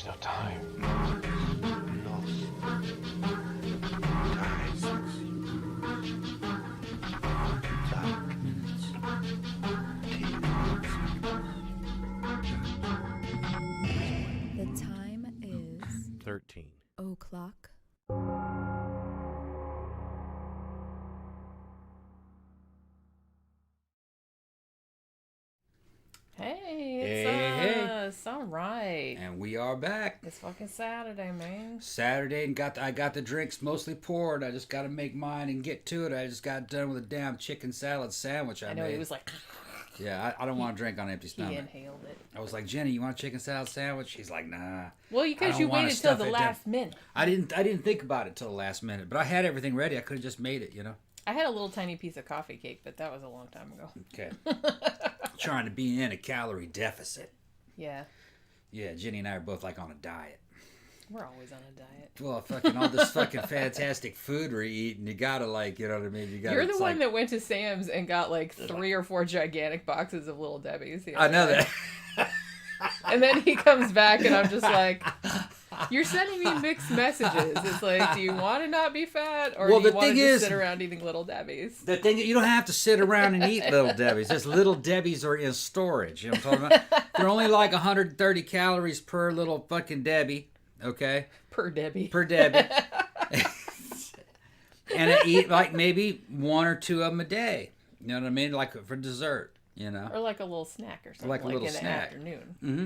no time. The time is 13 o'clock. Hey, it's all right. And we are back. It's fucking Saturday, man. Saturday, and I got the drinks mostly poured. I just got to make mine and get to it. I just got done with a damn chicken salad sandwich I know made. he was like, yeah, I don't want to drink on an empty stomach. he inhaled it. I was like, Jenny, you want a chicken salad sandwich? She's like, nah. Well, because you waited till the last minute. I didn't think about it till the last minute, but I had everything ready. I could have just made it, you know. I had a little tiny piece of coffee cake, but that was a long time ago. Okay. Trying to be in a calorie deficit. Yeah. Yeah, Jenny and I are both like on a diet. We're always on a diet. Well, fucking all this fucking fantastic food we're eating, you gotta like, you know what I mean? You're the one that went to Sam's and got like 3 or 4 gigantic boxes of Little Debbie's. I know that. And then he comes back and I'm just like, you're sending me mixed messages. It's like, do you want to not be fat or do you want to just sit around eating Little Debbie's? The thing, you don't have to sit around and eat Little Debbie's. Just Little Debbie's are in storage. You know what I'm talking about? They're only like 130 calories per little fucking Debbie. Okay? Per Debbie. Per Debbie. And I eat like maybe 1 or 2 of them a day. You know what I mean? Like for dessert. You know? Or like a little snack or something. Like a little snack. In the afternoon. Mm-hmm.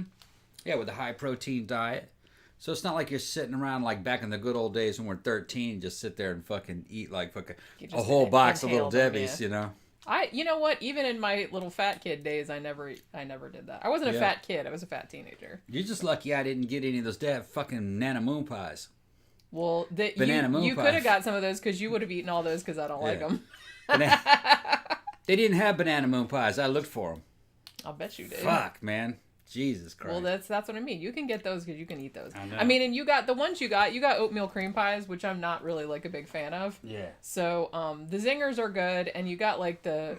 Yeah, with a high protein diet. So it's not like you're sitting around like back in the good old days when we're 13, just sit there and fucking eat like fucking a whole box of Little Debbie's, you know? You know what? Even in my little fat kid days, I never did that. I wasn't a fat kid. I was a fat teenager. You're just fucky I didn't get any of those fucking Nana Moon pies. Well, you could have got some of those because you would have eaten all those because I don't like them. They didn't have banana moon pies. I looked for them. I'll bet you did. Fuck, man. Jesus Christ. Well, that's what I mean. You can get those because you can eat those. I know. I mean, and you got the ones you got oatmeal cream pies, which I'm not really like a big fan of. Yeah. So, the zingers are good, and you got like they're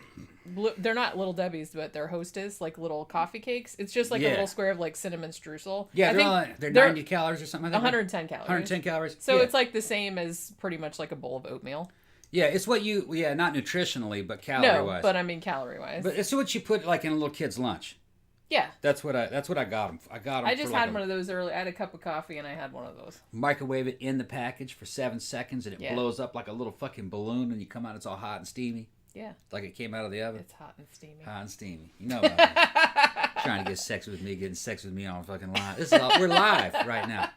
not Little Debbie's, but they're Hostess, like little coffee cakes. It's just like a little square of like cinnamon streusel. Yeah, they're 90 calories or something like that. 110 calories. 110 calories. So it's like the same as pretty much like a bowl of oatmeal. Yeah, it's what not nutritionally, but calorie-wise. No, but I mean calorie-wise. But it's what you put like in a little kid's lunch. Yeah. That's what I got them. I just had one of those early. I had a cup of coffee and I had one of those. Microwave it in the package for 7 seconds and it blows up like a little fucking balloon and you come out, it's all hot and steamy. Yeah. Like it came out of the oven. It's hot and steamy. Hot and steamy. You know about it. Trying to get sex with me, getting sex with me on fucking live. We're live right now.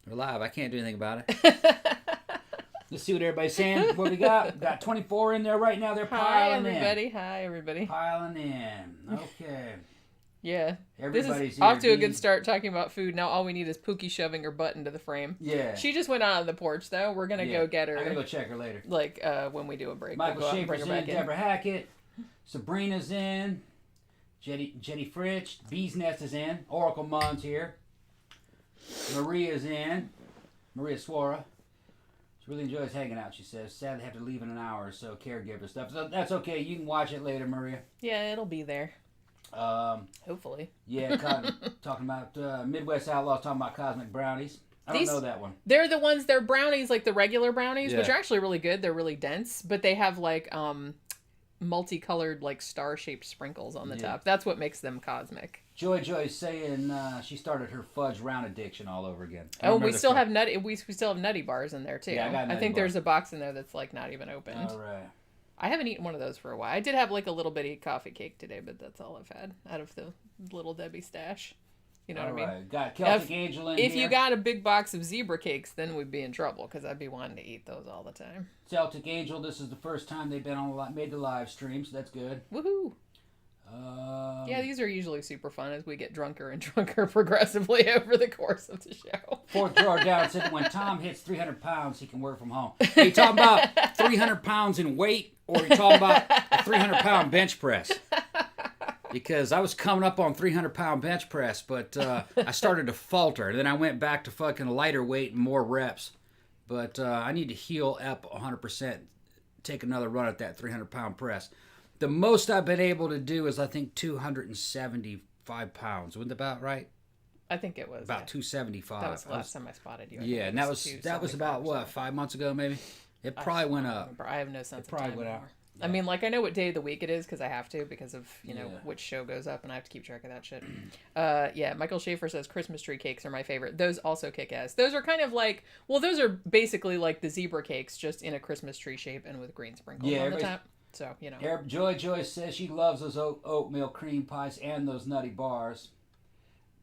We're live. I can't do anything about it. Let's see what everybody's saying. What we got? Got 24 in there right now. They're piling in. Hi, everybody. Piling in. Okay. Yeah. Everybody's this is off to a good start talking about food. Now all we need is Pookie shoving her butt into the frame. Yeah. She just went out on the porch, though. We're going to go get her. I'm going to go check her later. Like, when we do a break. Michael we'll go Schaefer's in, Deborah Hackett. Sabrina's in. Jetty Fritch. Bee's Nest is in. Oracle Mun's here. Maria's in. Maria Suara. She really enjoys hanging out, she says. Sadly, have to leave in an hour or so, caregiver stuff. So that's okay. You can watch it later, Maria. Yeah, it'll be there. Hopefully. Yeah, talking about Midwest Outlaws, talking about cosmic brownies. I don't know that one. They're the ones, they're brownies, like the regular brownies, which are actually really good. They're really dense, but they have like multicolored, like star-shaped sprinkles on the top. That's what makes them cosmic. Joy's saying she started her fudge round addiction all over again. We still have nutty bars in there too. Yeah, I think there's a box in there that's like not even opened. All right. I haven't eaten one of those for a while. I did have like a little bitty coffee cake today, but that's all I've had out of the Little Debbie stash. You know what I mean? Right. Got Celtic Angel in If here. you got a big box of zebra cakes, then we'd be in trouble because I'd be wanting to eat those all the time. Celtic Angel, this is the first time they've been made the live stream, so that's good. Woohoo! Yeah, these are usually super fun as we get drunker and drunker progressively over the course of the show. Fourth drawer down said when Tom hits 300 pounds, he can work from home. Are you talking about 300 pounds in weight, or are you talking about a 300-pound bench press? Because I was coming up on 300-pound bench press, but I started to falter. And then I went back to fucking lighter weight and more reps. But I need to heal up 100%, take another run at that 300-pound press. The most I've been able to do is, I think, 275 pounds. Wasn't that about right? I think it was about $2.75. That was the last time I spotted you. Yeah, and that was about what, 5 months ago maybe. It probably went up. I have no sense of probably time went anymore. up. I mean, like, I know what day of the week it is because I have to, because of, which show goes up, and I have to keep track of that shit. Yeah, Michael Schaefer says Christmas tree cakes are my favorite. Those also kick ass. Those are kind of like, well, those are basically like the zebra cakes, just in a Christmas tree shape and with green sprinkles on the top. So, Joy says she loves those oatmeal cream pies and those nutty bars.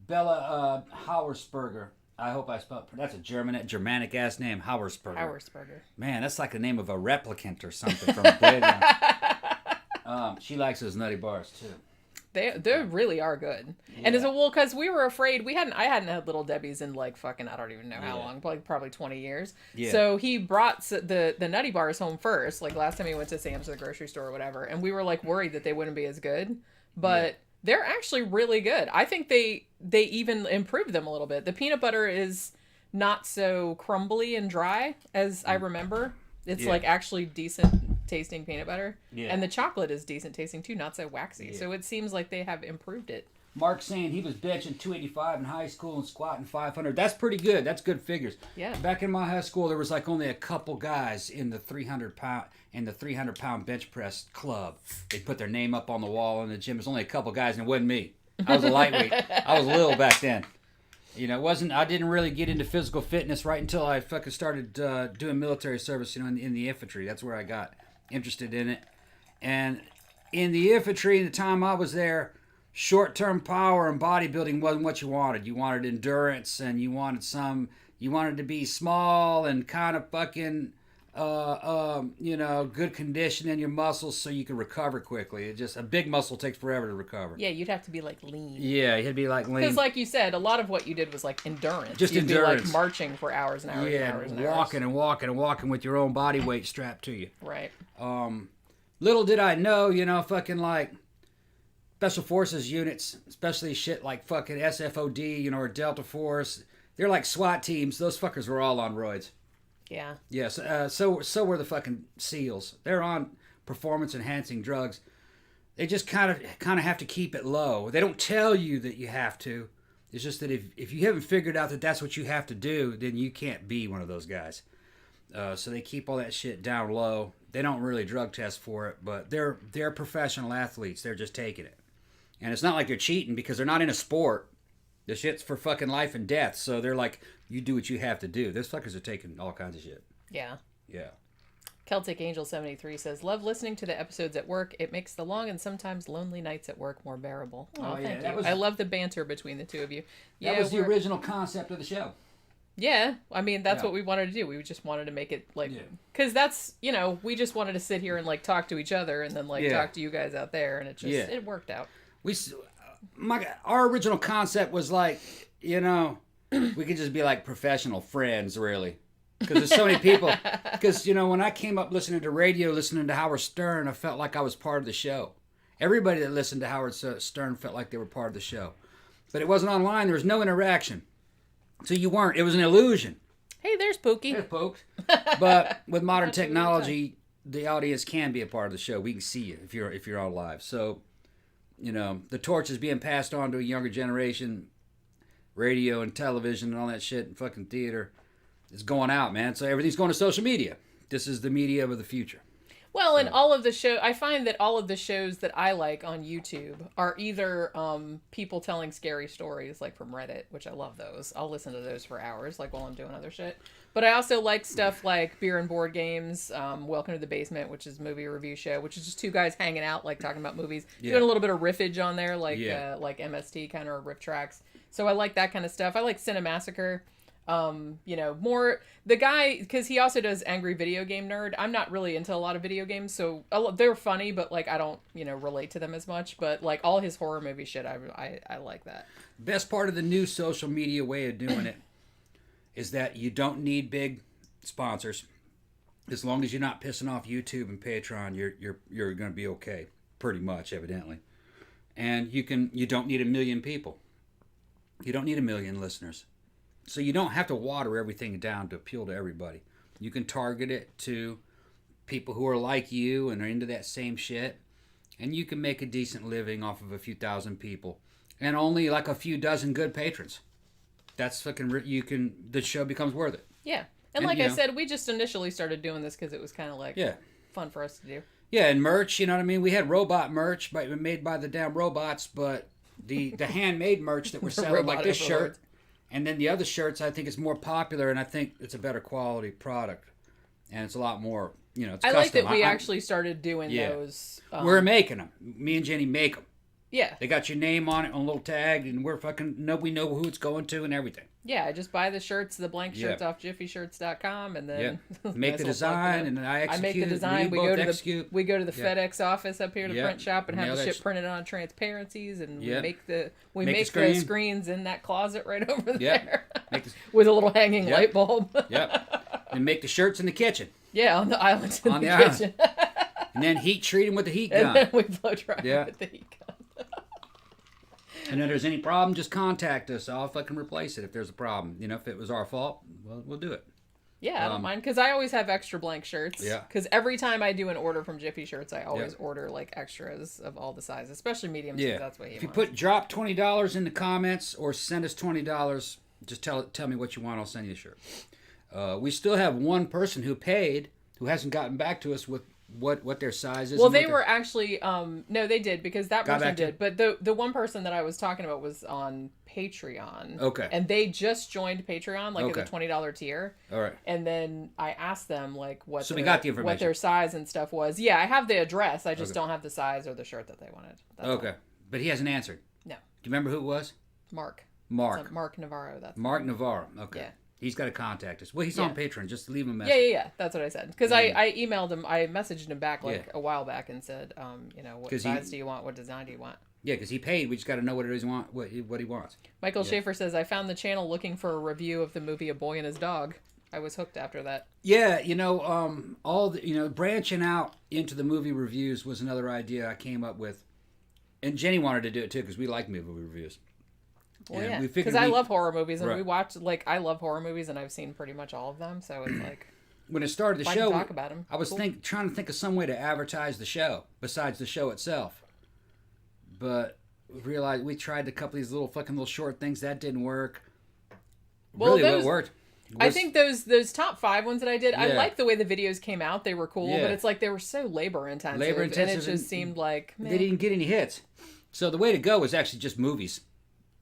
Bella Hauersberger. I hope I spelled. That's a Germanic ass name, Hauersberger. Hauersberger. Man, that's like the name of a replicant or something from Blade. She likes those nutty bars too. They really are good. Yeah. And because we were afraid I hadn't had Little Debbie's in like fucking, I don't even know how long, like probably 20 years. Yeah. So he brought the nutty bars home first, like last time he went to Sam's or the grocery store or whatever, and we were like worried that they wouldn't be as good, but they're actually really good. I think they even improved them a little bit. The peanut butter is not so crumbly and dry as I remember. It's like actually decent tasting peanut butter. Yeah. And the chocolate is decent tasting too, not so waxy. Yeah. So it seems like they have improved it. Mark saying he was benching 285 in high school and squatting 500. That's pretty good. That's good figures. Yeah. Back in my high school, there was like only a couple guys in the 300-pound bench press club. They put their name up on the wall in the gym. There's only a couple guys, and it wasn't me. I was a lightweight. I was little back then. I didn't really get into physical fitness right until I fucking started doing military service, in the infantry. That's where I got interested in it. And in the infantry, the time I was there, short-term power and bodybuilding wasn't what you wanted. You wanted endurance, and you wanted to be small and kind of fucking, good condition in your muscles so you can recover quickly. A big muscle takes forever to recover. Yeah, you'd have to be like lean. Yeah, you'd be like lean. Because like you said, a lot of what you did was like endurance. Just you'd endurance. Be like marching for hours and hours and hours and walking and walking and walking with your own body weight strapped to you. Right. Little did I know, fucking like special forces units, especially shit like fucking SFOD, or Delta Force. They're like SWAT teams. Those fuckers were all on roids. Yeah. Yes. So were the fucking SEALs. They're on performance-enhancing drugs. They just kind of have to keep it low. They don't tell you that you have to. It's just that if you haven't figured out that that's what you have to do, then you can't be one of those guys. So they keep all that shit down low. They don't really drug test for it, but they're professional athletes. They're just taking it. And it's not like they're cheating because they're not in a sport. The shit's for fucking life and death. So they're like, you do what you have to do. Those fuckers are taking all kinds of shit. Yeah. Yeah. Celtic Angel 73 says, love listening to the episodes at work. It makes the long and sometimes lonely nights at work more bearable. Oh, thank you. I love the banter between the two of you. That was the original concept of the show. Yeah. I mean, that's what we wanted to do. We just wanted to make it like, because that's, we just wanted to sit here and like talk to each other and then like talk to you guys out there. And it worked out. Our original concept was like, we could just be like professional friends, really. Because there's so many people. Because, when I came up listening to radio, listening to Howard Stern, I felt like I was part of the show. Everybody that listened to Howard Stern felt like they were part of the show. But it wasn't online. There was no interaction. So you weren't. It was an illusion. Hey, there's Pookie. There's Pokes. But with modern technology, the audience can be a part of the show. We can see you if you're on live. So, the torch is being passed on to a younger generation. Radio and television and all that shit and fucking theater is going out, man. So everything's going to social media. This is the media of the future. Well, and all of the show, I find that all of the shows that I like on YouTube are either people telling scary stories, like from Reddit, which I love those. I'll listen to those for hours, like while I'm doing other shit. But I also like stuff like Beer and Board Games, Welcome to the Basement, which is a movie review show, which is just two guys hanging out, like talking about movies, doing a little bit of riffage on there, like MST kind of riff tracks. So I like that kind of stuff. I like Cinemassacre. More the guy, because he also does Angry Video Game Nerd. I'm not really into a lot of video games, so they're funny, but like I don't relate to them as much. But like all his horror movie shit, I like that. Best part of the new social media way of doing it is that you don't need big sponsors. As long as you're not pissing off YouTube and Patreon, you're going to be okay, pretty much, evidently. And you don't need 1 million people. You don't need 1 million listeners. So you don't have to water everything down to appeal to everybody. You can target it to people who are like you and are into that same shit. And you can make a decent living off of a few thousand people. And only like a few dozen good patrons. that's fucking the show becomes worth it. Yeah. And like I said, we just initially started doing this because it was kind of like fun for us to do. Yeah, and merch, you know what I mean? We had robot merch made by the damn robots, but the handmade merch that we're selling, like this shirt, and then the other shirts, I think is more popular, and I think it's a better quality product. And it's a lot more, it's custom. Like that we actually started doing those. We're making them. Me and Jenny make them. Yeah. They got your name on it on a little tag, and we know who it's going to and everything. Yeah, I just buy the shirts, the blank shirts off jiffyshirts.com, and then make the design, and then I execute. I make the design. We go to the FedEx office up here to print shop and have the shit printed on transparencies, and we make the screens in that closet right over there with a little hanging light bulb. And make the shirts in the kitchen. Yeah, on the island in the kitchen. And then heat treat them with the heat gun. And then we blow dry with the heat gun. And if there's any problem, just contact us. I'll fucking replace it if there's a problem. If it was our fault, we'll do it. Yeah, I don't mind, because I always have extra blank shirts. Yeah. Because every time I do an order from Jiffy Shirts, I always order like extras of all the sizes, especially mediums. Yeah. That's what he wants. If you drop $20 in the comments or send us $20, just tell me what you want. I'll send you a shirt. We still have one person who paid who hasn't gotten back to us with what their size is. Well, they were actually no, they did, because that person did. But the one person that I was talking about was on Patreon. Okay. And they just joined Patreon, like at the $20 tier. All right. And then I asked them like we got the information. What their size and stuff was. Yeah, I have the address. I just don't have the size or the shirt that they wanted. That's all. But he hasn't answered. No. Do you remember who it was? Mark. Mark Navarro. That's Mark Navarro. Okay. Yeah. He's got to contact us. Well, he's on Patreon. Just leave him a message. Yeah. That's what I said. Because I emailed him. I messaged him back a while back and said, what size do you want? What design do you want? Yeah, because he paid. We just got to know what it is he wants. What he wants. Michael Schaefer says, I found the channel looking for a review of the movie A Boy and His Dog. I was hooked after that. Yeah, all the, branching out into the movie reviews was another idea I came up with. And Jenny wanted to do it too, because we like movie reviews. Well, yeah, because I love horror movies, and we watch, I love horror movies, and I've seen pretty much all of them, so it's like... When it started the show, talk about them. I was trying to think of some way to advertise the show, besides the show itself. But we realized we tried a couple of these little short things, that didn't work. Well, really, what worked? I think those top 5 ones that I did, I like the way the videos came out. They were cool, but it's like they were so labor intensive, and it just seemed like... They didn't get any hits. So the way to go was actually just movies.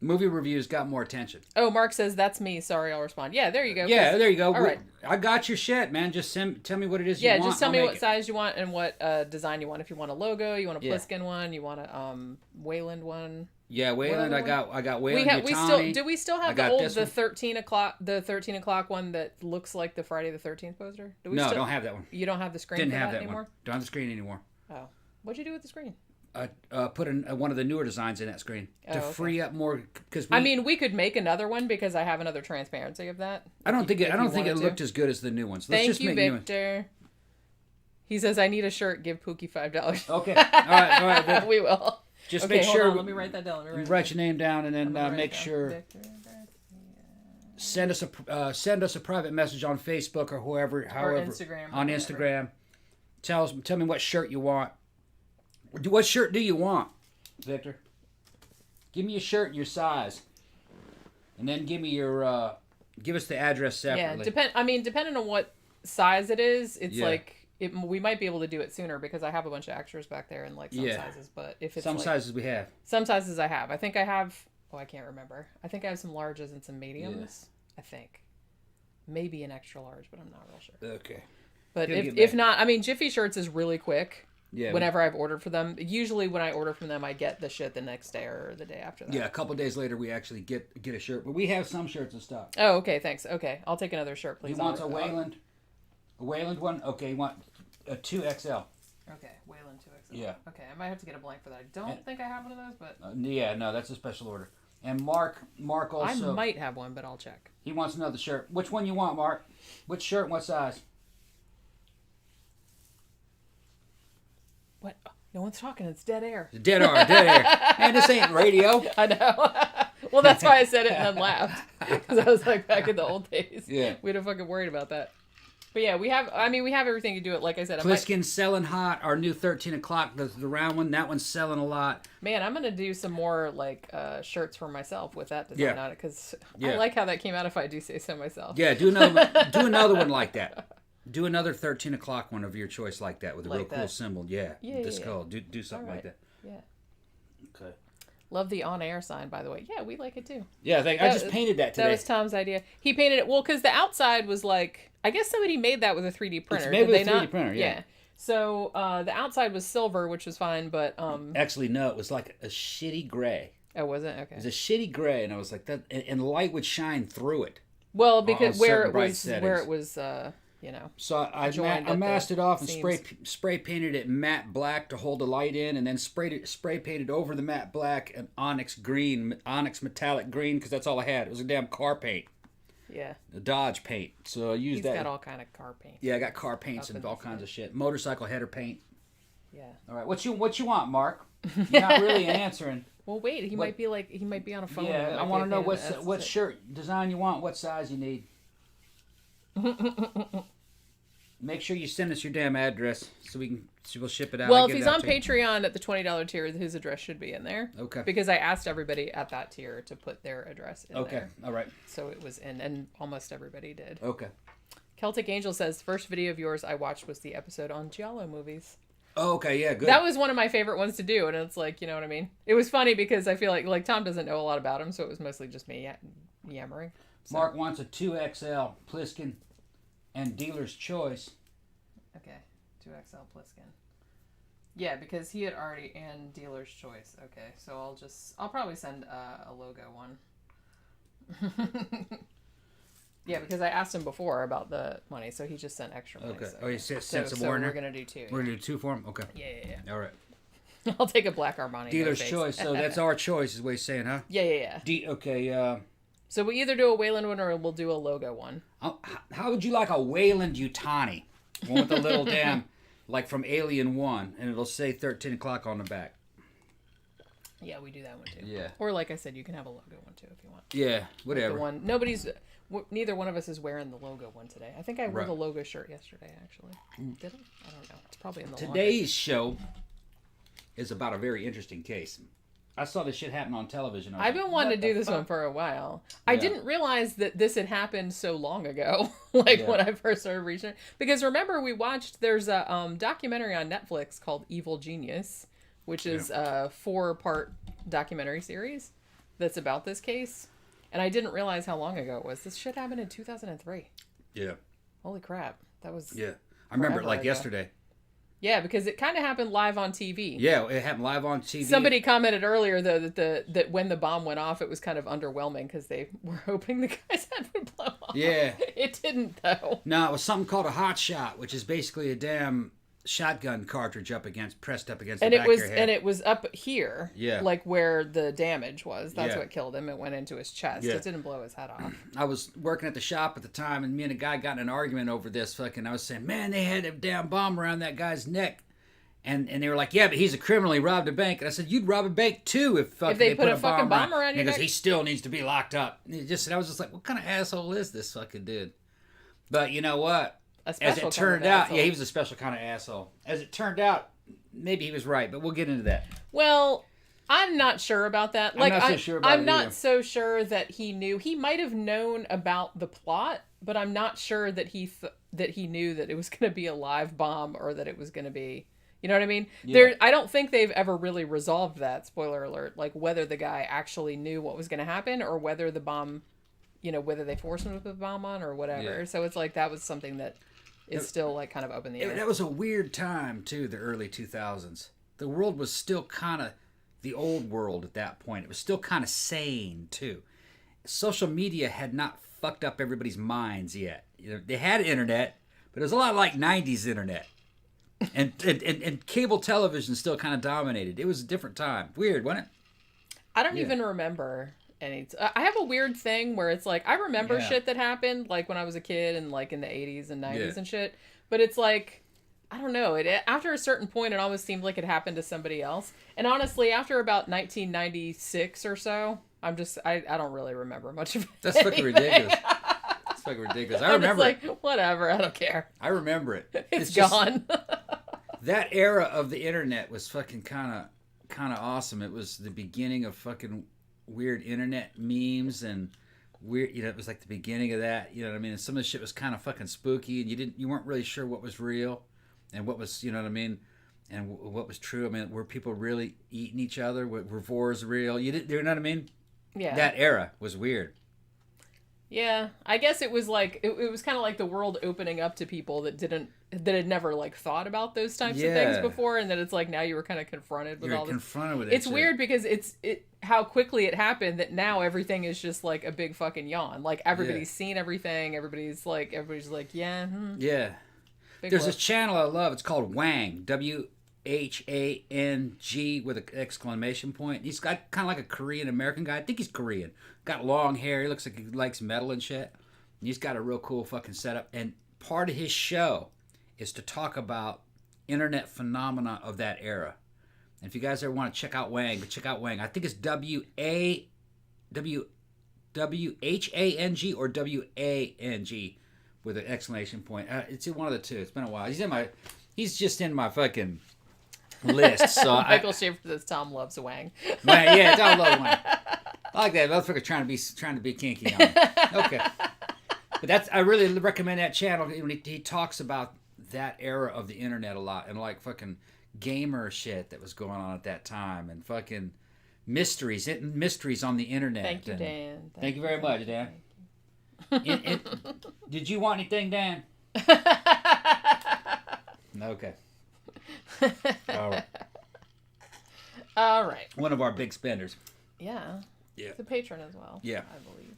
Movie reviews got more attention. Oh, Mark says, that's me. Sorry, I'll respond. Yeah, there you go. Yeah, there you go. All right. I got your shit, man. Just tell me what it is you want. Yeah, just tell me what size you want and what design you want. If you want a logo, you want a Pliskin one, you want a Wayland one. Yeah, Wayland. I got Wayland. Do we still have the 13 o'clock one that looks like the Friday the 13th poster? I don't have that one. You don't have the screen. Didn't for have that that anymore? one. Don't have the screen anymore. Oh, what'd you do with the screen? Put in one of the newer designs in that screen to free up more. Because we could make another one because I have another transparency of that. I don't think it looked as good as the new ones. Thank you, Victor. He says, I need a shirt. Give Pookie $5. Okay. All right. We will. Just make sure. Hold on. Let me write that down. Write your name down and then make sure. Victor, send us a private message on Facebook or however Instagram. On Instagram. Tell me what shirt you want. What shirt do you want, Victor? Give me your shirt and your size, and then give us the address separately. Yeah, depending on what size it is, it's we might be able to do it sooner because I have a bunch of extras back there and some sizes. But if it's sizes we have, some sizes I have. I think I have. Oh, I can't remember. I think I have some larges and some mediums. Yeah. I think maybe an extra large, but I'm not real sure. Okay. But if not, Jiffy Shirts is really quick. Yeah. Whenever I've ordered for them, usually when I order from them, I get the shit the next day or the day after that. Yeah, a couple days later, we actually get a shirt, but we have some shirts in stock. Oh, okay, thanks. Okay, I'll take another shirt, please. He wants a Wayland one. Okay, you want a 2XL. Okay, Wayland 2XL. Yeah. Okay, I might have to get a blank for that. I don't think I have one of those, but no, that's a special order. And Mark also. I might have one, but I'll check. He wants another shirt. Which one you want, Mark? Which shirt and what size? What? No one's talking. It's dead air. Dead air. Man, this ain't radio. I know. Well, that's why I said it and then laughed. Because I was like, back in the old days. Yeah. We'd have fucking worried about that. But yeah, we have everything to do it. Like I said, Pliskin's selling hot. Our new 13 o'clock, the round one, that one's selling a lot. Man, I'm gonna do some more like shirts for myself with that design on it because I like how that came out. If I do say so myself. Yeah, do another one like that. Do another 13 o'clock one of your choice like that with a real cool symbol. Yeah, just go do something like that. Yeah. Okay. Love the on-air sign, by the way. Yeah, we like it too. Yeah, I just painted that today. That was Tom's idea. He painted it because the outside was like, I guess somebody made that with a 3D printer. It's made with a 3D printer, yeah. So the outside was silver, which was fine, but actually no, it was like a shitty gray. Oh, was it? Okay. It was a shitty gray, and I was like that, and the light would shine through it. Well, because where it was, So I masked it off and spray painted it matte black to hold the light in, and then spray painted over the matte black an onyx metallic green, because that's all I had. It was a damn car paint. Yeah. The Dodge paint. So I used that. He's got all kind of car paint. Yeah, I got car paints and all kinds of shit. Motorcycle header paint. Yeah. All right, what you want, Mark? You're not really answering. Well, wait. He might be on a phone. Yeah, I want to know what shirt design you want, what size you need. Make sure you send us your damn address so we'll ship it out. Well, if he's on Patreon at the $20 tier, his address should be in there. Okay. Because I asked everybody at that tier to put their address in there. Okay, all right. So it was in, and almost everybody did. Okay. Celtic Angel says, first video of yours I watched was the episode on Giallo movies. Oh, okay, yeah, good. That was one of my favorite ones to do, and it's like, you know what I mean? It was funny because I feel like Tom doesn't know a lot about him, so it was mostly just me yammering. So. Mark wants a 2XL Pliskin and dealer's choice. Okay, 2XL Pliskin. Yeah, because he had already, and dealer's choice. Okay, so I'll probably send a logo one. Yeah, because I asked him before about the money, so he just sent extra money. Okay. So, he sent some more. So we're going to do two. We're going to do two for him? Okay. Yeah. All right. I'll take a black Armani. Dealer's choice, so that's our choice is what he's saying, huh? Yeah. Okay, So we either do a Wayland one or we'll do a logo one. How would you like a Wayland Yutani? One with a little damn, like from Alien 1, and it'll say 13 o'clock on the back. Yeah, we do that one too. Yeah. Or like I said, you can have a logo one too if you want. Yeah, whatever. Like neither one of us is wearing the logo one today. I think I wore the logo shirt yesterday, actually. Did I? I don't know. It's probably in the Today's show is about a very interesting case. I saw this shit happen on television. I've been wanting to do this one for a while. I didn't realize that this had happened so long ago, when I first started researching. Because remember, we watched, there's a documentary on Netflix called Evil Genius, which is a 4-part documentary series that's about this case. And I didn't realize how long ago it was. This shit happened in 2003. Yeah. Holy crap. That was I remember it like yesterday. Yeah, because it kind of happened live on TV. Yeah, it happened live on TV. Somebody commented earlier, though, that when the bomb went off, it was kind of underwhelming because they were hoping the guy's head would blow off. Yeah. It didn't, though. No, it was something called a hot shot, which is basically a damn shotgun cartridge pressed up against the back of your head. And it was up here, yeah, like where the damage was. That's what killed him. It went into his chest. Yeah. It didn't blow his head off. I was working at the shop at the time, and me and a guy got in an argument over this fucking. I was saying, man, they had a damn bomb around that guy's neck. And they were like, yeah, but he's a criminal. He robbed a bank. And I said, you'd rob a bank too if they put a fucking bomb around your neck. Because he still needs to be locked up. And I was just like, what kind of asshole is this fucking dude? But you know what? As it turned out, he was a special kind of asshole. As it turned out, maybe he was right, but we'll get into that. Well, I'm not sure about that. I'm not so sure that he knew. He might have known about the plot, but I'm not sure that he knew that it was going to be a live bomb or that it was going to be. You know what I mean? Yeah. I don't think they've ever really resolved that, spoiler alert, like whether the guy actually knew what was going to happen or whether the bomb, whether they forced him to put the bomb on or whatever. Yeah. So it's like that was something that is still like kind of up in the air. That was a weird time, too, the early 2000s. The world was still kind of the old world at that point. It was still kind of sane, too. Social media had not fucked up everybody's minds yet. They had internet, but it was a lot like 90s internet. And cable television still kind of dominated. It was a different time. Weird, wasn't it? I don't even remember any. I have a weird thing where it's like I remember shit that happened like when I was a kid and like in the 80s and 90s and shit. But it's like I don't know. After a certain point, it almost seemed like it happened to somebody else. And honestly, after about 1996 or so, I don't really remember much of it. That's fucking ridiculous. It's fucking ridiculous. I I'm just remember it. like, whatever, I don't care. I remember it. It's just- gone. That era of the internet was fucking kind of awesome. It was the beginning of fucking weird internet memes and weird, it was like the beginning of that, you know what I mean? And some of the shit was kind of fucking spooky, and you weren't really sure what was real and what was, you know what I mean, and what was true. I mean, were people really eating each other? Were wars real? You know what I mean? Yeah. That era was weird. Yeah, I guess it was like it was kind of like the world opening up to people that had never like thought about those types of things before, and then it's like now you were kind of confronted with all this. Confronted with it. It's weird because it's how quickly it happened that now everything is just like a big fucking yawn. Like everybody's seen everything. Everybody's like yeah. Yeah. There's a channel I love. It's called Wang. WHANG with an exclamation point. He's got kind of like a Korean American guy. I think he's Korean. Got long hair. He looks like he likes metal and shit. And he's got a real cool fucking setup. And part of his show is to talk about internet phenomena of that era. And if you guys ever want to check out Wang, check out Wang. I think it's WHANG or WANG with an exclamation point. It's one of the two. It's been a while. He's just in my fucking list. So Michael Schaefer says Tom loves Wang. Wang, yeah, Tom loves Wang. I like that motherfucker trying to be kinky on me. Okay, but I really recommend that channel when he talks about that era of the internet a lot, and like fucking gamer shit that was going on at that time, and fucking mysteries on the internet. Thank you, Dan. Thank you very much, Dan. Did you want anything, Dan? Okay. All right. One of our big spenders. Yeah. Yeah. It's a patron as well. Yeah. I believe.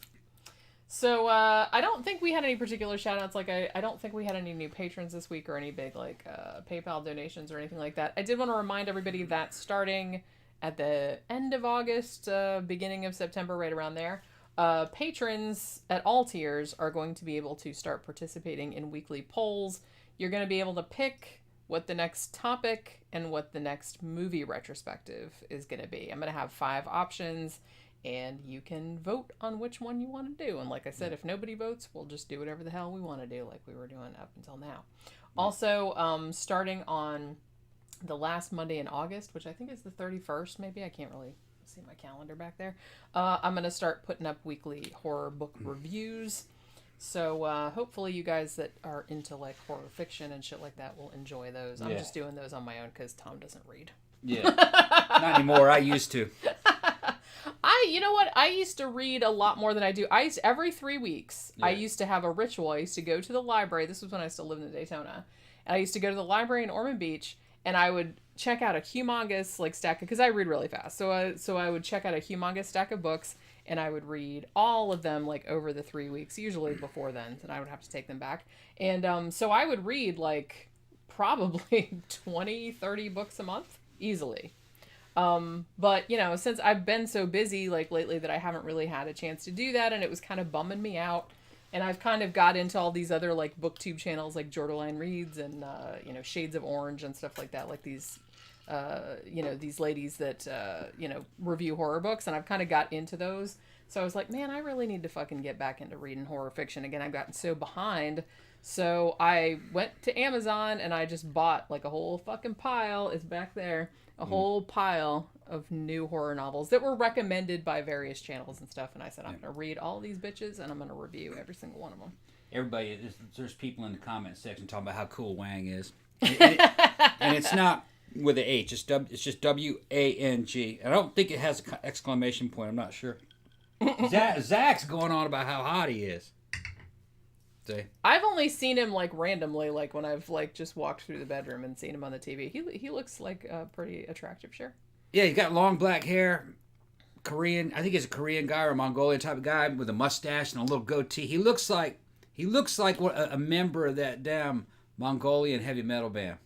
So I don't think we had any particular shout outs. Like I don't think we had any new patrons this week or any big like PayPal donations or anything like that. I did want to remind everybody that starting at the end of August, beginning of September, right around there, patrons at all tiers are going to be able to start participating in weekly polls. You're going to be able to pick what the next topic and what the next movie retrospective is going to be. I'm going to have 5 options, and you can vote on which one you want to do. And like I said, if nobody votes, we'll just do whatever the hell we want to do, like we were doing up until now. Also, starting on the last Monday in August, which I think is the 31st, maybe. I can't really see my calendar back there. I'm going to start putting up weekly horror book reviews. So hopefully you guys that are into like horror fiction and shit like that will enjoy those. I'm just doing those on my own because Tom doesn't read. Yeah. Not anymore. I used to. You know what? I used to read a lot more than I do. Every 3 weeks, I used to have a ritual. I used to go to the library. This was when I still lived in Daytona. And I used to go to the library in Ormond Beach, and I would check out a humongous like stack, because I read really fast. So I would check out a humongous stack of books, and I would read all of them like over the 3 weeks, usually before then, and I would have to take them back. And so I would read like probably 20, 30 books a month easily. But you know, since I've been so busy like lately that I haven't really had a chance to do that, and it was kind of bumming me out. And I've kind of got into all these other like booktube channels like Jordaline Reads and you know, Shades of Orange and stuff like that, like these you know, these ladies that you know, review horror books, and I've kind of got into those. So I was like, man, I really need to fucking get back into reading horror fiction again. I've gotten so behind. So I went to Amazon and I just bought like a whole fucking pile. It's back there. A whole pile of new horror novels that were recommended by various channels and stuff. And I said, I'm going to read all these bitches and I'm going to review every single one of them. Everybody, there's people in the comment section talking about how cool Wang is. And it's not with an H. It's just W-A-N-G. I don't think it has an exclamation point. I'm not sure. Zach's going on about how hot he is. See? I've only seen him like randomly, like when I've like just walked through the bedroom and seen him on the TV. He looks like pretty attractive, sure. Yeah, he's got long black hair, Korean. I think he's a Korean guy or a Mongolian type of guy with a mustache and a little goatee. He looks like a member of that damn Mongolian heavy metal band.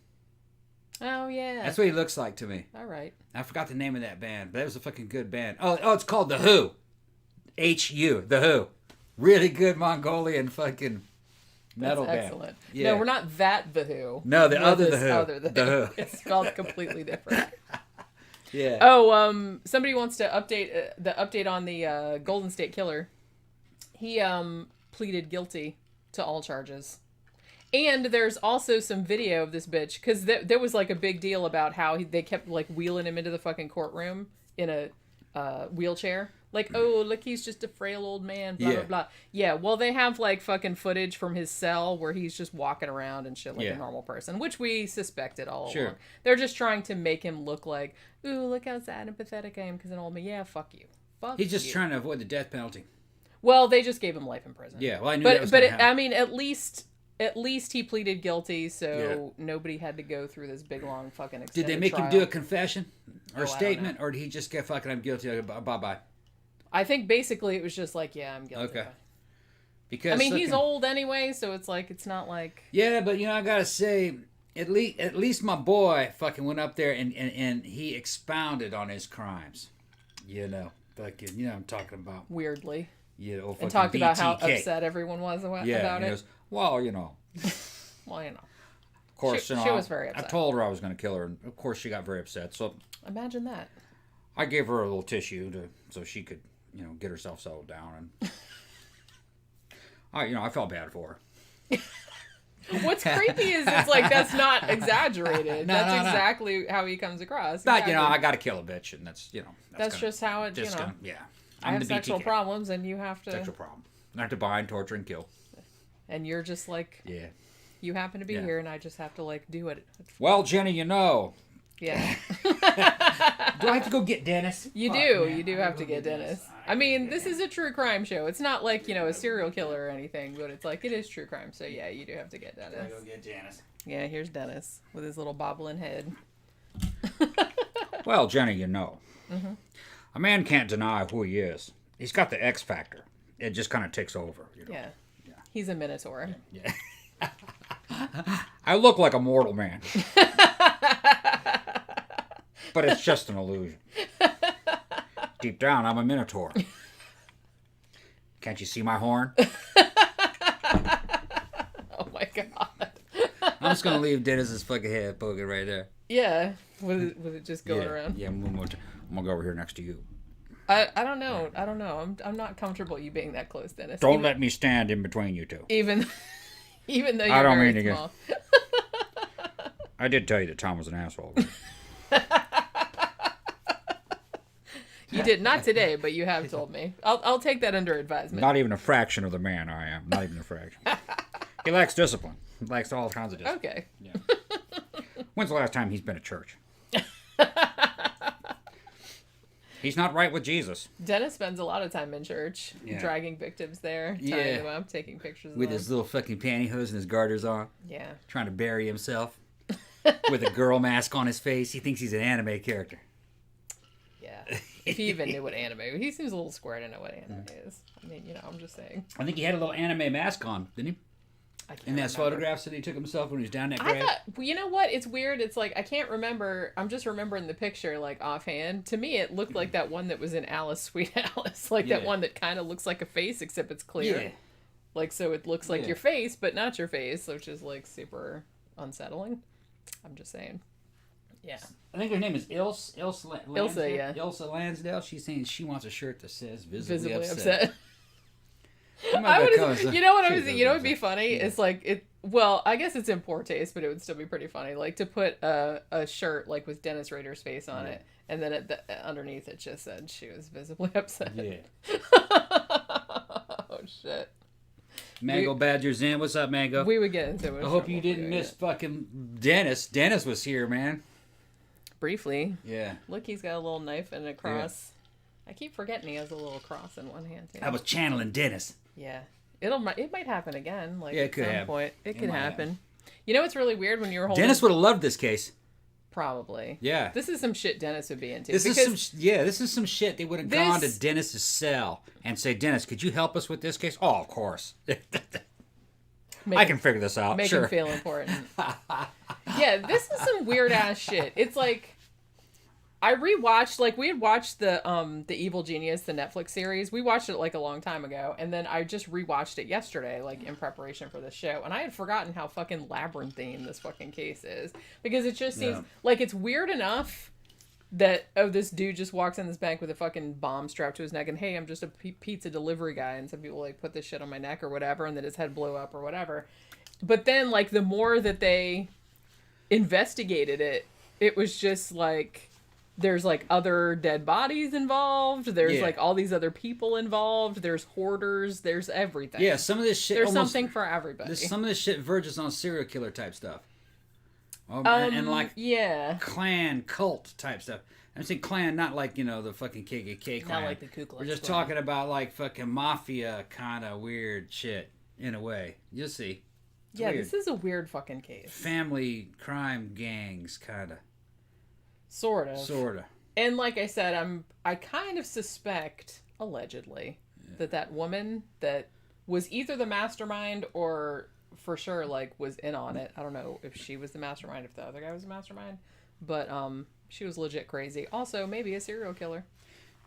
Oh yeah, that's what he looks like to me. All right. I forgot the name of that band, but it was a fucking good band. Oh, it's called The Who. H-U, The Who. Really good Mongolian fucking metal band. Excellent. Yeah. No, we're not that The Who. No, the other The Who. The Who. It's spelled completely different. Yeah. Oh, somebody wants to update on the Golden State Killer. He pleaded guilty to all charges. And there's also some video of this bitch, because there was like a big deal about how they kept like wheeling him into the fucking courtroom in a wheelchair. Like, oh, look, he's just a frail old man, blah, blah, blah. Yeah, well, they have like fucking footage from his cell where he's just walking around and shit like a normal person, which we suspected all along. They're just trying to make him look like, ooh, look how sad and pathetic I am because an old man. Yeah, fuck you. He's just trying to avoid the death penalty. Well, they just gave him life in prison. Yeah, well, I knew that was gonna happen. I mean, at least he pleaded guilty, so nobody had to go through this big, long fucking extended Did they make trial. him do a confession or a statement, or did he just get fucking, I'm guilty, bye-bye? I think basically it was just like, yeah, I'm guilty. Okay. Because I mean, he's old anyway, so it's like, it's not like... Yeah, but, I gotta say, at least my boy fucking went up there and he expounded on his crimes. Fucking, I'm talking about... Weirdly. And talked about how upset everyone was about it. Goes, well, Well, Of course, she was very upset. I told her I was going to kill her, and of course she got very upset. So imagine that. I gave her a little tissue so she could, get herself settled down, and I felt bad for her. What's creepy is it's like that's not exaggerated. That's exactly how he comes across. But exactly. I got to kill a bitch, and that's just how it. I have sexual problems, and you have to. Sexual problem. I have to bind, torture, and kill. And you're just like. Yeah. You happen to be here, and I just have to like do it. Well, Jenny, Yeah. Do I have to go get Dennis? You do. Man, you do have to get Dennis. I mean, this is a true crime show. It's not like, a serial killer or anything, but it's like, it is true crime. So, yeah, you do have to get Dennis. I go get Dennis. Yeah, here's Dennis with his little bobbling head. Well, Jenny, a man can't deny who he is. He's got the X factor. It just kind of takes over. Yeah. He's a minotaur. Yeah. I look like a mortal man. But it's just an illusion. Deep down, I'm a minotaur. Can't you see my horn? Oh my god. I'm just going to leave Dennis's fucking head poking right there. Yeah. With it just going around? Yeah, I'm going to go over here next to you. I don't know. I'm not comfortable you being that close, Dennis. Don't let me stand in between you two. Even though you're I don't very mean to small. I did tell you that Tom was an asshole. You did not today, but you have told me. I'll take that under advisement. Not even a fraction of the man I am. Not even a fraction. He lacks discipline. He lacks all kinds of discipline. Okay. Yeah. When's the last time he's been at church? He's not right with Jesus. Dennis spends a lot of time in church, dragging victims there, tying them up, taking pictures of with them. his little fucking pantyhose and his garters on. Yeah. Trying to bury himself with a girl mask on his face. He thinks he's an anime character. Yeah. If he even knew what anime is. He seems a little square to know what anime is. I mean, I'm just saying. I think he had a little anime mask on, didn't he? In that photographs that he took himself when he was down that grave. You know what? It's weird. It's like, I can't remember. I'm just remembering the picture, like, offhand. To me, it looked like that one that was in Alice, Sweet Alice. Like, that one that kind of looks like a face, except it's clear. Yeah. Like, so it looks like your face, but not your face, which is, like, super unsettling. I'm just saying. Yeah. I think her name is Ilse. Ilse Lansdale. She's saying she wants a shirt that says visibly upset. You know what would be funny? Yeah. It's like well, I guess it's in poor taste, but it would still be pretty funny. Like to put a shirt like with Dennis Rader's face on it, and then underneath it just said she was visibly upset. Yeah. Oh shit. Mango Badger's in. What's up, Mango? We would get into it. I hope you didn't miss fucking Dennis. Dennis was here, man. Briefly. Yeah. Look, he's got a little knife and a cross. Yeah. I keep forgetting he has a little cross in one hand too. I was channeling Dennis. Yeah. It might happen again. Like it could at some happen. point. It could happen. You know what's really weird when you were holding... Dennis would have loved this case. Probably. Yeah. This is some shit Dennis would be into. This is some shit they would have gone to Dennis's cell and say, Dennis, could you help us with this case? Oh, of course. I can figure this out. Make him feel important. Yeah, this is some weird ass shit. It's like I rewatched, like, we had watched the Evil Genius, the Netflix series. We watched it like a long time ago, and then I just rewatched it yesterday, like in preparation for the show, and I had forgotten how fucking labyrinthine this fucking case is, because it just seems like it's weird enough that, oh, this dude just walks in this bank with a fucking bomb strapped to his neck, and hey, I'm just a pizza delivery guy, and some people like put this shit on my neck or whatever, and then his head blew up or whatever. But then like the more that they investigated it, it was just like there's like other dead bodies involved, there's like all these other people involved, there's hoarders, there's everything. Yeah, some of this shit there's something for everybody. Some of this shit verges on serial killer type stuff. And like clan cult type stuff. I'm saying clan, not like, the fucking KKK clan. Not like the Ku Klux We're just Klan. talking about like fucking mafia kind of weird shit in a way. You'll see. It's weird. This is a weird fucking case. Family crime gangs kind of. Sort of. And like I said, I kind of suspect, allegedly, that woman that was either the mastermind or for sure like was in on it. I don't know if she was the mastermind, if the other guy was the mastermind, but she was legit crazy. Also, maybe a serial killer.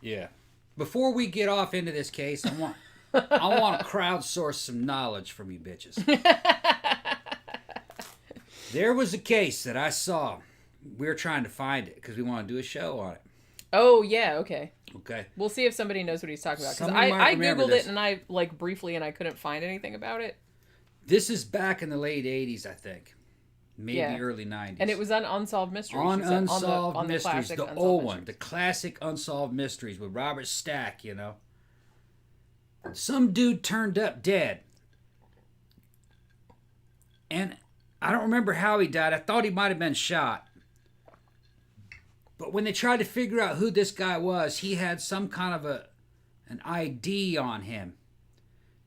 Yeah. Before we get off into this case, I want to crowdsource some knowledge from you bitches. There was a case that I saw. We're trying to find it because we want to do a show on it. Oh yeah, okay. Okay. We'll see if somebody knows what he's talking about, because Somebody might I remember googled this. it and I like briefly and I couldn't find anything about it. This is back in the late 80s, I think. Maybe early 90s. And it was on Unsolved Mysteries. On you said, Unsolved Mysteries, classic the Unsolved old one, Mysteries. the classic Unsolved Mysteries with Robert Stack, Some dude turned up dead. And I don't remember how he died. I thought he might have been shot. But when they tried to figure out who this guy was, he had some kind of an ID on him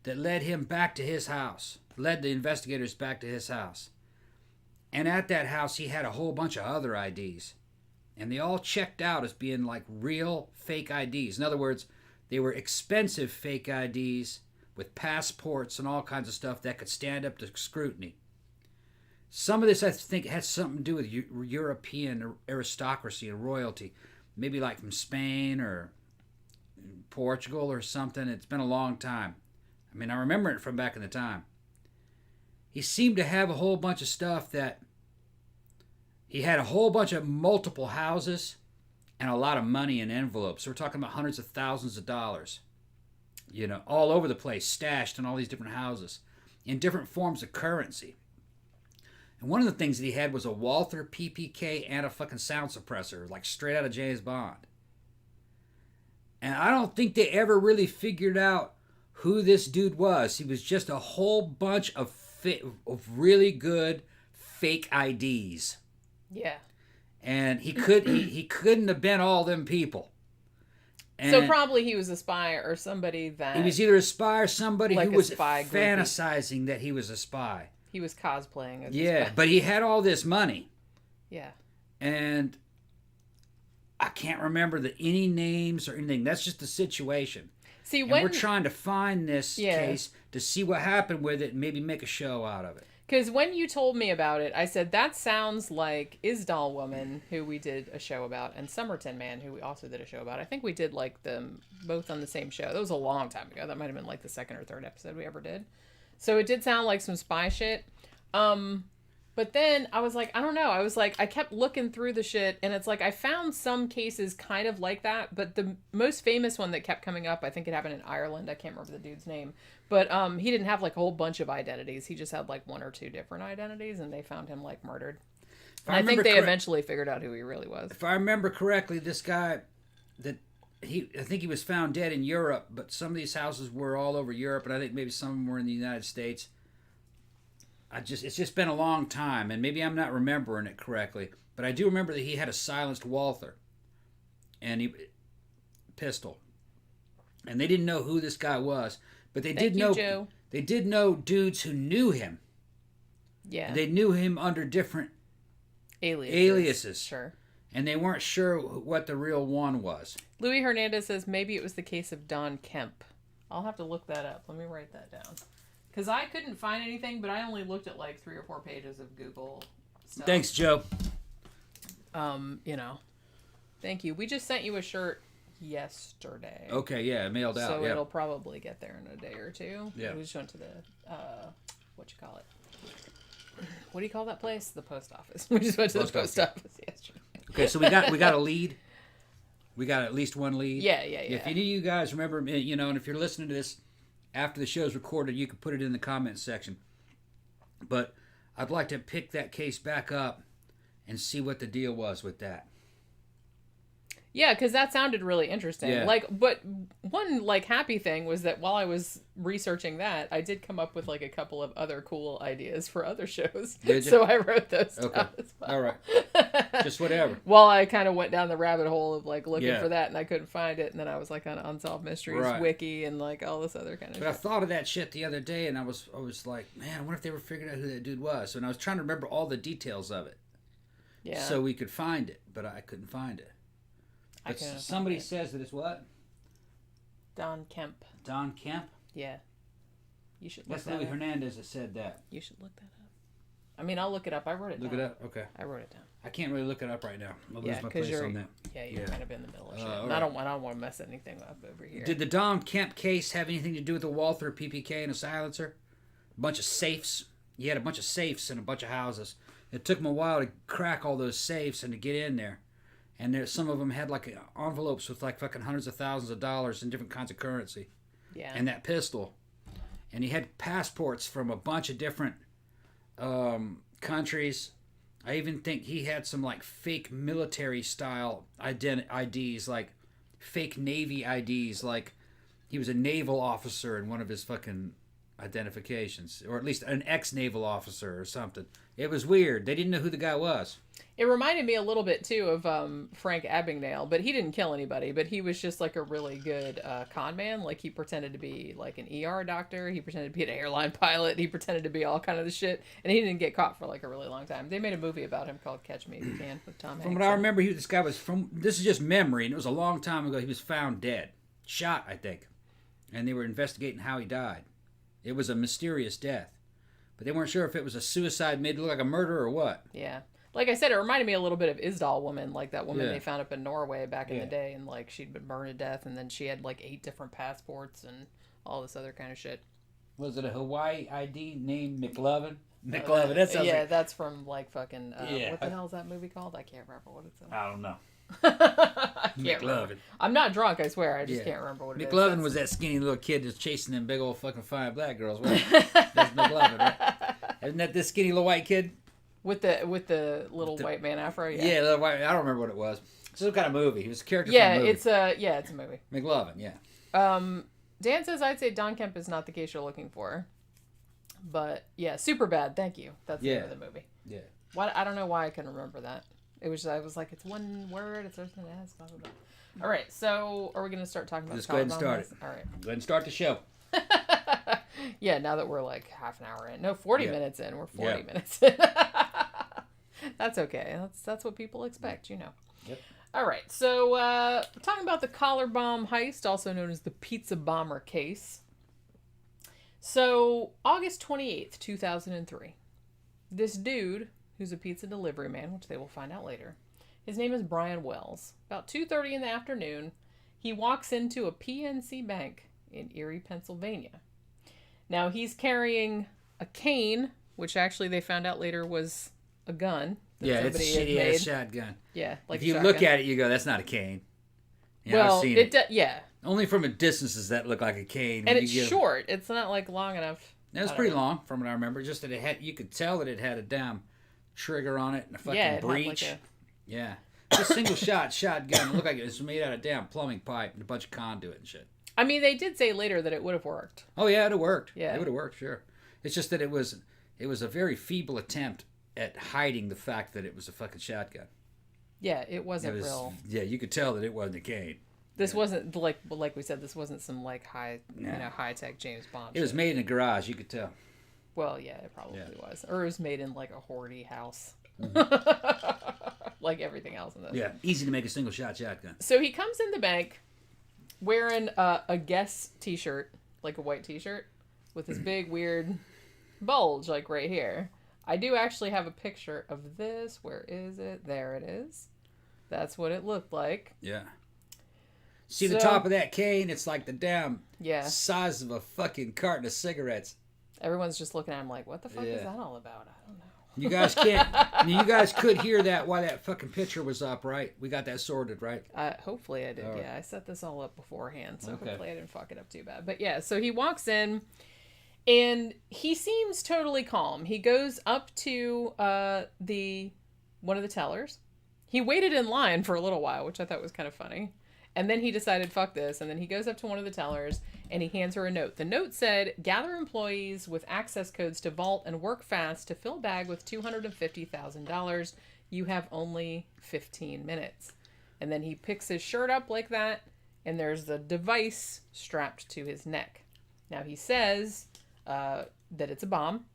that led him back to his house, led the investigators back to his house. And at that house, he had a whole bunch of other IDs. And they all checked out as being like real fake IDs. In other words, they were expensive fake IDs with passports and all kinds of stuff that could stand up to scrutiny. Some of this, I think, has something to do with European aristocracy and royalty. Maybe like from Spain or Portugal or something. It's been a long time. I mean, I remember it from back in the time. He seemed to have a whole bunch of stuff that... He had a whole bunch of multiple houses and a lot of money in envelopes. So we're talking about hundreds of thousands of dollars. All over the place, stashed in all these different houses. In different forms of currency. And one of the things that he had was a Walther PPK and a fucking sound suppressor, like straight out of James Bond. And I don't think they ever really figured out who this dude was. He was just a whole bunch of really good fake IDs. Yeah. And he couldn't have been all them people. And so probably he was a spy or somebody that... He was either a spy or somebody like who was spy fantasizing that he was a spy. He was cosplaying as a spy. But he had all this money. Yeah. And I can't remember any names or anything. That's just the situation. See, we're trying to find this case to see what happened with it and maybe make a show out of it. Because when you told me about it, I said, that sounds like Isdal Woman, who we did a show about, and Somerton Man, who we also did a show about. I think we did like them both on the same show. That was a long time ago. That might have been like the second or third episode we ever did. So it did sound like some spy shit. But then I was like, I don't know. I was like, I kept looking through the shit, and it's like I found some cases kind of like that, but the most famous one that kept coming up, I think it happened in Ireland. I can't remember the dude's name, but he didn't have like a whole bunch of identities. He just had like one or two different identities, and they found him like murdered. And I think they eventually figured out who he really was. If I remember correctly, this guy I think he was found dead in Europe, but some of these houses were all over Europe, and I think maybe some of them were in the United States. It's just been a long time, and maybe I'm not remembering it correctly, but I do remember that he had a silenced Walther and pistol, and they didn't know who this guy was, but they did know Joe. They did know dudes who knew him. Yeah, they knew him under different aliases. Sure, and they weren't sure what the real one was. Louis Hernandez says maybe it was the case of Don Kemp. I'll have to look that up. Let me write that down. Because I couldn't find anything, but I only looked at like 3 or 4 pages of Google stuff. Thanks, Joe. Thank you. We just sent you a shirt yesterday. Okay, yeah, mailed out. So it'll probably get there in a day or two. Yeah. We just went to the, what you call it? What do you call that place? The post office. We just went to the post office yesterday. Okay, so we got a lead. We got at least one lead. Yeah. If any of you guys remember, and if you're listening to this after the show's recorded, you can put it in the comments section. But I'd like to pick that case back up and see what the deal was with that. Yeah, because that sounded really interesting. Yeah. But one happy thing was that while I was researching that, I did come up with a couple of other cool ideas for other shows. Did you? So I wrote those down as well. All right. Just whatever. Well, I kind of went down the rabbit hole of looking Yeah. for that, and I couldn't find it, and then I was on Unsolved Mysteries Right. wiki and all this other kind of But I shit. thought of that shit the other day, and I was like, man, I wonder if they ever figured out who that dude was. And I was trying to remember all the details of it, Yeah. so we could find it, but I couldn't find it. But somebody says that it's what? Don Kemp. Don Kemp? Yeah. You should look That's that Louis up. Hernandez that said that. You should look that up. I mean, I'll look it up. I wrote it Look down. it up? Okay. I wrote it down. I can't really look it up right now. I'll Yeah, lose my because place you're on that. you're kind of in the middle of shit. all And I right. don't want to mess anything up over here. Did the Don Kemp case have anything to do with the Walther PPK and a silencer? A bunch of safes. He had a bunch of safes in a bunch of houses. It took him a while to crack all those safes and to get in there. And some of them had envelopes with fucking hundreds of thousands of dollars in different kinds of currency. Yeah. And that pistol. And he had passports from a bunch of different countries. I even think he had some fake military style IDs, fake Navy IDs, he was a naval officer in one of his fucking identifications, or at least an ex-naval officer or something. It was weird. They didn't know who the guy was. It reminded me a little bit too of Frank Abagnale, but he didn't kill anybody. But he was just a really good con man. He pretended to be an ER doctor. He pretended to be an airline pilot. He pretended to be all kind of the shit, and he didn't get caught for a really long time. They made a movie about him called Catch Me If You Can with Tom Hanks. From what I remember, this guy was from. This is just memory, and it was a long time ago. He was found dead, shot, I think, and they were investigating how he died. It was a mysterious death, but they weren't sure if it was a suicide made to look like a murder or what. Yeah. Like I said, it reminded me a little bit of Isdal Woman, that woman Yeah. they found up in Norway back in Yeah. the day, and she'd been burned to death, and then she had 8 different passports and all this other kind of shit. Was it a Hawaii ID named McLovin? McLovin, that sounds Yeah, that's from fucking Yeah. what the hell is that movie called? I can't remember what it's. I don't know. I can't remember. McLovin. I'm not drunk, I swear. I just Yeah. can't remember what it is. McLovin was that skinny little kid that's chasing them big old fucking fine black girls. Right? That's McLovin, right? Isn't that this skinny little white kid? With the little white man afro. Yeah, little white. I don't remember what it was. Some kind of movie. He was a character. Yeah, from a movie. it's a movie. McLovin. Yeah. Dan says I'd say Don Kemp is not the case you're looking for, but yeah, super bad. Thank you. That's the name of the movie. Yeah. Why? I don't know why I couldn't remember that. I was it's one word. It's something that has blah blah blah. All right, so are we gonna start talking about? Let's go ahead and start it. All right. Go ahead and start the show. Yeah, now that we're half an hour in. No, 40 Yeah. minutes in. We're 40 Yeah. minutes in. That's okay. That's what people expect, Yep. All right, so we're talking about the collar bomb heist, also known as the pizza bomber case. So, August 28th, 2003. This dude, who's a pizza delivery man, which they will find out later, his name is Brian Wells. About 2:30 in the afternoon, he walks into a PNC bank in Erie, Pennsylvania. Now, he's carrying a cane, which actually they found out later was a gun. that Yeah, it's a somebody had shitty ass made. shotgun. Yeah, If a you shotgun. look at it, you go, "That's not a cane." Yeah, well, I've seen it. Yeah, Only from a distance does that look like a cane. and when it's you get- short. It's not long enough. That was I don't pretty know. long, from what I remember. Just that it had, you could tell that it had a damn trigger on it and a fucking Yeah, it had breech. Yeah, just a single shotgun. It looked like it was made out of damn plumbing pipe and a bunch of conduit and shit. I mean, they did say later that it would have worked. Oh yeah, it'd have worked. Yeah. It would have worked, sure. It's just that it was a very feeble attempt at hiding the fact that it was a fucking shotgun. Yeah, it wasn't real. Yeah, you could tell that it wasn't a cane. This wasn't like we said. This wasn't some high tech James Bond. It was shit. made in a garage. You could tell. Well, yeah, it probably was, or it was made in a hoardy house, like everything else in this. Yeah, easy to make a single shotgun. So he comes in the bank wearing a Guess t-shirt, like a white t-shirt, with this big weird bulge, right here. I do actually have a picture of this. Where is it? There it is. That's what it looked like. Yeah. See the top of that cane? It's like the damn size of a fucking carton of cigarettes. Everyone's just looking at him like, what the fuck is Yeah. that all about? I don't know. You guys can't. You guys could hear that while that fucking picture was up, right? We got that sorted, right? Hopefully I did. All right. Yeah, I set this all up beforehand, so Okay. hopefully I didn't fuck it up too bad. But yeah, so he walks in, and he seems totally calm. He goes up to one of the tellers. He waited in line for a little while, which I thought was kind of funny. And then he decided, fuck this. And then he goes up to one of the tellers and he hands her a note. The note said, gather employees with access codes to vault and work fast to fill bag with $250,000. You have only 15 minutes. And then he picks his shirt up like that. And there's the device strapped to his neck. Now he says that it's a bomb.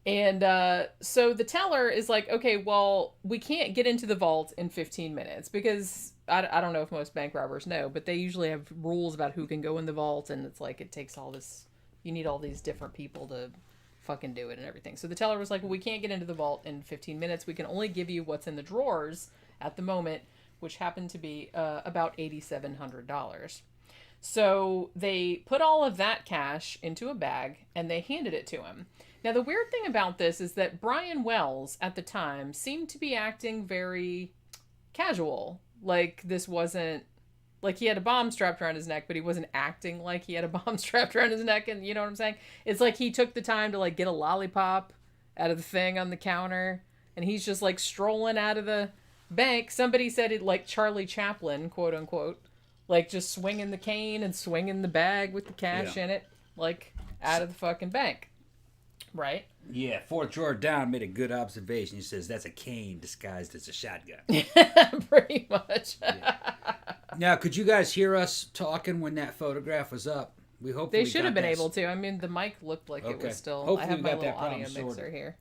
And so the teller is like, okay, well, we can't get into the vault in 15 minutes because I don't know if most bank robbers know, but they usually have rules about who can go in the vault. And it's like, it takes all this, you need all these different people to fucking do it and everything. So the teller was like, well, we can't get into the vault in 15 minutes. We can only give you what's in the drawers at the moment, which happened to be about $8,700. So they put all of that cash into a bag and they handed it to him. Now, the weird thing about this is that Brian Wells at the time seemed to be acting very casual. Like this wasn't, like he had a bomb strapped around his neck, but he wasn't acting like he had a bomb strapped around his neck. And you know what I'm saying? It's like he took the time to like get a lollipop out of the thing on the counter. And he's just like strolling out of the bank. Somebody said it like Charlie Chaplin, quote unquote, like just swinging the cane and swinging the bag with the cash in it, like out of the fucking bank. Right? Yeah, fourth drawer down made a good observation. He says that's a cane disguised as a shotgun. Pretty much. Yeah. Now, could you guys hear us talking when that photograph was up? We hope they should have been able to. I mean, the mic looked like it was still. Hopefully I have we my got little that problem audio mixer sorted. here.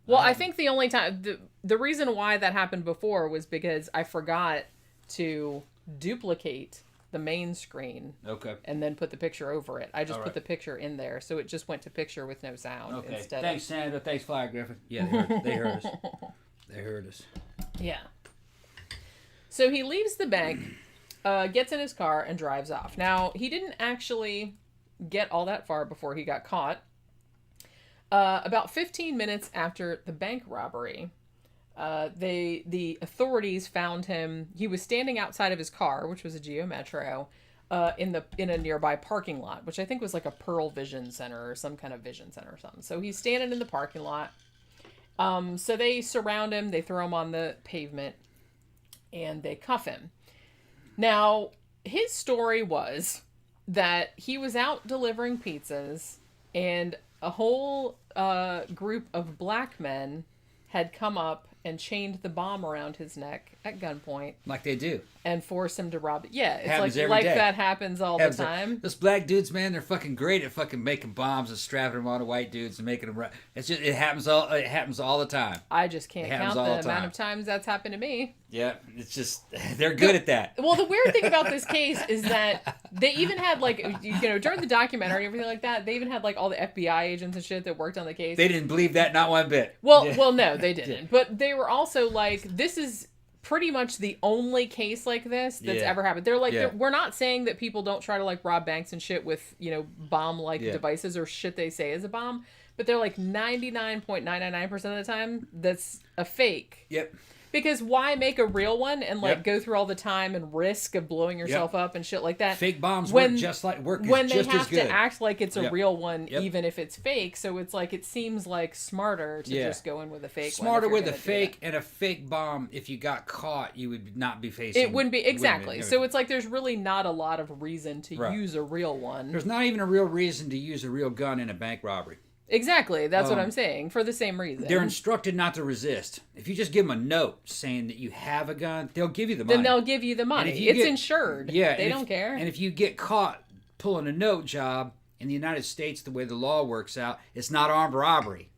Well, I think the only time the reason why that happened before was because I forgot to duplicate the main screen. Okay. And then put the picture over it. I just All put right. the picture in there, so it just went to picture with no sound Okay. instead. Thanks, Sandra. Thanks, Fly Griffin. Yeah, they heard us. They heard us. Yeah. So he leaves the bank, gets in his car, and drives off. Now, he didn't actually get all that far before he got caught. About 15 minutes after the bank robbery, the authorities found him. He was standing outside of his car, which was a Geo Metro, in a nearby parking lot, which I think was like a Pearl Vision Center or some kind of vision center or something. So he's standing in the parking lot. So they surround him, they throw him on the pavement, and they cuff him. Now, his story was that he was out delivering pizzas, and a whole group of black men had come up and chained the bomb around his neck at gunpoint. Like they do. And forced him to rob it. Yeah, it's Happens like every day. that happens all the time. Those black dudes, man, they're fucking great at fucking making bombs and strapping them onto white dudes and making them run. It's just it happens all the time. I just can't count all the the time. amount of times that's happened to me. Yeah, it's just they're good at that. Well, the weird thing about this case is that they even had like, you know, during the documentary and everything like that, they even had like all the FBI agents and shit that worked on the case. They didn't believe that not one bit. Well, no, they didn't. But they were also like, this is pretty much the only case like this that's ever happened. They're like, we're not saying that people don't try to like rob banks and shit with, you know, bomb-like devices or shit they say is a bomb. But they're like 99.999% of the time, that's a fake. Yep. Because why make a real one and like go through all the time and risk of blowing yourself up and shit like that? Fake bombs work just as good. When they have to act like it's a real one, even if it's fake. So it's like, it seems like smarter to just go in with a fake one. Smarter with a fake and a fake bomb. If you got caught, you would not be facing. It wouldn't be exactly. So it's like there's really not a lot of reason to use a real one. There's not even a real reason to use a real gun in a bank robbery. Exactly. That's what I'm saying. For the same reason. They're instructed not to resist. If you just give them a note saying that you have a gun, they'll give you the money. Then they'll give you the money. It's insured. Yeah. They don't care. And if you get caught pulling a note job in the United States, the way the law works out, it's not armed robbery.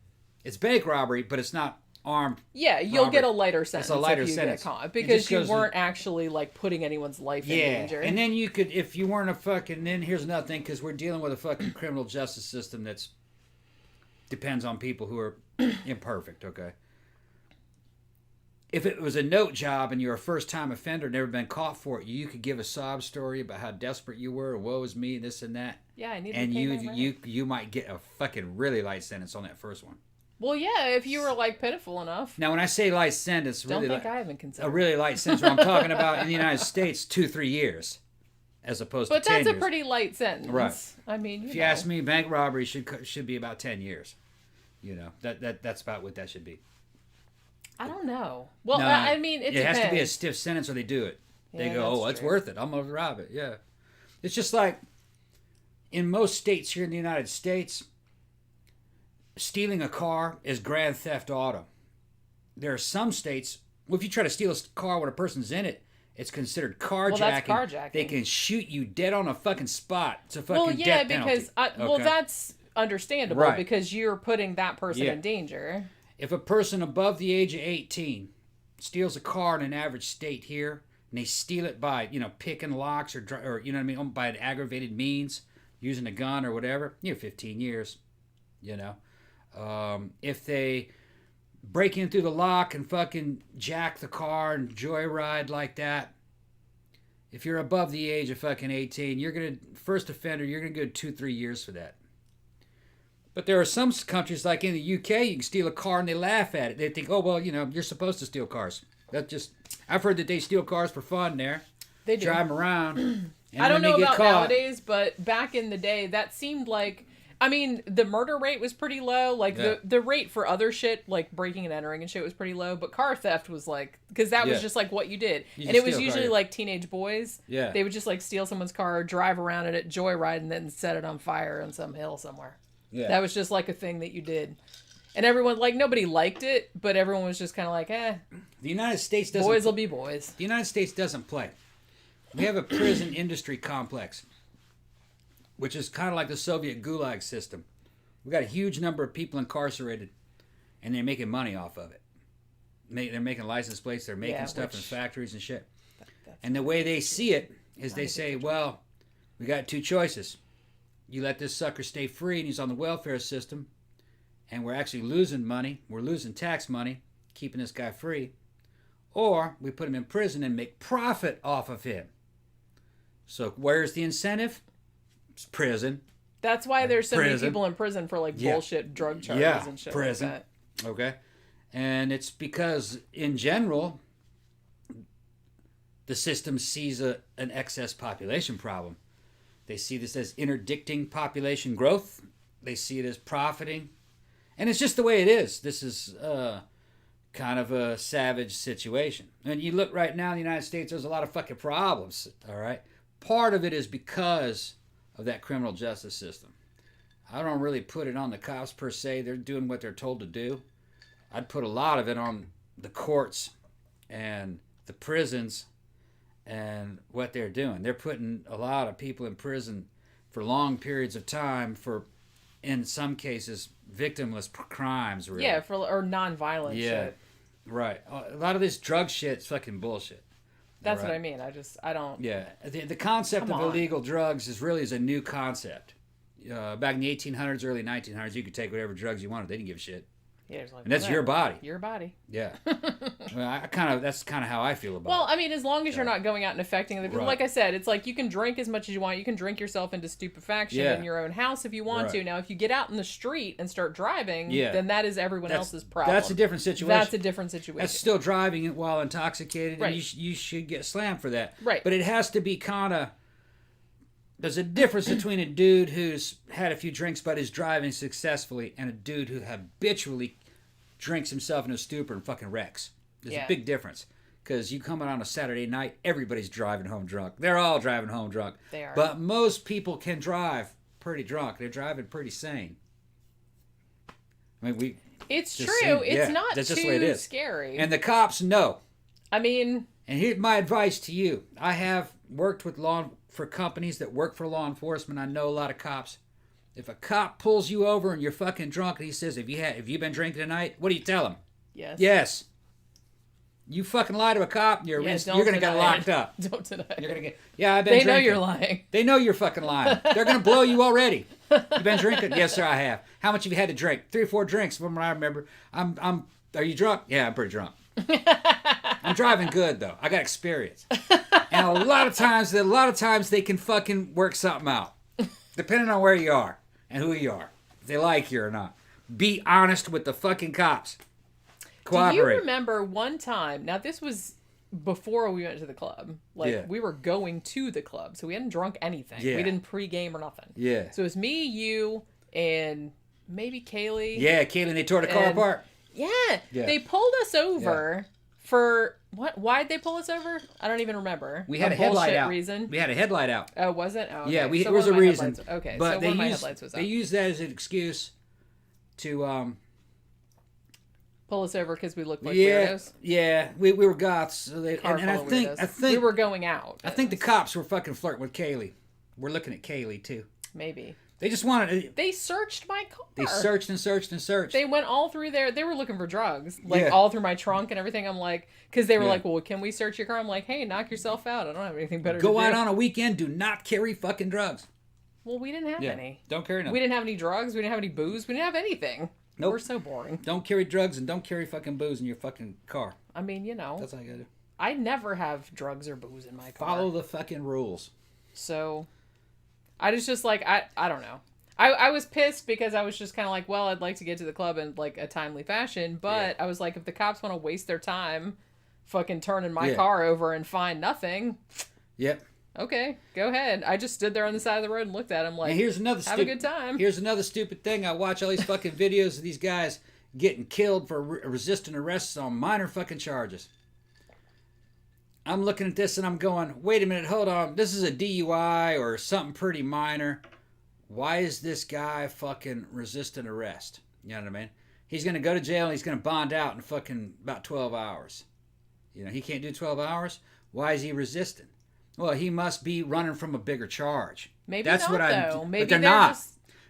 It's bank robbery, but it's not armed. Yeah, you'll get a lighter sentence. It's a lighter if you sentence. Get caught because you weren't actually like putting anyone's life in danger. And then you could, if you weren't a fucking, then here's another thing, because we're dealing with a fucking criminal justice system that's depends on people who are imperfect, okay? If it was a note job and you're a first-time offender, never been caught for it, you could give a sob story about how desperate you were, woe is me, this and that. Yeah, I need and you might get a fucking really light sentence on that first one. Well, yeah, if you were like pitiful enough. Now, when I say light sentence, Don't really think I haven't considered. a really light sentence. What I'm talking about in the United States, 2-3 years, as opposed But to 10 that's years. a pretty light sentence. Right. I mean, If you ask me, bank robbery should be about 10 years. You know, that's about what that should be. I don't know. Well, No, I mean, it depends. has to be a stiff sentence, or they do it. They Yeah, go, that's "Oh, it's true. worth it. I'm gonna rob it." Yeah, it's just like in most states here in the United States, stealing a car is grand theft auto. There are some states, well, if you try to steal a car when a person's in it, it's considered carjacking. Well, that's carjacking. They can shoot you dead on a fucking spot. It's a fucking death penalty. because well, Okay? that's understandable Right. because you're putting that person Yeah. in danger. If a person above the age of 18 steals a car in an average state here, and they steal it by, picking locks or you know what I mean, by an aggravated means, using a gun or whatever, 15 years, If they break in through the lock and fucking jack the car and joyride like that, if you're above the age of fucking 18, first offender, you're going to go 2-3 years for that. But there are some countries, like in the UK, you can steal a car and they laugh at it. They think, oh, well, you're supposed to steal cars. I've heard that they steal cars for fun there. They do. Drive them around. And I don't when know they get about caught, nowadays, but back in the day, that seemed like, I mean, the murder rate was pretty low. Like, Yeah. the rate for other shit, like breaking and entering and shit, was pretty low. But car theft was like, because that was Yeah. just like what you did. You And just it was steal a car, usually yeah. like teenage boys. Yeah. They would just like steal someone's car, drive around in it, joyride, and then set it on fire on some hill somewhere. Yeah. That was just like a thing that you did. And everyone, like, nobody liked it, but everyone was just kind of like, The United States doesn't. boys will be boys. The United States doesn't play. We have a prison industry complex, which is kind of like the Soviet Gulag system. We got a huge number of people incarcerated, and they're making money off of it. They're making license plates. They're making stuff in factories and shit. And the way they see it is they say, well, we got two choices. You let this sucker stay free, and he's on the welfare system, and we're actually losing money. We're losing tax money, keeping this guy free. Or we put him in prison and make profit off of him. So where's the incentive? It's prison. That's why there's so many Prison. people in prison for like bullshit drug charges Yeah, and shit prison. like that. Okay. And it's because, in general, the system sees an excess population problem. They see this as interdicting population growth. They see it as profiting. And it's just the way it is. This is kind of a savage situation. And you look right now in the United States, there's a lot of fucking problems, all right? Part of it is because of that criminal justice system. I don't really put it on the cops per se. They're doing what they're told to do. I'd put a lot of it on the courts and the prisons and what they're doing. They're putting a lot of people in prison for long periods of time for, in some cases, victimless crimes, really. Yeah, or non-violent shit. Right. A lot of this drug shit's fucking bullshit. That's All what right. I mean. I don't. Yeah. The concept Come of on. illegal drugs is a new concept. Back in the 1800s, early 1900s, you could take whatever drugs you wanted. They didn't give a shit. Yeah, it's like, And that's your body. Your body. Yeah. Well, that's kind of how I feel about Well, it. I mean, as long as you're not going out and affecting other people. Right. Like I said, it's like you can drink as much as you want. You can drink yourself into stupefaction Yeah. in your own house if you want Right. to. Now, if you get out in the street and start driving, Yeah. then that is everyone else's problem. That's a different situation. That's a different situation. That's still driving while intoxicated, Right. and you should get slammed for that. Right. But it has to be kind of... There's a difference between a dude who's had a few drinks but is driving successfully and a dude who habitually drinks himself into a stupor and fucking wrecks. There's a big difference. Because you come out on a Saturday night, everybody's driving home drunk. They're all driving home drunk. They are. But most people can drive pretty drunk. They're driving pretty sane. I mean, It's just true. saying, It's yeah, not that's too just the way it is. scary. and the cops know. I mean, And here's my advice to you. I have worked with for companies that work for law enforcement. I know a lot of cops. If a cop pulls you over and you're fucking drunk and he says, have you been drinking tonight? What do you tell him? yes. Yes. You fucking lie to a cop, you're Yes, going to get deny it. locked up. Don't deny You're it. going to get... Yeah, I've been They know drinking. you're lying. They know you're fucking lying. They're going to blow you already. You been drinking? Yes, sir, I have. How much have you had to drink? 3 or 4 drinks from what I remember. Are you drunk? Yeah, I'm pretty drunk. I'm driving good, though. I got experience. And a lot of times they can fucking work something out. Depending on where you are and who you are. If they like you or not. Be honest with the fucking cops. Cooperate. Do you remember one time? Now, this was before we went to the club. We were going to the club, so we hadn't drunk anything. Yeah. We didn't pregame or nothing. Yeah. So it was me, you, and maybe Kaylee. Yeah, Kaylee, they tore the car apart. Yeah. They pulled us over for... What? Why'd they pull us over? I don't even remember. We had a headlight out. Reason? We had a headlight out. Oh, was it? Oh, okay. Yeah, so there was a reason. Okay, but so one of my headlights was up. They used that as an excuse to... pull us over because we looked like weirdos? Yeah, we were goths. So and I think we were going out. I think the cops were fucking flirting with Kaylee. We're looking at Kaylee, too. Maybe. They just wanted... They searched my car. They searched and searched and searched. They went all through there. They were looking for drugs. All through my trunk and everything. I'm like... Because they were like, well, can we search your car? I'm like, hey, knock yourself out. I don't have anything better to do. Go out on a weekend. Do not carry fucking drugs. Well, we didn't have any. Don't carry none. We didn't have any drugs. We didn't have any booze. We didn't have anything. Nope. We're so boring. Don't carry drugs and don't carry fucking booze in your fucking car. I mean, you know. That's all you gotta do. I never have drugs or booze in my car. Follow the fucking rules. So, I was just like, I don't know. I was pissed because I was just kind of like, well, I'd like to get to the club in like a timely fashion, but I was like, if the cops want to waste their time fucking turning my car over and find nothing. Yep. Okay, go ahead. I just stood there on the side of the road and looked at him like, and here's another have a good time. Here's another stupid thing. I watch all these fucking videos of these guys getting killed for resisting arrests on minor fucking charges. I'm looking at this and I'm going, wait a minute, hold on. This is a DUI or something pretty minor. Why is this guy fucking resisting arrest? You know what I mean? He's going to go to jail and he's going to bond out in fucking about 12 hours. You know, he can't do 12 hours. Why is he resisting? Well, he must be running from a bigger charge. Maybe that's not, though. Maybe but they're not.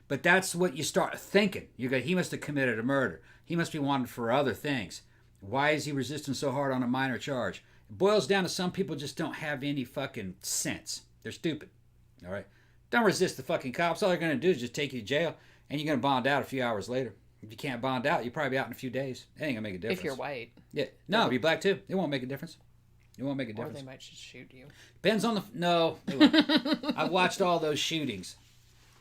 But that's what you start thinking. You go, he must have committed a murder. He must be wanted for other things. Why is he resisting so hard on a minor charge? It boils down to some people just don't have any fucking sense. They're stupid. All right? Don't resist the fucking cops. All they're going to do is just take you to jail, and you're going to bond out a few hours later. If you can't bond out, you're probably out in a few days. It ain't going to make a difference. If you're white. Yeah. No, if you're black too. It won't make a difference. It won't make a difference. Or they might just shoot you. Depends on the... No, they won't. I've watched all those shootings.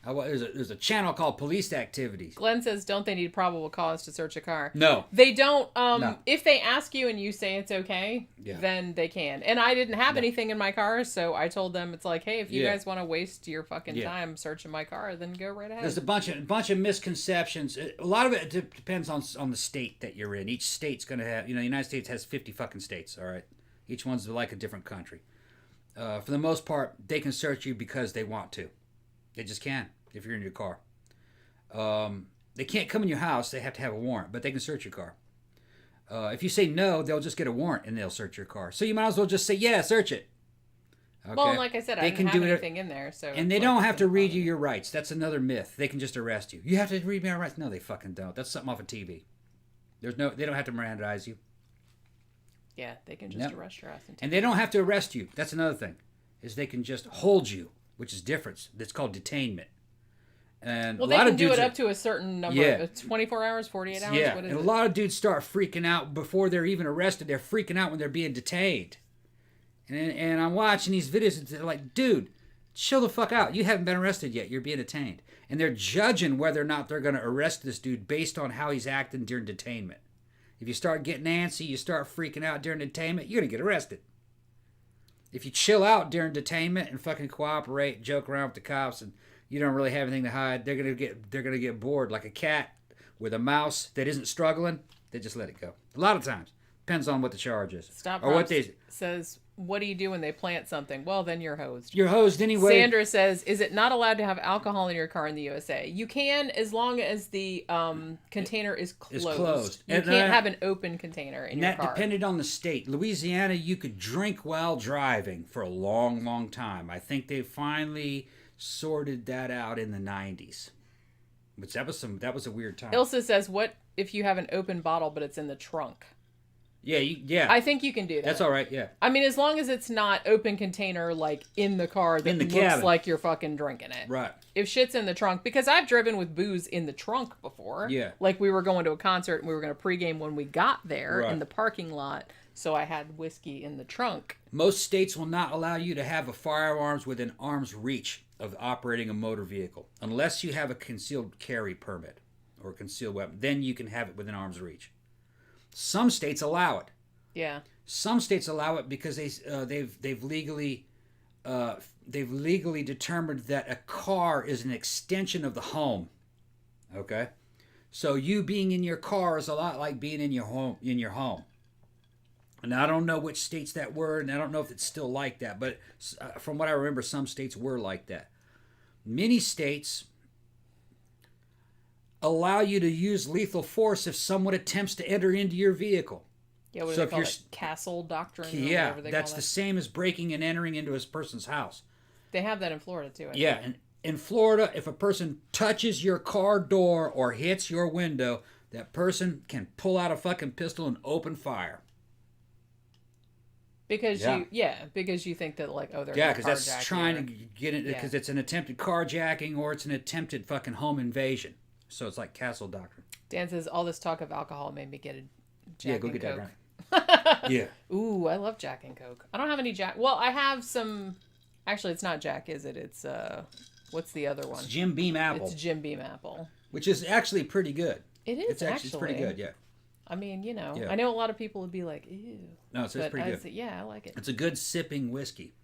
There's a channel called Police Activities. Glenn says, don't they need probable cause to search a car? No. They don't. No. If they ask you and you say it's okay, then they can. And I didn't have anything in my car, so I told them, it's like, hey, if you guys want to waste your fucking time searching my car, then go right ahead. There's a bunch of misconceptions. A lot of it depends on the state that you're in. Each state's going to have... You know, the United States has 50 fucking states, all right? Each one's like a different country. For the most part, they can search you because they want to. They just can, if you're in your car. They can't come in your house. They have to have a warrant, but they can search your car. If you say no, they'll just get a warrant and they'll search your car. So you might as well just say, yeah, search it. Okay? Well, like I said, I didn't have anything in there. So and they don't have to read you your rights. That's another myth. They can just arrest you. You have to read me my rights. No, they fucking don't. That's something off of TV. They don't have to Mirandize you. Yeah, they can just arrest your ass. And they don't have to arrest you. That's another thing. Is they can just hold you, which is different. That's called detainment. And well, they can do it up to a certain number of 24 hours, 48 hours. Yeah, what is and it? a lot of dudes start freaking out before they're even arrested. They're freaking out when they're being detained. And I'm watching these videos and they're like, dude, chill the fuck out. You haven't been arrested yet. You're being detained. And they're judging whether or not they're going to arrest this dude based on how he's acting during detainment. If you start getting antsy, you start freaking out during detainment, you're going to get arrested. If you chill out during detainment and fucking cooperate, joke around with the cops, and you don't really have anything to hide, they're going to get bored like a cat with a mouse that isn't struggling. They just let it go. A lot of times. Depends on what the charge is. Stop or what they says, what do you do when they plant something? Well, then you're hosed. You're hosed anyway. Sandra says, is it not allowed to have alcohol in your car in the USA? You can, as long as the container is closed. You can't have an open container in your car. That depended on the state. Louisiana, you could drink while driving for a long, long time. I think they finally sorted that out in the 90s. But that was a weird time. Ilse says, what if you have an open bottle but it's in the trunk? Yeah. I think you can do that. That's all right, yeah. I mean, as long as it's not open container, like, in the car that looks cabin. like you're fucking drinking it. Right. If shit's in the trunk, because I've driven with booze in the trunk before. Yeah. Like, we were going to a concert and we were going to pregame when we got there Right. in the parking lot, so I had whiskey in the trunk. Most states will not allow you to have a firearms within arm's reach of operating a motor vehicle, unless you have a concealed carry permit. or concealed weapon, then you can have it within arm's reach. Some states allow it. Yeah. Some states allow it because they've legally determined that a car is an extension of the home. Okay, so you being in your car is a lot like being in your home. And I don't know which states that were, and I don't know if it's still like that. But from what I remember, some states were like that. Many states allow you to use lethal force if someone attempts to enter into your vehicle. Yeah, what do they call it? Castle doctrine? Yeah, that's the same as breaking and entering into a person's house. They have that in Florida, too. Yeah, and in Florida, if a person touches your car door or hits your window, that person can pull out a fucking pistol and open fire. Because you think that, like, oh, they're because that's trying to get it, because it's an attempted carjacking or it's an attempted fucking home invasion. So it's like castle doctrine. Dan says, all this talk of alcohol made me get a Jack go and get Coke. that. Yeah. Ooh, I love Jack and Coke. I don't have any Jack. Well, I have some. Actually, it's not Jack, is it? It's what's the other one? It's Jim Beam Apple. It's Jim Beam Apple, which is actually pretty good. It is it's pretty good. Yeah. I mean, I know a lot of people would be like, ew. No, it's pretty good. Yeah, I like it. It's a good sipping whiskey.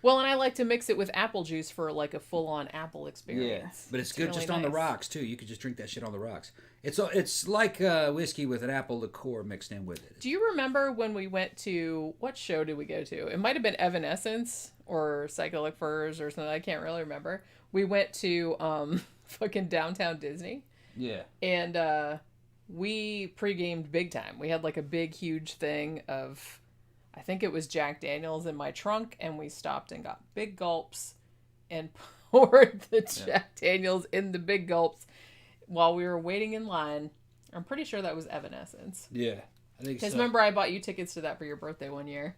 Well, and I like to mix it with apple juice for like a full-on apple experience. Yeah, but it's good really just on the rocks too. You could just drink that shit on the rocks. It's like whiskey with an apple liqueur mixed in with it. Do you remember when we went to, what show did we go to? It might have been Evanescence or Psychedelic Furs or something. I can't really remember. We went to fucking downtown Disney. Yeah. And we pre-gamed big time. We had like a big, huge thing of, I think it was Jack Daniels in my trunk, and we stopped and got big gulps and poured the Jack Daniels in the big gulps while we were waiting in line. I'm pretty sure that was Evanescence. Yeah, I think so. Because remember, I bought you tickets to that for your birthday one year,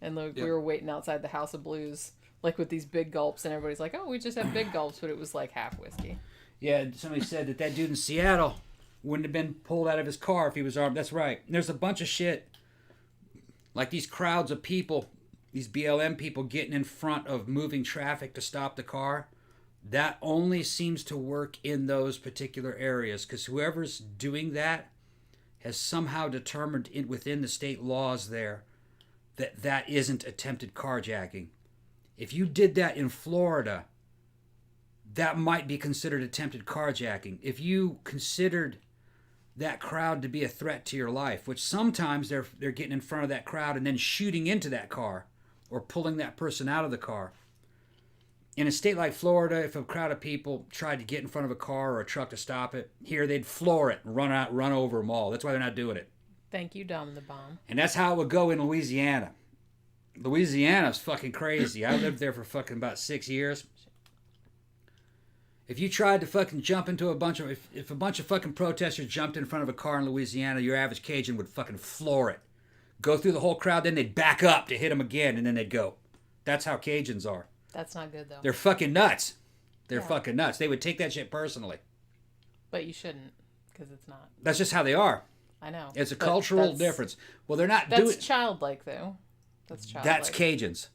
and we were waiting outside the House of Blues, like with these big gulps, and everybody's like, "Oh, we just have big gulps," but it was like half whiskey. Yeah, somebody said that dude in Seattle wouldn't have been pulled out of his car if he was armed. That's right. There's a bunch of shit. Like these crowds of people, these BLM people getting in front of moving traffic to stop the car, that only seems to work in those particular areas because whoever's doing that has somehow determined within the state laws there that isn't attempted carjacking. If you did that in Florida, that might be considered attempted carjacking. If you considered that crowd to be a threat to your life, which sometimes they're getting in front of that crowd and then shooting into that car or pulling that person out of the car. In a state like Florida, if a crowd of people tried to get in front of a car or a truck to stop it, here they'd floor it and run over them all. That's why they're not doing it. Thank you, Dom the Bomb. And that's how it would go in Louisiana. Louisiana's fucking crazy. I lived there for fucking about 6 years. If you tried to fucking jump into if a bunch of fucking protesters jumped in front of a car in Louisiana, your average Cajun would fucking floor it. Go through the whole crowd, then they'd back up to hit them again, and then they'd go. That's how Cajuns are. That's not good, though. They're fucking nuts. They're fucking nuts. They would take that shit personally. But you shouldn't, because it's not. That's just how they are. I know. It's a cultural difference. Well, they're not doing... That's childlike, though. That's childlike. That's Cajuns.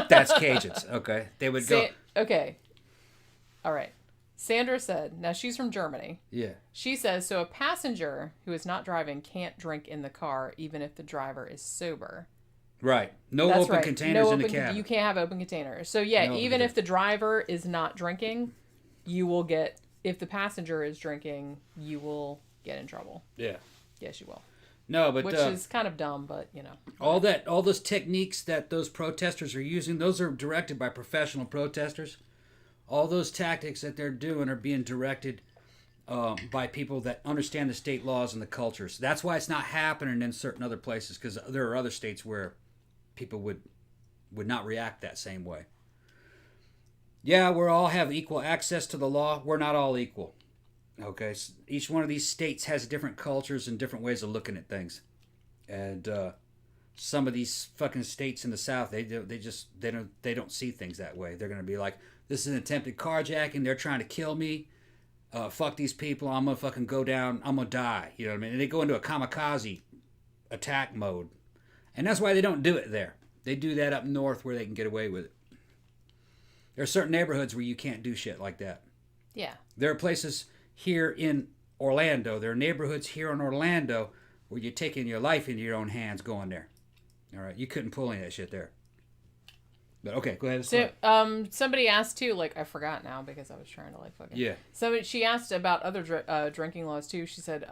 That's Cajuns. Okay. They would go... Okay. All right. Sandra said, now she's from Germany. Yeah. She says, so a passenger who is not driving can't drink in the car even if the driver is sober. Right. No open containers in the cab. You can't have open containers. So yeah, even if the driver is not drinking, you will get, if the passenger is drinking, you will get in trouble. Yeah. Yes, you will. No, but... Which is kind of dumb, but you know. All those techniques that those protesters are using, those are directed by professional protesters. All those tactics that they're doing are being directed by people that understand the state laws and the cultures. That's why it's not happening in certain other places, because there are other states where people would not react that same way. Yeah, we all have equal access to the law. We're not all equal. Okay, so each one of these states has different cultures and different ways of looking at things, and some of these fucking states in the South, they don't see things that way. They're gonna be like, this is an attempted carjacking. They're trying to kill me. Fuck these people. I'm gonna fucking go down. I'm gonna die. You know what I mean? And they go into a kamikaze attack mode, and that's why they don't do it there. They do that up north where they can get away with it. There are certain neighborhoods where you can't do shit like that. Yeah. There are places here in Orlando. There are neighborhoods here in Orlando where you're taking your life into your own hands going there. All right, you couldn't pull any of that shit there. But okay, go ahead. So, somebody asked too, like, I forgot now because I was trying to, like, fucking... Yeah. So she asked about other drinking laws too. She said,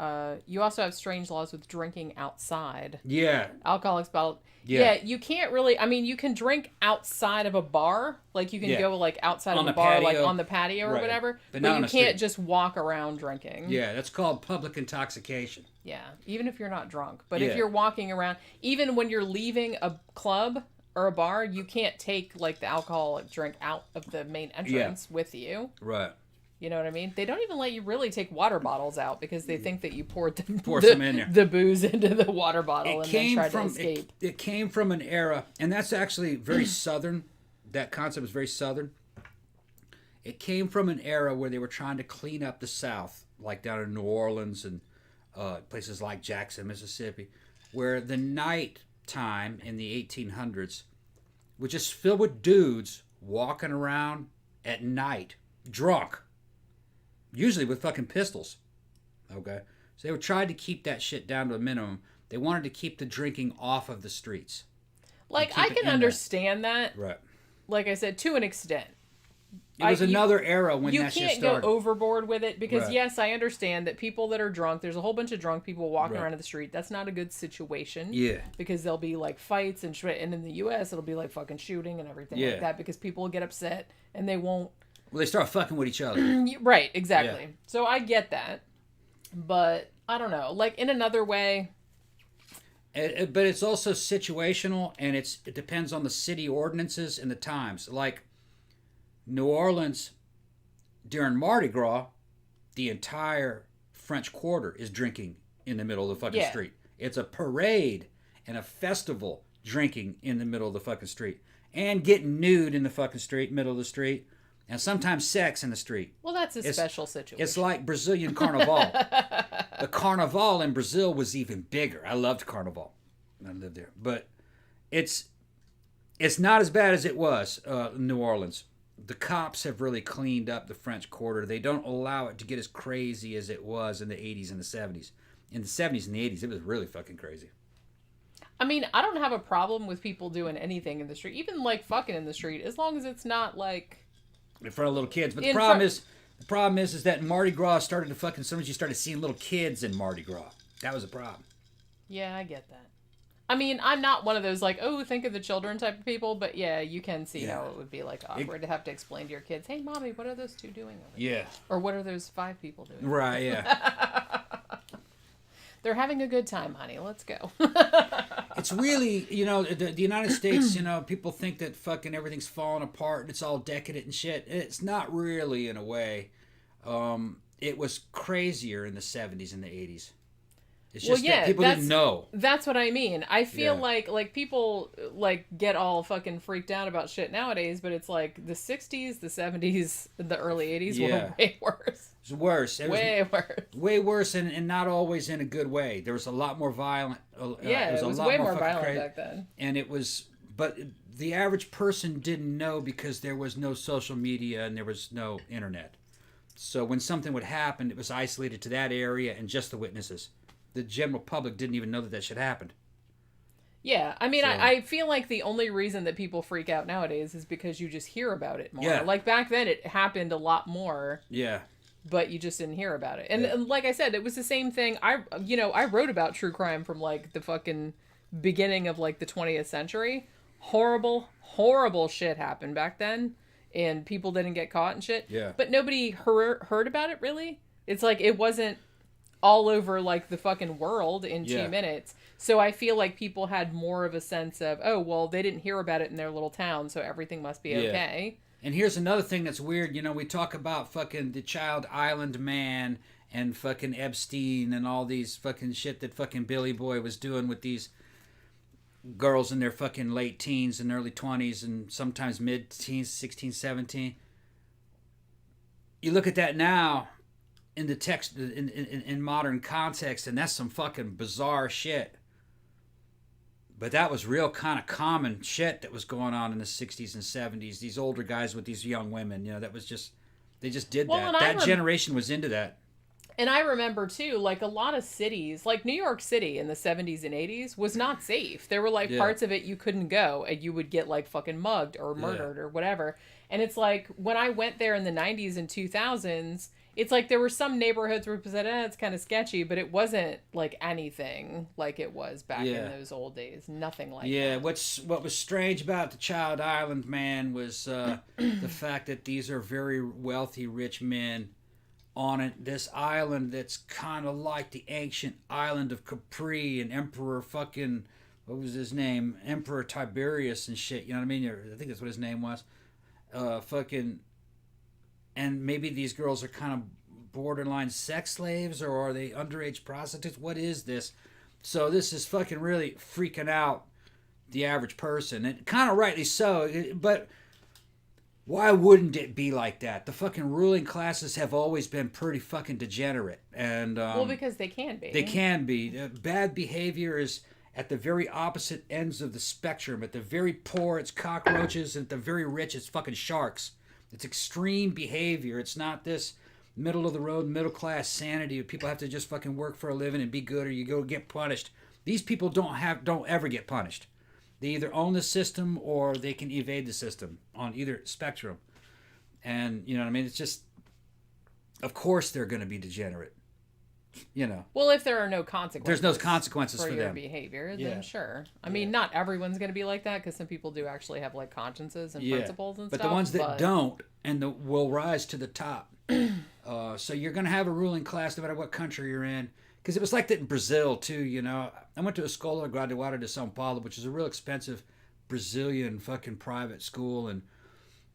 you also have strange laws with drinking outside. Yeah. Alcoholics bottled. Yeah, you can't really... I mean, you can drink outside of a bar. Like, you can go, like, outside of a bar, like, on the patio or whatever. But you can't just walk around drinking. Yeah, that's called public intoxication. Yeah, even if you're not drunk. But if you're walking around... Even when you're leaving a club... or a bar, you can't take, like, the alcoholic drink out of the main entrance with you. Right. You know what I mean? They don't even let you really take water bottles out because they think that you poured some in there. The booze into the water bottle and then tried to escape. It came from an era, and that's actually very Southern. That concept is very Southern. It came from an era where they were trying to clean up the South, like down in New Orleans and places like Jackson, Mississippi, where the night time in the 1800s was just filled with dudes walking around at night drunk, usually with fucking pistols. Okay, so they were trying to keep that shit down to a minimum. They wanted to keep the drinking off of the streets. Like, I can understand that, right? Like I said, to an extent. It was another era when that shit started. You can't go overboard with it because, yes, I understand that people that are drunk, there's a whole bunch of drunk people walking around in the street. That's not a good situation. Yeah. Because there'll be, like, fights and shit. And in the U.S., it'll be, like, fucking shooting and everything like that because people will get upset and they won't... Well, they start fucking with each other. Right, exactly. Yeah. So I get that. But, I don't know. Like, in another way... But it's also situational, and it depends on the city ordinances and the times. Like... New Orleans, during Mardi Gras, the entire French Quarter is drinking in the middle of the fucking street. It's a parade and a festival drinking in the middle of the fucking street. And getting nude in the fucking street, middle of the street. And sometimes sex in the street. Well, that's a special situation. It's like Brazilian Carnival. The Carnival in Brazil was even bigger. I loved Carnival. I lived there. But it's not as bad as it was in New Orleans. The cops have really cleaned up the French Quarter. They don't allow it to get as crazy as it was in the 80s and the 70s. In the 70s and the 80s, it was really fucking crazy. I mean, I don't have a problem with people doing anything in the street, even like fucking in the street, as long as it's not like in front of little kids. But the problem is that Mardi Gras started to fucking. Sometimes you started seeing little kids in Mardi Gras. That was a problem. Yeah, I get that. I mean, I'm not one of those, like, oh, think of the children type of people, but yeah, you can see how it would be, like, awkward to have to explain to your kids, hey, Mommy, what are those two doing over there? Or what are those 5 people doing? Right, yeah. They're having a good time, honey. Let's go. It's really, the United States, people think that fucking everything's falling apart and it's all decadent and shit. It's not really, in a way. It was crazier in the 70s and the 80s. It's just that people didn't know. That's what I mean. I feel like people like get all fucking freaked out about shit nowadays, but it's like the 60s, the 70s, the early 80s were way worse. It was worse. Way worse. Way worse, and not always in a good way. There was a lot more violent. It was way more violent back then. And it was, but the average person didn't know because there was no social media and there was no internet. So when something would happen, it was isolated to that area and just the witnesses. The general public didn't even know that shit happened. Yeah, I mean, I feel like the only reason that people freak out nowadays is because you just hear about it more. Yeah. Like back then, it happened a lot more. Yeah. But you just didn't hear about it. And like I said, it was the same thing. I wrote about true crime from like the fucking beginning of like the 20th century. Horrible, horrible shit happened back then. And people didn't get caught and shit. Yeah. But nobody heard about it, really. It's like it wasn't all over like the fucking world in 2 minutes. So I feel like people had more of a sense of, oh, well, they didn't hear about it in their little town, so everything must be okay. And here's another thing that's weird. We talk about fucking the Child Island Man and fucking Epstein and all these fucking shit that fucking Billy Boy was doing with these girls in their fucking late teens and early 20s and sometimes mid-teens, 16, 17. You look at that now in the text, in modern context, and that's some fucking bizarre shit. But that was real kind of common shit that was going on in the 60s and 70s. These older guys with these young women, that was just, they just did that. That generation was into that. And I remember too, like a lot of cities, like New York City in the 70s and 80s was not safe. There were like Yeah. parts of it you couldn't go and you would get like fucking mugged or murdered or whatever. And it's like when I went there in the 90s and 2000s, it's like there were some neighborhoods where people said, it's kind of sketchy, but it wasn't like anything like it was back in those old days. Nothing like that. What was strange about the Child Island, man, was the fact that these are very wealthy, rich men on this island that's kind of like the ancient island of Capri and Emperor fucking, what was his name? Emperor Tiberius and shit, you know what I mean? I think that's what his name was. Fucking, and maybe these girls are kind of borderline sex slaves, or are they underage prostitutes? What is this? So this is fucking really freaking out the average person, and kind of rightly so, but why wouldn't it be like that? The fucking ruling classes have always been pretty fucking degenerate. And well, because they can be. They can be. Bad behavior is at the very opposite ends of the spectrum. At the very poor, it's cockroaches. And at the very rich, it's fucking sharks. It's extreme behavior. It's not this middle-of-the-road, middle-class sanity. People have to just fucking work for a living and be good, or you go get punished. These people don't ever get punished. They either own the system or they can evade the system on either spectrum. And, you know what I mean? It's just, of course they're going to be degenerate. You know. Well, if there are no consequences. There's no consequences for your them. behavior, then sure. I mean, not everyone's going to be like that, because some people do actually have like consciences and principles and but stuff. The ones that don't will rise to the top. So you're going to have a ruling class no matter what country you're in. Because it was like that in Brazil, too, you know. I went to Escola Graduada de São Paulo, which is a real expensive Brazilian fucking private school. And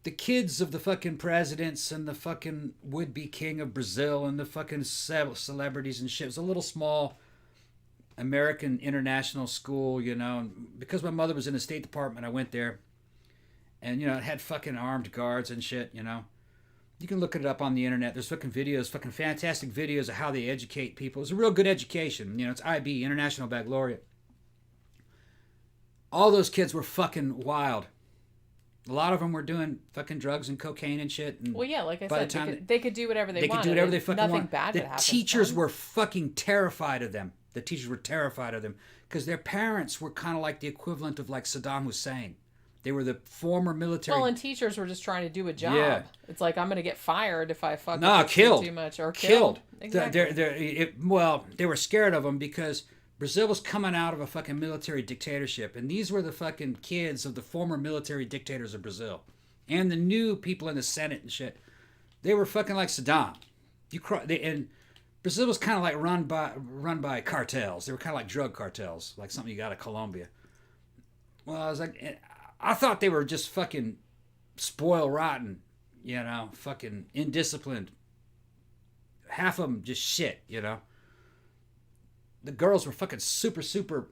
the kids of the fucking presidents and the fucking would-be king of Brazil and the fucking celebrities and shit. It was a little small American international school, you know. And because my mother was in the State Department, I went there. And, you know, it had fucking armed guards and shit, you know. You can look it up on the internet. There's fucking videos, fucking fantastic videos of how they educate people. It's a real good education. You know, it's IB, International Baccalaureate. All those kids were fucking wild. A lot of them were doing fucking drugs and cocaine and shit. And well, yeah, like I said, they could do whatever they wanted. They could do whatever they fucking Nothing want. bad The would happen. teachers were fucking terrified of them. The teachers were terrified of them because their parents were kind of like the equivalent of like Saddam Hussein. They were the former military. Well, and teachers were just trying to do a job. Yeah. It's like, I'm going to get fired if I fuck killed too much. Or killed. Exactly. They were scared of them because Brazil was coming out of a fucking military dictatorship. And these were the fucking kids of the former military dictators of Brazil. And the new people in the Senate and shit. They were fucking like Saddam. And Brazil was kind of like run by cartels. They were kind of like drug cartels. Like something you got of Colombia. Well, I was like... I thought they were just fucking spoiled rotten, you know, fucking indisciplined. Half of them just shit, you know. The girls were fucking super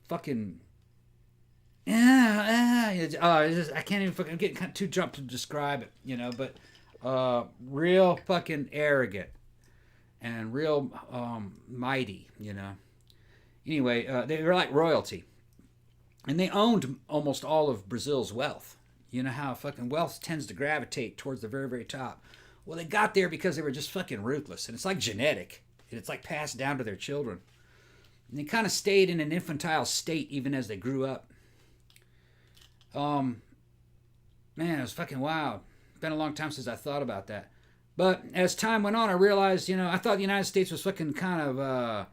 fucking... I can't even fucking... I'm getting kind of too jumped to describe it, you know, but real fucking arrogant and real mighty, you know. Anyway, they were like royalty. And they owned almost all of Brazil's wealth. You know how fucking wealth tends to gravitate towards the very, very top. Well, they got there because they were just fucking ruthless. And it's like genetic. And it's like passed down to their children. And they kind of stayed in an infantile state even as they grew up. Man, it was fucking wild. It's been a long time since I thought about that. But as time went on, I realized, you know, I thought the United States was fucking kind of...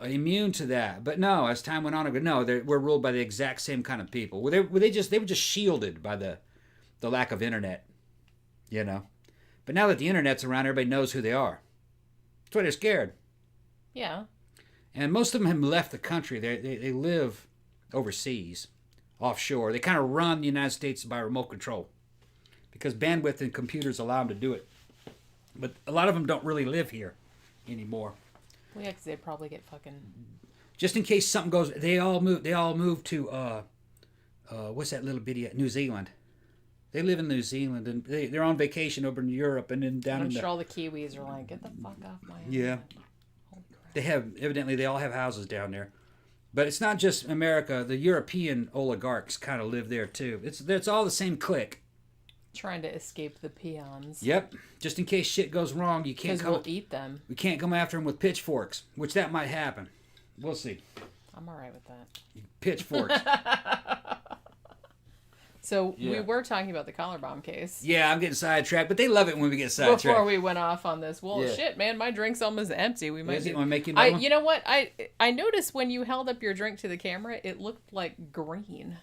immune to that, but no. As time went on, I go, no, we're ruled by the exact same kind of people. They were just shielded by the lack of internet, you know. But now that the internet's around, everybody knows who they are. That's why they're scared. Yeah. And most of them have left the country. They live overseas, offshore. They kind of run the United States by remote control because bandwidth and computers allow them to do it. But a lot of them don't really live here anymore. Well, yeah, because they'd probably get fucking... Just in case something goes... They all moved to... what's that little bitty... New Zealand. They live in New Zealand, and they're on vacation over in Europe, and then down I'm sure all the Kiwis are like, get the fuck off my island. Yeah. Holy crap. They all have houses down there. But it's not just America. The European oligarchs kind of live there, too. It's all the same clique. Trying to escape the peons. Yep. Just in case shit goes wrong, you can't Because we'll eat them. We can't come after them with pitchforks, which that might happen. We'll see. I'm alright with that. Pitchforks. So we were talking about the collar bomb case. Yeah, I'm getting sidetracked, but they love it when we get sidetracked. Before we went off on this. Well, shit, man, my drink's almost empty. We might make you another one? You know what? I noticed when you held up your drink to the camera, it looked like green.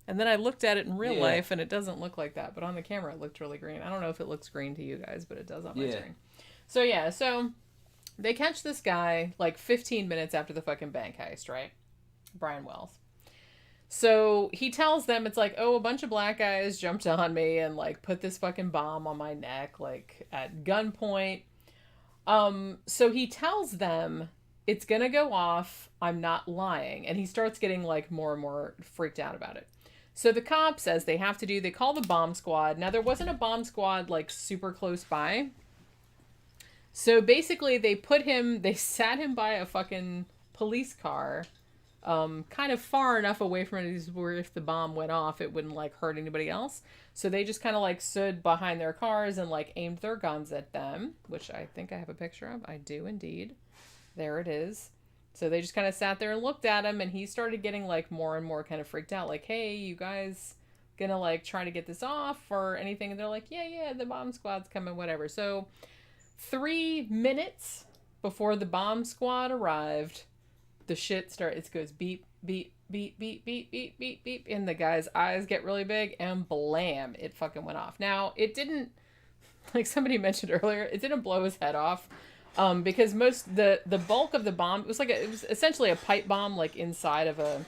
And then I looked at it in real life, and it doesn't look like that. But on the camera, it looked really green. I don't know if it looks green to you guys, but it does on my screen. So they catch this guy like 15 minutes after the fucking bank heist, right? Brian Wells. So he tells them, it's like, oh, a bunch of black guys jumped on me and like put this fucking bomb on my neck, like at gunpoint. So he tells them it's gonna go off. I'm not lying. And he starts getting like more and more freaked out about it. So the cop says they call the bomb squad. Now there wasn't a bomb squad like super close by. So basically they sat him by a fucking police car, kind of far enough away from it where if the bomb went off, it wouldn't like hurt anybody else. So they just kind of like stood behind their cars and like aimed their guns at them, which I think I have a picture of. I do indeed. There it is. So they just kind of sat there and looked at him, and he started getting like more and more kind of freaked out. Like, hey, you guys gonna like try to get this off or anything? And they're like, yeah, the bomb squad's coming, whatever. So 3 minutes before the bomb squad arrived, the shit started. It goes beep, beep, beep, beep, beep, beep, beep, beep. And the guy's eyes get really big, and blam, it fucking went off. Now, it didn't, like somebody mentioned earlier, it didn't blow his head off. Because the bulk of the bomb, it was essentially a pipe bomb, like inside of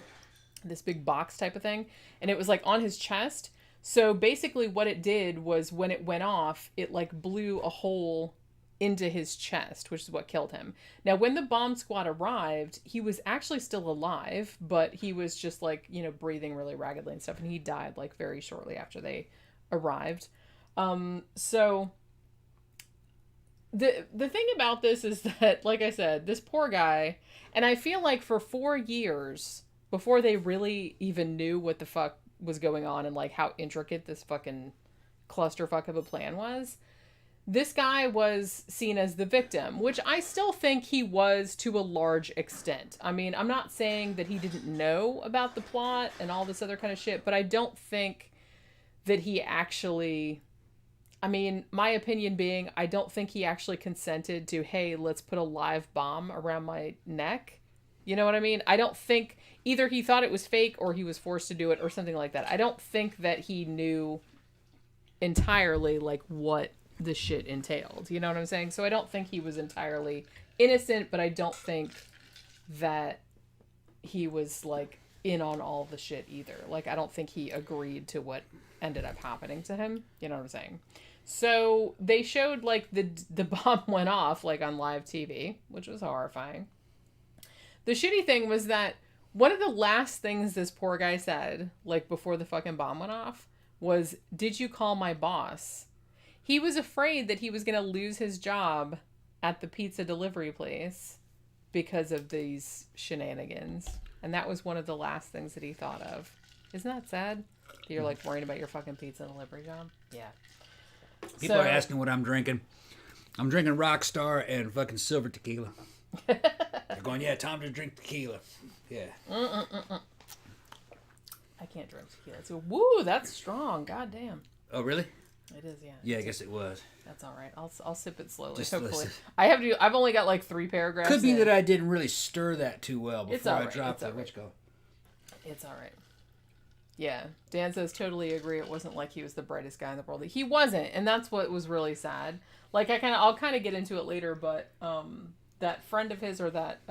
this big box type of thing. And it was like on his chest. So basically what it did was when it went off, it like blew a hole into his chest, which is what killed him. Now, when the bomb squad arrived, he was actually still alive, but he was just like, breathing really raggedly and stuff. And he died like very shortly after they arrived. So the thing about this is that, like I said, this poor guy, and I feel like for 4 years before they really even knew what the fuck was going on and like how intricate this fucking clusterfuck of a plan was, this guy was seen as the victim, which I still think he was to a large extent. I mean, I'm not saying that he didn't know about the plot and all this other kind of shit, but I don't think that he actually... I mean, my opinion being, I don't think he actually consented to, hey, let's put a live bomb around my neck. You know what I mean? I don't think either he thought it was fake or he was forced to do it or something like that. I don't think that he knew entirely like what the shit entailed. You know what I'm saying? So I don't think he was entirely innocent, but I don't think that he was like in on all the shit either. Like, I don't think he agreed to what ended up happening to him. You know what I'm saying? So they showed like the bomb went off like on live TV, which was horrifying. The shitty thing was that one of the last things this poor guy said, like before the fucking bomb went off, was, "Did you call my boss?" He was afraid that he was going to lose his job at the pizza delivery place because of these shenanigans. And that was one of the last things that he thought of. Isn't that sad? You're like worrying about your fucking pizza delivery job? Yeah. People are asking what I'm drinking. I'm drinking Rockstar and fucking silver tequila. They're going, yeah, time to drink tequila. Yeah. I can't drink tequila. So, woo, that's strong. God damn. Oh, really? It is, yeah. Yeah, I guess it was. That's all right. I'll sip it slowly. Just hopefully, listen. I've only got like 3 paragraphs. Could be that I didn't really stir that too well before I right. dropped it. Let's go. It's all right. Yeah, Dan says totally agree. It wasn't like he was the brightest guy in the world. He wasn't, and that's what was really sad. Like I'll kind of get into it later, but that friend of his or that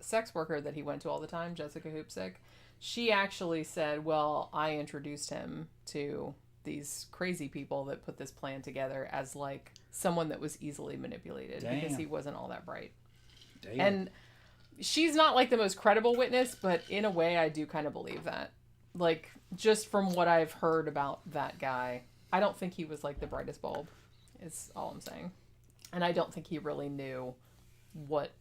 sex worker that he went to all the time, Jessica Hoopsick, she actually said, "Well, I introduced him to these crazy people that put this plan together as like someone that was easily manipulated because he wasn't all that bright." Damn. And she's not like the most credible witness, but in a way, I do kind of believe that. Like, just from what I've heard about that guy, I don't think he was like the brightest bulb, is all I'm saying. And I don't think he really knew what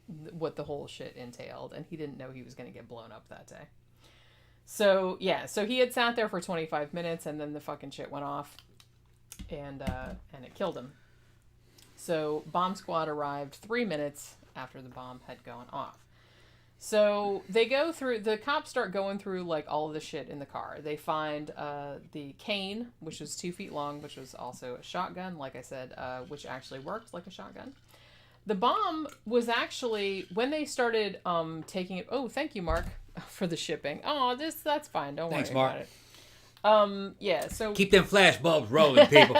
the whole shit entailed, and he didn't know he was going to get blown up that day. So, yeah, so he had sat there for 25 minutes, and then the fucking shit went off. and it killed him. So bomb squad arrived 3 minutes after the bomb had gone off. So they go through, the cops start going through like all of the shit in the car. They find the cane, which was 2 feet long, which was also a shotgun, like I said, which actually worked like a shotgun. The bomb was actually, when they started taking it, oh, thank you, Mark, for the shipping. Oh, that's fine. Don't Thanks, worry Mark. about it. Yeah, so... Keep them flash bulbs rolling, people.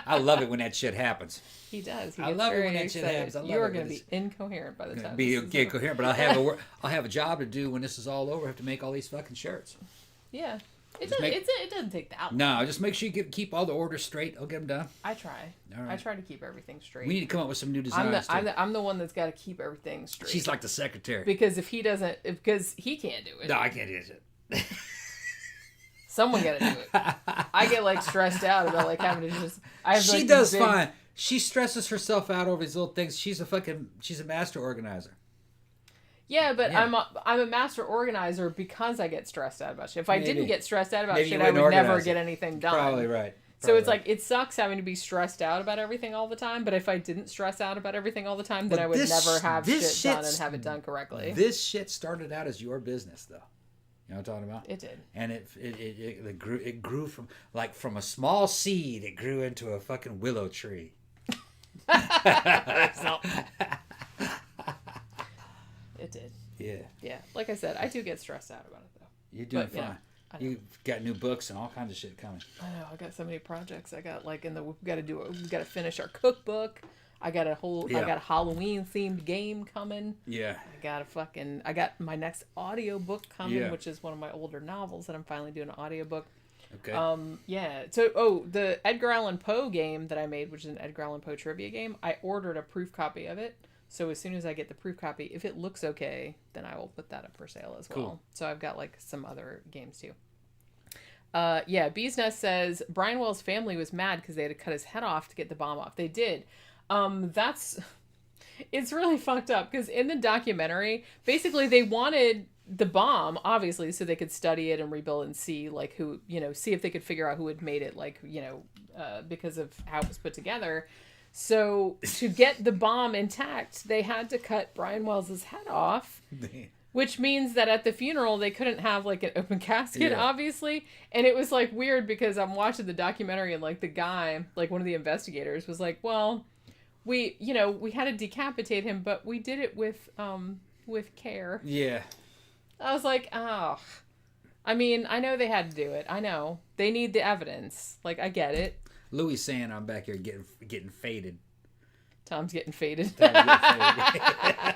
I love it when that shit happens. He does. He I gets love it very when that shit excited. happens. I love You are it going to when be incoherent by the time. Be this is incoherent, but I'll have a job to do when this is all over. I have to make all these fucking shirts. Yeah. It doesn't take that long. No, just make sure you keep all the orders straight. I'll get them done. I try. All right. I try to keep everything straight. We need to come up with some new designs. I'm the one that's got to keep everything straight. She's like the secretary. Because if he doesn't, because he can't do it. No, I can't do it. Someone got to do it. I get like stressed out about like having to just. She does fine. She stresses herself out over these little things. She's a master organizer. Yeah, but yeah. I'm a master organizer because I get stressed out about shit. If I didn't get stressed out about shit, I would never get anything done. Probably right. So it's like, it sucks having to be stressed out about everything all the time, but if I didn't stress out about everything all the time, then I would never have shit done and have it done correctly. This shit started out as your business, though. You know what I'm talking about? It did. And it grew from a small seed, it grew into a fucking willow tree. It did. Yeah. Yeah. Like I said, I do get stressed out about it, though. You're doing fine. Yeah. You've got new books and all kinds of shit coming. I know. I got so many projects. I got like we got to finish our cookbook. I got a Halloween themed game coming. Yeah. I got my next audio book coming, which is one of my older novels that I'm finally doing an audio book. Okay. Yeah. So, the Edgar Allan Poe game that I made, which is an Edgar Allan Poe trivia game, I ordered a proof copy of it. So as soon as I get the proof copy, if it looks okay, then I will put that up for sale as well. Cool. So I've got like some other games too. Yeah, Bee's Nest says Brian Wells' family was mad because they had to cut his head off to get the bomb off. They did. It's really fucked up because in the documentary, basically they wanted the bomb, obviously, so they could study it and rebuild and see like who, see if they could figure out who had made it, like, because of how it was put together. So to get the bomb intact, they had to cut Brian Wells' head off, which means that at the funeral, they couldn't have like an open casket, obviously. And it was like weird because I'm watching the documentary and like the guy, like one of the investigators was like, well, we had to decapitate him, but we did it with care. Yeah. I was like, oh, I mean, I know they had to do it. I know they need the evidence. Like, I get it. Louis saying I'm back here getting faded. Tom's getting faded. Yeah,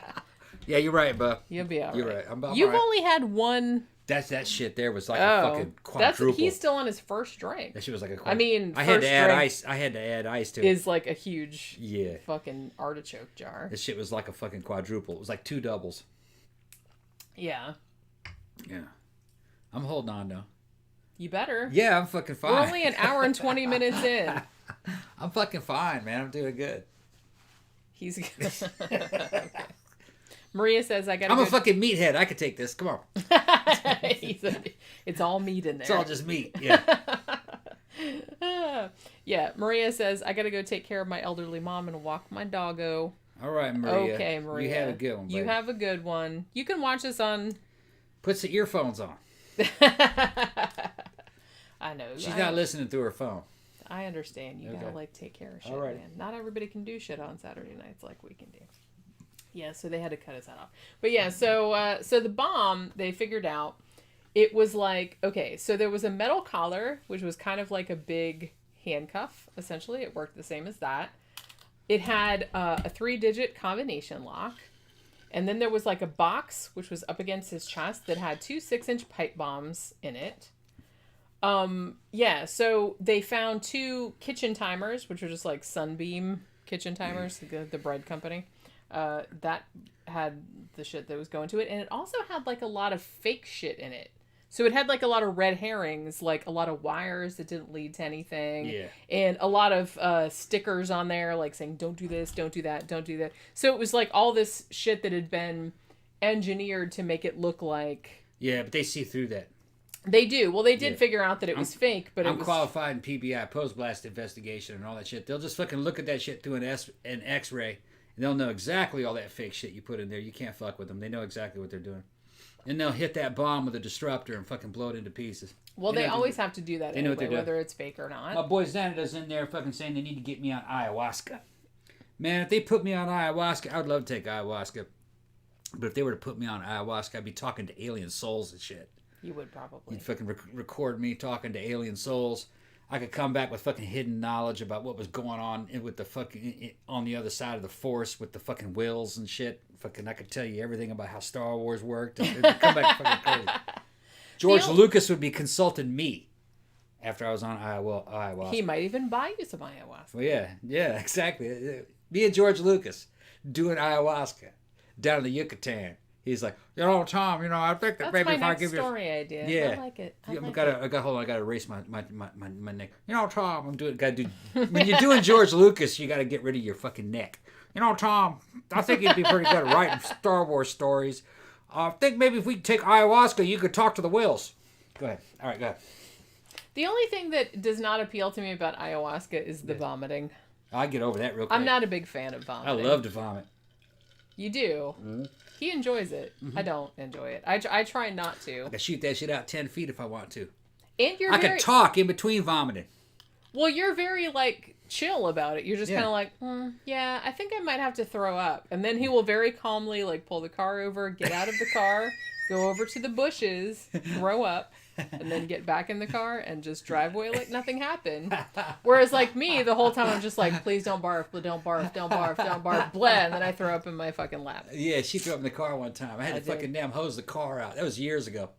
you're right, bub. You'll be all right. You're right. I'm You've right. only had one. That shit there was like a fucking quadruple. He's still on his first drink. That shit was like a quadruple. I mean, I had to add ice. I had to add ice to it. Is like a huge fucking artichoke jar. This shit was like a fucking quadruple. It was like 2 doubles. Yeah. Yeah. I'm holding on though. You better. Yeah, I'm fucking fine. We're only an hour and 20 minutes in. I'm fucking fine, man. I'm doing good. He's okay. Maria says, I'm a fucking meathead. I could take this. Come on. It's all meat in there. It's all just meat. Yeah. Yeah. Maria says, I got to go take care of my elderly mom and walk my doggo. All right, Maria. Okay, Maria. You have a good one, baby. You have a good one. You can watch this on... Put some earphones on. I know. She's not listening through her phone. I understand. You gotta like take care of shit, right. man. Not everybody can do shit on Saturday nights like we can do. Yeah, so they had to cut his head off. But yeah, so the bomb, they figured out, it was like, okay, so there was a metal collar, which was kind of like a big handcuff, essentially. It worked the same as that. It had a 3-digit combination lock. And then there was like a box, which was up against his chest, that had 2 6-inch pipe bombs in it. Yeah, so they found 2 kitchen timers, which were just like Sunbeam kitchen timers, the bread company. That had the shit that was going to it. And it also had like a lot of fake shit in it. So it had like a lot of red herrings, like a lot of wires that didn't lead to anything. Yeah. And a lot of stickers on there, like saying, don't do this, don't do that, don't do that. So it was like all this shit that had been engineered to make it look like... Yeah, but they see through that. They do. Well, they did Yeah. figure out that it was fake, but I'm it was... qualified in PBI, post-blast investigation, and all that shit. They'll just fucking look at that shit through an X-ray, and they'll know exactly all that fake shit you put in there. You can't fuck with them. They know exactly what they're doing. And they'll hit that bomb with a disruptor and fucking blow it into pieces. Well, they always have to do that anyway, whether it's fake or not. My boy Xanada's in there fucking saying they need to get me on ayahuasca. Man, if they put me on ayahuasca, I would love to take ayahuasca. But if they were to put me on ayahuasca, I'd be talking to alien souls and shit. You would probably. You'd fucking record me talking to alien souls. I could come back with fucking hidden knowledge about what was going on with the fucking on the other side of the force with the fucking wills and shit. Fucking, I could tell you everything about how Star Wars worked. It'd come back fucking crazy. George Lucas would be consulting me after I was on ayahuasca. He might even buy you some ayahuasca. Well, yeah, exactly. Me and George Lucas doing ayahuasca down in the Yucatan. He's like, Tom, I think that maybe if I give you... That's my next story idea. Yeah. I like it. Hold on, I gotta erase my neck. Tom, when you're doing George Lucas, you gotta get rid of your fucking neck. Tom, I think you'd be pretty good at writing Star Wars stories. I think maybe if we take ayahuasca, you could talk to the whales. Go ahead. All right, go ahead. The only thing that does not appeal to me about ayahuasca is the vomiting. I get over that real quick. I'm not a big fan of vomiting. I love to vomit. You do? Mm-hmm. He enjoys it. Mm-hmm. I don't enjoy it. I try not to. I can shoot that shit out 10 feet if I want to. And I can talk in between vomiting. Well, you're very, chill about it. You're just kind of like, yeah, I think I might have to throw up. And then he will very calmly, pull the car over, get out of the car, go over to the bushes, throw up, and then get back in the car and just drive away like nothing happened. Whereas, me, the whole time I'm just like, please don't barf, don't barf, don't barf, don't barf, blah, and then I throw up in my fucking lap. Yeah, she threw up in the car one time. I had to fucking damn hose the car out. That was years ago.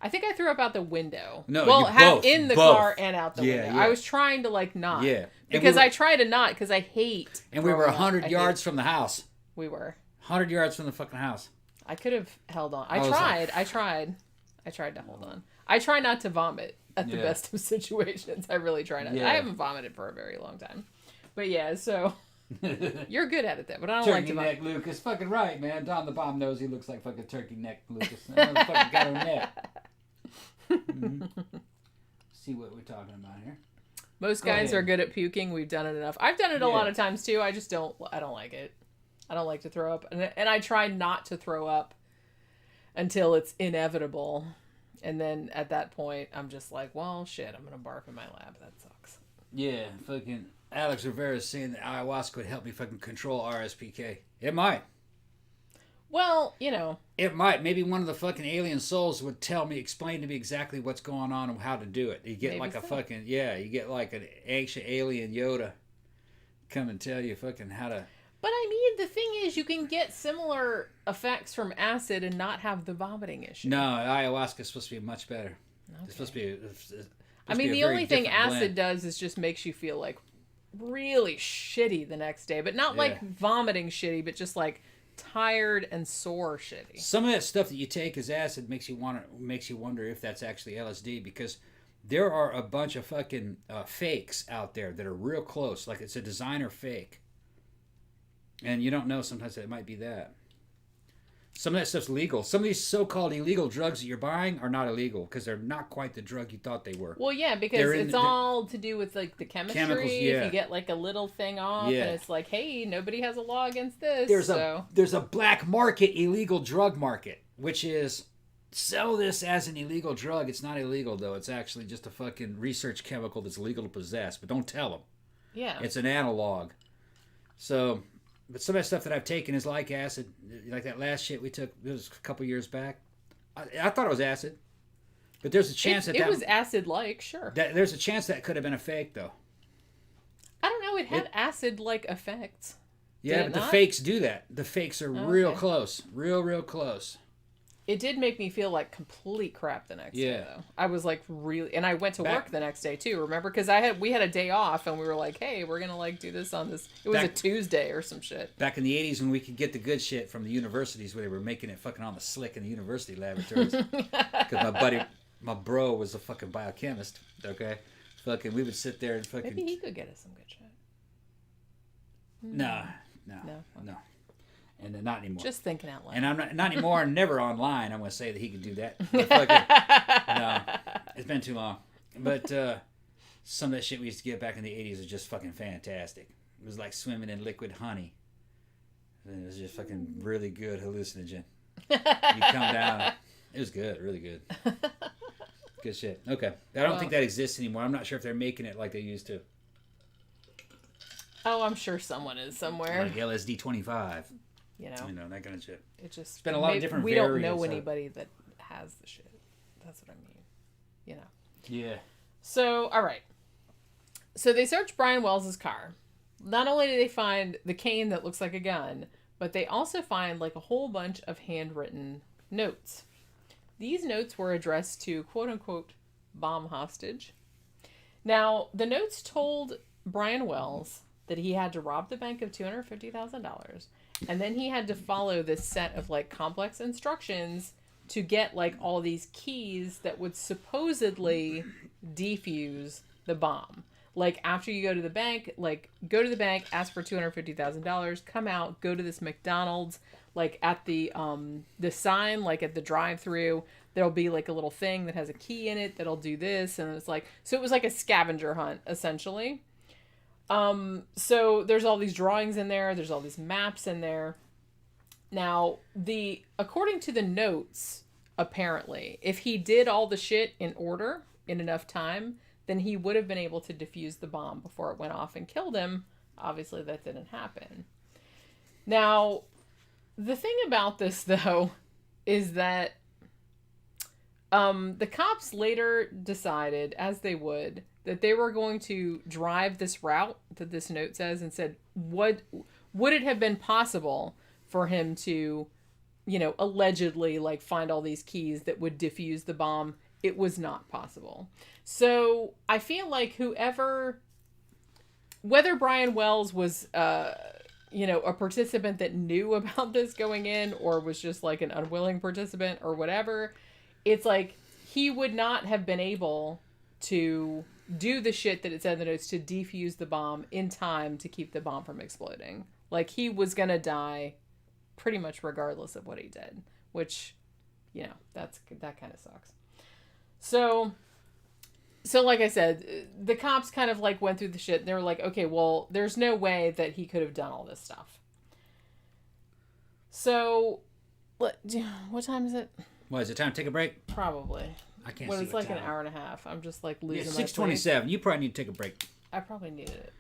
I think I threw up out the window. No, both. In the car and out the window. Yeah. I was trying to not. Yeah. Because I try to not, because I hate. And we were 100 yards from the house. We were. 100 yards from the fucking house. I could have held on. I tried to hold on. I try not to vomit at the best of situations. I really try not. Yeah. I haven't vomited for a very long time. But yeah, so you're good at it then. But I don't like to vomit. Turkey neck Lucas. Fucking right, man. Don the Bomb knows he looks like fucking turkey neck Lucas. That motherfucker got a neck. Mm-hmm. See what we're talking about here. Most guys are good at puking. We've done it enough. I've done it a lot of times too. I don't like it. I don't like to throw up. And I try not to throw up until it's inevitable. And then at that point, I'm just like, well, shit, I'm going to barf in my lab. That sucks. Yeah, fucking Alex Rivera's saying that ayahuasca would help me fucking control RSPK. It might. Well, It might. Maybe one of the fucking alien souls would explain to me exactly what's going on and how to do it. You get you get like an ancient alien Yoda come and tell you fucking how to... But I mean, the thing is, you can get similar effects from acid and not have the vomiting issue. No, ayahuasca is supposed to be much better. Okay. It's supposed to be the only thing acid does is just makes you feel really shitty the next day. But not vomiting shitty, but just tired and sore shitty. Some of that stuff that you take as acid makes you wonder if that's actually LSD, because there are a bunch of fucking fakes out there that are real close. Like it's a designer fake. And you don't know sometimes that it might be that. Some of that stuff's legal. Some of these so-called illegal drugs that you're buying are not illegal because they're not quite the drug you thought they were. Well, yeah, because it's all to do with the chemistry. Chemicals, yeah. If you get a little thing off, and it's like, hey, nobody has a law against this. There's a black market illegal drug market, which is sell this as an illegal drug. It's not illegal though. It's actually just a fucking research chemical that's legal to possess, but don't tell them. Yeah. It's an analog. So. But some of that stuff that I've taken is like acid. Like that last shit we took, it was a couple years back. I thought it was acid. But there's a chance that was acid-like, sure. There's a chance that could have been a fake, though. I don't know. It had acid-like effects. Yeah, but the fakes do that. The fakes are real close. Real close. It did make me feel like complete crap the next day, though. I was really... And I went to work the next day, too, remember? Because we had a day off, and we were like, hey, we're going to, do this on this... It was a Tuesday or some shit. Back in the 80s when we could get the good shit from the universities where they were making it fucking on the slick in the university laboratories. Because my bro was a fucking biochemist, okay? Fucking, we would sit there and fucking... Maybe he could get us some good shit. No. Okay. And not anymore. Just thinking out loud. And I'm not anymore. And never online. I'm going to say that he could do that. But fucking, no. It's been too long. But some of that shit we used to get back in the 80s was just fucking fantastic. It was like swimming in liquid honey. And it was just fucking really good hallucinogen. You come down. It was good. Really good. Good shit. Okay. I don't think that exists anymore. I'm not sure if they're making it like they used to. Oh, I'm sure someone is somewhere. Like LSD 25. You know, that kind of shit. it just It's been a lot of different we variants. don't know anybody that has the shit. That's what I mean. You know. Yeah. So, all right. So they search Brian Wells' car. Not only do they find the cane that looks like a gun, but they also find like a whole bunch of handwritten notes. These notes were addressed to quote-unquote bomb hostage. Now, the notes told Brian Wells that he had to rob the bank of $250,000, and then he had to follow this set of like complex instructions to get like all these keys that would supposedly defuse the bomb. Like after you go to the bank, ask for $250,000, come out, go to this McDonald's, like at the sign, like at the drive-through, there'll be like a little thing that has a key in it that'll do this, and it's like, so it was like a scavenger hunt essentially. So there's all these drawings in there, there's all these maps in there. Now, according to the notes, apparently, if he did all the shit in order in enough time, then he would have been able to defuse the bomb before it went off and killed him. Obviously, that didn't happen. Now, the thing about this, though, is that the cops later decided, as they would, that they were going to drive this route that this note says, and said, would it have been possible for him to, allegedly, like, find all these keys that would defuse the bomb? It was not possible. So I feel like whether Brian Wells was, a participant that knew about this going in, or was just like an unwilling participant or whatever, it's like he would not have been able to do the shit that it said in the notes to defuse the bomb in time to keep the bomb from exploding. Like, he was going to die pretty much regardless of what he did, which, that kind of sucks. So like I said, the cops kind of like went through the shit. They were like, okay, well, there's no way that he could have done all this stuff. So, what time is it? What, is it time to take a break? Probably. I can't Well, see it's what like time. an hour and a half. I'm just like losing my 6:27. You probably need to take a break. I probably needed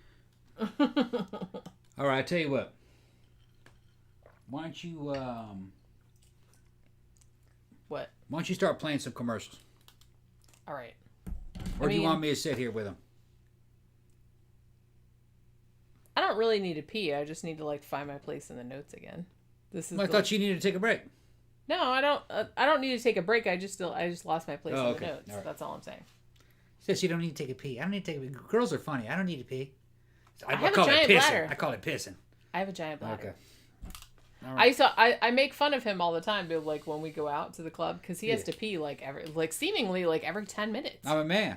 it. All right, I tell you what. Why don't you What? Why don't you start playing some commercials? All right. Or do you want me to sit here with them? I don't really need to pee. I just need to like find my place in the notes again. I thought you needed to take a break. No, I don't. I don't need to take a break. I just lost my place in the okay. notes. All right. That's all I'm saying. Says you don't need to take a pee. I don't need to take a pee. Girls are funny. I don't need to pee. I have a call giant it pissing. bladder. I call it pissing. I have a giant bladder. Okay. All right. I make fun of him all the time, but like when we go out to the club, because he has to pee seemingly every 10 minutes. I'm a man.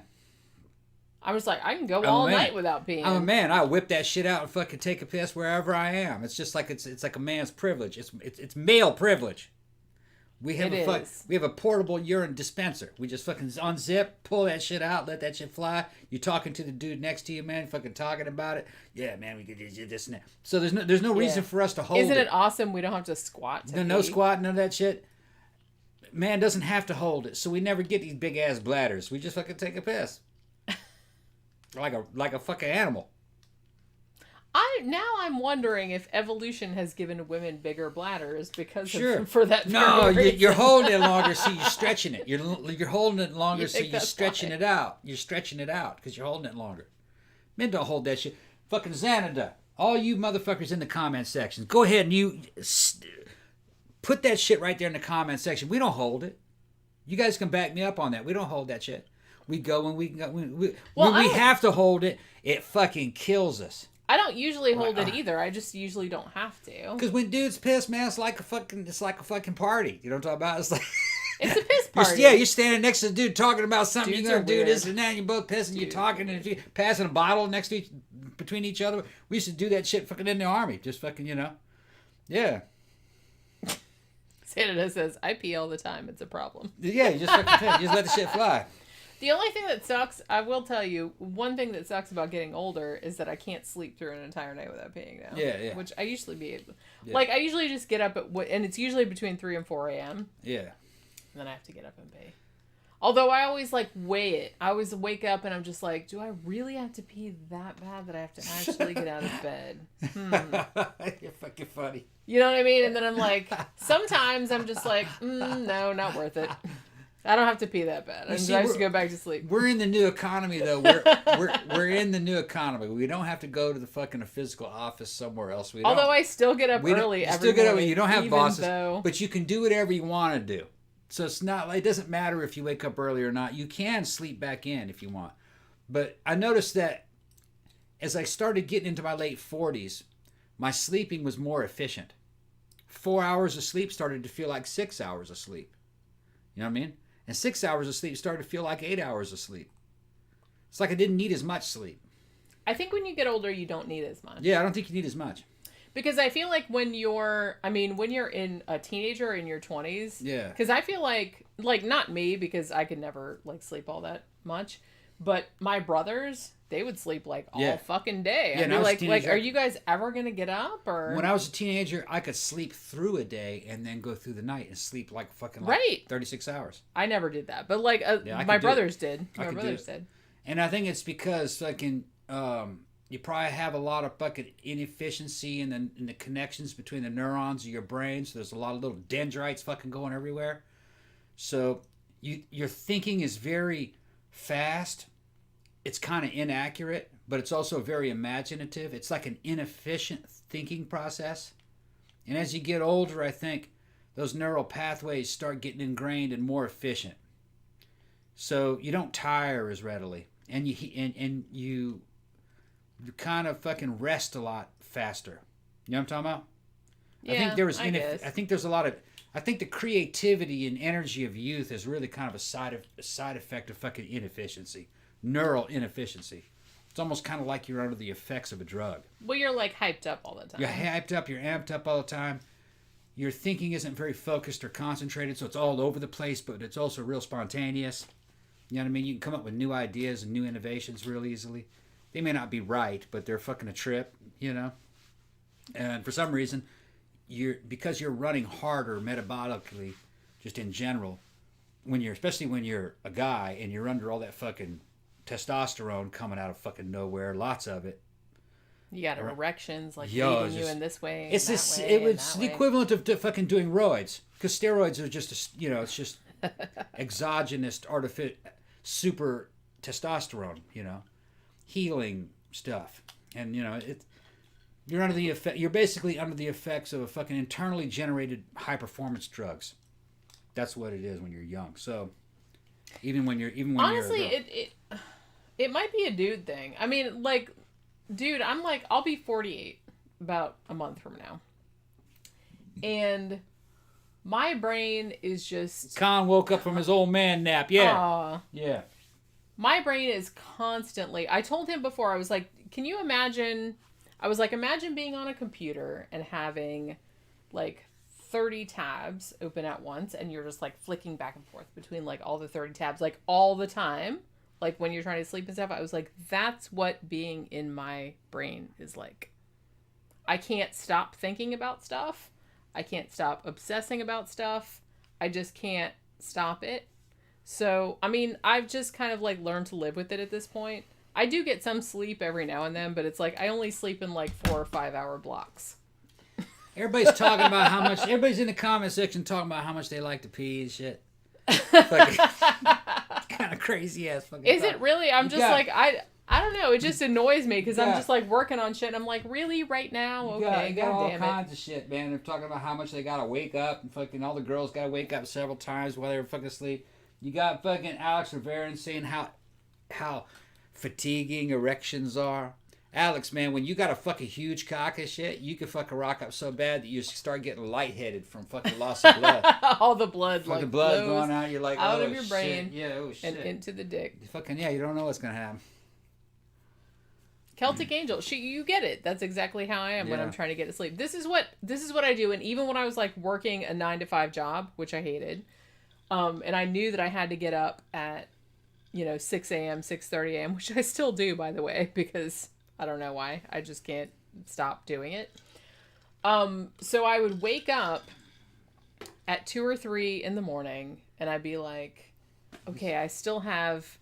I was like, I can go all night without peeing. I'm a man. I whip that shit out and fucking take a piss wherever I am. It's just like it's like a man's privilege. It's male privilege. We have a portable urine dispenser. We just fucking unzip, pull that shit out, let that shit fly. You're talking to the dude next to you, man, fucking talking about it. Yeah, man, we could do this and that. So there's no reason for us to hold it. Isn't it awesome? We don't have to squat to No squat, none of that shit. Man doesn't have to hold it, so we never get these big ass bladders. We just fucking take a piss. like a fucking animal. I'm wondering if evolution has given women bigger bladders because for that. No, you're holding it longer, so you're stretching it. You're holding it longer, so you're stretching it out. You're stretching it out because you're holding it longer. Men don't hold that shit. Fucking Xanada. All you motherfuckers in the comment section, go ahead and you put that shit right there in the comment section. We don't hold it. You guys can back me up on that. We don't hold that shit. We go when we have to hold it. It fucking kills us. I don't usually hold it either. I just usually don't have to. Because when dudes piss, man, it's like a fucking party. You know what I'm talking about? It's like it's a piss party. You're standing next to the dude talking about something. Dudes You're gonna do weird. this and that. And you're both pissing. You're talking and passing a bottle between each other. We used to do that shit fucking in the army. Just fucking, yeah. Canada says, I pee all the time. It's a problem. Yeah, you just fucking piss. You just let the shit fly. The only thing that sucks, I will tell you, one thing that sucks about getting older is that I can't sleep through an entire night without peeing now. Yeah. Which I usually be able. Yeah. Like, I usually just get up and it's usually between 3 and 4 a.m. Yeah. And then I have to get up and pee. Although I always, like, weigh it. I always wake up and I'm just like, do I really have to pee that bad that I have to actually get out of bed? You're fucking funny. You know what I mean? And then I'm like, sometimes I'm just like, no, not worth it. I don't have to pee that bad. I just go back to sleep. We're in the new economy, though. We're in the new economy. We don't have to go to the fucking physical office somewhere else. Although I still get up early every morning. You don't have bosses, though... but you can do whatever you want to do. So it's not like, it doesn't matter if you wake up early or not. You can sleep back in if you want. But I noticed that as I started getting into my late 40s, my sleeping was more efficient. 4 hours of sleep started to feel like 6 hours of sleep. You know what I mean? And 6 hours of sleep started to feel like 8 hours of sleep. It's like I didn't need as much sleep. I think when you get older, you don't need as much. Yeah, I don't think you need as much. Because I feel like when you're in a teenager in your 20s. Yeah. Because I feel like not me, because I could never, like, sleep all that much. But my brothers, they would sleep, like, all fucking day. Yeah, I'd be like, are you guys ever going to get up? Or when I was a teenager, I could sleep through a day and then go through the night and sleep, like, fucking, 36 hours. I never did that. But, like, my brothers did. My brothers did. And I think it's because, fucking, you probably have a lot of fucking inefficiency in the connections between the neurons of your brain. So there's a lot of little dendrites fucking going everywhere. So your thinking is very fast. It's kind of inaccurate, but it's also very imaginative. It's like an inefficient thinking process. And as you get older, I think those neural pathways start getting ingrained and more efficient. So you don't tire as readily, and you kind of fucking rest a lot faster. You know what I'm talking about? Yeah, I think there's a lot of. I think the creativity and energy of youth is really kind of a side effect of fucking inefficiency, neural inefficiency. It's almost kind of like you're under the effects of a drug. Well, you're like hyped up all the time. You're hyped up. You're amped up all the time. Your thinking isn't very focused or concentrated, so it's all over the place, but it's also real spontaneous. You know what I mean? You can come up with new ideas and new innovations real easily. They may not be right, but they're fucking a trip, you know? And for some reason, because you're running harder metabolically, just in general, especially when you're a guy and you're under all that fucking testosterone coming out of fucking nowhere, lots of it. You got erections, like leading you in this way. It's this. It was the equivalent of fucking doing roids, because steroids are just it's just exogenous, artificial, super testosterone, healing stuff, and you're under the effect. You're basically under the effects of a fucking internally generated high performance drugs. That's what it is when you're young. So even when honestly, it might be a dude thing. I mean, like, dude, I'll be 48 about a month from now, and my brain is just. Khan woke up from his old man nap. Yeah, yeah. My brain is constantly. I told him before. I was like, "Can you imagine?" I was like, "Imagine being on a computer and having, like, 30 tabs open at once, and you're just like flicking back and forth between like all the 30 tabs, like all the time, like when you're trying to sleep and stuff." I was like, "That's what being in my brain is like. I can't stop thinking about stuff. I can't stop obsessing about stuff. I just can't stop it." So, I mean, I've just kind of like learned to live with it at this point. I do get some sleep every now and then, but it's like I only sleep in like 4 or 5 hour blocks. Everybody's talking about how much. Everybody's in the comment section talking about how much they like to pee and shit. Kind of crazy ass fucking. Is it really? I'm just like I don't know. It just annoys me because I'm just like working on shit. And I'm like, really, right now? Okay, you got all damn kinds of shit, man. They're talking about how much they gotta wake up, and fucking all the girls gotta wake up several times while they're fucking asleep. You got fucking Alex Rivera saying how fatiguing erections are. Alex, man, when you got a fucking huge cock and shit, you can fucking rock up so bad that you start getting lightheaded from fucking loss of blood. All the blood, fucking like blood going out. You're like, out of your brain, shit. Yeah, oh shit, and into the dick. Fucking yeah, you don't know what's gonna happen. Celtic Angel, you get it. That's exactly how I am when I'm trying to get to sleep. This is what I do, and even when I was like working a 9 to 5 job, which I hated, and I knew that I had to get up at, 6 a.m., 6:30 a.m., which I still do, by the way, because I don't know why. I just can't stop doing it. So I would wake up at 2 or 3 in the morning, and I'd be like, okay, I still have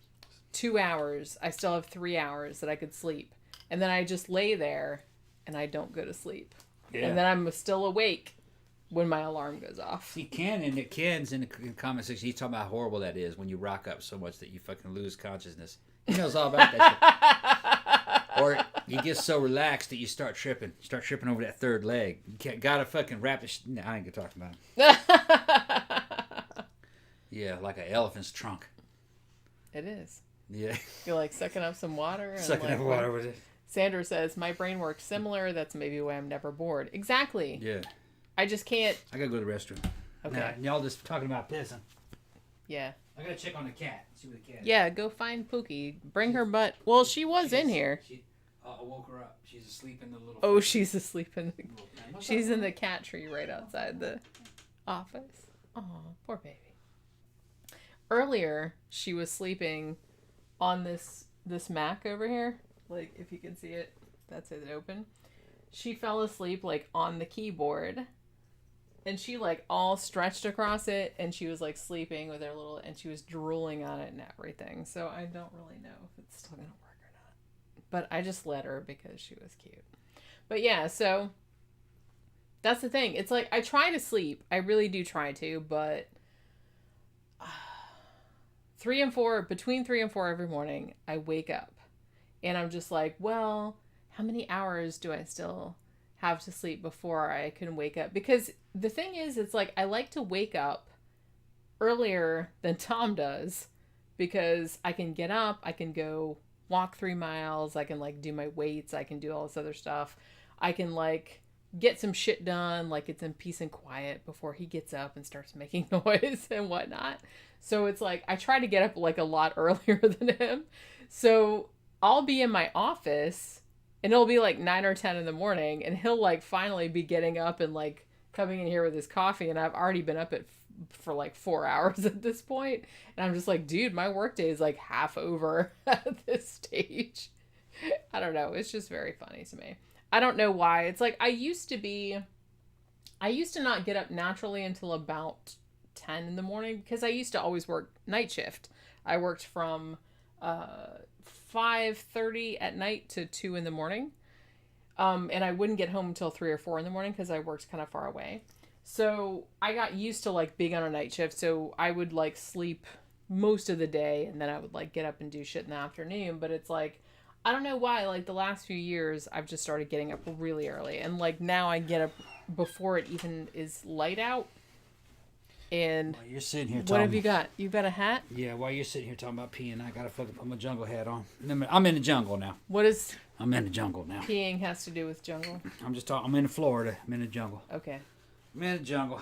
2 hours. I still have 3 hours that I could sleep. And then I just lay there, and I don't go to sleep. Yeah. And then I'm still awake when my alarm goes off. See, Ken's in the comment section, he's talking about how horrible that is when you rock up so much that you fucking lose consciousness. He knows all about that shit. Or you get so relaxed that you start tripping. You start tripping over that third leg. You gotta fucking wrap it. No, I ain't gonna talk about it. Yeah, like an elephant's trunk. It is. Yeah. You're like sucking up some water. And sucking up water with it. Sandra says, my brain works similar. That's maybe why I'm never bored. Exactly. Yeah. I just can't. I gotta go to the restroom. Okay. Now, y'all just talking about pissing. Yeah. I gotta check on the cat. See what the cat is. Yeah, go find Pookie. Bring her butt. Well, she was in here. I woke her up. She's asleep in the little... Oh, she's asleep in the... She's in the cat tree right outside the office. Oh, poor baby. Earlier, she was sleeping on this Mac over here. Like, if you can see it, that's it open. She fell asleep, like, on the keyboard. And she, like, all stretched across it. And she was, like, sleeping with her little... And she was drooling on it and everything. So I don't really know if it's still going to work or not. But I just let her because she was cute. But, yeah, so... That's the thing. It's like, I try to sleep. I really do try to, but... 3 and 4, between 3 and 4 every morning, I wake up. And I'm just like, well, how many hours do I still have to sleep before I can wake up? Because the thing is, it's like, I like to wake up earlier than Tom does. Because I can get up, I can go walk 3 miles, I can, like, do my weights, I can do all this other stuff. I can, like, get some shit done, like, it's in peace and quiet before he gets up and starts making noise and whatnot. So it's like, I try to get up, like, a lot earlier than him. So I'll be in my office, and it'll be, like, 9 or 10 in the morning, and he'll, like, finally be getting up and, like, coming in here with his coffee, and I've already been up for, like, 4 hours at this point. And I'm just like, dude, my workday is, like, half over at this stage. I don't know. It's just very funny to me. I don't know why. It's like, I used to not get up naturally until about 10 in the morning because I used to always work night shift. I worked from 5:30 at night to 2 in the morning. And I wouldn't get home until 3 or 4 in the morning because I worked kind of far away. So I got used to, like, being on a night shift. So I would, like, sleep most of the day and then I would, like, get up and do shit in the afternoon. But it's like, I don't know why, like, the last few years, I've just started getting up really early. And, like, now I get up before it even is light out. And while you're sitting here what have you got? You got a hat? Yeah, while you're sitting here talking about peeing, I gotta fucking put my jungle hat on. I'm in the jungle now. What is... I'm in the jungle now. Peeing has to do with jungle? I'm just talking... I'm in Florida. I'm in the jungle. Okay. I'm in the jungle.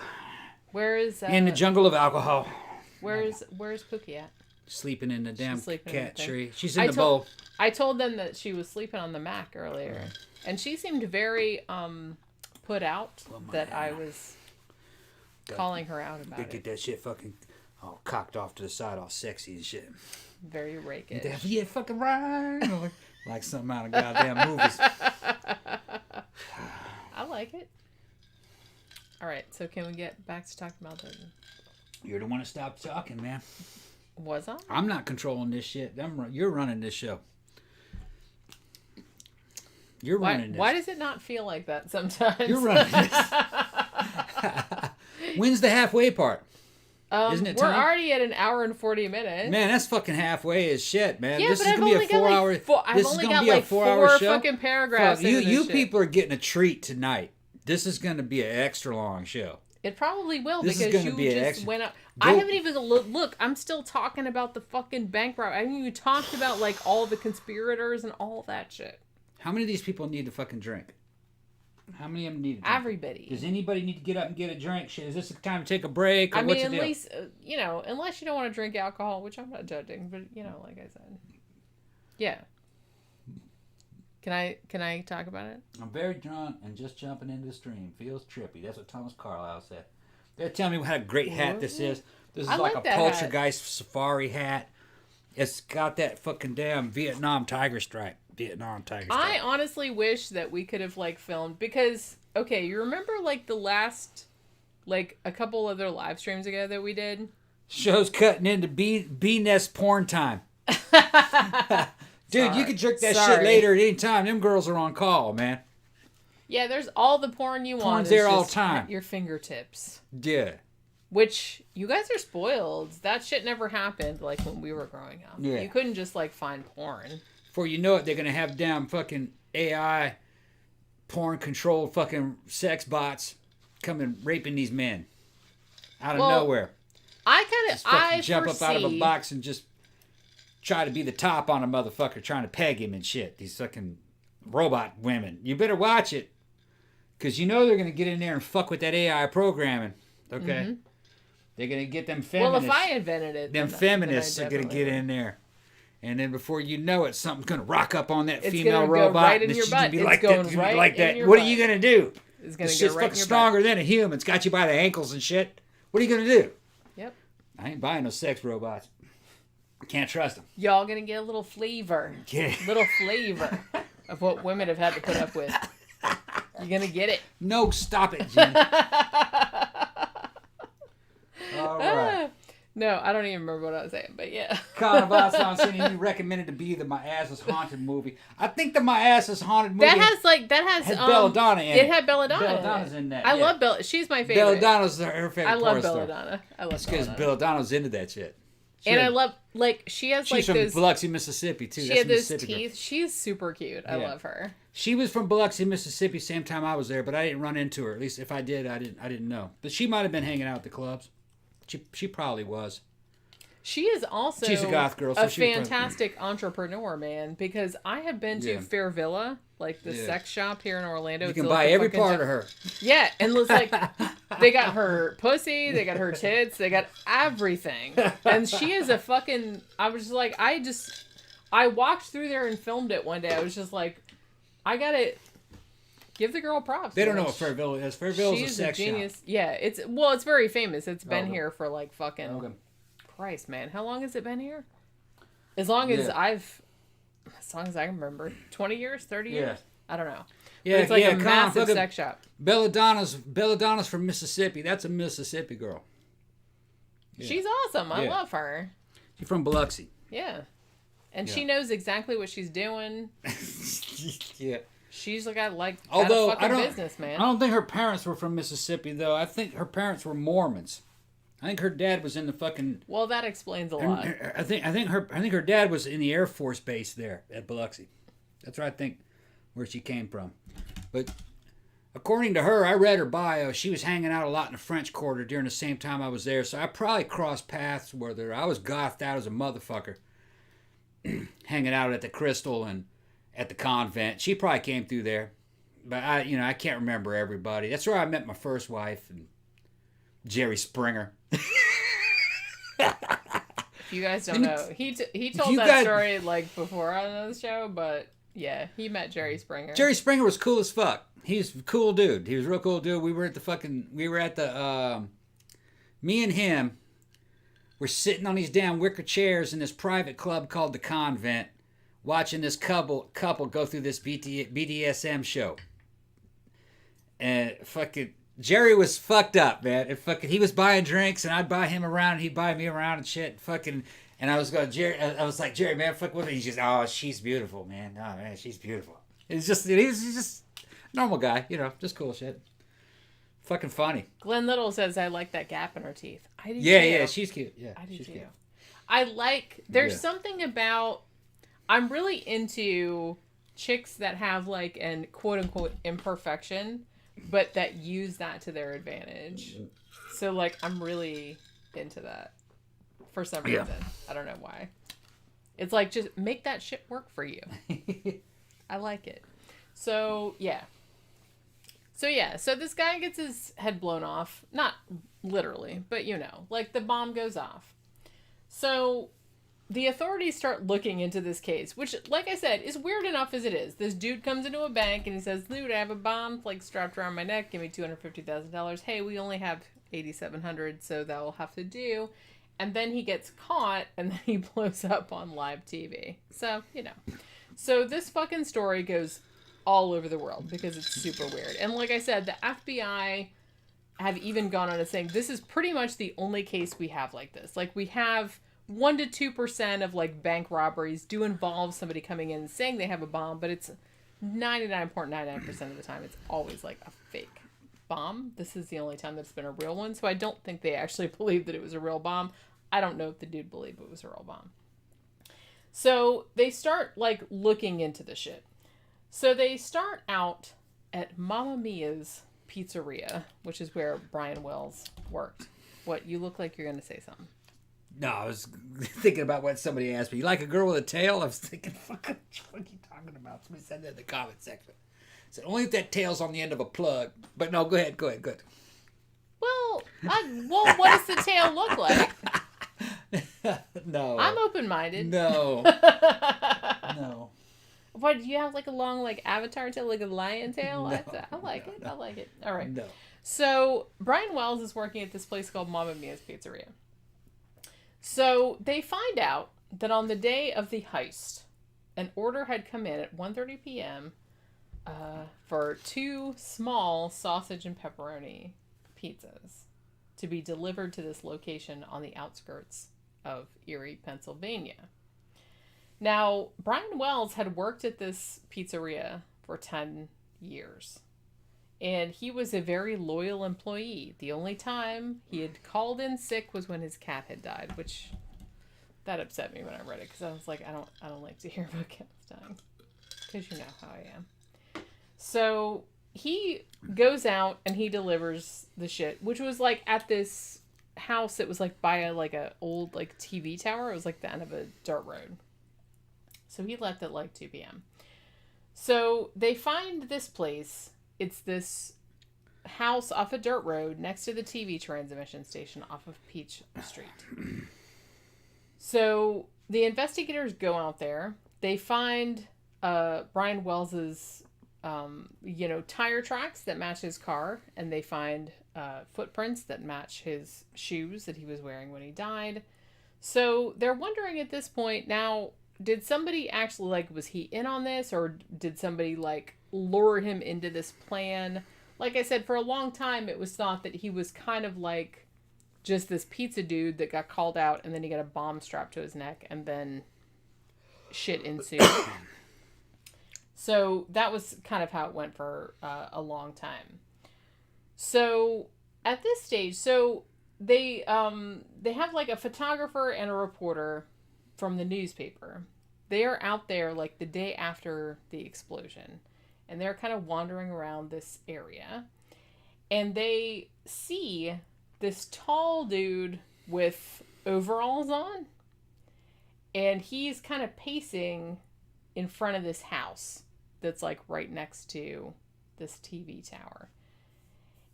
Where is... in the jungle of alcohol. Where's Pookie at? Sleeping in the damn cat tree. She's in I the bowl. I told them that she was sleeping on the Mac earlier. And she seemed very put out that I was calling her out about it. Get that shit fucking all cocked off to the side, all sexy and shit. Very rakish. Yeah, fucking right. Like something out of goddamn movies. I like it. All right, so can we get back to talking about the... You're the one that stopped talking, man. Was I? I'm not controlling this shit. You're running this show. You're running this. Why does it not feel like that sometimes? You're running this. When's the halfway part? Isn't it time? We're already at 1 hour and 40 minutes. Man, that's fucking halfway as shit, man. Yeah, this but is I've gonna only be a 4 hour. I've only got like 4 fucking paragraphs. You people are getting a treat tonight. This is gonna be an extra long show. It probably will this because you just went up. I haven't even look. I'm still talking about the fucking bank robbery. I haven't even talked about like all the conspirators and all that shit. How many of these people need to fucking drink? How many of them need to drink? Everybody. Does anybody need to get up and get a drink? Shit, is this the time to take a break? Or I mean, at least unless you don't want to drink alcohol, which I'm not judging, but like I said, yeah. Can I talk about it? I'm very drunk and just jumping into the stream. Feels trippy. That's what Thomas Carlyle said. They're telling me what a great hat this is. This is like a poltergeist safari hat. It's got that fucking damn Vietnam tiger stripe. I honestly wish that we could have like filmed because okay, you remember like the last like a couple other live streams ago that we did? Show's cutting into bee nest porn time. Dude, you can jerk that shit later at any time. Them girls are on call, man. Yeah, there's all the porn you want. Porn's there all the time. At your fingertips. Yeah. Which, you guys are spoiled. That shit never happened, like, when we were growing up. Yeah. You couldn't just, like, find porn. Before you know it, they're going to have damn fucking AI porn-controlled fucking sex bots coming raping these men. Out of nowhere. I jump up out of a box and just try to be the top on a motherfucker trying to peg him and shit. These fucking robot women. You better watch it. Because you know they're going to get in there and fuck with that AI programming. Okay? Mm-hmm. They're going to get them feminists. Well, if I invented it... Them feminists are going to get in there. And then before you know it, something's going to rock up on that female robot. Right in your butt. Be like that. What are you going to do? It's going to go go right in your stronger butt. than a human. It's got you by the ankles and shit. What are you going to do? Yep. I ain't buying no sex robots. Can't trust them. Y'all going to get a little flavor. Little flavor of what women have had to put up with. You're going to get it. No, stop it, Jen. All right. No, I don't even remember what I was saying, but yeah. You recommended to be the My Ass is Haunted movie. I think the My Ass is Haunted movie has Belladonna in it. It had Belladonna. Belladonna's in that. I love Bella. She's my favorite. Belladonna's her favorite. I love Belladonna. That's because Belladonna's into that shit. I love she has she's like from Biloxi, Mississippi too. She had those teeth. She's super cute. I love her. She was from Biloxi, Mississippi, same time I was there, but I didn't run into her. At least if I did, I didn't know. But she might have been hanging out at the clubs. She probably was. She is also she's a goth girl, so a fantastic entrepreneur, man, because I have been to Fair Villa, like the sex shop here in Orlando. You can buy every part of her. Yeah, and it's like they got her pussy, they got her tits, they got everything. And she is a fucking I was just like I walked through there and filmed it one day. I was just like I got to give the girl props. They don't know what Fair Villa is. Fair Villa is a sex genius. shop. Yeah, it's very famous. It's been here for like fucking Christ, man. How long has it been here? As long as I can remember. 20 years? 30 years? Yeah. I don't know. Yeah, but it's like a massive sex shop. Belladonna's from Mississippi. That's a Mississippi girl. Yeah. She's awesome. I love her. She's from Biloxi. Yeah. And she knows exactly what she's doing. Yeah. She's got a fucking business, man. I don't think her parents were from Mississippi, though. I think her parents were Mormons. I think her dad was in the fucking. Well, that explains a lot. I think her dad was in the Air Force base there at Biloxi. That's where I think where she came from. But according to her, I read her bio. She was hanging out a lot in the French Quarter during the same time I was there, so I probably crossed paths with her. I was gothed out as a motherfucker, hanging out at the Crystal and at the convent. She probably came through there, but I can't remember everybody. That's where I met my first wife and Jerry Springer. If you guys don't know, he told that story like before on the show, but yeah, he met Jerry Springer. Jerry Springer was cool as fuck. He's a cool dude. He was a real cool dude. We were at me and him were sitting on these damn wicker chairs in this private club called the Convent, watching this couple go through this BDSM show. And fucking Jerry was fucked up, man. And fucking he was buying drinks and I'd buy him around and he'd buy me around and shit. Fucking and I was like, Jerry, man, fuck with her. He's just, oh, she's beautiful, man. Oh man, she's beautiful. He's just a normal guy, just cool shit. Fucking funny. Glenn Little says I like that gap in her teeth. I do too. Yeah, she's cute. Yeah, I do she's too. Cute. I like there's something about I'm really into chicks that have like an quote unquote imperfection, but that use that to their advantage. So like I'm really into that for some reason. I don't know why. It's like just make that shit work for you. I like it. So so this guy gets his head blown off. Not literally, but like the bomb goes off. So the authorities start looking into this case, which, like I said, is weird enough as it is. This dude comes into a bank and he says, dude, I have a bomb like strapped around my neck. Give me $250,000. Hey, we only have $8,700, so that'll have to do. And then he gets caught, and then he blows up on live TV. So, So this fucking story goes all over the world because it's super weird. And like I said, the FBI have even gone on to saying this is pretty much the only case we have like this. Like, we have 1 to 2% of like bank robberies do involve somebody coming in and saying they have a bomb, but it's 99.99% of the time it's always like a fake bomb. This is the only time that's been a real one, so I don't think they actually believed that it was a real bomb. I don't know if the dude believed it was a real bomb. So they start like looking into the shit. So they start out at Mamma Mia's Pizzeria, which is where Brian Wells worked. What, you look like you're going to say something. No, I was thinking about what somebody asked me. You like a girl with a tail? I was thinking, what are you talking about? Somebody said that in the comment section. I said, only if that tail's on the end of a plug. But no, go ahead. Good. Well, what does the tail look like? No. I'm open-minded. No. No. What, do you have like a long like avatar tail, like a lion tail? No, I like it. I like it. All right. No. So Brian Wells is working at this place called Mamma Mia's Pizzeria. So they find out that on the day of the heist, an order had come in at 1:30 p.m. For 2 small sausage and pepperoni pizzas to be delivered to this location on the outskirts of Erie, Pennsylvania. Now, Brian Wells had worked at this pizzeria for 10 years. And he was a very loyal employee. The only time he had called in sick was when his cat had died, which that upset me when I read it, because I was like, I don't like to hear about cats dying, because you know how I am. So he goes out and he delivers the shit, which was like at this house that was like by a old like TV tower. It was like the end of a dirt road. So he left at like 2 p.m. So they find this place. It's this house off a dirt road next to the TV transmission station off of Peach Street. So the investigators go out there. They find Brian Wells's tire tracks that match his car, and they find footprints that match his shoes that he was wearing when he died. So they're wondering at this point now, did somebody actually, like, was he in on this, or did somebody, like, lure him into this plan? Like I said, for a long time, it was thought that he was kind of like just this pizza dude that got called out, and then he got a bomb strapped to his neck, and then shit ensued. So that was kind of how it went for a long time. So at this stage, they have like a photographer and a reporter from the newspaper. They are out there like the day after the explosion, and they're kind of wandering around this area, and they see this tall dude with overalls on, and he's kind of pacing in front of this house that's like right next to this TV tower.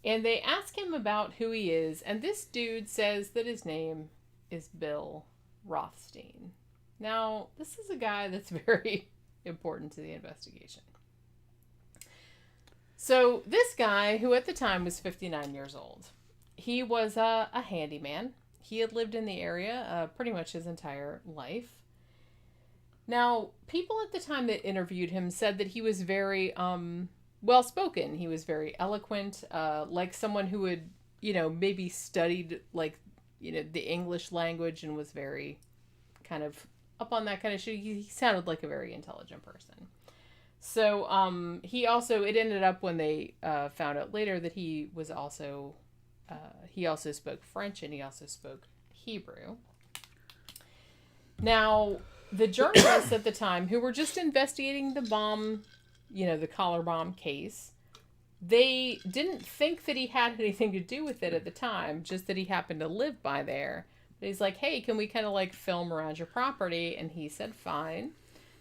And they ask him about who he is, and this dude says that his name is Bill Rothstein. Now, this is a guy that's very important to the investigation. So this guy, who at the time was 59 years old, he was a handyman. He had lived in the area pretty much his entire life. Now, people at the time that interviewed him said that he was very well-spoken. He was very eloquent, like someone who had, maybe studied, the English language and was very kind of up on that kind of shit. He sounded like a very intelligent person. So, it ended up when they found out later that he also spoke French, and he also spoke Hebrew. Now, the journalists at the time, who were just investigating the bomb, the collar bomb case, they didn't think that he had anything to do with it at the time, just that he happened to live by there. But he's like, hey, can we kind of like film around your property? And he said, fine.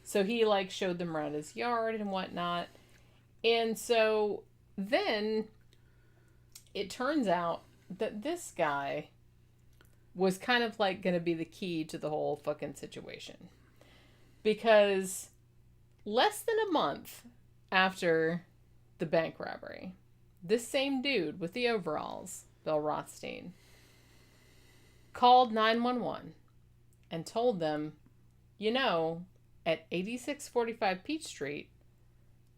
So he like showed them around his yard and whatnot. And so then it turns out that this guy was kind of like going to be the key to the whole fucking situation. Because less than a month after the bank robbery, this same dude with the overalls, Bill Rothstein, called 911 and told them, you know, at 8645 Peach Street,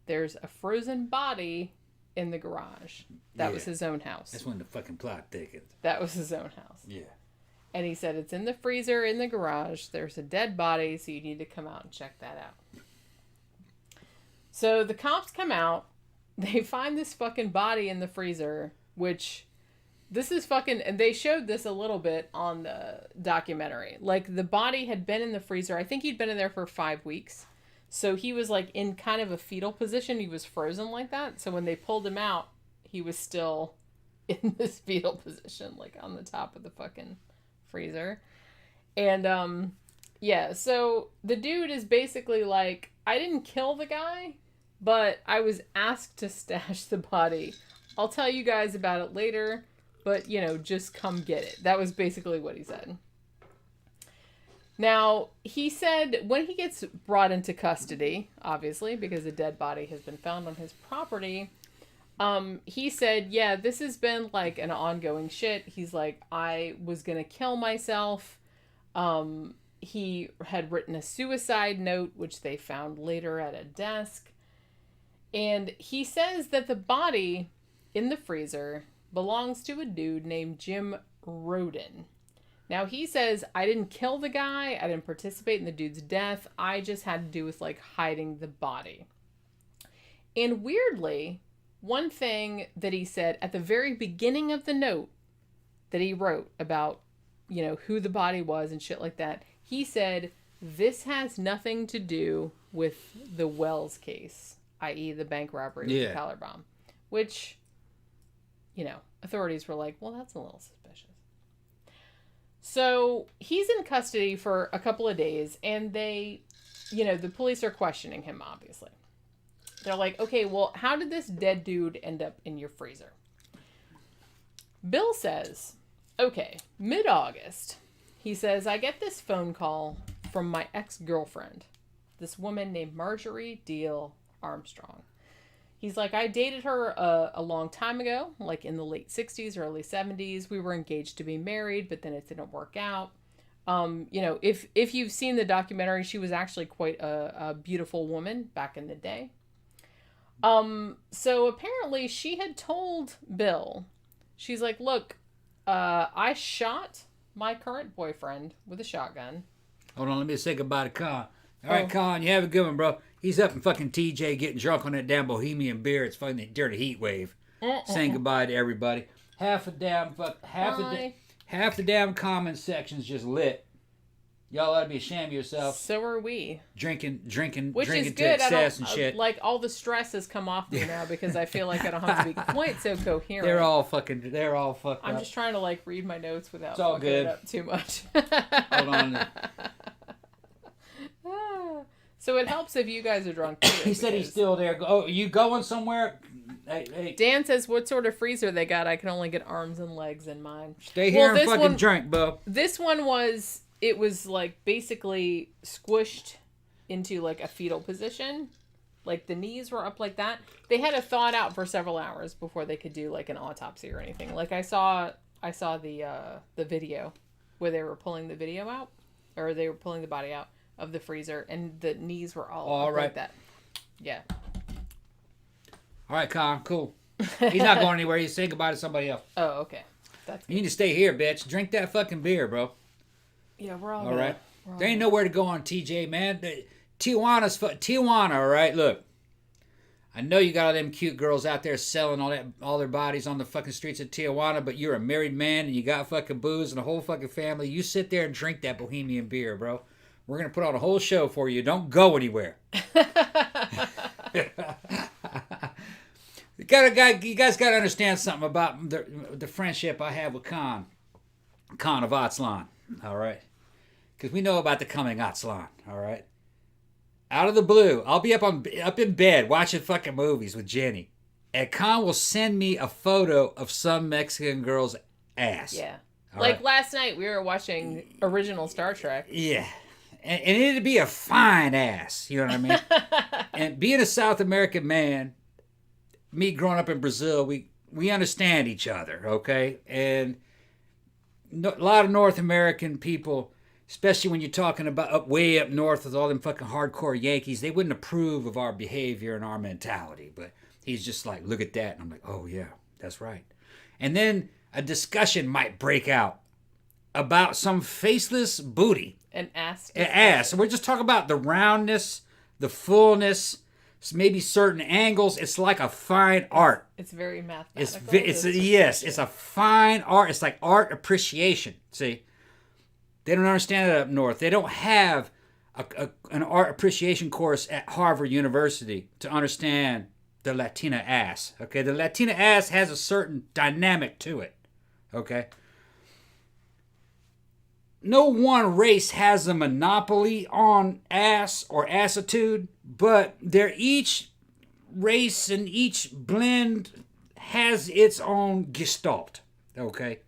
there's a frozen body in the garage. That was his own house. That's when the fucking plot thickens. That was his own house. Yeah. And he said, it's in the freezer in the garage. There's a dead body, so you need to come out and check that out. So the cops come out. They find this fucking body in the freezer, which this is fucking... And they showed this a little bit on the documentary. Like, the body had been in the freezer. I think he'd been in there for 5 weeks. So he was, like, in kind of a fetal position. He was frozen like that. So when they pulled him out, he was still in this fetal position, like, on the top of the fucking freezer. And, yeah, so the dude is basically like, I didn't kill the guy, but I was asked to stash the body. I'll tell you guys about it later, but, you know, just come get it. That was basically what he said. Now, he said when he gets brought into custody, obviously, because a dead body has been found on his property, he said, yeah, this has been like an ongoing shit. He's like, I was going to kill myself. He had written a suicide note, which they found later at a desk. And he says that the body in the freezer belongs to a dude named Jim Roden. Now, he says, I didn't kill the guy. I didn't participate in the dude's death. I just had to do with, like, hiding the body. And weirdly, one thing that he said at the very beginning of the note that he wrote about, you know, who the body was and shit like that, he said, this has nothing to do with the Wells case, i.e. the bank robbery with the collar bomb. Which, you know, authorities were like, well, that's a little suspicious. So he's in custody for a couple of days, and they, you know, the police are questioning him, obviously. They're like, okay, well, how did this dead dude end up in your freezer? Bill says, okay, mid-August, he says, I get this phone call from my ex-girlfriend, this woman named Marjorie Deal Armstrong. He's like, I dated her a long time ago, like in the late 60s, early 70s. We were engaged to be married, but then it didn't work out. You know, if you've seen the documentary, she was actually quite a beautiful woman back in the day. So apparently she had told Bill, she's like, look, I shot my current boyfriend with a shotgun. Hold on, let me say goodbye to Con. All right, Con, you have a good one, bro. He's up in fucking TJ getting drunk on that damn Bohemian beer. It's fucking during the heat wave. Saying goodbye to everybody. Half the damn comment section's just lit. Y'all ought to be ashamed of yourself. So are we. Drinking Which to is good. excess and shit. Like, all the stress has come off me now because I feel like I don't have to be quite so coherent. They're all fucked up. I'm just trying to, like, read my notes without it's all fucking good. it up too much. Hold on. So it helps if you guys are drunk too. He said he's still there. Oh, you going somewhere? Hey. Dan says, what sort of freezer they got? I can only get arms and legs in mine. Stay here and fucking drink, bub. This one was, it was like basically squished into like a fetal position. Like the knees were up like that. They had to thaw it out for several hours before they could do like an autopsy or anything. Like I saw the video where they were pulling the video out, or they were pulling the body out of the freezer, and the knees were all up like that. Yeah. All right, Con, cool. He's not going anywhere. He's saying goodbye to somebody else. Oh, okay. That's good. You need to stay here, bitch. Drink that fucking beer, bro. Yeah, we're all all right. There ain't nowhere to go on TJ, man. Tijuana, all right? Look, I know you got all them cute girls out there selling all their bodies on the fucking streets of Tijuana, but you're a married man and you got fucking booze and a whole fucking family. You sit there and drink that Bohemian beer, bro. We're going to put on a whole show for you. Don't go anywhere. You guys got to understand something about the friendship I have with Khan of Atzlan, all right? Because we know about the coming Atzlan, all right? Out of the blue, I'll be up in bed watching fucking movies with Jenny, and Khan will send me a photo of some Mexican girl's ass. Yeah. Like last night, we were watching original Star Trek. Yeah. And it'd be a fine ass, you know what I mean? And being a South American man, me growing up in Brazil, we understand each other, okay? And a lot of North American people, especially when you're talking about way up north with all them fucking hardcore Yankees, they wouldn't approve of our behavior and our mentality. But he's just like, look at that. And I'm like, oh, yeah, that's right. And then a discussion might break out about some faceless booty. An ass. An ass. And we're just talking about the roundness, the fullness, maybe certain angles. It's like a fine art. It's very mathematical. It's a fine art. It's like art appreciation. See? They don't understand it up north. They don't have an art appreciation course at Harvard University to understand the Latina ass. Okay? The Latina ass has a certain dynamic to it. Okay? No one race has a monopoly on ass or assitude, but each race and each blend has its own gestalt. Okay?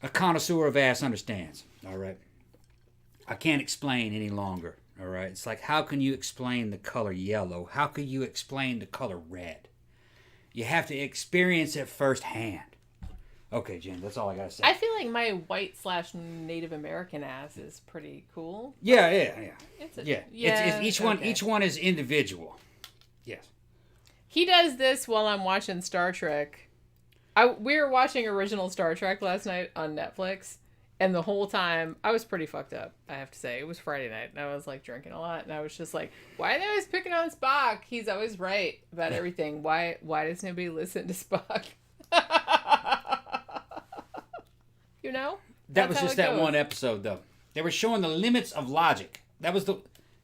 A connoisseur of ass understands. All right? I can't explain any longer. All right? It's like, how can you explain the color yellow? How can you explain the color red? You have to experience it firsthand. Okay, Jen, that's all I gotta say. I feel like my white/Native American ass is pretty cool. Yeah. Each one is individual. Yes. He does this while I'm watching Star Trek. We were watching original Star Trek last night on Netflix, and the whole time I was pretty fucked up. I have to say, it was Friday night, and I was like drinking a lot, and I was just like, "Why are they always picking on Spock? He's always right about everything. Why does nobody listen to Spock?" You know? That was just that one episode, though. They were showing the limits of logic. That was the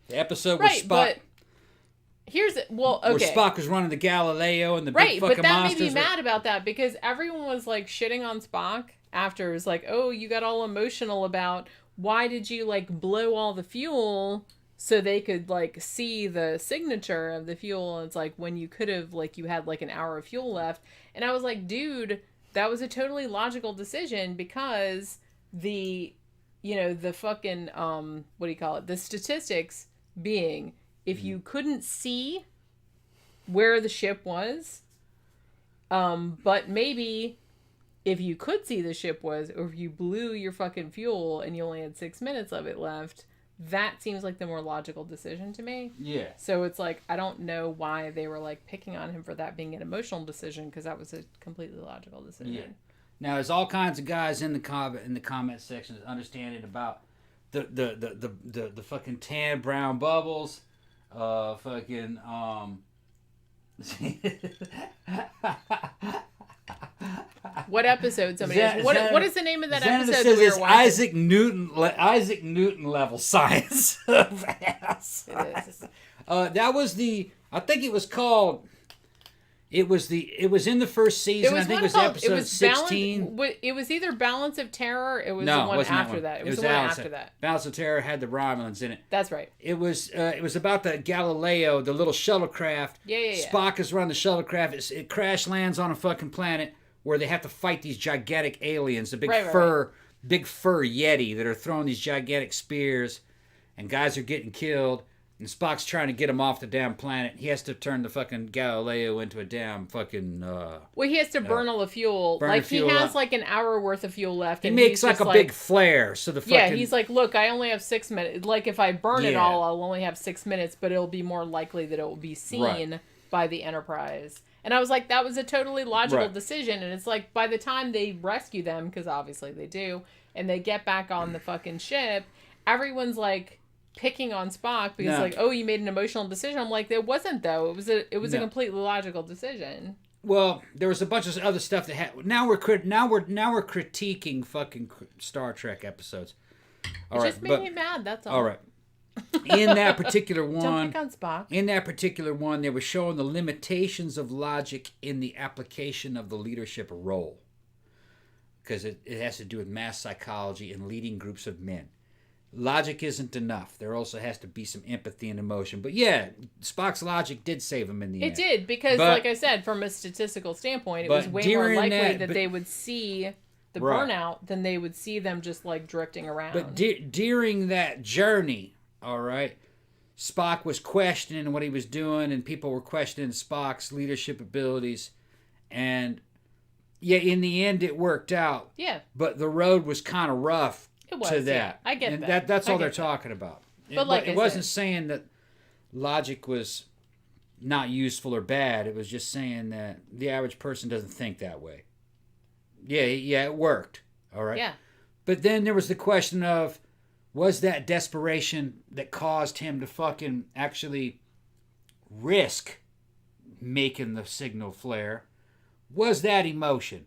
episode where Spock... But okay. Where Spock was running the Galileo and the big fucking monsters. Right, but that made me mad about that because everyone was, like, shitting on Spock after. It was like, oh, you got all emotional about why did you, like, blow all the fuel so they could, like, see the signature of the fuel. And it's like, when you could have, like, you had, like, an hour of fuel left. And I was like, dude... That was a totally logical decision because the fucking, the statistics being, if you couldn't see where the ship was, but maybe if you could see the ship was, or if you blew your fucking fuel and you only had 6 minutes of it left, that seems like the more logical decision to me. Yeah. So it's like, I don't know why they were like picking on him for that being an emotional decision, because that was a completely logical decision. Yeah. Now there's all kinds of guys in the comment section understanding about the fucking tan brown bubbles, What episode somebody is? What is the name of that episode says that we were watching? Isaac Newton level science of ass. It is. That was I think it was called. It was in the first season. I think it was episode 16. It was either Balance of Terror. It was the one after that. It was the one after that. Balance of Terror had the Romulans in it. That's right. It was about the Galileo, the little shuttlecraft. Yeah. Spock is running the shuttlecraft. It crash lands on a fucking planet where they have to fight these gigantic aliens, the big fur Yeti that are throwing these gigantic spears, and guys are getting killed. And Spock's trying to get him off the damn planet. He has to turn the fucking Galileo into a damn fucking... he has to burn all the fuel. He has like an hour worth of fuel left. He makes like a big flare. So the fucking... Yeah, he's like, look, I only have 6 minutes. Like, if I burn it all, I'll only have 6 minutes, but it'll be more likely that it will be seen by the Enterprise. And I was like, that was a totally logical decision. And it's like, by the time they rescue them, because obviously they do, and they get back on the fucking ship, everyone's like... picking on Spock because like, oh, you made an emotional decision. I'm like, it wasn't though. It was a completely logical decision. Well, there was a bunch of other stuff that had. Now we're critiquing fucking Star Trek episodes. It just made me mad. That's all. All right. In that particular one, don't pick on Spock. In that particular one, they were showing the limitations of logic in the application of the leadership role, because it has to do with mass psychology and leading groups of men. Logic isn't enough. There also has to be some empathy and emotion. But yeah, Spock's logic did save him in the end. It did, because like I said, from a statistical standpoint, it was way more likely that they would see the burnout than they would see them just like drifting around. But during that journey, all right, Spock was questioning what he was doing, and people were questioning Spock's leadership abilities. And Yeah, in the end, it worked out. Yeah. But the road was kind of rough It was, to that. yeah. I get and that. That's I all get they're that. talking about. But like I it wasn't said- saying that logic was not useful or bad. It was just saying that the average person doesn't think that way. Yeah, it worked. All right. Yeah. But then there was the question of, was that desperation that caused him to fucking actually risk making the signal flare? Was that emotion?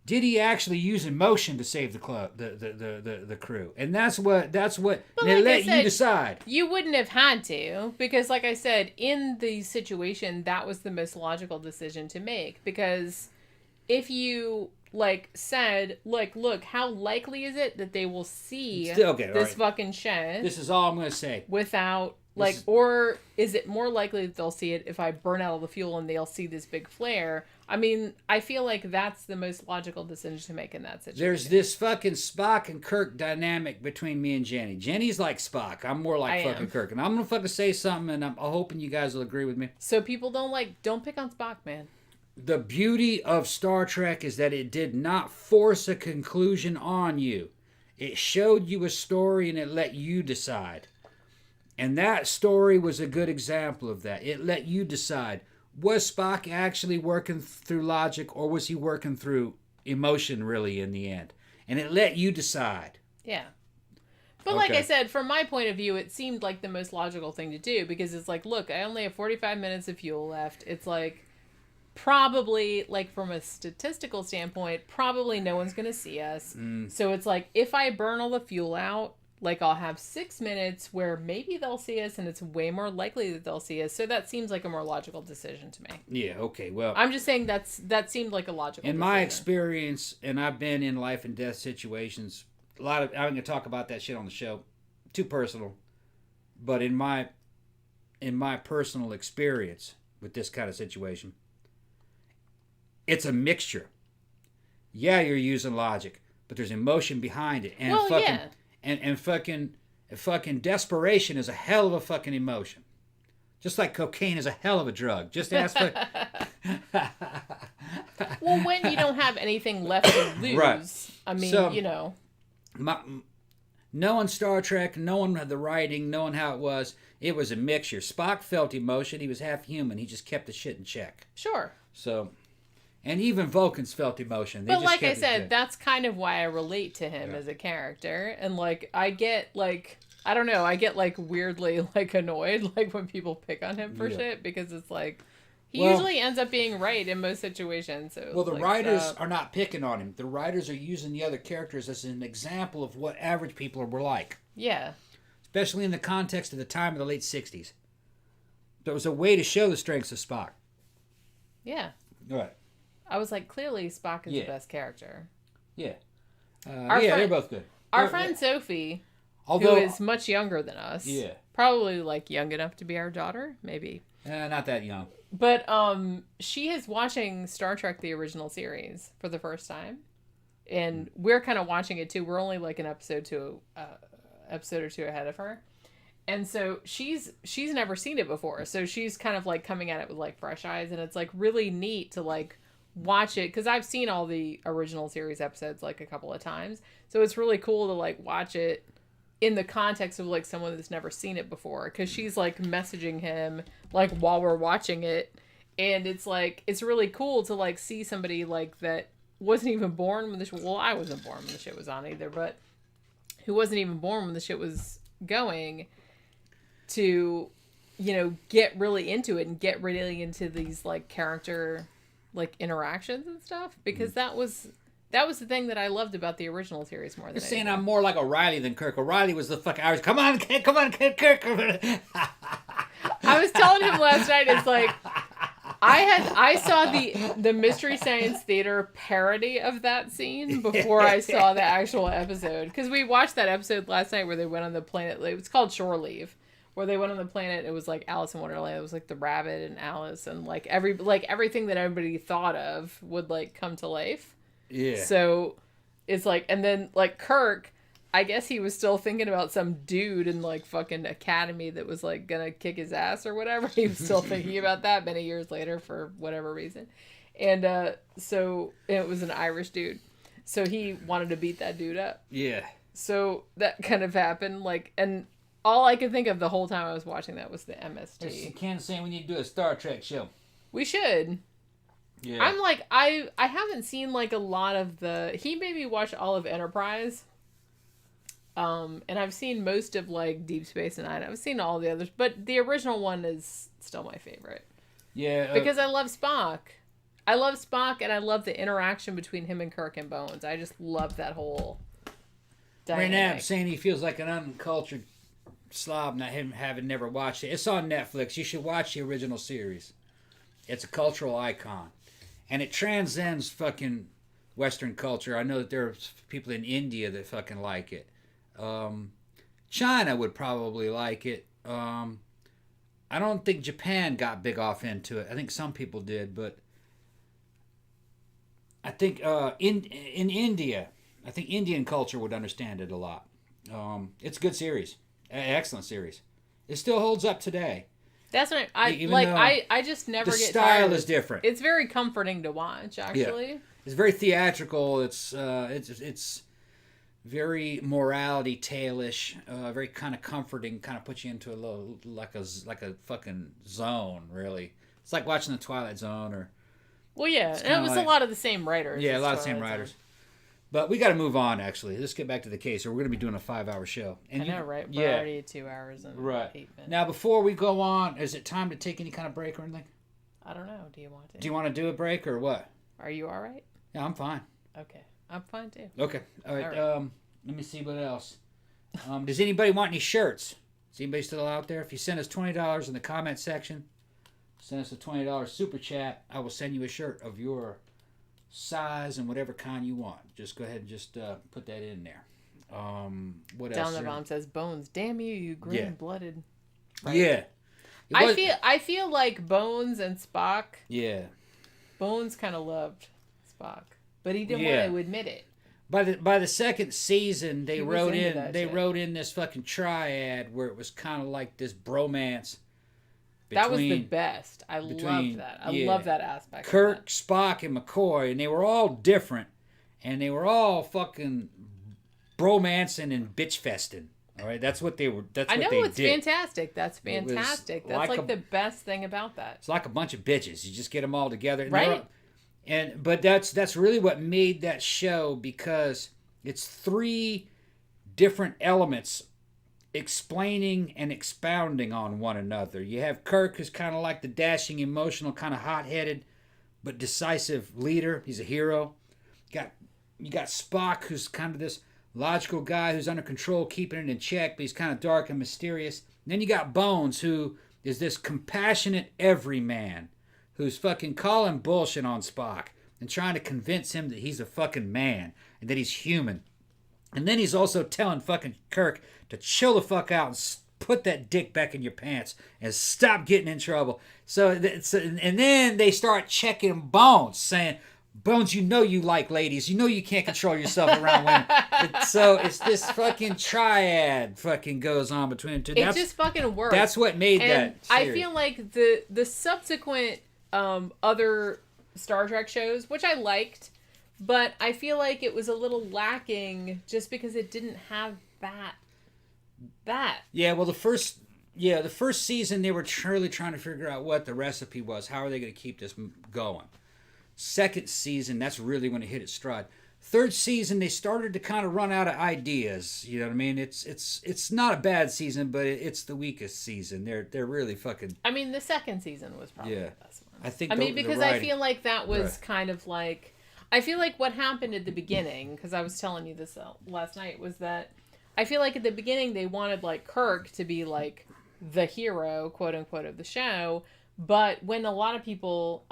Did he actually use emotion to save the club, the crew? And that's what But they like I let said, you decide. You wouldn't have had to, because like I said, in the situation, that was the most logical decision to make. Because if you like said, like, look, how likely is it that they will see Okay, all this right. fucking shed This is all I'm going to say. without like, or is it more likely that they'll see it if I burn out all the fuel and they'll see this big flare? I mean, I feel like that's the most logical decision to make in that situation. There's this fucking Spock and Kirk dynamic between me and Jenny. Jenny's like Spock. I'm more like I fucking am. Kirk. And I'm going to fucking say something, and I'm hoping you guys will agree with me. So people don't pick on Spock, man. The beauty of Star Trek is that it did not force a conclusion on you. It showed you a story and it let you decide. And that story was a good example of that. It let you decide, was Spock actually working through logic or was he working through emotion really in the end? And it let you decide. Yeah. But like Okay. I said, from my point of view, it seemed like the most logical thing to do, because it's like, look, I only have 45 minutes of fuel left. It's like, probably, like, from a statistical standpoint, probably no one's going to see us. So it's like, if I burn all the fuel out, like, I'll have 6 minutes where maybe they'll see us, and it's way more likely that they'll see us. So that seems like a more logical decision to me. Yeah, okay, well. I'm just saying that seemed like a logical In decision. my experience, and I've been in life and death situations, I'm going to talk about that shit on the show. Too personal. But in my personal experience with this kind of situation, it's a mixture. Yeah, you're using logic, but there's emotion behind it. And Well, fucking yeah. and fucking desperation is a hell of a fucking emotion. Just like cocaine is a hell of a drug. Just ask for Well, when you don't have anything left to lose, Right. I mean, So- you know. knowing Star Trek, knowing the writing, knowing how it was a mixture. Spock felt emotion. He was half human. He just kept the shit in check. Sure. So, and even Vulcans felt emotion. They But just like I kept it in said, check. that's kind of why I relate to him as a character. And like, I get like, I don't know, I get like weirdly like annoyed like when people pick on him for Yeah. shit, because it's like, he Well- usually ends up being right in most situations. So Well, the like, writers stop. are not picking on him. The writers are using the other characters as an example of what average people were like, Yeah. especially in the context of the time of the late 60s. There was a way to show the strengths of Spock. Yeah. Right. I was like, clearly Spock is Yeah. the best character. Yeah. Our Yeah, friend- they're both good. Our They're- friend Sophie, although, who is much younger than us. Yeah. Probably like young enough to be our daughter, maybe. not that young. But she is watching Star Trek the original series for the first time, and we're kind of watching it too. We're only like an episode or two ahead of her, and so she's never seen it before. So she's kind of like coming at it with like fresh eyes, and it's like really neat to like watch it, because I've seen all the original series episodes like a couple of times. So it's really cool to like watch it in the context of like someone that's never seen it before, because she's like messaging him like while we're watching it, and it's like, it's really cool to like see somebody like that wasn't even born when the shit, well, I wasn't born when the shit was on either, but who wasn't even born when the shit was going, to, you know, get really into it and get really into these like character like interactions and stuff, because that was the thing that I loved about the original series more than You're saying anything. I'm more like O'Reilly than Kirk. O'Reilly was the fucking Irish. Come on, Kirk. I was telling him last night, it's like, I saw the Mystery Science Theater parody of that scene before I saw the actual episode, because we watched that episode last night where they went on the planet. It was called Shore Leave, where they went on the planet. It was like Alice in Wonderland. It was like the rabbit and Alice, and like everything that everybody thought of would like come to life. Yeah. So it's like, and then like Kirk, I guess he was still thinking about some dude in like fucking academy that was like gonna kick his ass or whatever. He was still thinking about that many years later for whatever reason. And so it was an Irish dude. So he wanted to beat that dude up. Yeah. So that kind of happened. Like, and all I could think of the whole time I was watching that was the MST. Ken's saying we need to do a Star Trek show. We should. Yeah. I'm like, I haven't seen like a lot of the. He made me watch all of Enterprise. And I've seen most of like Deep Space Nine. I've seen all the others, but the original one is still my favorite. Yeah. Because I love Spock. I love Spock, and I love the interaction between him and Kirk and Bones. I just love that whole dynamic. Raynab saying he feels like an uncultured slob, not him having never watched it. It's on Netflix. You should watch the original series. It's a cultural icon, and it transcends fucking Western culture. I know that there's people in India that fucking like it. China would probably like it. I don't think Japan got big off into it. I think some people did, but I think in India, I think Indian culture would understand it a lot. It's a good series, excellent series. It still holds up today. That's what I Even like. though I just never the get style tired. is different. It's very comforting to watch, actually. Yeah. It's very theatrical. It's very morality tale-ish, very kind of comforting, kind of puts you into a little like a fucking zone. Really, it's like watching the Twilight Zone or. Well, yeah, and it was a lot of the same writers. Yeah, a as lot of the same Twilight writers. Zone. But we got to move on. Actually, let's get back to the case, or we're going to be doing a 5-hour show. And I know, right? We're already at 2 hours and 8 minutes. Now, before we go on, is it time to take any kind of break or anything? I don't know. Do you want to? Do you want to do a break or what? Are you all right? Yeah, I'm fine. Okay, I'm fine too. Okay, all right. All right. Let me see what else. Does anybody want any shirts? Is anybody still out there? If you send us $20 in the comment section, send us a $20 super chat. I will send you a shirt of your size and whatever kind you want. Just go ahead and just put that in there. What else? Down the bottom says Bones. Damn you green-blooded. Right. Yeah. I feel like Bones and Spock. Yeah. Bones kind of loved Spock, but he didn't want to admit it. By the second season, they wrote into in this fucking triad where it was kind of like this bromance. That was the best. I loved that. I love that aspect. Kirk, Spock, and McCoy, and they were all different, and they were all fucking bromancing and bitch festing. All right, that's what they were. That's what they did. I know, it's fantastic. That's fantastic. That's like the best thing about that. It's like a bunch of bitches. You just get them all together, and right? But that's really what made that show, because it's 3 different elements explaining and expounding on one another. You have Kirk, who's kind of like the dashing, emotional, kind of hot-headed but decisive leader. He's a hero. You got Spock, who's kind of this logical guy who's under control, keeping it in check, but he's kind of dark and mysterious. And then you got Bones, who is this compassionate everyman who's fucking calling bullshit on Spock and trying to convince him that he's a fucking man and that he's human. And then he's also telling fucking Kirk to chill the fuck out and put that dick back in your pants and stop getting in trouble. And then they start checking Bones, saying, Bones, you know you like ladies. You know you can't control yourself around women. So it's this fucking triad fucking goes on between the two. It just fucking works. That's what made that series. I feel like the subsequent other Star Trek shows, which I liked, but I feel like it was a little lacking just because it didn't have that. Yeah, well, the first season they were truly trying to figure out what the recipe was. How are they going to keep this going? Second season, that's really when it hit its stride. Third season, they started to kind of run out of ideas. You know what I mean? It's not a bad season, but it's the weakest season. They're really fucking. I mean, the second season was probably the best one. I mean, because I feel like that was kind of like, I feel like what happened at the beginning, because I was telling you this last night, was that I feel like at the beginning they wanted like Kirk to be like the hero, quote unquote, of the show, but when a lot of people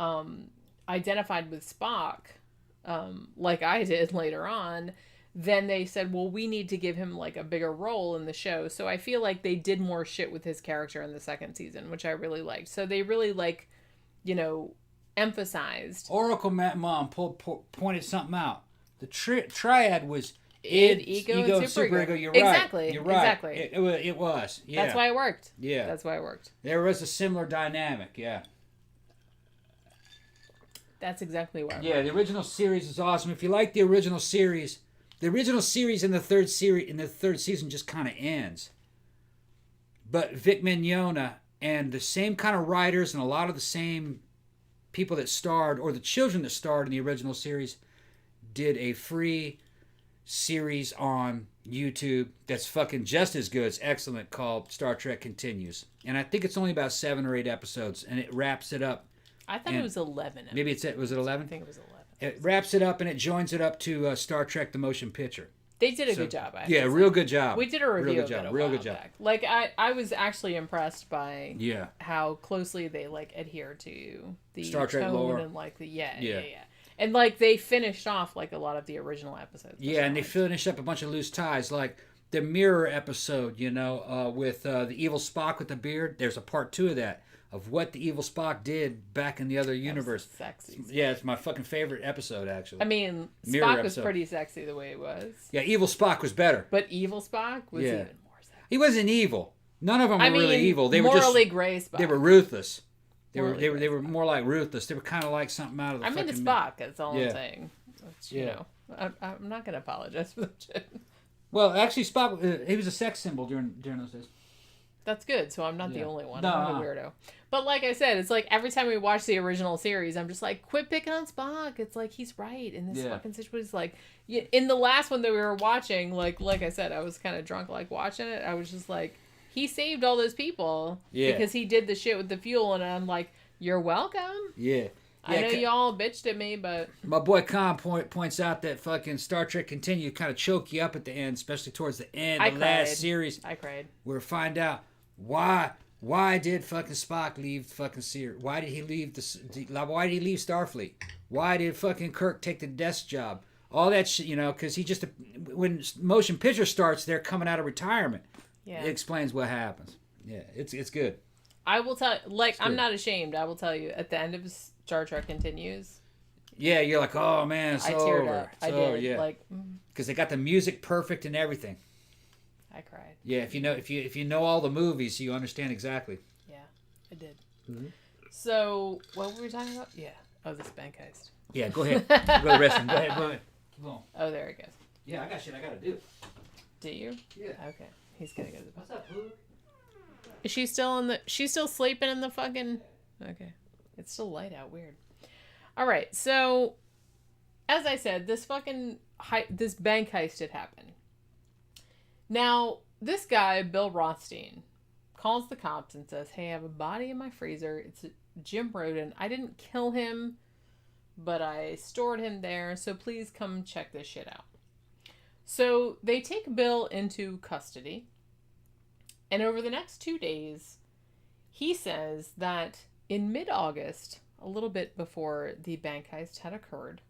identified with Spock, like I did later on, then they said, well, we need to give him like a bigger role in the show. So I feel like they did more shit with his character in the second season, which I really liked. So they really emphasized. Oracle Mom pointed something out. The triad was id, ego, and superego. You're right. Exactly. You're right. Exactly. It was. Yeah. That's why it worked. Yeah. That's why it worked. There was a similar dynamic. Yeah. That's exactly what. Yeah, the original series is awesome. If you like the original series in the third season just kind of ends. But Vic Mignogna and the same kind of writers and a lot of the same people that starred, or the children that starred in the original series, did a free series on YouTube that's fucking just as good. It's excellent, called Star Trek Continues. And I think it's only about 7 or 8 episodes, and it wraps it up. I thought it was 11. Maybe was it 11? I think it was 11. It wraps it up and it joins it up to Star Trek: The Motion Picture. They did a good job. Real good job. We did a review of it a while job. back. Like I was actually impressed by Yeah. how closely they like adhere to the Star Trek tone lore. and like the yeah. And like they finished off like a lot of the original episodes. Yeah, and they finished up a bunch of loose ties, like the mirror episode, with the evil Spock with the beard. There's a part 2 of that, of what the evil Spock did back in the other universe. Sexy. Yeah, it's my fucking favorite episode, actually. I mean, Mirror Spock was episode. pretty sexy the way it was. Yeah, evil Spock was better. But evil Spock was even more sexy. He wasn't evil. None of them were really evil. They morally were just gray Spock. They were ruthless. They Morally were more like ruthless. They were kind of like something out of the I mean, fucking... it's Spock. That's all Yeah. I'm saying. It's, I'm not going to apologize for that shit. Well, actually, Spock, he was a sex symbol during those days. That's good. So I'm not the only one. No. I'm a weirdo. But like I said, it's like every time we watch the original series, I'm just like, quit picking on Spock. It's like he's right in this fucking situation. It's like in the last one that we were watching, like I said, I was kind of drunk like watching it. I was just like, he saved all those people because he did the shit with the fuel, and I'm like, you're welcome. Yeah. I know y'all bitched at me, but my boy Khan points out that fucking Star Trek Continue kind of choke you up at the end, especially towards the end of the last series. I cried. Where we find out why did fucking Spock leave fucking Ciarra? Why did he leave why did he leave Starfleet? Why did fucking Kirk take the desk job? All that shit, because he just, when motion picture starts, they're coming out of retirement. Yeah. It explains what happens. Yeah, it's good. I will tell, I'm not ashamed. I will tell you, at the end of Star Trek Continues. Yeah, you're like, oh man, it's I over. teared up. I did. Yeah. Because they got the music perfect and everything. I cried. Yeah, if you know all the movies, you understand exactly. Yeah, I did. Mm-hmm. So, what were we talking about? Yeah. Oh, this bank heist. Yeah, go ahead. Go to wrestling. Go ahead. Keep going. Oh, there it goes. Yeah, I got shit I gotta do. Do you? Yeah. Okay. He's gonna go to the. What's up, Pooh? Is she still in the? She's still sleeping in the fucking. Okay. It's still light out. Weird. All right. So, as I said, this bank heist had happened. Now, this guy, Bill Rothstein, calls the cops and says, hey, I have a body in my freezer. It's Jim Roden. I didn't kill him, but I stored him there, so please come check this shit out. So they take Bill into custody, and over the next 2 days, he says that in mid-August, a little bit before the bank heist had occurred,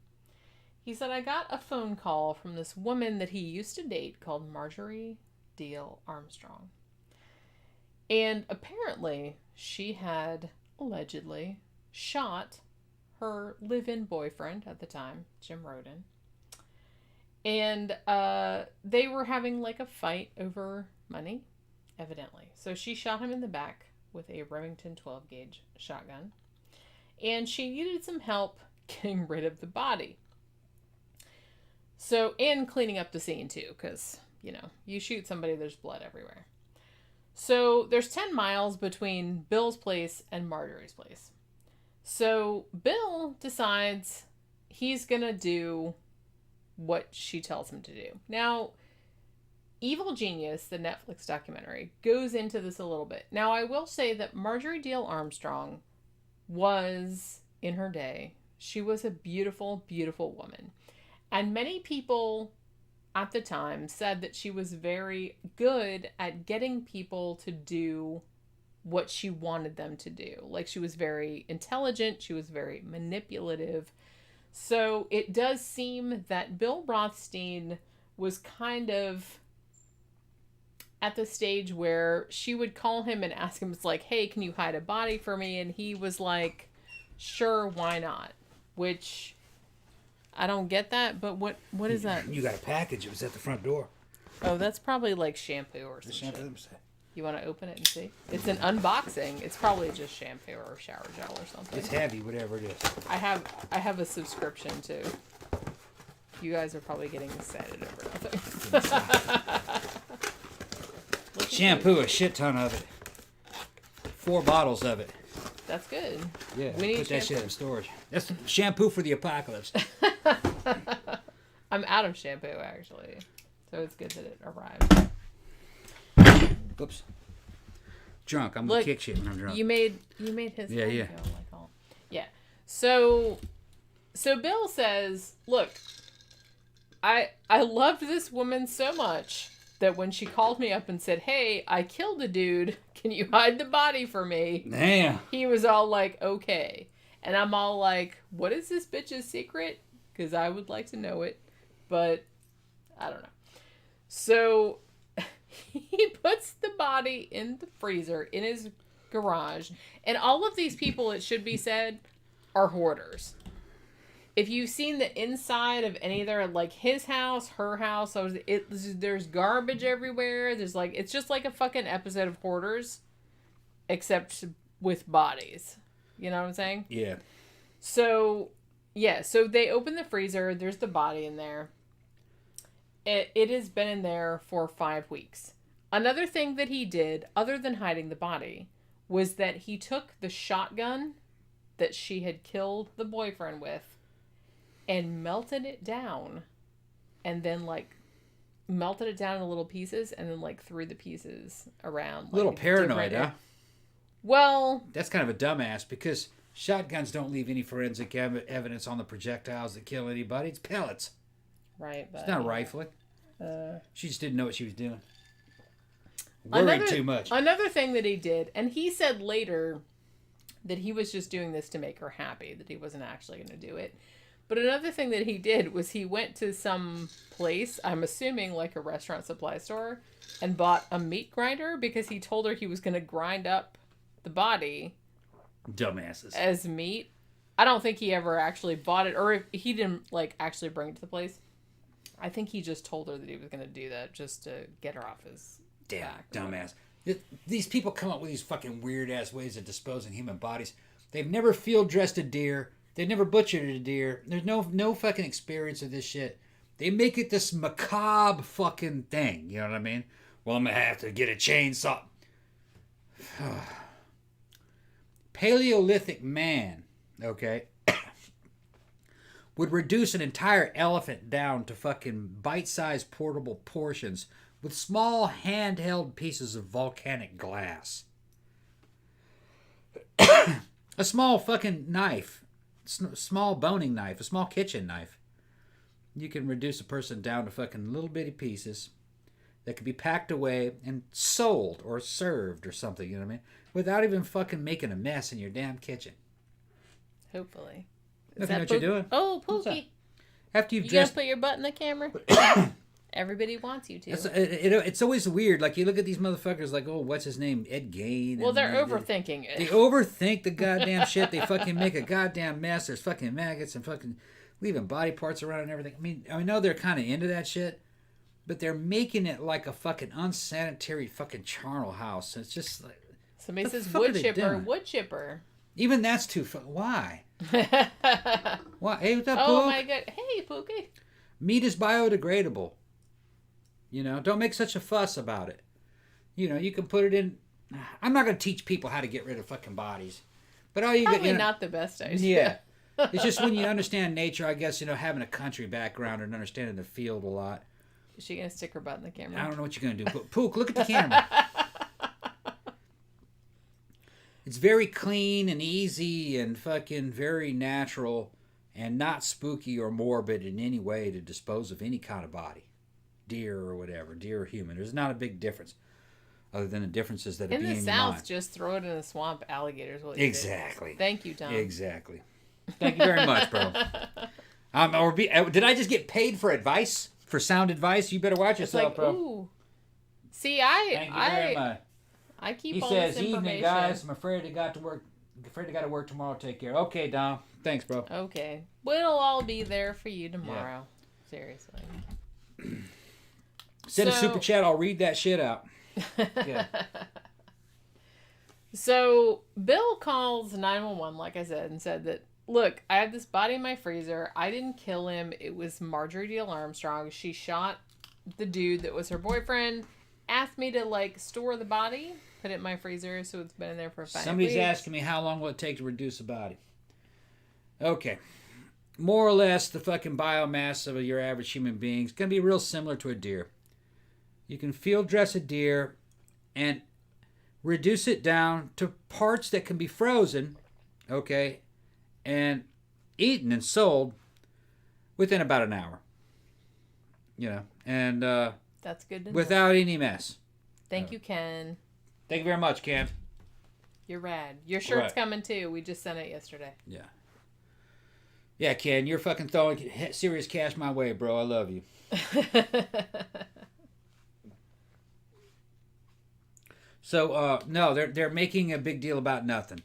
he said, I got a phone call from this woman that he used to date called Marjorie Deal Armstrong. And apparently, she had allegedly shot her live-in boyfriend at the time, Jim Roden. And they were having like a fight over money, evidently. So she shot him in the back with a Remington 12-gauge shotgun. And she needed some help getting rid of the body. So, and cleaning up the scene too, because, you shoot somebody, there's blood everywhere. So, there's 10 miles between Bill's place and Marjorie's place. So, Bill decides he's going to do what she tells him to do. Now, Evil Genius, the Netflix documentary, goes into this a little bit. Now, I will say that Marjorie Deal Armstrong was, in her day, she was a beautiful, beautiful woman. And many people at the time said that she was very good at getting people to do what she wanted them to do. Like, she was very intelligent. She was very manipulative. So it does seem that Bill Rothstein was kind of at the stage where she would call him and ask him, it's like, hey, can you hide a body for me? And he was like, sure, why not? Which... I don't get that, but what is that? You got a package. It was at the front door. Oh, that's probably like shampoo or The something. shampoo. You want to open it and see? It's an unboxing. It's probably just shampoo or shower gel or something. It's heavy, whatever it is. I have a subscription too. You guys are probably getting excited over nothing. Shampoo, a shit ton of it. 4 bottles of it. That's good. Yeah, We need put that shampoo. shit in storage. That's shampoo for the apocalypse. I'm out of shampoo actually, so it's good that it arrived. Oops. Drunk. I'm gonna kick shit when I'm drunk. You made his Yeah, head yeah. go like all. Yeah. So Bill says, "Look, I loved this woman so much that when she called me up and said, 'Hey, I killed a dude. Can you hide the body for me?' Damn. He was all like, 'Okay.' And I'm all like, 'What is this bitch's secret? Because I would like to know it, but I don't know.' So he puts the body in the freezer in his garage, and all of these people, it should be said, are hoarders. If you've seen the inside of any of their, like his house, her house, there's garbage everywhere. There's like, it's just like a fucking episode of Hoarders, except with bodies. You know what I'm saying? Yeah. So, yeah, so they open the freezer. There's the body in there. It has been in there for 5 weeks. Another thing that he did, other than hiding the body, was that he took the shotgun that she had killed the boyfriend with and melted it down, and then like melted it down into little pieces, and then like threw the pieces around. Like, A little paranoid, huh? Well, That's kind of a dumbass because shotguns don't leave any forensic evidence on the projectiles that kill anybody. It's pellets. right, but It's not rifling. She just didn't know what she was doing. Worried too much. Another thing that he did, and he said later that he was just doing this to make her happy, that he wasn't actually going to do it. But another thing that he did was he went to some place, I'm assuming like a restaurant supply store, and bought a meat grinder because he told her he was going to grind up the body Dumbasses. as meat. I don't think he ever actually bought it, or if he didn't like actually bring it to the place. I think he just told her that he was going to do that just to get her off his Damn, back. dumbass. These people come up with these fucking weird-ass ways of disposing human bodies. They've never field-dressed a deer. They've never butchered a deer. There's no fucking experience of this shit. They make it this macabre fucking thing. You know what I mean? Well, I'm going to have to get a chainsaw. Paleolithic man, okay, would reduce an entire elephant down to fucking bite-sized portable portions with small handheld pieces of volcanic glass. A small fucking knife, small boning knife, a small kitchen knife. You can reduce a person down to fucking little bitty pieces that could be packed away and sold or served or something, you know what I mean? Without even fucking making a mess in your damn kitchen. Hopefully. Look at what you're doing. Oh, What's that? Pookie. After you've You gonna dressed... put your butt in the camera? Everybody wants you to. It's always weird. Like, you look at these motherfuckers like, oh, what's his name? Ed Gein. Well, and they're overthinking it. They overthink the goddamn shit. They fucking make a goddamn mess. There's fucking maggots and fucking leaving body parts around and everything. I mean, I know they're kind of into that shit, but they're making it like a fucking unsanitary fucking charnel house. It's just like... Somebody the says fuck are wood they chipper, doing? wood chipper. Even that's too... Why? Why? Hey, what's up, Oh Pook? my god. Hey, Pookie. Meat is biodegradable. You know, don't make such a fuss about it. You know, you can put it in... I'm not going to teach people how to get rid of fucking bodies. But all you Probably you know, not the best idea. Yeah. It's just when you understand nature, I guess, you know, having a country background and understanding the field a lot. Is she gonna stick her butt in the camera? I don't know what you're going to do. But Pook, look at the camera. It's very clean and easy and fucking very natural and not spooky or morbid in any way to dispose of any kind of body. Deer or whatever, deer or human. There's not a big difference other than the differences that In are the in your South, mind. just throw it in a swamp. Alligators will eat it. Exactly. Thank you, Tom. Exactly. Thank you very much, bro. Did I just get paid for advice? For sound advice? You better watch It's yourself, like, bro. ooh. See, Thank you very much. I keep He all says, this information. "Evening, guys. I'm afraid I got to work. Afraid I got to work tomorrow. Take care." Okay, Dom. Thanks, bro. Okay. We'll all be there for you tomorrow. Seriously. Send a So- super chat. I'll read that shit out. Yeah. So Bill calls 911, like I said, and said that, look, I have this body in my freezer. I didn't kill him. It was Marjorie Deal Armstrong. She shot the dude that was her boyfriend, asked me to, like, store the body, put it in my freezer, so it's been in there for 5 Somebody's weeks. asking me how long will it take to reduce a body. Okay. More or less, the fucking biomass of your average human being is going to be real similar to a deer. You can field dress a deer and reduce it down to parts that can be frozen, okay, and eaten and sold within about an hour. You know, and That's good to know. without any mess. Thank you, Ken. Thank you very much, Cam. You're rad. Your shirt's Right. coming too. We just sent it yesterday. Yeah. Yeah, Ken, you're fucking throwing serious cash my way, bro. I love you. So, no, they're making a big deal about nothing,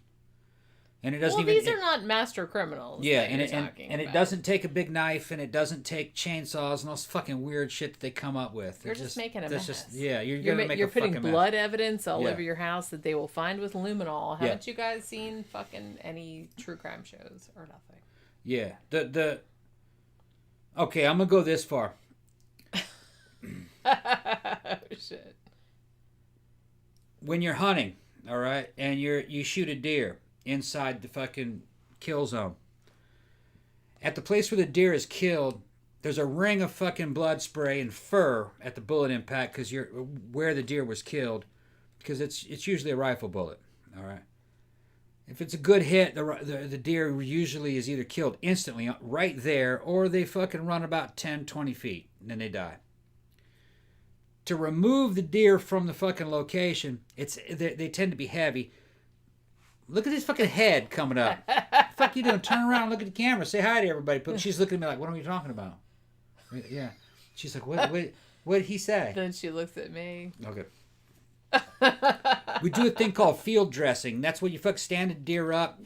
and it doesn't Well, even. these are not master criminals. Yeah, that and you're it talking and it about. doesn't take a big knife, and it doesn't take chainsaws and all this fucking weird shit that they come up with. You're just making a that's mess. yeah, you're You're, gonna make you're a putting fucking blood mess. evidence all Yeah. over your house that they will find with luminol. Yeah. Haven't you guys seen fucking any true crime shows or nothing? Yeah, the. Okay, I'm gonna go this far. Oh shit. When you're hunting, all right, and you shoot a deer inside the fucking kill zone. At the place where the deer is killed, there's a ring of fucking blood spray and fur at the bullet impact because you're where the deer was killed, because it's usually a rifle bullet, all right. If it's a good hit, the deer usually is either killed instantly right there, or they fucking run about 10, 20 feet and then they die. To remove the deer from the fucking location, they tend to be heavy. Look at his fucking head coming up. What the fuck you doing? Turn around and look at the camera. Say hi to everybody. She's looking at me like, what are we talking about? Yeah. She's like, what did he say? Then she looks at me. Okay. We do a thing called field dressing. That's where you fuck stand a deer up,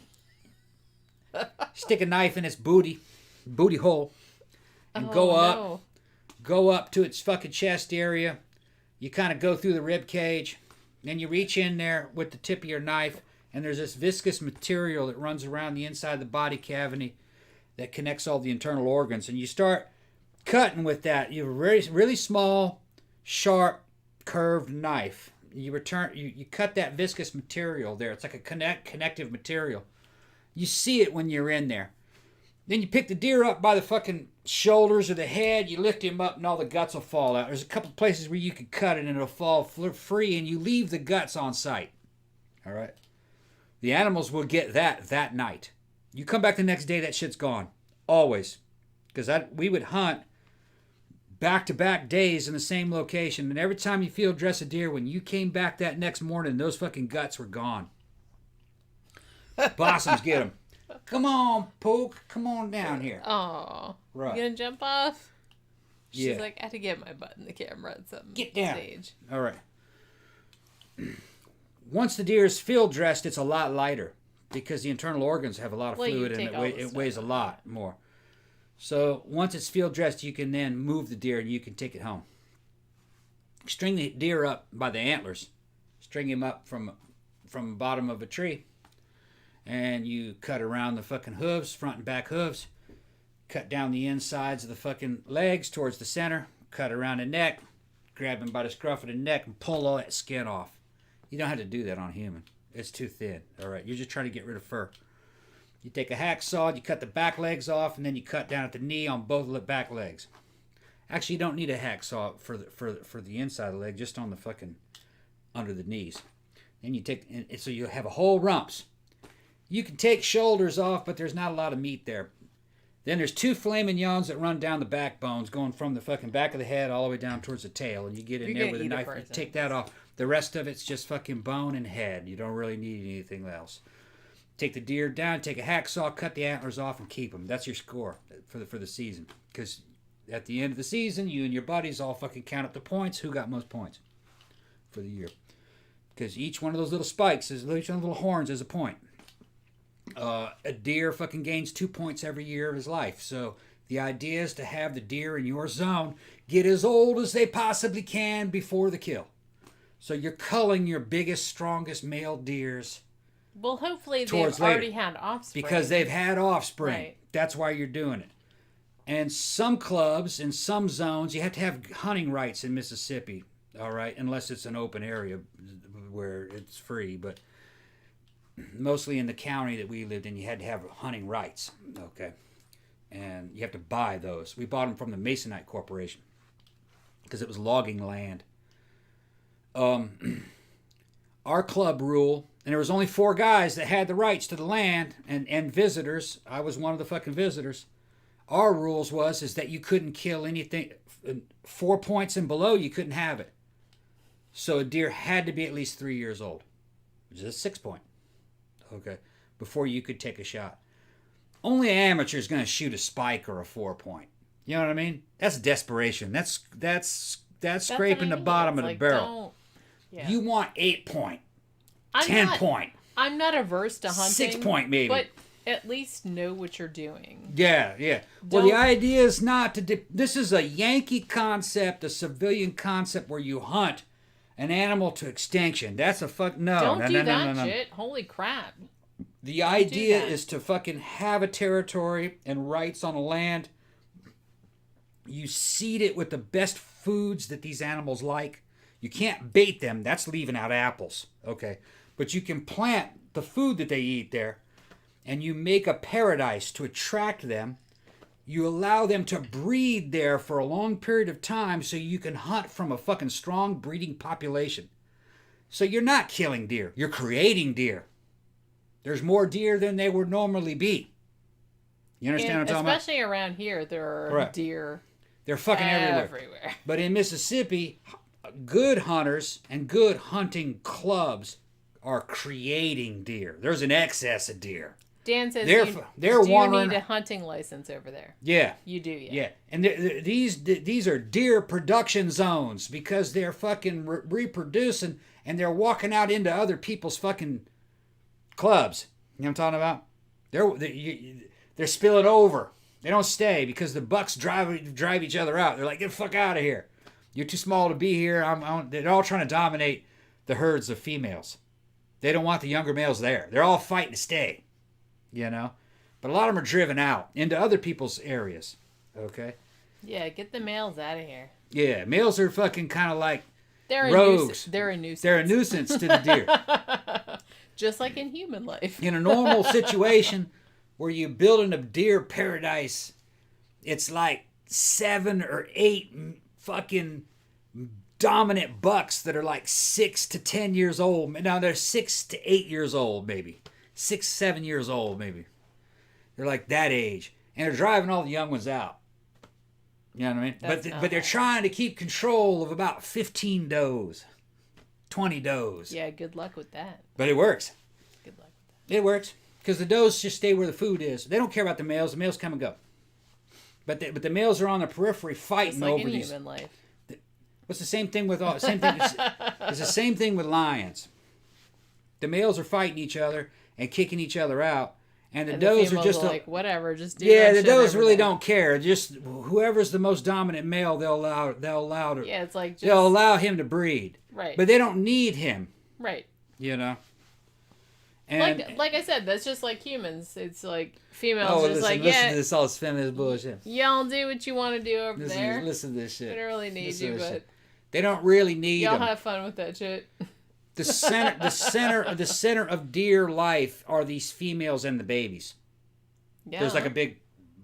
stick a knife in its booty hole, and go up to its fucking chest area. You kind of go through the rib cage, then you reach in there with the tip of your knife, and there's this viscous material that runs around the inside of the body cavity that connects all the internal organs, and you start cutting with that. You have a really small, sharp, curved knife. You cut that viscous material there. It's like a connective material. You see it when you're in there. Then you pick the deer up by the fucking shoulders or the head. You lift him up and all the guts will fall out. There's a couple places where you can cut it and it'll fall free, and you leave the guts on site. All right? The animals will get that night. You come back the next day, that shit's gone. Always. Because we would hunt back-to-back days in the same location, and every time you field dress a deer, when you came back that next morning, those fucking guts were gone. Possums get them. Come on, Poke. Come on down here. Oh, Right. You gonna jump off? She's Yeah. like, I had to get my butt in the camera at some Get down. stage. All right. Once the deer is field dressed, it's a lot lighter because the internal organs have a lot of Well, you fluid and take all the it stuff weighs a out. lot more. So once it's field dressed, you can then move the deer and you can take it home. String the deer up by the antlers. String him up from the bottom of a tree. And you cut around the fucking hooves, front and back hooves. Cut down the insides of the fucking legs towards the center. Cut around the neck. Grab him by the scruff of the neck and pull all that skin off. You don't have to do that on a human. It's too thin. All right, you're just trying to get rid of fur. You take a hacksaw, you cut the back legs off, and then you cut down at the knee on both of the back legs. Actually, you don't need a hacksaw for the inside of the leg, just on the fucking under the knees. Then you take, and so you have a whole rumps. You can take shoulders off, but there's not a lot of meat there. Then there's two filet mignons that run down the backbones, going from the fucking back of the head all the way down towards the tail, and you get in You're there gonna with a eat a knife, you person. take that off. The rest of it's just fucking bone and head. You don't really need anything else. Take the deer down, take a hacksaw, cut the antlers off, and keep them. That's your score for the season. Because at the end of the season, you and your buddies all fucking count up the points. Who got most points for the year? Because each one of those little spikes, each one of the little horns is a point. A deer fucking gains 2 points every year of his life. So the idea is to have the deer in your zone get as old as they possibly can before the kill. So you're culling your biggest, strongest male deers. Well, hopefully Towards they've already later. had offspring. Because they've had offspring. Right. That's why you're doing it. And some clubs, in some zones, you have to have hunting rights in Mississippi. All right, unless it's an open area where it's free. But mostly in the county that we lived in, you had to have hunting rights. Okay. And you have to buy those. We bought them from the Masonite Corporation because it was logging land. Our club rule, and there was only 4 guys that had the rights to the land and visitors. I was one of the fucking visitors. Our rules is that you couldn't kill anything 4 points and below. You couldn't have it. So a deer had to be at least 3 years old, which is a 6 point. Okay, before you could take a shot. Only an amateur is going to shoot a spike or a 4 point. You know what I mean? That's desperation. That's scraping the bottom of the barrel. Yeah. You want 8 point, 10 point. I'm not averse to hunting. 6 point maybe. But at least know what you're doing. Yeah. Well, the idea is not to... This is a Yankee concept, a civilian concept where you hunt an animal to extinction. That's a fuck... No. Don't do that no. shit. Holy crap. The idea is to fucking have a territory and rights on a land. You seed it with the best foods that these animals like. You can't bait them. That's leaving out apples. Okay. But you can plant the food that they eat there. And you make a paradise to attract them. You allow them to breed there for a long period of time so you can hunt from a fucking strong breeding population. So you're not killing deer. You're creating deer. There's more deer than there would normally be. You understand what I'm talking about? Especially around here, there are Correct. Deer They're fucking everywhere. But in Mississippi, good hunters and good hunting clubs are creating deer. There's an excess of deer. Dan says they're you need a hunting license over there. Yeah. You do, yeah. Yeah. And these are deer production zones because they're fucking reproducing and they're walking out into other people's fucking clubs. You know what I'm talking about? They're spilling over. They don't stay because the bucks drive each other out. They're like, get the fuck out of here. You're too small to be here. They're all trying to dominate the herds of females. They don't want the younger males there. They're all fighting to stay. You know? But a lot of them are driven out into other people's areas. Okay? Yeah, get the males out of here. Yeah, males are fucking kind of like they're rogues. They're a nuisance. They're a nuisance to the deer. Just like in human life. In a normal situation where you're building a deer paradise, it's like 7 or 8 fucking dominant bucks that are like 6 to 10 years old. Now they're 6 to 8 years old, maybe. 6, 7 years old, maybe. They're like that age. And they're driving all the young ones out. You know what I mean? But they're trying to keep control of about 15 does. 20 does. Yeah, good luck with that. But it works. Good luck with that. It works. Because the does just stay where the food is. They don't care about the males. The males come and go. But the males are on the periphery fighting like over in these. Human life. It's the same thing with all. Same thing. It's the same thing with lions. The males are fighting each other and kicking each other out, and the does are just like whatever, just do. Yeah, the does really don't care. Just whoever's the most dominant male, they'll allow to. Yeah, it's like they'll allow him to breed. Right. But they don't need him. Right. You know. And like I said, that's just like humans. It's like females just listen to this all this feminist bullshit. Y'all do what you want to do over there. Listen to this shit. We don't really need you, but they don't really need y'all them. have fun with that shit. The center of deer life are these females and the babies. Yeah. There's like a big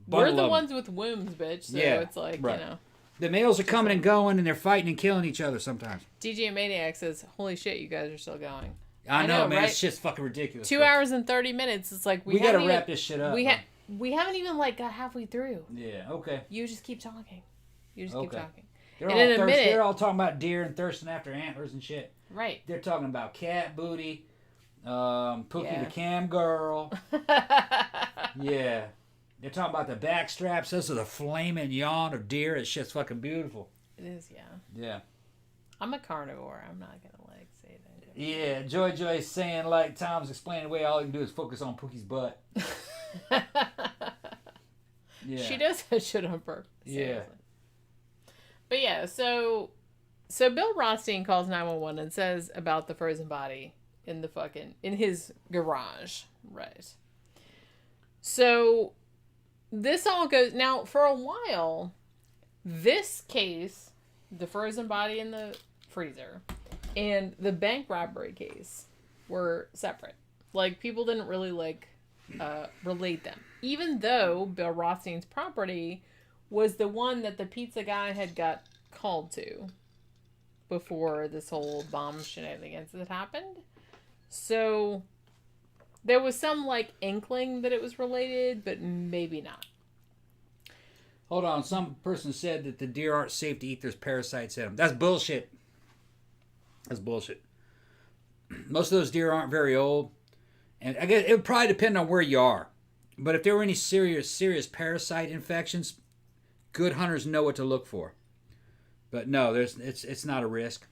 We're bundle the of ones with wombs, bitch. So Yeah, it's like, right. you know. The males are coming and going, and they're fighting and killing each other sometimes. DJ Maniac says, holy shit, you guys are still going. I know, man. right? It's just fucking ridiculous. 2 hours and 30 minutes. It's like, we gotta wrap this shit up. We haven't even, like, got halfway through. Yeah, okay. You just keep talking. Keep talking. They're all talking about deer and thirsting after antlers and shit. Right. They're talking about cat booty, Pookie the cam girl. Yeah. They're talking about the back straps. Those are the flaming yawn of deer. It's just fucking beautiful. It is, yeah. Yeah. I'm a carnivore. I'm not gonna say that. Yeah, Joy's saying, like Tom's explaining away, all you can do is focus on Pookie's butt. Yeah. She does that shit on purpose. Yeah. Seriously. But yeah, so So Bill Rothstein calls 911 and says about the frozen body in his garage. Right. So this all goes, now for a while, this case, the frozen body in the freezer, and the bank robbery case were separate. Like, people didn't really, relate them. Even though Bill Rothstein's property was the one that the pizza guy had got called to before this whole bomb shenanigans had happened. So there was some, inkling that it was related, but maybe not. Hold on. Some person said that the deer aren't safe to eat. There's parasites in them. That's bullshit. That's bullshit. Most of those deer aren't very old. And I guess it would probably depend on where you are. But if there were any serious parasite infections, good hunters know what to look for. But no, it's not a risk.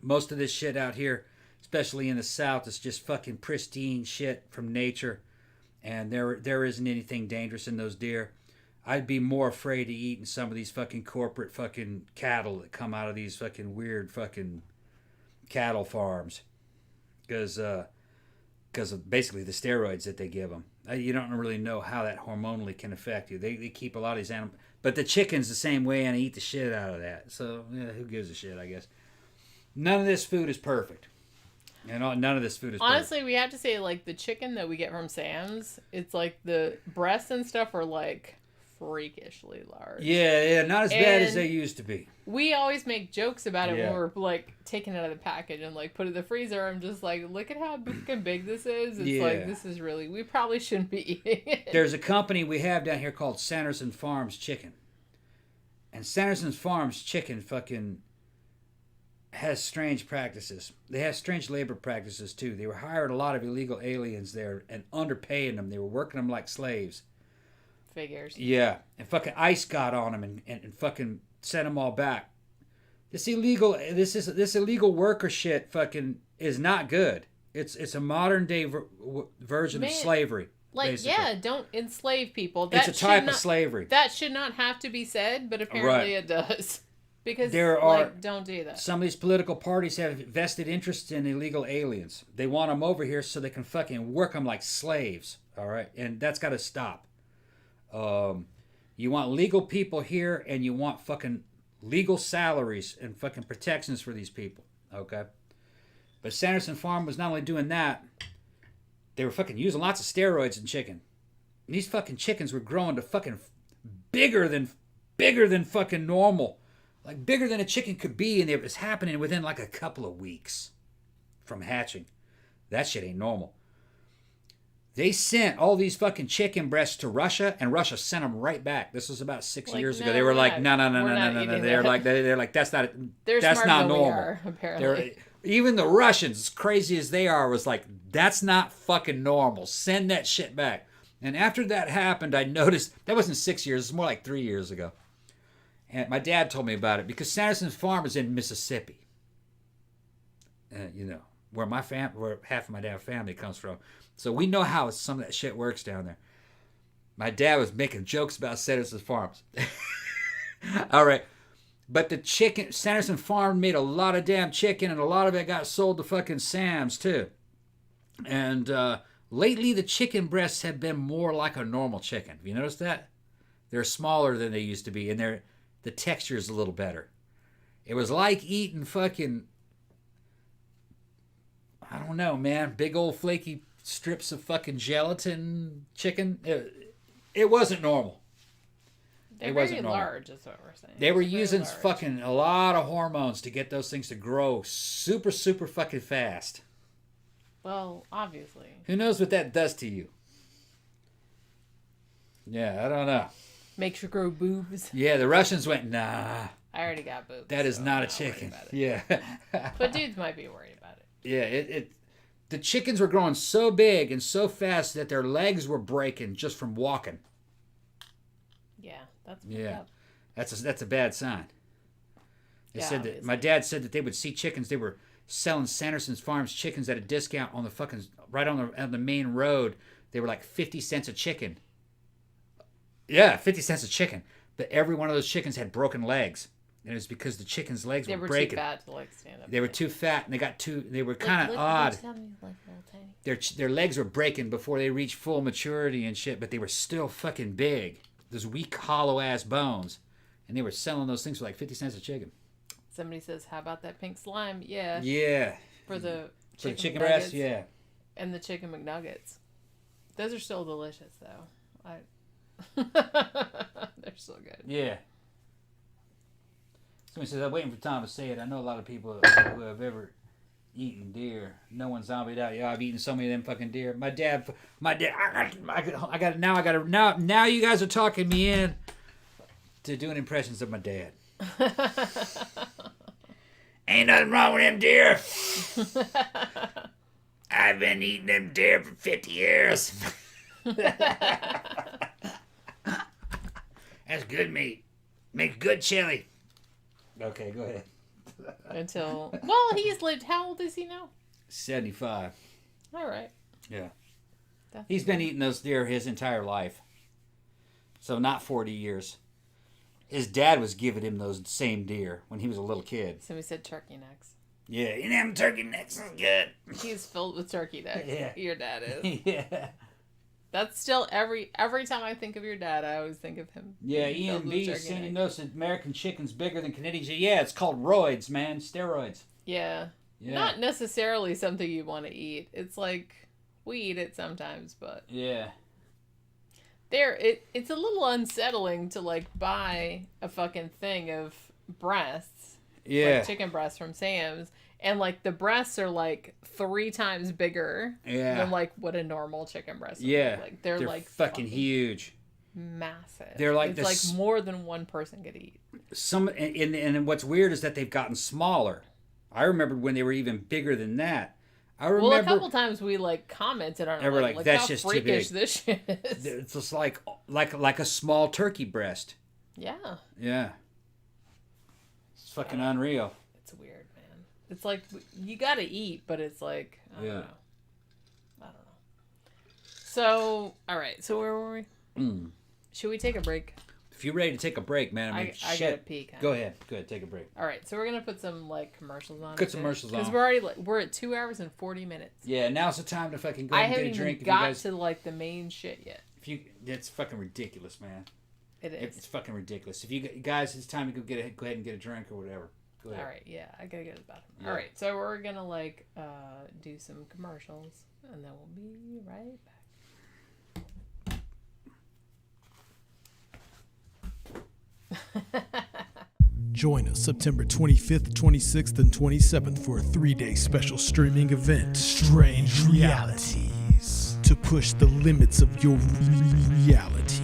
Most of this shit out here, especially in the South, is just fucking pristine shit from nature. And there isn't anything dangerous in those deer. I'd be more afraid of eating some of these fucking corporate fucking cattle that come out of these fucking weird fucking cattle farms. Because of basically the steroids that they give them. You don't really know how that hormonally can affect you. They keep a lot of these animals. But the chicken's the same way, and I eat the shit out of that. So, yeah, who gives a shit, I guess. None of this food is perfect. And none of this food is Honestly, perfect. we have to say, the chicken that we get from Sam's, it's the breasts and stuff are, freakishly large. Yeah, not as bad as they used to be. We always make jokes about it when we're taking it out of the package and put it in the freezer. I'm just look at how big this is. It's this is really, we probably shouldn't be eating it. There's a company we have down here called Sanderson Farms Chicken. And Sanderson Farms Chicken fucking has strange practices. They have strange labor practices too. They were hiring a lot of illegal aliens there and underpaying them. They were working them like slaves. Figures. Yeah, and fucking ICE got on them and fucking sent them all back. This illegal worker shit fucking is not good. It's a modern day version of slavery. Basically. Don't enslave people. It's a type of slavery. That should not have to be said, but apparently it does. Because don't do that. Some of these political parties have vested interest in illegal aliens. They want them over here so they can fucking work them like slaves. All right, and that's got to stop. You want legal people here, and you want fucking legal salaries and fucking protections for these people. Okay? But Sanderson Farm was not only doing that, they were fucking using lots of steroids in chicken. And these fucking chickens were growing to fucking bigger than fucking normal. Like bigger than a chicken could be, and it was happening within a couple of weeks from hatching. That shit ain't normal. They sent all these fucking chicken breasts to Russia, and Russia sent them right back. This was about 6 years ago. They were like, no. They're like, that's not normal. We are, apparently. Even the Russians, as crazy as they are, was like, that's not fucking normal. Send that shit back. And after that happened, I noticed that wasn't 6 years. It's more like 3 years ago. And my dad told me about it because Sanderson's farm is in Mississippi. Where half of my dad's family comes from. So we know how some of that shit works down there. My dad was making jokes about Sanderson's farms. All right. But the chicken, Sanderson Farm made a lot of damn chicken, and a lot of it got sold to fucking Sam's too. And lately the chicken breasts have been more like a normal chicken. Have you noticed that? They're smaller than they used to be, and the texture is a little better. It was like eating fucking, I don't know, man, big old flaky strips of fucking gelatin chicken. It wasn't normal. They're very large, is what we're saying. They were using fucking a lot of hormones to get those things to grow super, super fucking fast. Well, obviously. Who knows what that does to you? Yeah, I don't know. Makes you grow boobs. Yeah, the Russians went, nah. I already got boobs. That is not a chicken. Yeah. But dudes might be worried about it. Yeah, the chickens were growing so big and so fast that their legs were breaking just from walking. Yeah, that's up. That's a bad sign. They said that my dad said that they would see chickens. They were selling Sanderson's Farms chickens at a discount on the fucking right on the main road. They were like 50 cents a chicken. Yeah, 50 cents a chicken. But every one of those chickens had broken legs. And it was because the chicken's legs They were were breaking. too fat to like stand up. They were too fat, and they were kind of odd. Tell me, like, little tiny. Their legs were breaking before they reached full maturity and shit, but they were still fucking big. Those weak, hollow-ass bones. And they were selling those things for like 50 cents a chicken. Somebody says, how about that pink slime? Yeah. Yeah. For the chicken breast, yeah. And the chicken McNuggets. Those are still delicious, though. They're so good. Yeah. Somebody says, I'm waiting for Tom to say it. I know a lot of people who have ever eaten deer. No one's zombied out. Yeah, I've eaten so many of them fucking deer. My dad, now you guys are talking me in to doing impressions of my dad. Ain't nothing wrong with them deer. I've been eating them deer for 50 years. That's good meat. Makes good chili. Okay, go ahead. Well, he's lived, how old is he now? 75. All right. Yeah. He's been eating those deer his entire life. So not 40 years. His dad was giving him those same deer when he was a little kid. Somebody said turkey necks. Yeah, and them turkey necks is good. He's filled with turkey necks. Yeah. Your dad is. Yeah. That's still every time I think of your dad, I always think of him. Yeah, Ian B is saying, you notice American chicken's bigger than Canadian chicken. Yeah, it's called roids, man. Steroids. Yeah. Not necessarily something you want to eat. It's like, we eat it sometimes, but... Yeah. It's a little unsettling to, like, buy a fucking thing of breasts. Yeah. Like chicken breasts from Sam's. And, like, the breasts are, like, 3 times bigger than, like, what a normal chicken breast would look like. They're like, fucking huge. Massive. They're like... It's, like, more than one person could eat. And what's weird is that they've gotten smaller. I remember when they were even bigger than that. Well, a couple times we, like, commented on it. Like that's how just freakish too big. This shit is. It's just like a small turkey breast. Yeah. Yeah. It's fucking unreal. It's weird, man. It's like, you gotta eat, but it's like, I don't know. So, alright, so where were we? Should we take a break? If you're ready to take a break, man, I gotta pee. Go ahead, take a break. Alright, so we're gonna put some, like, commercials on. Put some commercials on. Because we're already, we're at 2 hours and 40 minutes. Yeah, now's the time to fucking go and get a drink. I haven't even got to, like, the main shit yet. It's fucking ridiculous, man. It is. It's fucking ridiculous. If you guys, it's time to go ahead and get a drink or whatever. Go ahead. Alright, yeah, I gotta go to the bathroom. Yeah. Alright, so we're gonna, like, do some commercials, and then we'll be right back. Join us September 25th, 26th, and 27th for a 3-day special streaming event, Strange Realities, to push the limits of your reality.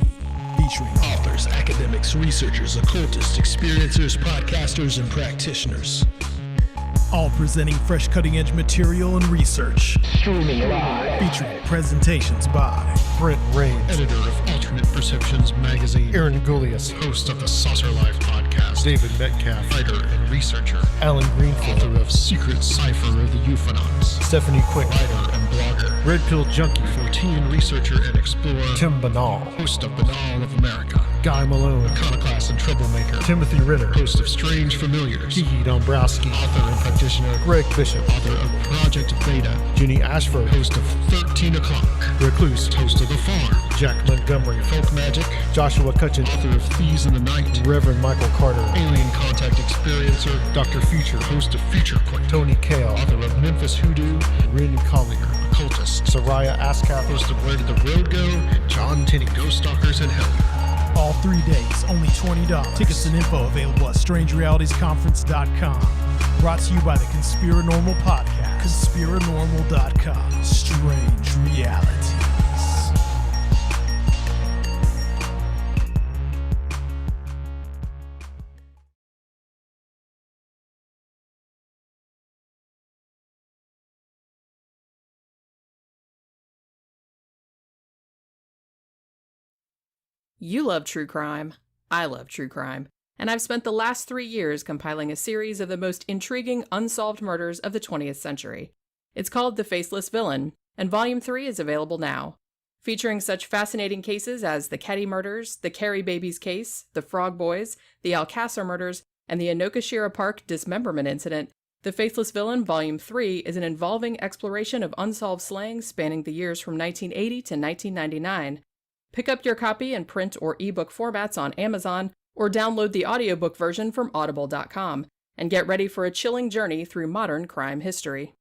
Featuring authors, academics, researchers, occultists, experiencers, podcasters, and practitioners. All presenting fresh cutting-edge material and research. Streaming live. Featuring presentations by Brent Rains, editor of Alternate Perceptions magazine. Aaron Gullius, host of the Saucer Life podcast. David Metcalf, writer and researcher. Alan Greenfield, author of Secret Cipher of the Euphonauts. Stephanie Quick, writer and blogger. Red Pill Junkie, 14 researcher and explorer. Tim Banal, host of Banal of America. Guy Malone, iconoclast and troublemaker. Timothy Ritter, host of Strange Familiars. Kiki Dombrowski, author and practitioner. Greg Bishop, author of Project Beta. Jenny Ashford, host of 13 O'Clock. Recluse, host of The Farm. Jack Montgomery, Folk Magic. Joshua Cutchin, author of Thieves in the Night. Reverend Michael Carter, Alien Contact Experiencer. Dr. Future, host of Future Quake. Tony Kale, author of Memphis Hoodoo. Rin Collier, occultist. Soraya Askath, host of Where Did the Road Go? And John Tinney, Ghost Stalkers and Hell. all 3 days, only $20. Tickets and info available at strangerealitiesconference.com. Brought to you by the Conspiranormal Podcast. Conspiranormal.com. Strange Realities. You love true crime. I love true crime. And I've spent the last 3 years compiling a series of the most intriguing unsolved murders of the 20th century. It's called The Faceless Villain, and Volume 3 is available now. Featuring such fascinating cases as the Ketty murders, the Carrie Babies case, the Frog Boys, the Alcasar murders, and the Inokashira Park dismemberment incident, The Faithless Villain Volume 3 is an involving exploration of unsolved slaying spanning the years from 1980 to 1999. Pick up your copy in print or ebook formats on Amazon, or download the audiobook version from audible.com, and get ready for a chilling journey through modern crime history.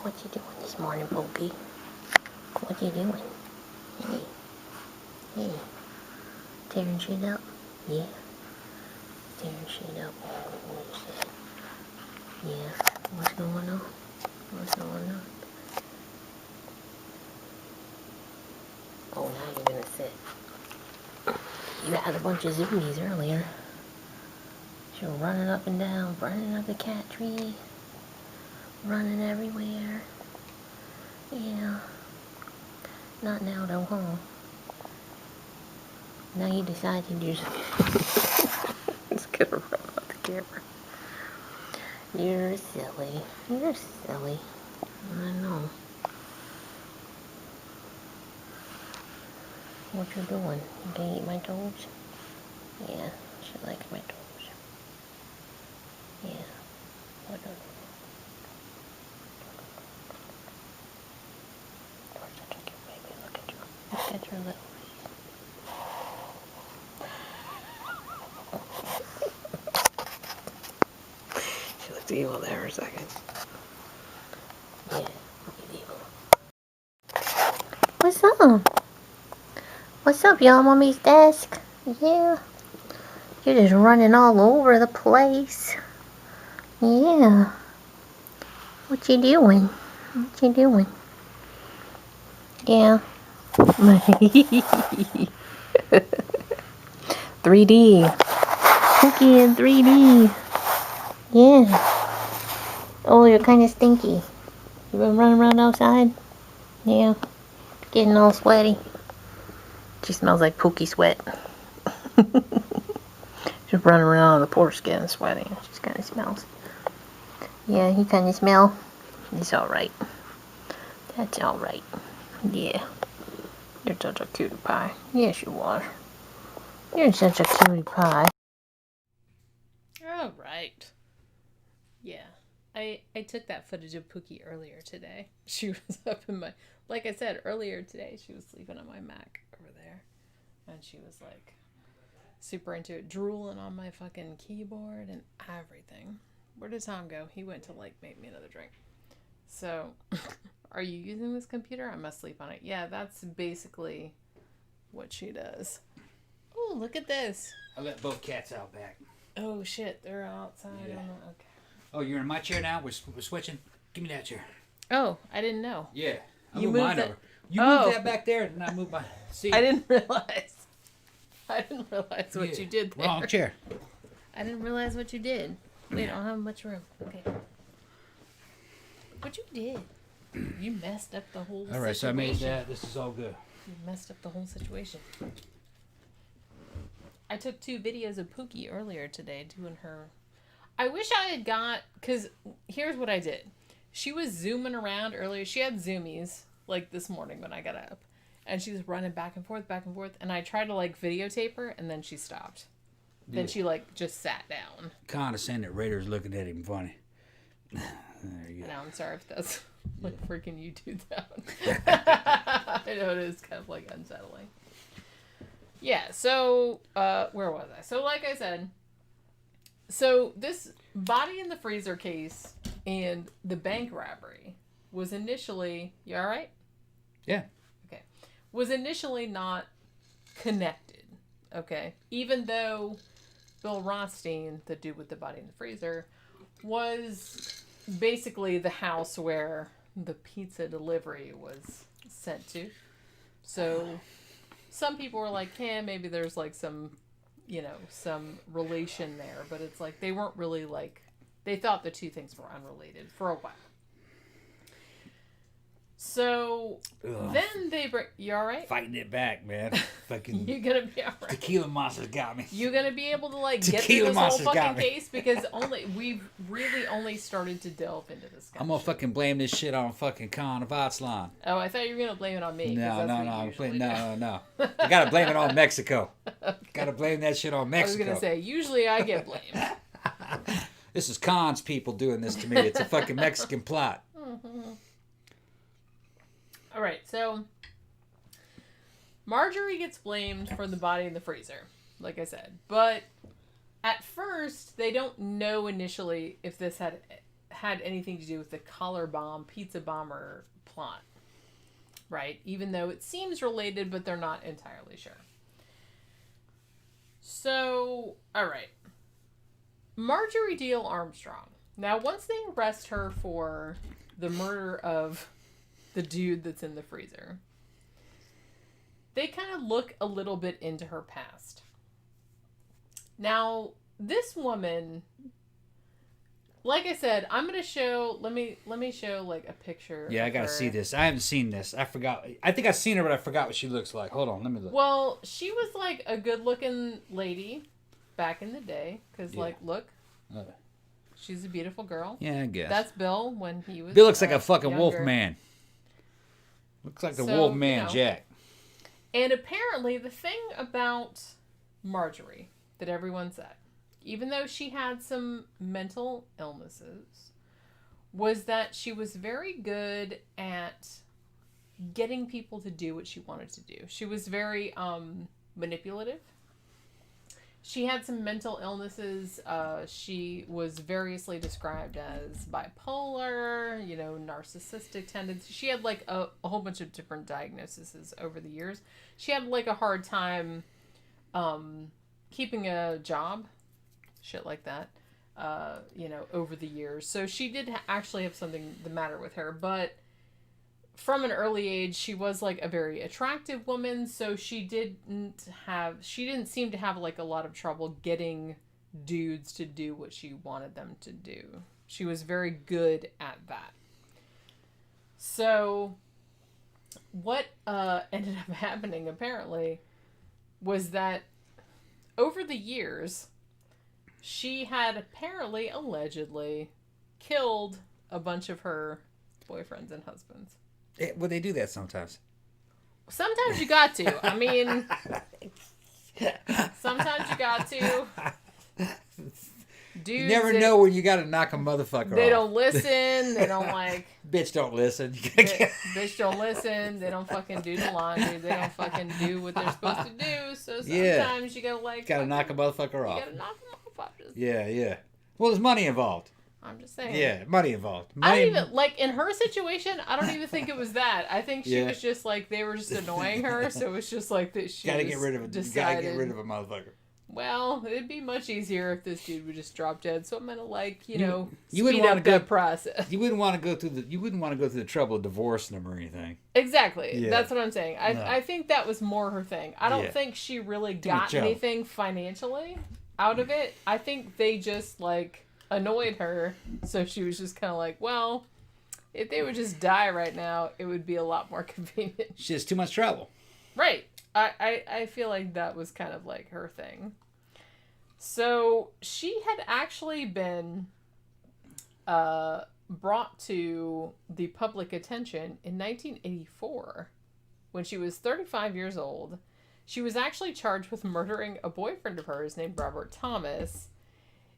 What you doing this morning, Pokey? What you doing? Hey. Tearing shit up? Yeah. Tearing shit up. What is that? Yeah. What's going on? What's going on? Oh, now you're gonna sit. You had a bunch of zoomies earlier. She was running up and down, running up the cat tree. Running everywhere. Yeah. Not now though, huh? Now you decide to do It's gonna rub out the camera. You're silly. You're silly. I know. What you doing? You gonna eat my toes? Yeah, she likes my toes. Yeah. What a Look at your little She looked evil there for a second. Yeah, look evil. What's up? What's up, y'all? Mommy's desk? Yeah. You're just running all over the place. Yeah. What you doing? What you doing? Yeah. 3D. Cookie in 3D. Yeah. Oh, you're kind of stinky. You been running around outside? Yeah. Getting all sweaty. She smells like Pookie sweat. Just running around on the porch getting sweaty. She just kind of smells. Yeah, you kind of smell. It's alright. That's alright. Yeah. You're such a cutie pie. Yes, you are. You're such a cutie pie. All right. Yeah. I took that footage of Pookie earlier today. She was up in my... Like I said, earlier today, she was sleeping on my Mac over there. And she was, like, super into it. Drooling on my fucking keyboard and everything. Where did Tom go? He went to, like, make me another drink. So... Are you using this computer? I must sleep on it. Yeah, that's basically what she does. Oh, look at this. I let both cats out back. Oh, shit. They're outside. Yeah. Okay. Oh, you're in my chair now? We're switching? Give me that chair. Oh, I didn't know. Yeah. You moved mine that... over. You moved that back there, and I moved my seat. I didn't realize what you did there. Wrong chair. I didn't realize what you did. Wait, I don't have much room. Okay. What you did? You messed up the whole situation. All right, so I made that. This is all good. You messed up the whole situation. I took 2 videos of Pookie earlier today doing her... I wish I had got... Because here's what I did. She was zooming around earlier. She had zoomies, like, this morning when I got up. And she was running back and forth. And I tried to, like, videotape her, and then she stopped. Yeah. Then she, like, just sat down. Condescending Raiders looking at him funny. There you go. Now I'm sorry if that's... Like freaking YouTube down. I know it is kind of like unsettling. Yeah, so where was I? So like I said, so this body in the freezer case and the bank robbery was initially, you all right? Yeah. Okay. Was initially not connected. Okay. Even though Bill Rothstein, the dude with the body in the freezer, was basically the house where the pizza delivery was sent to. So some people were like, maybe there's like some, some relation there. But it's like they weren't really like, they thought the two things were unrelated for a while. So Ugh. then they bring. You all right? Fighting it back, man. Fucking You gonna be all right? tequila monsters got me. You gonna be able to like get through Tequila this whole monsters got fucking me. case because we've really only started to delve into this. I'm gonna fucking blame this shit on fucking Con of Atzlan. Oh, I thought you were gonna blame it on me. 'cause No, that's no, what no, you I'm usually playing, do. no. I gotta blame it on Mexico. Gotta blame that shit on I was Mexico. gonna say usually I get blamed. This is Con's people doing this to me. It's a fucking Mexican plot. All right, so Marjorie gets blamed for the body in the freezer, like I said. But at first, they don't know initially if this had anything to do with the collar bomb, pizza bomber plot, right? Even though it seems related, but they're not entirely sure. So, all right. Marjorie Deal Armstrong. Now, once they arrest her for the murder of the dude that's in the freezer, they kind of look a little bit into her past. Now, this woman, like I said, I'm gonna show. Let me show like a picture. Yeah, I of gotta her. see this. I haven't seen this. I forgot. I think I've seen her, but I forgot what she looks like. Hold on, let me look. Well, she was like a good-looking lady back in the day, because like, look, she's a beautiful girl. Yeah, I guess. That's Bill when he was. Bill looks like a fucking younger. wolf man. Looks like the So, wolf man, you know. Jack. And apparently, the thing about Marjorie that everyone said, even though she had some mental illnesses, was that she was very good at getting people to do what she wanted to do. She was very manipulative. She had some mental illnesses. She was variously described as bipolar, narcissistic tendencies. She had like a whole bunch of different diagnoses over the years. She had like a hard time keeping a job, shit like that, over the years. So she did actually have something the matter with her, but from an early age, she was like a very attractive woman, so she didn't seem to have like a lot of trouble getting dudes to do what she wanted them to do. She was very good at that. So what ended up happening apparently was that over the years, she had apparently, allegedly, killed a bunch of her boyfriends and husbands. Well, they do that sometimes. Sometimes you got to. I mean, sometimes you got to. Dudes, You never know when you gotta knock a motherfucker They off. don't listen. They don't like. Bitch don't listen. Bitch don't listen. They don't fucking do the laundry. They don't fucking do what they're supposed to do. So sometimes you gotta like. Gotta knock a motherfucker off. You gotta knock them off. Yeah. Well, there's money involved. I'm just saying. Yeah, money involved. I don't even, like, in her situation, I don't even think it was that. I think she Yeah. was just, like, they were just annoying her, so it's just, like, that she Gotta get rid of it. decided, Gotta get rid of a motherfucker. well, it'd be much easier if this dude would just drop dead, so I'm gonna, like, you speed wouldn't wanna up go- that process. You wouldn't want to go through the trouble of divorcing them or anything. Exactly. Yeah. That's what I'm saying. No. I think that was more her thing. I don't Yeah. think she really Too much got trouble. anything financially out of it. I think they just, like, annoyed her, so she was just kind of like, well, if they would just die right now, it would be a lot more convenient. She has too much trouble. Right. I feel like that was kind of like her thing. So she had actually been brought to the public attention in 1984 when she was 35 years old. She was actually charged with murdering a boyfriend of hers named Robert Thomas.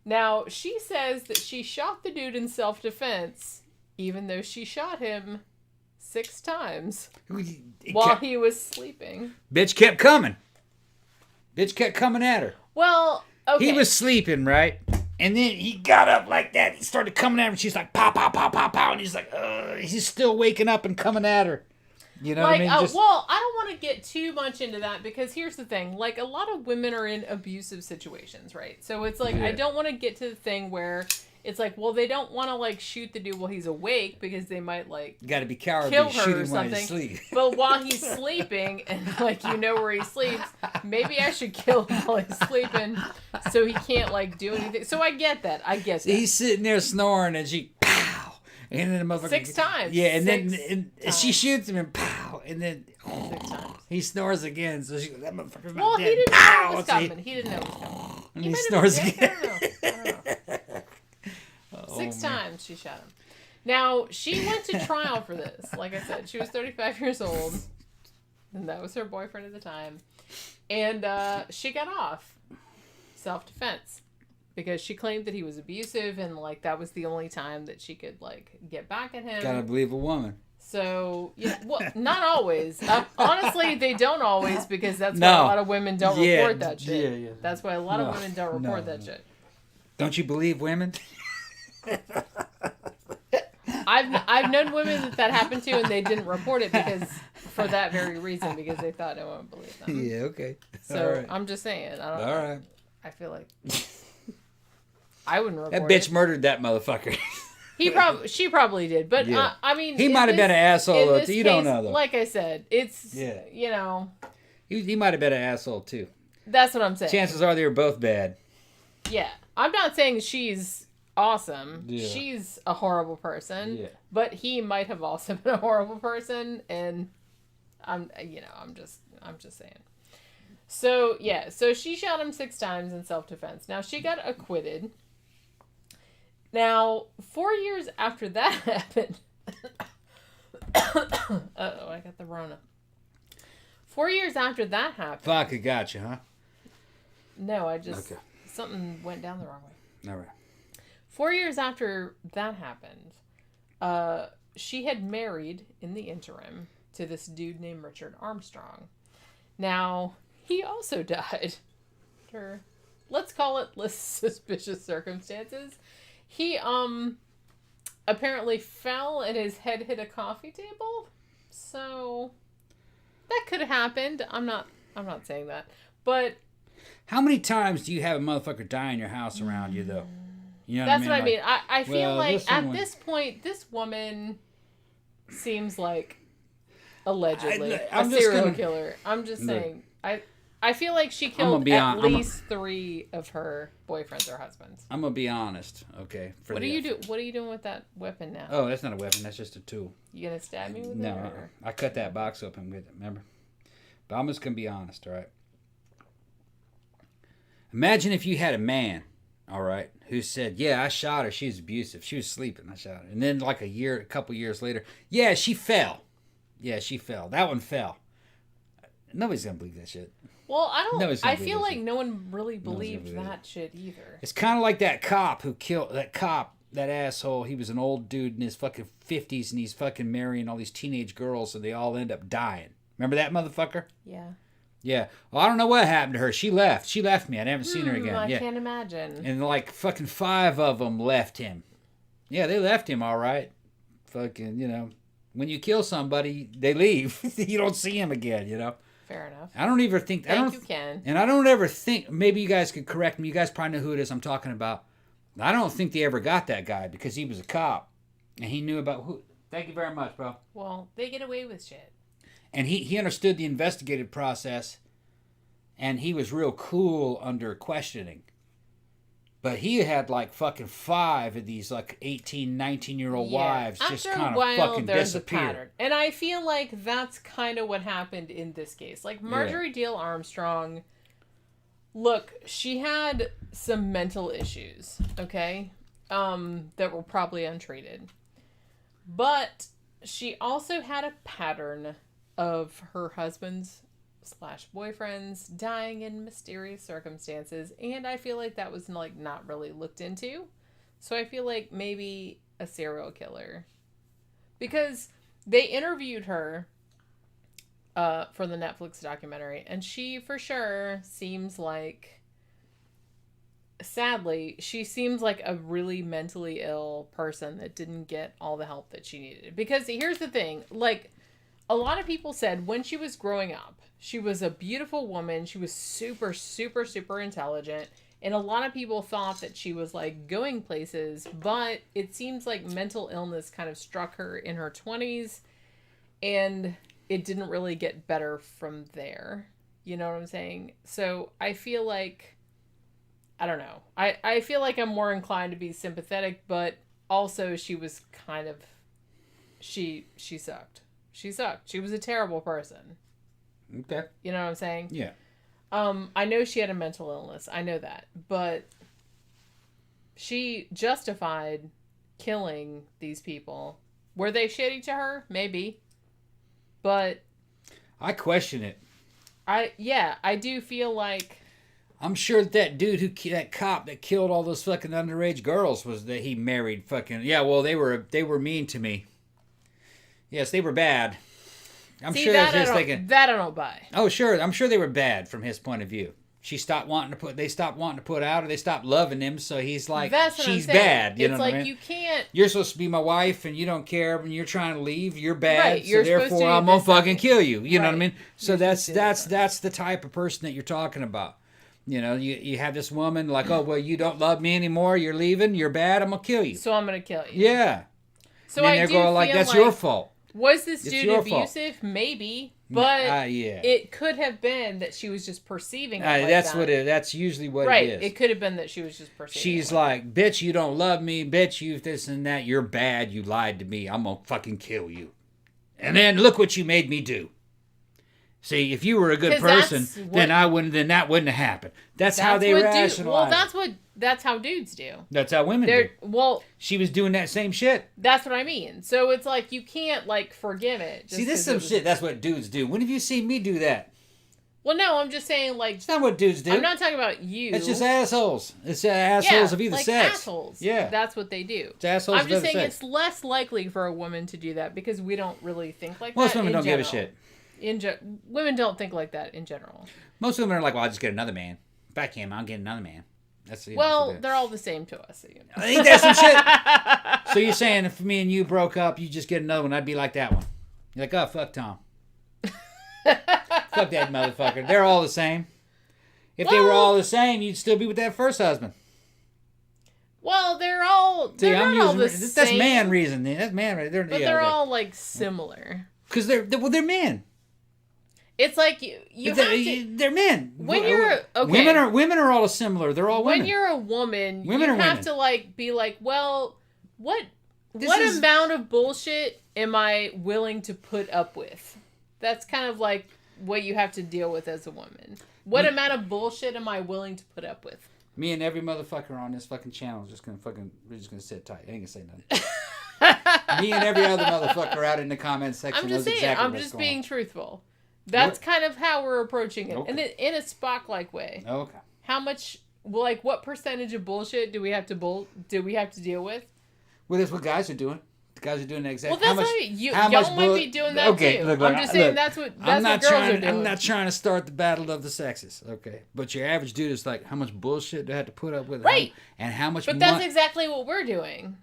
Now, she says that she shot the dude in self-defense, even though she shot him 6 times while he was sleeping. Bitch kept coming. Bitch kept coming at her. Well, okay. He was sleeping, right? And then he got up like that. He started coming at her, and she's like, pow, pow, pow, pow, pow. And he's like, he's still waking up and coming at her. You know like, what I mean? well, I don't want to get too much into that because here's the thing. Like, a lot of women are in abusive situations, right? So it's like, I don't want to get to the thing where it's like, well, they don't want to, like, shoot the dude while he's awake because they might, like, You gotta be cowardly. kill Shoot her or him while he's something. asleep. But while he's sleeping and, like, you know where he sleeps, maybe I should kill him while he's sleeping so he can't, like, do anything. So I get that. He's sitting there snoring, and she, pow. And then the motherfucker 6 times. Yeah, and then Times. she shoots him and pow, and then 6 times. he snores again. So she goes, that motherfucker's not Well, dead. he didn't know Pow! it was So coming. He didn't know it was coming. And He he might have snores been again. dick. I don't know. Oh, 6 man. times she shot him. Now, she went to trial for this. Like I said, she was 35 years old. And that was her boyfriend at the time. And she got off self-defense. Because she claimed that he was abusive. And, like, that was the only time that she could, like, get back at him. Gotta believe a woman. So, yeah, well, not always. Honestly, they don't always. Because that's why a lot of women don't report that shit. Yeah. That's why a lot of women don't report that shit. Don't you believe women? I've known women that happened to, and they didn't report it because for that very reason, because they thought no one would believe them. Yeah, okay. So All right. I'm just saying. I don't All know. right. I feel like I wouldn't report That bitch it. murdered that motherfucker. She probably did, but Yeah. I mean, He in might have been an this- asshole, in though. this You don't case, know, though. Like I said, it's Yeah. you know, He might have been an asshole, too. that's what I'm saying. Chances are they were both bad. Yeah, I'm not saying she's awesome. Yeah. She's a horrible person. Yeah. But he might have also been a horrible person, and I'm just saying. So yeah, so she shot him 6 times in self-defense. Now she got acquitted. Now 4 years after that happened, uh-oh, I got the Rona. 4 years after that happened. Fuck, it got you, huh? No, I just Okay. something went down the wrong way. All right. 4 years after that happened, she had married in the interim to this dude named Richard Armstrong. Now, he also died under, let's call it, less suspicious circumstances. He, apparently fell and his head hit a coffee table. So, that could have happened. I'm not saying that. But How many times do you have a motherfucker die in your house around you, though? You know that's what I Like, mean. I feel well, like this at one- this point, this woman seems like allegedly I'm a just serial gonna- killer. I'm just Look. saying. I feel like she gonna killed be at hon- I'm a- least 3 of her boyfriends or husbands. I'm going to be honest, okay? What are you doing with that weapon now? Oh, that's not a weapon. That's just a tool. You gonna stab me with No, it? Or? I cut that box open with it, remember? But I'm just going to be honest, all right? Imagine if you had a man, all right, who said, yeah, I shot her. She was abusive. She was sleeping. I shot her. And then like a couple years later, yeah, she fell. Yeah, she fell. That one fell. Nobody's going to believe that shit. Well, I don't. Nobody's gonna I believe feel this like shit. no one really gonna believed believe it. that shit either. It's kind of like that cop who killed that cop, that asshole. He was an old dude in his fucking 50s and he's fucking marrying all these teenage girls and they all end up dying. Remember that motherfucker? Yeah. Yeah. Well, I don't know what happened to her. She left. She left me. I haven't seen her again. I Yeah. can't imagine. And like fucking 5 of them left him. Yeah, they left him all right. Fucking, when you kill somebody, they leave. You don't see him again, Fair enough. I don't even think... Thank you, Ken. And I don't ever think... Maybe you guys could correct me. You guys probably know who it is I'm talking about. I don't think they ever got that guy because he was a cop. And he knew about who... Thank you very much, bro. Well, they get away with shit. And he understood the investigative process. And he was real cool under questioning. But he had like fucking 5 of these like 18, 19-year-old wives just After kind a while, of fucking there's disappear. a pattern. And I feel like that's kind of what happened in this case. Like Marjorie Dale Armstrong, look, she had some mental issues, okay? That were probably untreated. But she also had a pattern of her husband's /boyfriends dying in mysterious circumstances, and I feel like that was like not really looked into. So I feel like maybe a serial killer, because they interviewed her for the Netflix documentary, and she for sure seems like, sadly, she seems like a really mentally ill person that didn't get all the help that she needed. Because here's the thing, like, a lot of people said when she was growing up, she was a beautiful woman. She was super, super, super intelligent. And a lot of people thought that she was, like, going places. But it seems like mental illness kind of struck her in her 20s. And it didn't really get better from there. You know what I'm saying? So I feel like, I don't know. I feel like I'm more inclined to be sympathetic. But also she was kind of, she sucked. She sucked. She was a terrible person. Okay. You know what I'm saying? Yeah. I know she had a mental illness. I know that. But she justified killing these people. Were they shitty to her? Maybe. But I question it. I do feel like I'm sure that dude that cop that killed all those fucking underage girls was that he married fucking... Yeah, well, they were mean to me. Yes, they were bad. I'm sure that that's just thinking... That I don't buy. Oh, sure. I'm sure they were bad from his point of view. They stopped wanting to put out, or they stopped loving him, so he's like, That's what I'm she's saying. bad. You know it's what like I mean? you can't... You're supposed to be my wife, and you don't care when you're trying to leave. You're bad, Right, so you're supposed therefore to I'm gonna decide. fucking kill you. You know what I Right. mean? So You're that's supposed to that's the type of person that you're talking about. You know, you have this woman like, oh well, you don't love me anymore. You're leaving. You're bad. I'm gonna kill you. So I'm going to kill you. Yeah. So and then I they're do going like, feel that's like, your fault. Was this It's dude your fault. abusive? Maybe. But Yeah. it could have been that she was just perceiving it like that's that. what that's usually what Right. it is. It could have been that she was just perceiving She's it like, bitch, you don't love me. Bitch, you this and that. You're bad. You lied to me. I'm going to fucking kill you. And then look what you made me do. See, if you were a good 'Cause person, that's what- then that wouldn't have happened. That's how they what rationalize. that's how dudes do. That's how women They're do. well, She was doing that same shit. that's what I mean. So it's like you can't like forgive it. Just See, this is 'cause some it was- shit. That's what dudes do. When have you seen me do that? Well, no, I'm just saying like It's not what dudes do. I'm not talking about you. It's just assholes. It's assholes of either like sex. assholes. Yeah. That's what they do. It's assholes I'm of just either saying sex. it's less likely for a woman to do that because we don't really think like Most that. women in don't give a general. shit. Women don't think like that in general. Most women are like, well, I'll just get another man. If I can, I'll get another man. That's Well, that's they're all the same to us. So you know. Ain't that some shit? So you're saying if me and you broke up, you just get another one, I'd be like that one. You're like, oh, fuck Tom. Fuck that motherfucker. They're all the same. If they were all the same, you'd still be with that first husband. Well, they're all See, they're not all the that's same. man reason. That's man reason. But they're all like similar. because they're men. It's like you have to, They're men. when you're okay. Women are all similar. They're all women. When you're a woman, Women you are have women. to like be like, well, what is- amount of bullshit am I willing to put up with? That's kind of like what you have to deal with as a woman. What amount of bullshit am I willing to put up with? Me and every motherfucker on this fucking channel is we're just gonna sit tight. I ain't gonna say nothing. Me and every other motherfucker out in the comments section I'm just knows saying, exactly I'm what's just going being truthful. That's kind of how we're approaching it. Okay. And in a Spock-like way. on. Okay. How much, like, what percentage of bullshit do we have to deal with? Well, that's what guys are doing. The guys are doing the exact. Well, that's how much, what how much y'all might be doing that okay, too. Look, I'm just saying that's what girls are doing. I'm not trying to start the battle of the sexes. Okay, but your average dude is like, how much bullshit do I have to put up with? Right. And how much? But that's exactly what we're doing.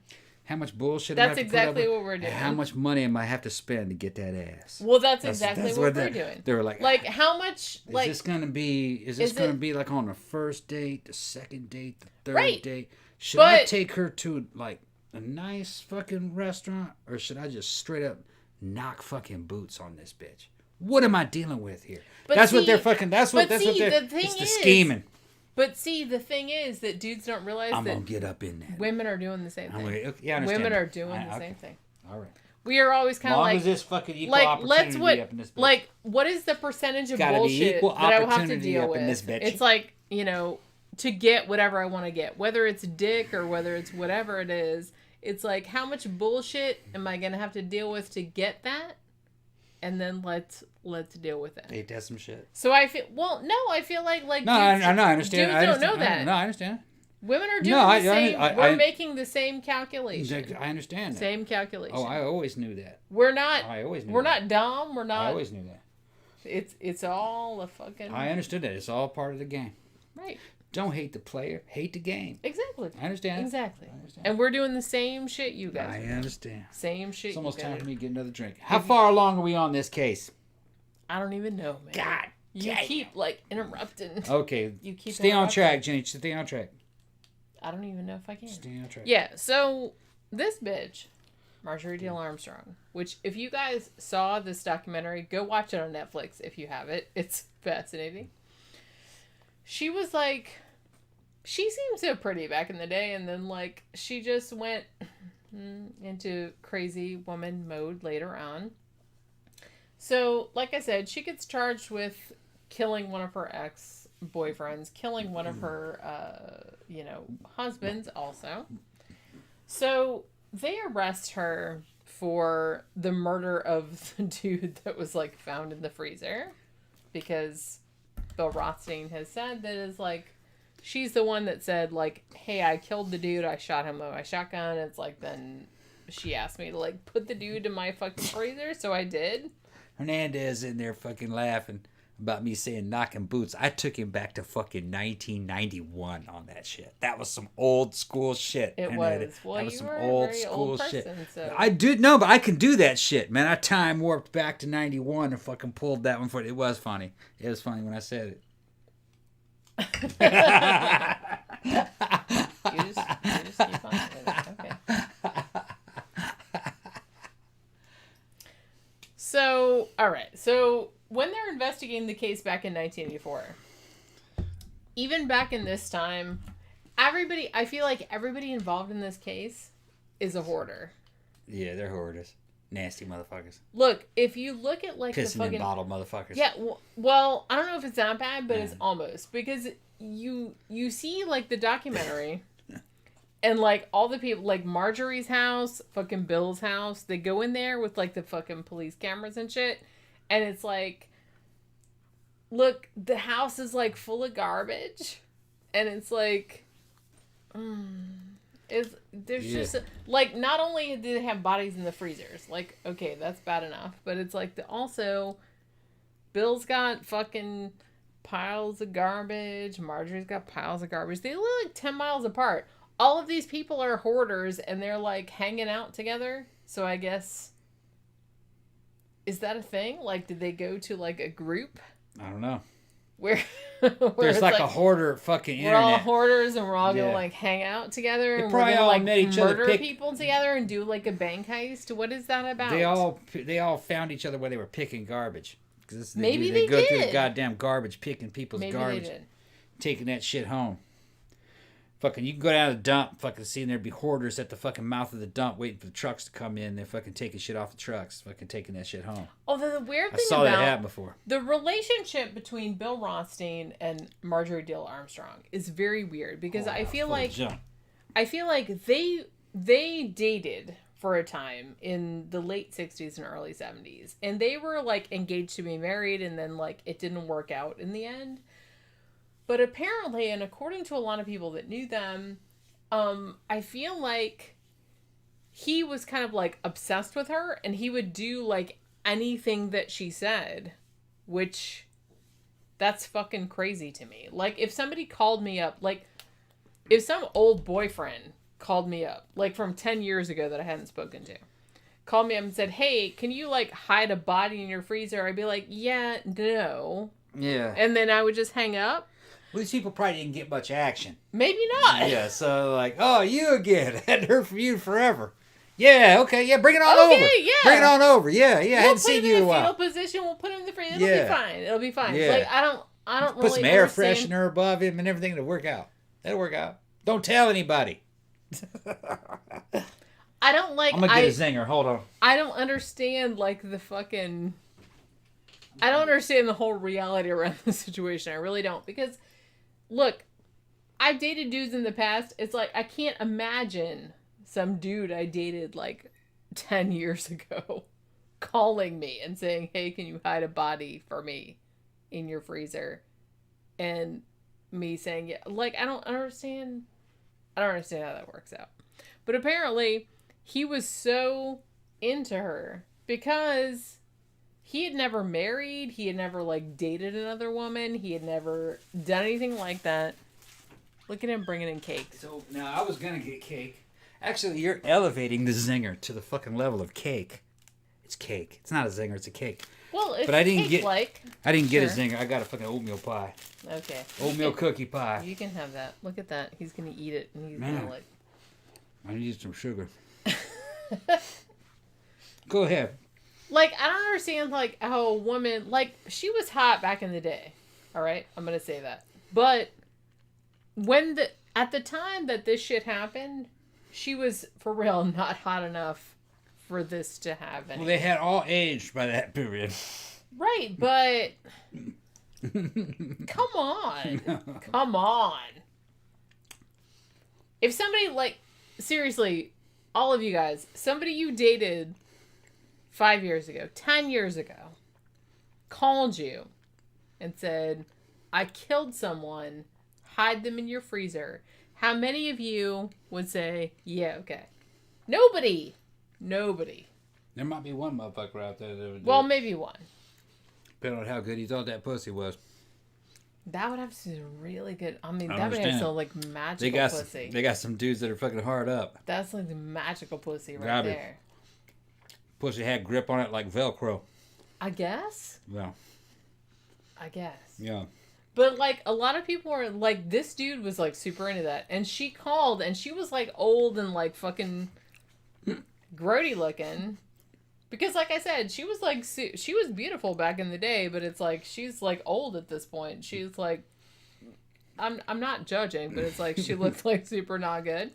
How much bullshit? am I That's have to put up exactly with? what we're doing. And how much money am I have to spend to get that ass? Well, that's exactly what we're they- doing. They were like, How much? Is this gonna be like on the first date, the second date, the third Right. date? Should I But- take her to like a nice fucking restaurant, or should I just straight up knock fucking boots on this bitch? What am I dealing with here? But That's what see- they're fucking. That's what. but That's what see, they're. the thing It's the is- scheming. But see, the thing is that dudes don't realize I'm that gonna get up in there. women are doing the same I'm thing. gonna, okay, yeah, I understand Women that. are doing the Okay. same thing. All right. We are always kind As of long like, as this fucking equal let's opportunity up in this bitch. what is the percentage of Gotta be bullshit equal that I will have to opportunity deal up in with? this bitch. It's like, to get whatever I want to get, whether it's dick or whether it's whatever it is. It's like, how much bullshit am I gonna have to deal with to get that? And then let's deal with it. Ain't that some shit? So I feel I feel like No, dudes, I know. I understand. Dudes I don't understand. know that. No, I understand. Women are doing No, the same. I- We're making the same calculation. I understand that. Same calculation. Oh, I always knew that. We're not. I always knew We're that. not dumb. We're I not. always knew that. It's all a fucking. I understood that. It's all part of the game. Right. Don't hate the player. Hate the game. Exactly. I understand. Exactly. I understand. And we're doing the same shit you guys. I are doing. understand. Same shit. It's almost you guys time for are me to get another drink. How far along are we on this case? I don't even know, man. God You damn. keep like interrupting. Okay. You keep Stay on interrupting. track, Jenny. Stay on track. I don't even know if I can. Stay on track. Yeah. So this bitch, Marjorie Dale Armstrong, which if you guys saw this documentary, go watch it on Netflix if you have it. It's fascinating. She was like, she seemed so pretty back in the day, and then like she just went into crazy woman mode later on. So, like I said, she gets charged with killing one of her ex-boyfriends, killing one of her, husbands also. So, they arrest her for the murder of the dude that was, like, found in the freezer. Because Bill Rothstein has said that is, like, she's the one that said, like, hey, I killed the dude, I shot him with my shotgun. It's like, then she asked me to, like, put the dude in my fucking freezer, so I did. Hernandez in there fucking laughing about me saying knocking boots. I took him back to fucking 1991 on that shit. That was some old school shit. It Hernandez. was. Well, that was you some were old a very school old shit. person, so. I do no, but I can do that shit, man. I time warped back to 91 and fucking pulled that one for it. It was funny. It was funny when I said it. You just keep on with it. Okay. So, all right. So, when they're investigating the case back in 1984, even back in this time, I feel like everybody involved in this case is a hoarder. Yeah, they're hoarders. Nasty motherfuckers. Look, if you look at like Pissing the fucking in bottle motherfuckers. Yeah, well, I don't know if it's that bad, but it's almost, because you see like the documentary and like all the people, like Marjorie's house, fucking Bill's house, they go in there with like the fucking police cameras and shit, and it's like, look, the house is like full of garbage, and it's like, there's just like, not only do they have bodies in the freezers, like, okay, that's bad enough, but it's like also Bill's got fucking piles of garbage, Marjorie's got piles of garbage. They live like 10 miles apart. All of these people are hoarders and they're like hanging out together. So I guess, is that a thing? Like, did they go to like a group? I don't know. Where there's like a hoarder fucking internet. We're all hoarders and we're all gonna like hang out together and we're probably gonna all like met each other, murder people together and do like a bank heist. What is that about? They all found each other when they were picking garbage. Maybe they go did. through the goddamn garbage, picking people's Maybe garbage, they did. taking that shit home. Fucking, you can go down to the dump, fucking seeing there'd be hoarders at the fucking mouth of the dump waiting for the trucks to come in. They're fucking taking shit off the trucks, fucking taking that shit home. Although the weird thing I saw about that happen before. The relationship between Bill Rothstein and Marjorie Dale Armstrong is very weird because I feel like they dated for a time in the late 60s and early 70s, and they were like engaged to be married, and then like it didn't work out in the end. But apparently, and according to a lot of people that knew them, I feel like he was kind of like obsessed with her, and he would do like anything that she said, which that's fucking crazy to me. Like, if somebody called me up, like if some old boyfriend called me up, like from 10 years ago that I hadn't spoken to, called me up and said, hey, can you like hide a body in your freezer? I'd be like, yeah, no. Yeah. And then I would just hang up. Well, these people probably didn't get much action. Maybe not. Yeah, so like, oh, you again. Hadn't heard from you forever. Yeah, okay, yeah, bring it on over. Yeah. Bring it on over. Yeah, I hadn't seen you in a while. We'll put him in a fetal position. We'll put him in the freezer. It'll be fine. It'll be fine. Yeah. Like, I don't Put really some air understand. freshener above him and everything. It'll work out. That'll work out. Don't tell anybody. I don't like. I'm gonna get a zinger. Hold on. I don't understand like the fucking. I don't understand the whole reality around the situation. I really don't, because, look, I've dated dudes in the past. It's like I can't imagine some dude I dated like 10 years ago calling me and saying, "Hey, can you hide a body for me in your freezer?" And me saying, "Yeah." Like, I don't understand how that works out. But apparently, he was so into her because he had never married. He had never, like, dated another woman. He had never done anything like that. Look at him bringing in cake. So, now, I was going to get cake. Actually, you're elevating the zinger to the fucking level of cake. It's cake. It's not a zinger. It's a cake. Well, it's but I didn't cake-like. I didn't get a Sure. zinger. I got a fucking oatmeal pie. Okay. Oatmeal cookie pie. You can have that. Look at that. He's going to eat it. And he's Man. going to, like... I need some sugar. Go ahead. Like, I don't understand, like, how a woman... Like, she was hot back in the day. All right? I'm going to say that. But at the time that this shit happened, she was, for real, not hot enough for this to have any. Well, they had all aged by that period. Right, but... Come on. Come on. If somebody, like, seriously, all of you guys, somebody you dated 5 years ago, 10 years ago, called you and said, I killed someone, hide them in your freezer, how many of you would say, yeah, okay? Nobody. There might be one motherfucker out there that would do Well, it. maybe one. Depending on how good he thought that pussy was. That would have to be really good. I mean, I that would have understand. some, like, magical pussy. They got some dudes that are fucking hard up. That's, like, the magical pussy right Gotta be. there. Pussy had grip on it like Velcro. I guess. Yeah. I guess. Yeah. But, like, a lot of people are, like, this dude was, like, super into that. And she called, and she was, like, old and, like, fucking grody looking. Because, like I said, she was, like, she was beautiful back in the day, but it's, like, she's, like, old at this point. She's, like, I'm not judging, but it's, like, she looked, like, super not good.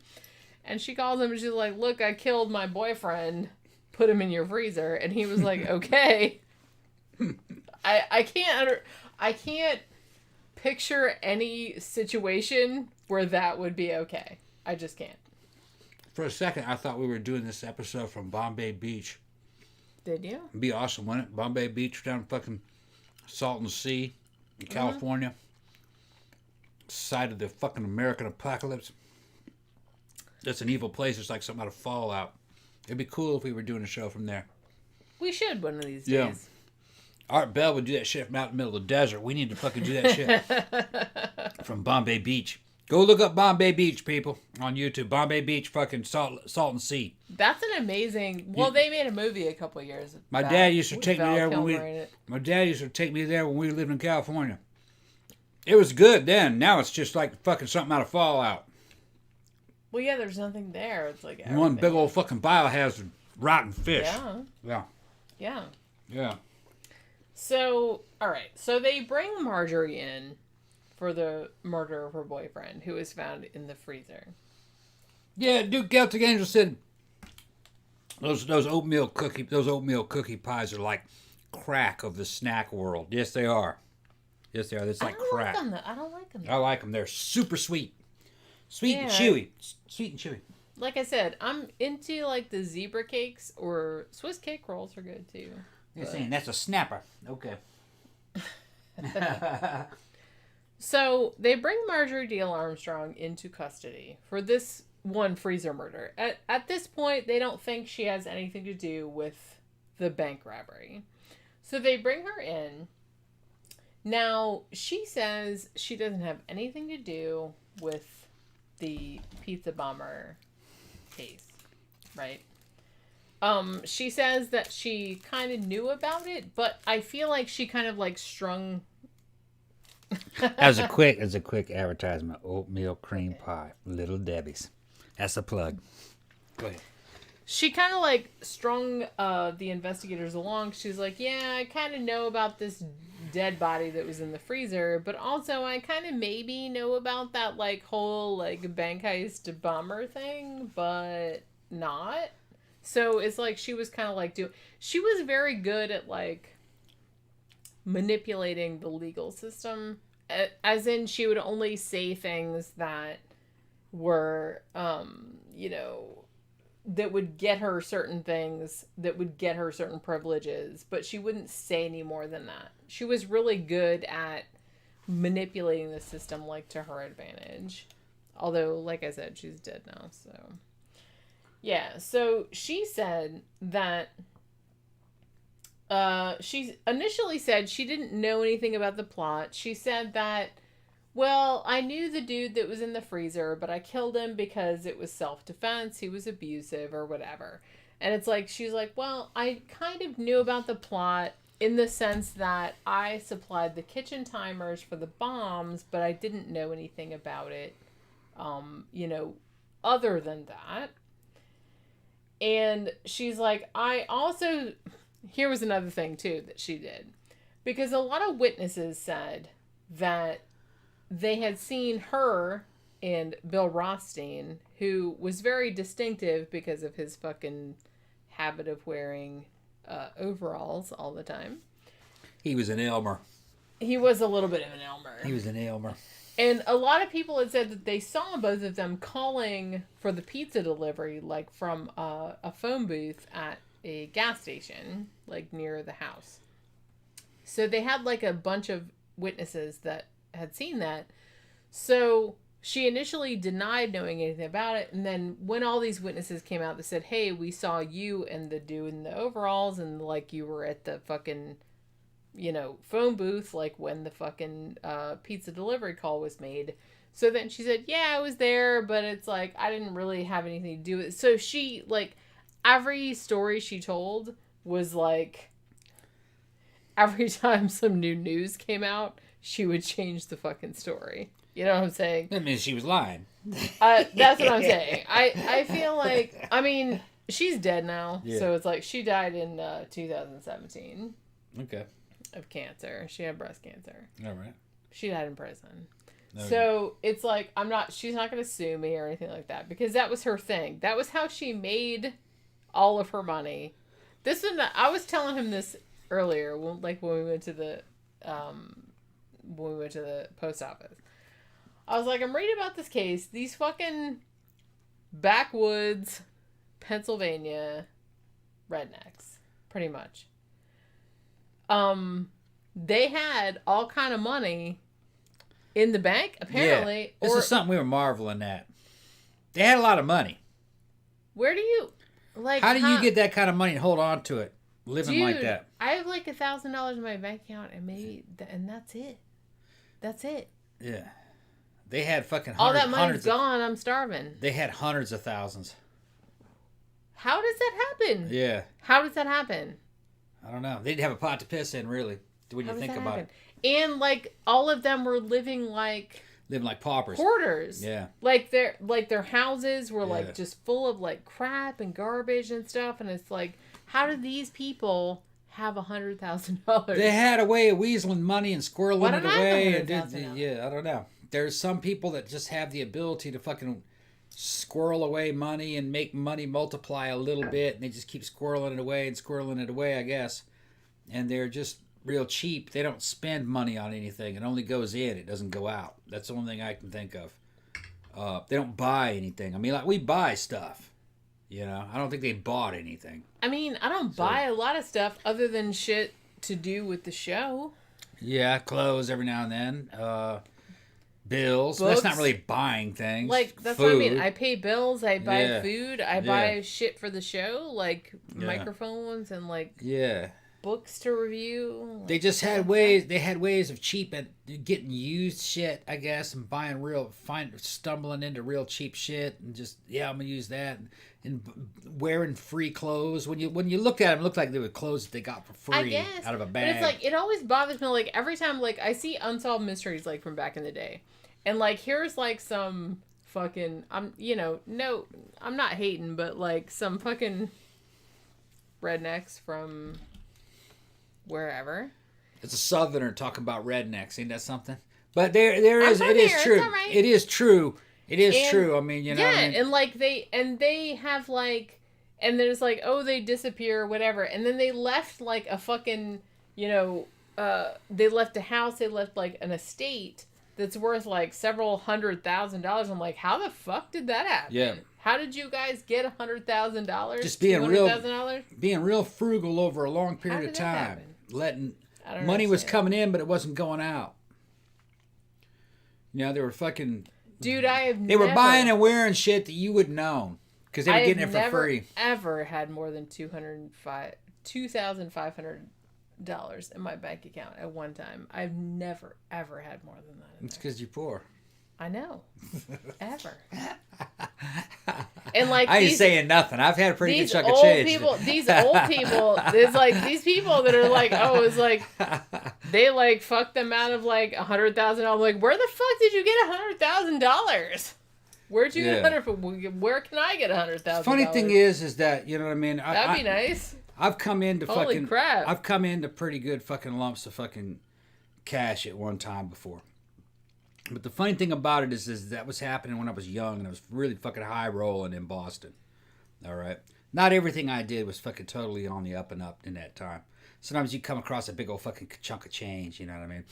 And she calls him, and she's like, look, I killed my boyfriend, put him in your freezer. And he was like, okay. I can't picture any situation where that would be okay. I just can't. For a second, I thought we were doing this episode from Bombay Beach. Did you? It'd be awesome, wouldn't it? Bombay Beach down fucking Salton Sea in California. Site of the fucking American apocalypse. That's an evil place. It's like something out of Fallout. It'd be cool if we were doing a show from there. We should one of these days. Yeah. Art Bell would do that shit from out in the middle of the desert. We need to fucking do that shit from Bombay Beach. Go look up Bombay Beach, people, on YouTube. Bombay Beach, fucking Salton Sea. That's an amazing. Well, they made a movie a couple years back. My dad used to with take me Val there when Kilmer in it. My dad used to take me there when we lived in California. It was good then. Now it's just like fucking something out of Fallout. Well, yeah, there's nothing there. It's like One everything. big old fucking biohazard rotten fish. Yeah. Yeah. Yeah. Yeah. So, all right. So they bring Marjorie in for the murder of her boyfriend, who was found in the freezer. Yeah, Duke Celtic Angel said those oatmeal cookie pies are like crack of the snack world. Yes, they are. Yes, they are. It's like crack. I don't like them. I like them. They're super sweet. Sweet and Yeah. chewy. Sweet and chewy. Like I said, I'm into like the zebra cakes, or Swiss cake rolls are good too. You're saying that's a snapper. Okay. So they bring Marjorie Dale Armstrong into custody for this one freezer murder. At this point, they don't think she has anything to do with the bank robbery. So they bring her in. Now, she says she doesn't have anything to do with the pizza bomber case, right? She says that she kind of knew about it, but I feel like she kind of like strung... As a quick advertisement, oatmeal cream pie, Little Debbie's. That's a plug. Go ahead. She kind of like strung the investigators along. She's like, yeah, I kind of know about this dead body that was in the freezer, but also I kind of maybe know about that like whole like bank heist bomber thing, but not. So it's like she was kind of like she was very good at like manipulating the legal system, as in she would only say things that were that would get her certain things, that would get her certain privileges, but she wouldn't say any more than that. She was really good at manipulating the system like to her advantage, although like I said, she's dead now. So yeah, so she said that she initially said she didn't know anything about the plot. She said that, well, I knew the dude that was in the freezer, but I killed him because it was self-defense. He was abusive or whatever. And it's like, she's like, well, I kind of knew about the plot in the sense that I supplied the kitchen timers for the bombs, but I didn't know anything about it, other than that. And she's like, I also... Here was another thing, too, that she did. Because a lot of witnesses said that they had seen her and Bill Rothstein, who was very distinctive because of his fucking habit of wearing overalls all the time. He was an Elmer. He was a little bit of an Elmer. He was an Elmer. And a lot of people had said that they saw both of them calling for the pizza delivery, like from a phone booth at a gas station, like near the house. So they had like a bunch of witnesses that had seen that. So she initially denied knowing anything about it. And then when all these witnesses came out, they said, hey, we saw you and the dude in the overalls, and like you were at the fucking, you know, phone booth, like when the fucking pizza delivery call was made. So then she said, yeah, I was there, but it's like, I didn't really have anything to do with it. So she, like, every story she told was like, every time some new news came out, she would change the fucking story. You know what I'm saying? That means she was lying. That's what I'm saying. I feel like, I mean, she's dead now. Yeah. So it's like, she died in 2017. Okay. Of cancer. She had breast cancer. All right. She died in prison. Okay. So it's like, she's not going to sue me or anything like that, because that was her thing. That was how she made all of her money. I was telling him this earlier, when we went to the post office. I was like, I'm reading about this case. These fucking backwoods Pennsylvania rednecks, pretty much. They had all kind of money in the bank, apparently. Yeah, this is something we were marveling at. They had a lot of money. Where do you, like... How do you get that kind of money and hold on to it, living like that? I have like $1,000 in my bank account, and that's it. That's it. Yeah. They had fucking all that money's gone. I'm starving. They had hundreds of thousands. How does that happen? Yeah. How does that happen? I don't know. They didn't have a pot to piss in, really, when you think about it. And like all of them were living like paupers, hoarders. Yeah. Like their houses were like just full of like crap and garbage and stuff. And it's like, how did these people have $100,000? They had a way of weaseling money and squirreling it away. Yeah, I don't know. There's some people that just have the ability to fucking squirrel away money and make money multiply a little bit, and they just keep squirreling it away, I guess. And they're just real cheap. They don't spend money on anything. It only goes in. It doesn't go out. That's the only thing I can think of. They don't buy anything. I mean, like, we buy stuff. You know? I don't think they bought anything. I mean, I don't buy a lot of stuff other than shit to do with the show. Yeah, clothes every now and then. Bills. Books. That's not really buying things. Like, that's food. what I mean. I pay bills. I buy food. I buy shit for the show, like microphones and like books to review. They just had ways. They had ways of cheap at getting used shit, I guess, and buying stumbling into real cheap shit, and just I'm gonna use that, and wearing free clothes. When you look at them, it looked like they were clothes that they got for free out of a bag. But it's like, it always bothers me. Like every time, like I see unsolved mysteries like from back in the day, and like here's like some fucking I'm not hating, but like some fucking rednecks from wherever. It's a southerner talking about rednecks. Ain't that something? But there is. It is true. Right. It is true. It is true. I mean, you know. Yeah, what I mean? and like they have like, and there's like, oh, they disappear, whatever, and then they left like a fucking, they left a house, they left like an estate that's worth like several $100,000. I'm like, how the fuck did that happen? Yeah. How did you guys get $100,000? Just being real frugal over a long period of time. Letting money was coming in, but it wasn't going out. You know, they were fucking. Dude, They were buying and wearing shit that you wouldn't own because they were getting it for free. Ever had more than $2,500 in my bank account at one time. I've never ever had more than that. It's because you're poor. I know. Ever. And like, I ain't saying nothing. I've had a pretty good chunk of change. These old people, there's like these people that are like, oh, it's like they like fucked them out of like $100,000. Like, where the fuck did you get $100,000? Where'd you get where can I get $100,000? Funny thing is that, you know what I mean? That'd be nice. I've come into Holy crap. I've come into pretty good fucking lumps of fucking cash at one time before. But the funny thing about it is that was happening when I was young and I was really fucking high rolling in Boston. All right. Not everything I did was fucking totally on the up and up in that time. Sometimes you come across a big old fucking chunk of change, you know what I mean?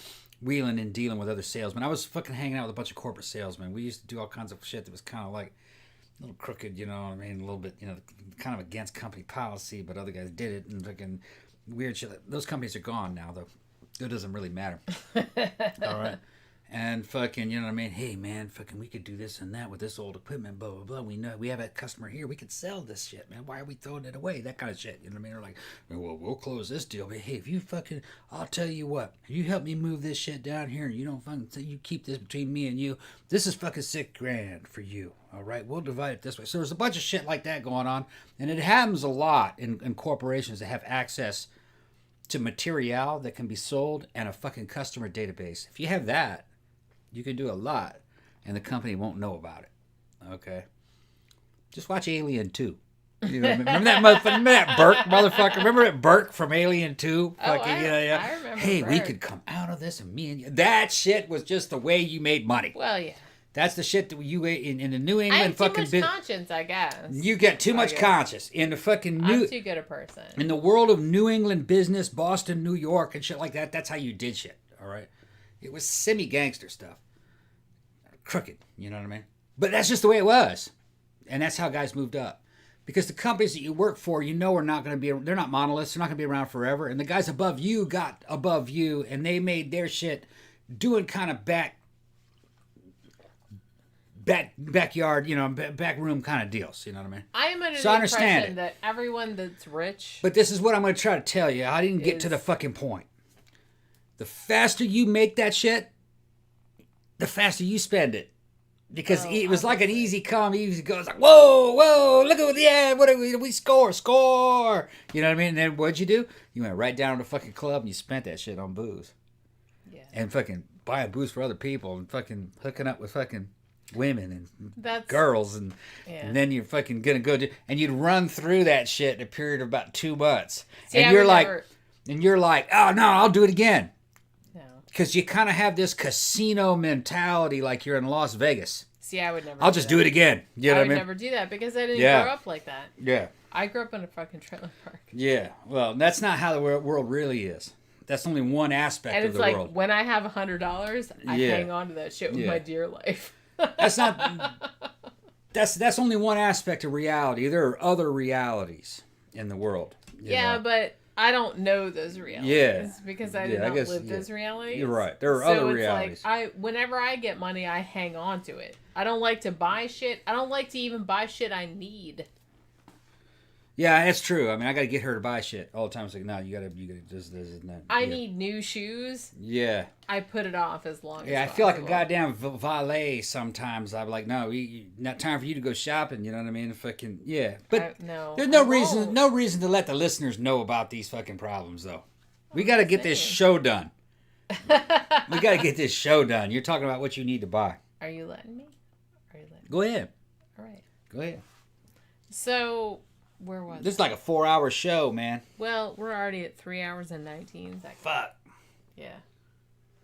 Wheeling and dealing with other salesmen. I was fucking hanging out with a bunch of corporate salesmen. We used to do all kinds of shit that was kind of like a little crooked, you know what I mean? A little bit, you know, kind of against company policy, but other guys did it and fucking weird shit. Those companies are gone now, though. It doesn't really matter. All right. And fucking, you know what I mean? Hey, man, fucking, we could do this and that with this old equipment, blah, blah, blah. We know we have a customer here. We could sell this shit, man. Why are we throwing it away? That kind of shit. You know what I mean? They're like, well, we'll close this deal. But hey, if you fucking, I'll tell you what, if you help me move this shit down here and you don't fucking, you keep this between me and you, this is fucking $6,000 for you. All right? We'll divide it this way. So there's a bunch of shit like that going on. And it happens a lot in corporations that have access to material that can be sold and a fucking customer database. If you have that, you can do a lot, and the company won't know about it. Okay? Just watch Alien 2. You know, remember that motherfucker? Remember that Burke motherfucker? Remember that Burke from Alien 2? I remember Hey, Burke. we could come out of this, and me and you. That shit was just the way you made money. Well, yeah. That's the shit that you in the New I England have too fucking much conscience, I guess. You get too much conscience in the fucking I'm too good a person. in the world of New England business, Boston, New York, and shit like that. That's how you did shit. All right, it was semi-gangster stuff, crooked. You know what I mean? But that's just the way it was, and that's how guys moved up. Because the companies that you work for, you know, are not going to be, they're not monoliths. They're not going to be around forever. And the guys above you got above you, and they made their shit doing kind of backyard, you know, back room kind of deals. You know what I mean? I am under So I the understand impression that everyone that's rich. But this is what I'm going to try to tell you. I didn't get to the fucking point. The faster you make that shit, the faster you spend it. Because it was like an easy come, easy go. It's like, whoa, look at what we score. You know what I mean? And then what'd you do? You went right down to the fucking club and you spent that shit on booze. Yeah. And fucking buying booze for other people and fucking hooking up with fucking women and That's, girls and then you're fucking gonna go do, and you'd run through that shit in a period of about 2 months. See, and I you're would like, never- oh no, I'll do it again. No. Because you kind of have this casino mentality like you're in Las Vegas. See, I would never. I'll just do it again. You know I what I would mean? never do that because I didn't Yeah. grow up like that. Yeah. I grew up in a fucking trailer park. Yeah. Well, that's not how the world really is. That's only one aspect And of it's the like world. when I have $100, I Yeah. hang on to that shit with Yeah. my dear life. That's not. That's only one aspect of reality. There are other realities in the world. you Yeah, know? but I don't know those realities. Yeah. Because I Yeah, did I not guess, live yeah. those realities. You're right. There are So other it's realities. like whenever I get money, I hang on to it. I don't like to buy shit. I don't like to even buy shit I need. Yeah, that's true. I mean, I got to get her to buy shit all the time. It's like, no, you got to just this and that. I need new shoes. Yeah. I put it off as long as Yeah, I feel like a possible. goddamn valet sometimes. I'm like, no, not time for you to go shopping. You know what I mean? Fucking yeah. But no, there's I won't. no reason to let the listeners know about these fucking problems though. We got to get this show done. We got to get this show done. You're talking about what you need to buy. Are you letting me? Go ahead. All right. Go ahead. So, where was This is like a 4-hour show, man. Well, we're already at 3 hours and 19 seconds. Fuck. Yeah.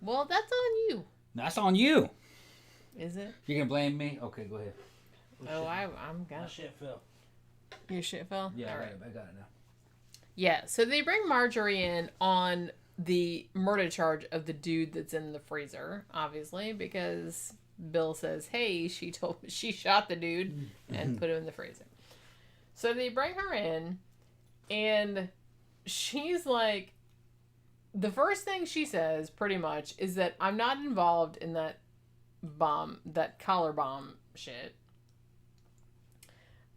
Well, that's on you. That's on you. Is it? You can blame me? Okay, go ahead. I'm gonna. shit fell. Your shit fell? Yeah, All right. I got it now. Yeah, so they bring Marjorie in on the murder charge of the dude that's in the freezer, obviously, because Bill says, hey, she shot the dude and put him in the freezer. So they bring her in, and she's like, the first thing she says, pretty much, is that I'm not involved in that collar bomb shit.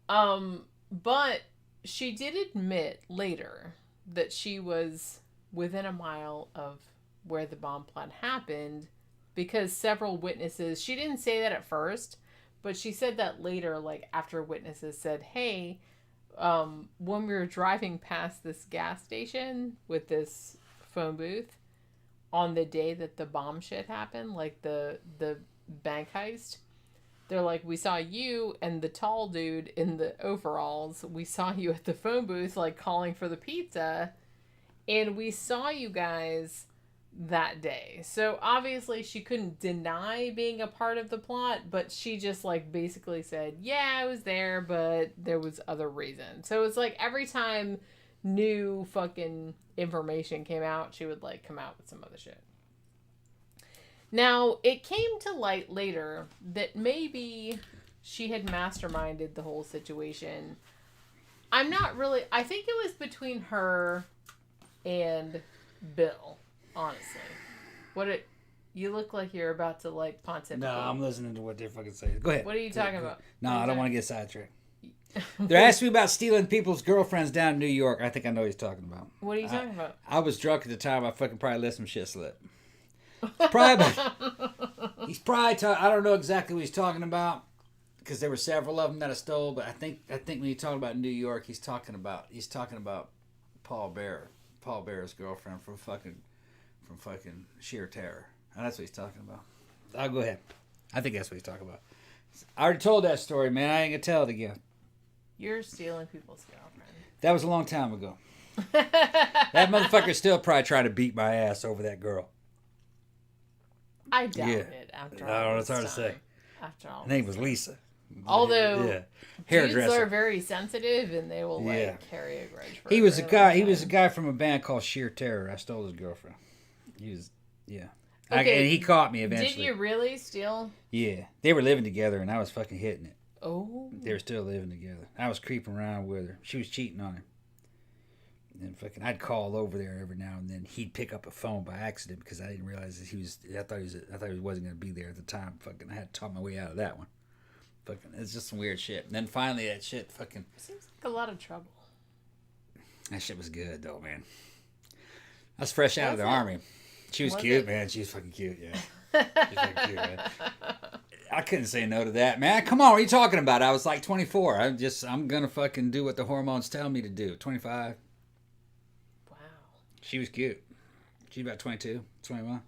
But she did admit later that she was within a mile of where the bomb plot happened because several witnesses, she didn't say that at first, but she said that later, like after witnesses said, hey, when we were driving past this gas station with this phone booth on the day that the bomb shit happened, like the bank heist, they're like, we saw you and the tall dude in the overalls. We saw you at the phone booth, like calling for the pizza. And we saw you guys that day. So obviously she couldn't deny being a part of the plot, but she just like basically said, yeah, I was there, but there was other reasons. So it's like every time new fucking information came out, she would like come out with some other shit. Now, it came to light later that maybe she had masterminded the whole situation. I think it was between her and Bill. Honestly, you look like you're about to like pontificate. No, I'm listening to what they're fucking saying. Go ahead. What are you talking about? No, I don't want to get sidetracked. They're asking me about stealing people's girlfriends down in New York. I think I know what he's talking about. What are you talking about? I was drunk at the time. I fucking probably let some shit slip. He's probably I don't know exactly what he's talking about because there were several of them that I stole. But I think when you talk about New York, he's talking about Paul Bear's girlfriend from fucking sheer terror. And that's what he's talking about. I'll go ahead. I think that's what he's talking about. I already told that story, man. I ain't gonna tell it again. You're stealing people's girlfriend. That was a long time ago. That motherfucker's still probably trying to beat my ass over that girl. I doubt it. After all, I don't know. It's hard to say. After all, her name was Lisa. Although hairdresser. dudes are very sensitive and they will carry a grudge. For He was a guy from a band called Sheer Terror. I stole his girlfriend. Okay, and he caught me eventually. Did you really steal? Yeah, they were living together, and I was fucking hitting it. Oh. They were still living together. I was creeping around with her. She was cheating on him. And fucking, I'd call over there every now and then. He'd pick up a phone by accident because I didn't realize that he was. I thought he wasn't gonna be there at the time. Fucking, I had to talk my way out of that one. Fucking, it's just some weird shit. And then finally, that shit fucking. Seems like a lot of trouble. That shit was good though, man. I was fresh out of the army. She was cute, man. She was fucking cute, yeah. She was fucking cute, man. I couldn't say no to that, man. Come on, what are you talking about? I was like 24. I'm gonna fucking do what the hormones tell me to do. 25. Wow. She was cute. She's about 22, 21.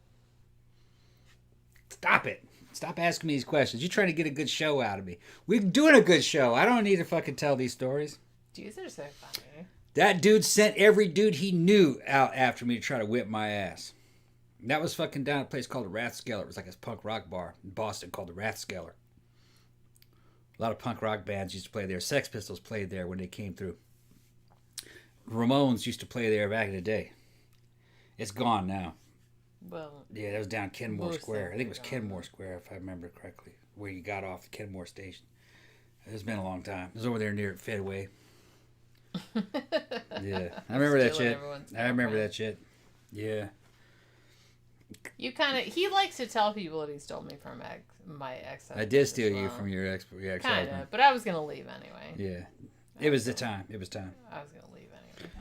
Stop it. Stop asking me these questions. You're trying to get a good show out of me. We're doing a good show. I don't need to fucking tell these stories. Dudes are so funny. That dude sent every dude he knew out after me to try to whip my ass. And that was fucking down at a place called the Rathskeller. It was like a punk rock bar in Boston called the Rathskeller. A lot of punk rock bands used to play there. Sex Pistols played there when they came through. Ramones used to play there back in the day. It's gone now. Well, yeah, that was down Kenmore Square. I think it was Kenmore Square, if I remember correctly, where you got off the Kenmore station. It's been a long time. It was over there near Fedway. Yeah, I remember that shit. I remember that shit. Yeah. He likes to tell people that he stole me from my ex. I did steal you from your ex. Kind of, but I was gonna leave anyway. Yeah, it was the time. It was time. I was gonna leave anyway.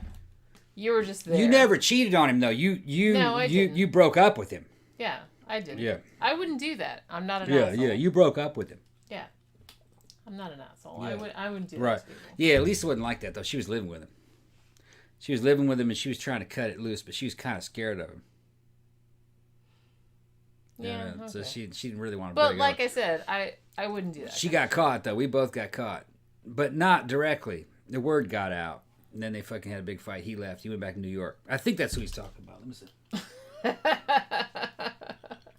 You were just there. You never cheated on him though. You broke up with him. Yeah, I did. Yeah. I wouldn't do that. I'm not an asshole. Yeah. You broke up with him. Yeah. I'm not an asshole. Yeah. I wouldn't do that. Right. To people. Yeah, Lisa wasn't like that though. She was living with him. She was living with him and she was trying to cut it loose, but she was kind of scared of him. Yeah. Okay. So she didn't really want to. But like I said, I wouldn't do that. She got caught though. We both got caught, but not directly. The word got out, and then they fucking had a big fight. He left. He went back to New York. I think that's who he's talking about. Let me see.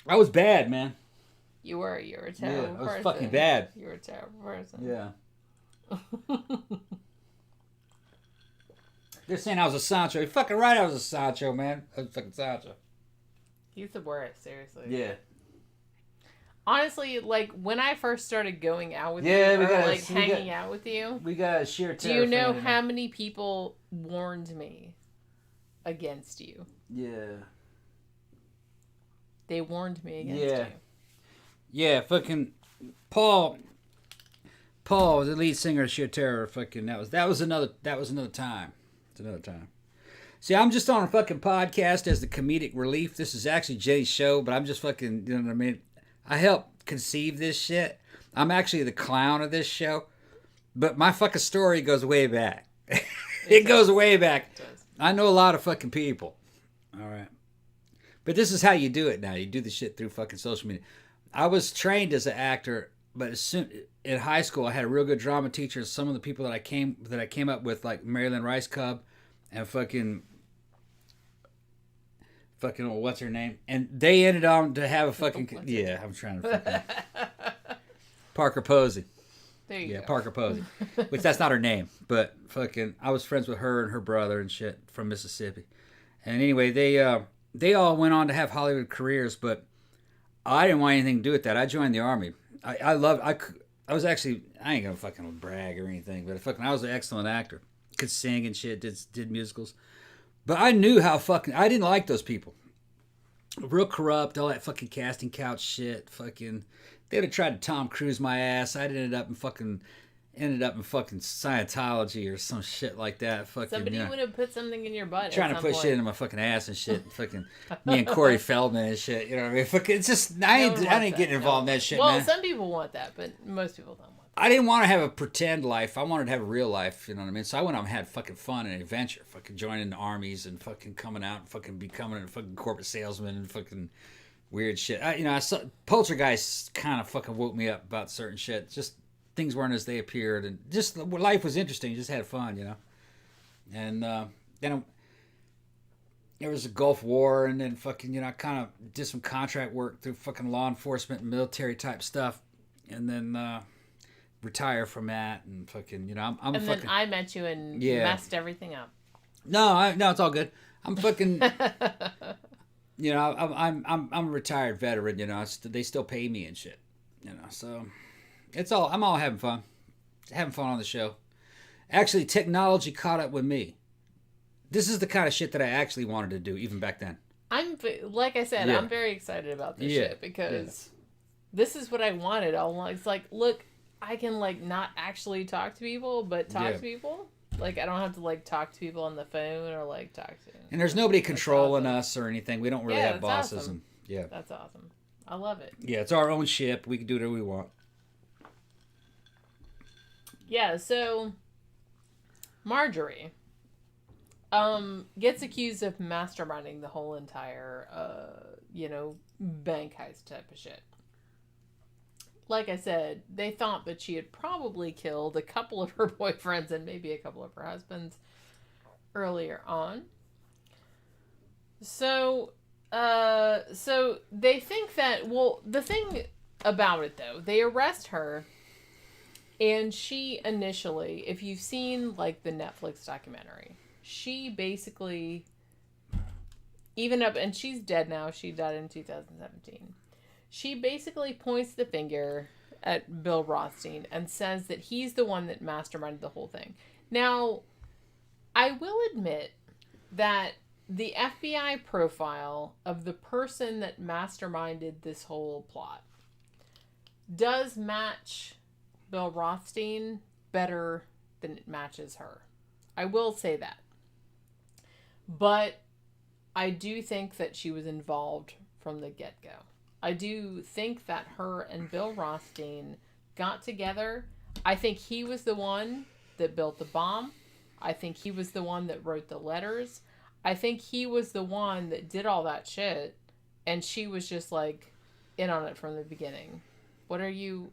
I was bad, man. You were a terrible person. I was fucking bad. You were a terrible person. Yeah. They're saying I was a Sancho. You're fucking right, I was a Sancho, man. I was fucking Sancho. He's the worst, seriously. Yeah. Honestly, like, when I first started going out with you, or hanging out with you, we got a sheer terror. Do you know how many people warned me against you? Yeah. They warned me against you. Yeah, fucking Paul, the lead singer of Sheer Terror, fucking that was another time. It's another time. See, I'm just on a fucking podcast as the comedic relief. This is actually Jenny's show, but I'm just fucking, you know what I mean? I helped conceive this shit. I'm actually the clown of this show. But my fucking story goes way back. It goes way back. I know a lot of fucking people. All right. But this is how you do it now. You do the shit through fucking social media. I was trained as an actor, but in high school I had a real good drama teacher. Some of the people that I came up with, like Marilyn Rice Cub and fucking fucking what's her name, and they ended on to have a fucking I'm trying to fucking Parker Posey. There you go. Parker Posey, which that's not her name, but fucking I was friends with her and her brother and shit from Mississippi, and anyway they all went on to have Hollywood careers, but I didn't want anything to do with that. I joined the Army. I was actually, I ain't gonna fucking brag or anything, but fucking I was an excellent actor. Could sing and shit, did musicals. But I knew how fucking, I didn't like those people. Real corrupt, all that fucking casting couch shit. Fucking, they would have tried to Tom Cruise my ass. I'd ended up in fucking Scientology or some shit like that. Fucking, Somebody would have put something in your butt. Trying to push shit into my fucking ass and shit. Fucking me and Corey Feldman and shit. You know what I mean? Fucking, it's just, I ain't getting involved in that shit, well, man. some people want that, but most people don't want that. I didn't want to have a pretend life. I wanted to have a real life, you know what I mean? So I went out and had fucking fun and adventure. Fucking joining the armies and fucking coming out and fucking becoming a fucking corporate salesman and fucking weird shit. I saw Poltergeist kind of fucking woke me up about certain shit. Just things weren't as they appeared, and just life was interesting. Just had fun, you know. And then there was a Gulf War, and then fucking, I kind of did some contract work through fucking law enforcement and military type stuff, and then retire from that, and fucking, I'm and fucking. Then I met you and messed everything up. No, it's all good. I'm fucking. I'm a retired veteran. They still pay me and shit. So I'm all having fun on the show. Actually, technology caught up with me. This is the kind of shit that I actually wanted to do even back then. Like I said, I'm very excited about this shit because this is what I wanted all along. It's like, look, I can not actually talk to people, but talk to people. Like, I don't have to talk to people on the phone or talk to. And there's nobody controlling us or anything. We don't really have bosses. Awesome. And that's awesome. I love it. Yeah, it's our own ship. We can do whatever we want. Yeah, so Marjorie gets accused of masterminding the whole entire bank heist type of shit. Like I said, they thought that she had probably killed a couple of her boyfriends and maybe a couple of her husbands earlier on. So they think that, the thing about it though, they arrest her, and she initially, if you've seen the Netflix documentary, she basically, and she's dead now, she died in 2017. She basically points the finger at Bill Rothstein and says that he's the one that masterminded the whole thing. Now, I will admit that the FBI profile of the person that masterminded this whole plot does match Bill Rothstein better than it matches her. I will say that. But I do think that she was involved from the get-go. I do think that her and Bill Rothstein got together. I think he was the one that built the bomb. I think he was the one that wrote the letters. I think he was the one that did all that shit. And she was just in on it from the beginning. What are you...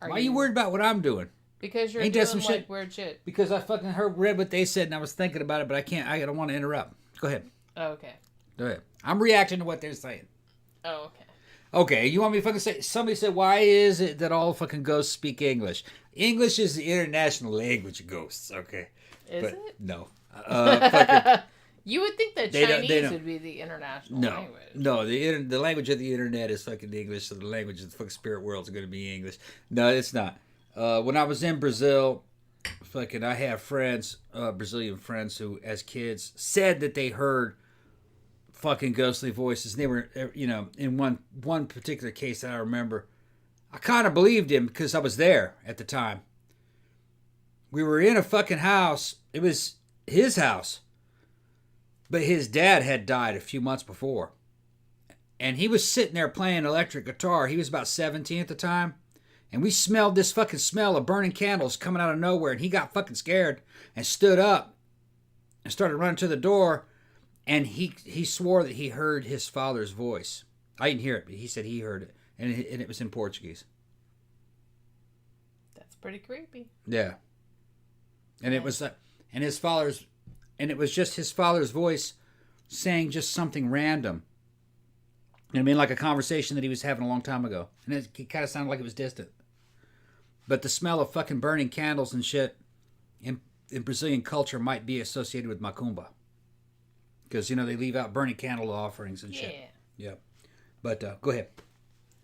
Why are you worried about what I'm doing? Because you're doing some shit? Weird shit. Because I fucking read what they said and I was thinking about it, but I don't want to interrupt. Go ahead. Oh, okay. Go ahead. I'm reacting to what they're saying. Oh, okay. Okay, you want me to fucking say... Somebody said, why is it that all fucking ghosts speak English? English is the international language of ghosts, okay? Is it? No. You would think that Chinese would be the international language. No, the language of the internet is fucking English, so the language of the fucking spirit world is going to be English. No, it's not. When I was in Brazil, I have friends, Brazilian friends, who, as kids, said that they heard fucking ghostly voices. And they were, in one particular case that I remember, I kind of believed him because I was there at the time. We were in a fucking house. It was his house. But his dad had died a few months before. And he was sitting there playing electric guitar. He was about 17 at the time. And we smelled this fucking smell of burning candles coming out of nowhere. And he got fucking scared and stood up and started running to the door. And he swore that he heard his father's voice. I didn't hear it, but he said he heard it. And it was in Portuguese. That's pretty creepy. Yeah. And it was... and his father's... And it was just his father's voice saying just something random. You know what I mean? Like a conversation that he was having a long time ago. And it kind of sounded like it was distant. But the smell of fucking burning candles and shit in Brazilian culture might be associated with macumba. Because, you know, they leave out burning candle offerings and shit. Yeah. But go ahead.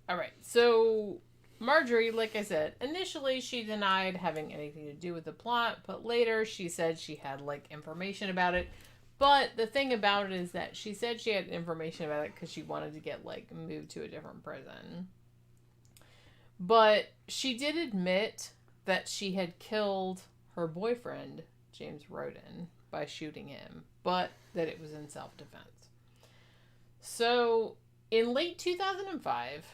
All right. So Marjorie, like I said, initially she denied having anything to do with the plot, but later she said she had, like, information about it. But the thing about it is that she said she had information about it because she wanted to get, like, moved to a different prison. But she did admit that she had killed her boyfriend, James Roden, by shooting him, but that it was in self-defense. So, in late 2005,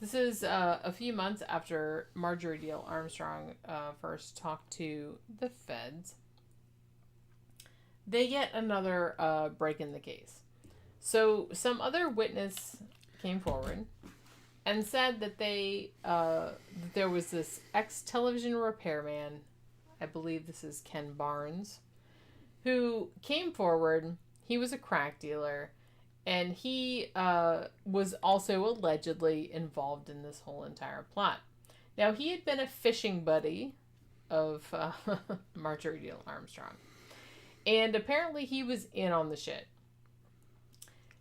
this is a few months after Marjorie Dale Armstrong first talked to the feds, they get another break in the case. So some other witness came forward and said that there was this ex-television repairman, I believe this is Ken Barnes, who came forward. He was a crack dealer, and he was also allegedly involved in this whole entire plot. Now, he had been a fishing buddy of Marjorie Dale Armstrong. And apparently he was in on the shit.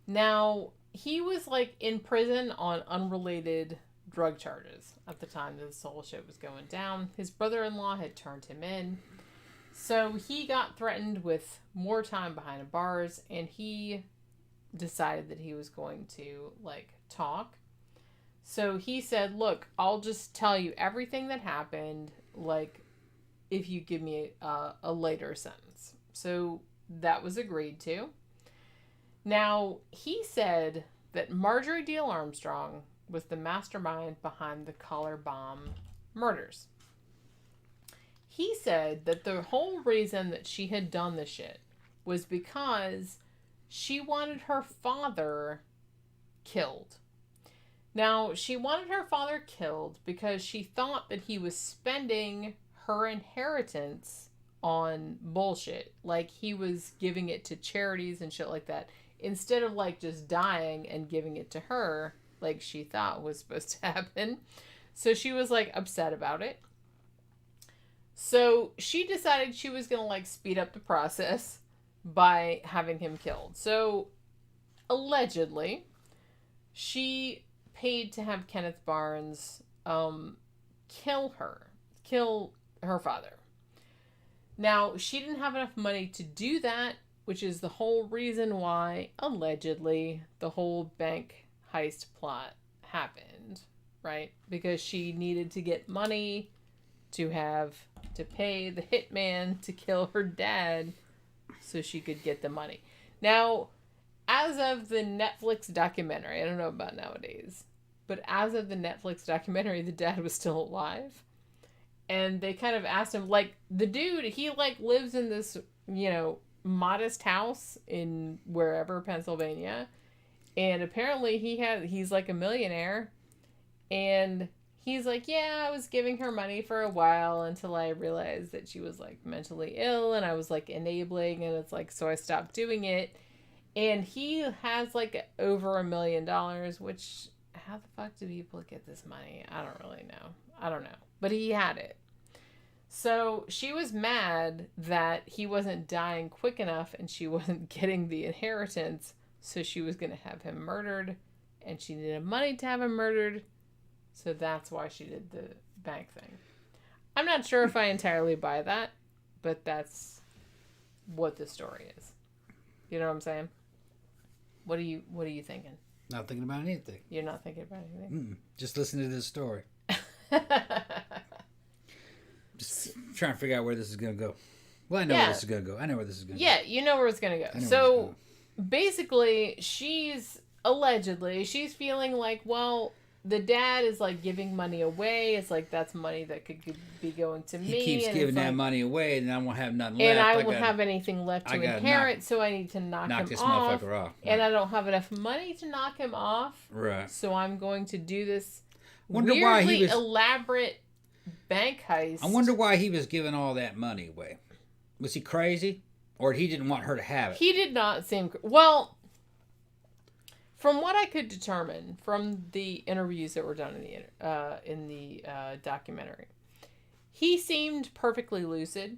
Now, he was, like, in prison on unrelated drug charges at the time this whole shit was going down. His brother-in-law had turned him in. So he got threatened with more time behind bars, and he decided that he was going to, like, talk. So he said, look, I'll just tell you everything that happened, like, if you give me a later sentence. So that was agreed to. Now, he said that Marjorie Dale Armstrong was the mastermind behind the collar bomb murders. He said that the whole reason that she had done the shit was because she wanted her father killed. Now, she wanted her father killed because she thought that he was spending her inheritance on bullshit. Like, he was giving it to charities and shit like that, instead of, like, just dying and giving it to her, like she thought was supposed to happen. So she was, like, upset about it. So she decided she was gonna, like, speed up the process by having him killed. So, allegedly, she paid to have Kenneth Barnes kill her father. Now, she didn't have enough money to do that, which is the whole reason why, allegedly, the whole bank heist plot happened, right? Because she needed to get money to pay the hitman to kill her dad so she could get the money. Now, as of the Netflix documentary, I don't know about nowadays, but as of the Netflix documentary, the dad was still alive. And they kind of asked him, like, the dude, he, like, lives in this, you know, modest house in wherever, Pennsylvania. And apparently he's, like, a millionaire. And he's like, yeah, I was giving her money for a while until I realized that she was, like, mentally ill. And I was, like, enabling. And it's like, so I stopped doing it. And he has, like, over $1 million, which, how the fuck do people get this money? I don't really know. I don't know. But he had it. So she was mad that he wasn't dying quick enough and she wasn't getting the inheritance. So she was going to have him murdered. And she needed money to have him murdered. So that's why she did the bank thing. I'm not sure if I entirely buy that. But that's what the story is. You know what I'm saying? What are you thinking? Not thinking about anything. You're not thinking about anything? Just listen to this story. Just trying to figure out where this is going to go. Well, I know where this is going to go. I know where this is going to go. Yeah, you know where it's going to go. So, basically, she's feeling like, well, the dad is, like, giving money away. It's like, that's money that could be going to me. He keeps giving that money away, and I won't have nothing left. And I won't have anything left to inherit, so I need to knock him this off. Motherfucker off. And I don't have enough money to knock him off. Right. So I'm going to do this weirdly elaborate bank heist. I wonder why he was giving all that money away. Was he crazy? Or he didn't want her to have it? He did not seem... Well, From what I could determine from the interviews that were done in the documentary, he seemed perfectly lucid.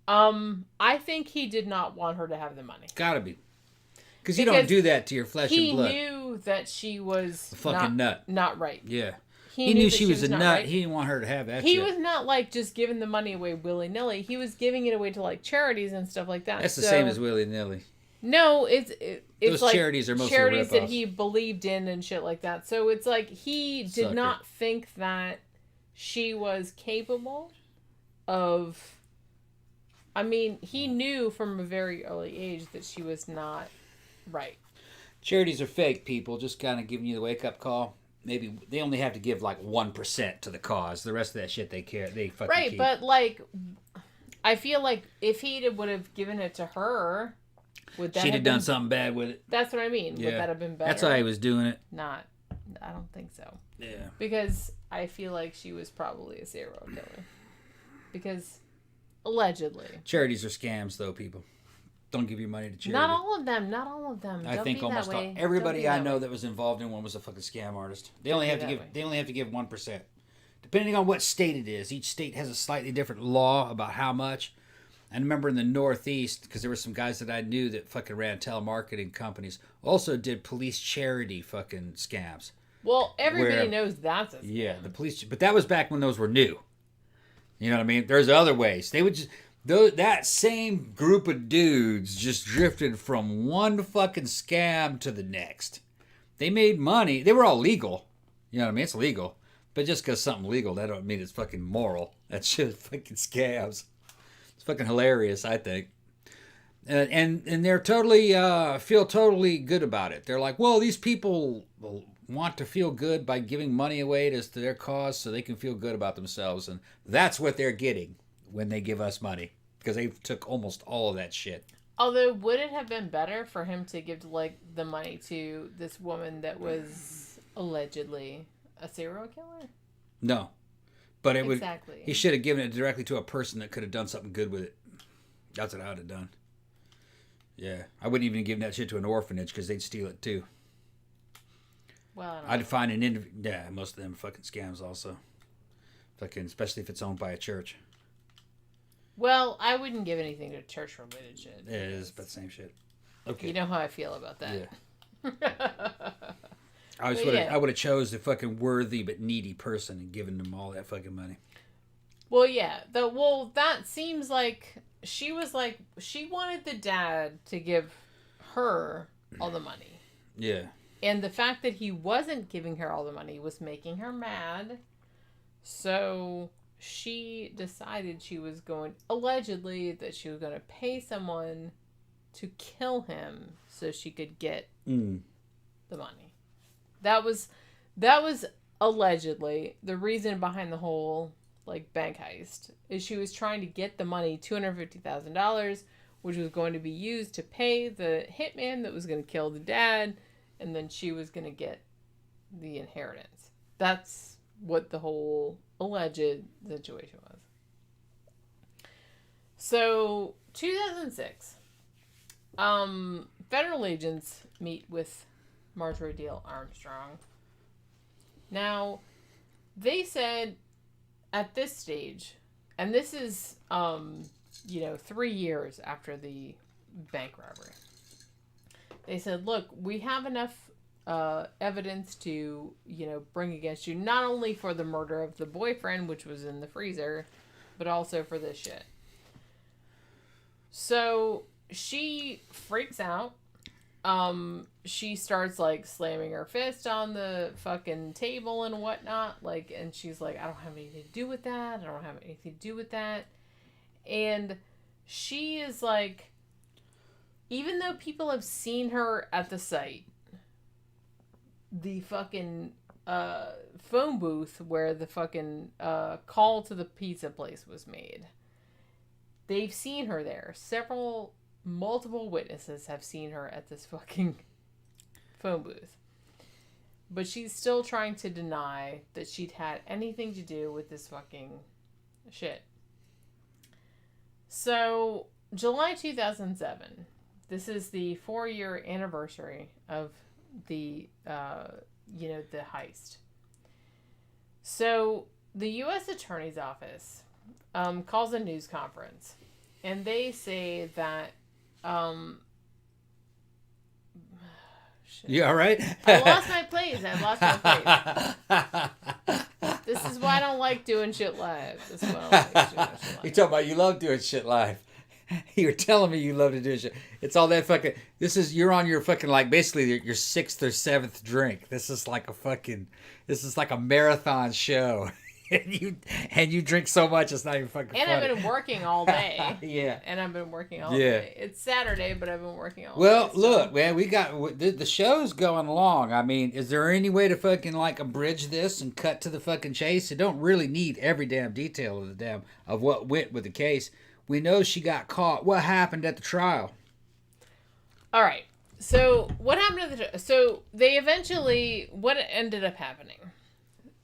I think he did not want her to have the money. Gotta be. Because you don't do that to your flesh and blood. He knew that she was a fucking nut. Not right. Yeah. He knew she was a nut. Right. He didn't want her to have that shit. He was not like just giving the money away willy-nilly. He was giving it away to like charities and stuff like that. That's the same as willy-nilly. No, it's those like charities are mostly charities rip-offs. that he believed in and shit like that. So it's like he did not think that she was capable of... I mean, he knew from a very early age that she was not right. Charities are fake, people. Just kind of giving you the wake-up call. Maybe they only have to give like 1% to the cause. The rest of that shit they fucking right, keep. But like, I feel like if he would have given it to her, would that she'd have been, done something bad with it. That's what I mean. Yeah. Would that have been better? That's why he was doing it. I don't think so. Yeah. Because I feel like she was probably a serial killer. Because allegedly. Charities are scams, though, people. Don't give your money to charity. Not all of them. Not all of them. I Don't think be almost that way. everybody I know that was involved in one was a fucking scam artist. They only have to give. They only have to give 1%, depending on what state it is. Each state has a slightly different law about how much. I remember in the Northeast, because there were some guys that I knew that fucking ran telemarketing companies, also did police charity fucking scams. Well, everybody knows that's a scam. Yeah, the police, but that was back when those were new. You know what I mean? There's other ways. They would just. That same group of dudes just drifted from one fucking scam to the next. They made money. They were all legal. You know what I mean? It's legal. But just because something's legal, that don't mean it's fucking moral. That's just fucking scams. It's fucking hilarious, I think. And they're totally, feel totally good about it. They're like, well, these people want to feel good by giving money away to their cause so they can feel good about themselves. And that's what they're getting when they give us money. Because they took almost all of that shit. Although, would it have been better for him to give like the money to this woman that was allegedly a serial killer? No, but it exactly. would. He should have given it directly to a person that could have done something good with it. That's what I would have done. Yeah, I wouldn't even give that shit to an orphanage because they'd steal it too. Well, I'd find yeah, most of them fucking scams also. Fucking, especially if it's owned by a church. Well, I wouldn't give anything to church-related shit. It is, but same shit. Okay. You know how I feel about that. Yeah. I would have chose a fucking worthy but needy person and given them all that fucking money. Well, yeah. That seems like she wanted the dad to give her all the money. Yeah. And the fact that he wasn't giving her all the money was making her mad. So she decided allegedly that she was going to pay someone to kill him so she could get the money. That was allegedly the reason behind the whole like bank heist is she was trying to get the money, $250,000, which was going to be used to pay the hitman that was going to kill the dad, and then she was going to get the inheritance. That's what the whole alleged situation was. So, 2006, federal agents meet with Marjorie Dale Armstrong. Now, they said at this stage, and this is, 3 years after the bank robbery, they said, look, we have enough evidence to, bring against you, not only for the murder of the boyfriend, which was in the freezer, but also for this shit. So she freaks out. She starts like slamming her fist on the fucking table and whatnot. And she's like, I don't have anything to do with that. I don't have anything to do with that. And she is like, even though people have seen her at the site, the fucking phone booth where the fucking call to the pizza place was made, they've seen her there. Multiple witnesses have seen her at this fucking phone booth. But she's still trying to deny that she'd had anything to do with this fucking shit. So, July 2007, this is the 4-year anniversary of the the heist. So the U.S. Attorney's Office calls a news conference, and they say that shit. You all right? I lost my place. This is why I don't like doing shit live. This is why I don't like doing shit live. You talking about you love doing shit live. You were telling me you love to do shit. It's all that fucking. You're on your fucking like basically your 6th or 7th drink. This is like a marathon show. And you drink so much it's not even fucking funny. And I've been working all day. Yeah. And I've been working all day. It's Saturday, but I've been working all day. Well, look, man, we got the show's going along. I mean, is there any way to fucking like abridge this and cut to the fucking chase? It don't really need every damn detail of what went with the case. We know she got caught. What happened at the trial? All right. So what happened at so they eventually, what ended up happening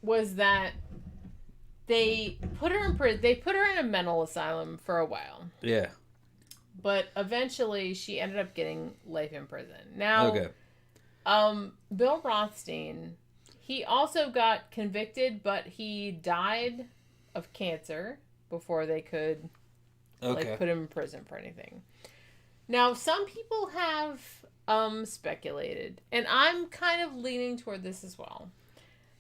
was that they put her in prison. They put her in a mental asylum for a while. Yeah. But eventually she ended up getting life in prison. Now, Okay. Bill Rothstein, he also got convicted, but he died of cancer before they could put him in prison for anything. Now, some people have speculated, and I'm kind of leaning toward this as well,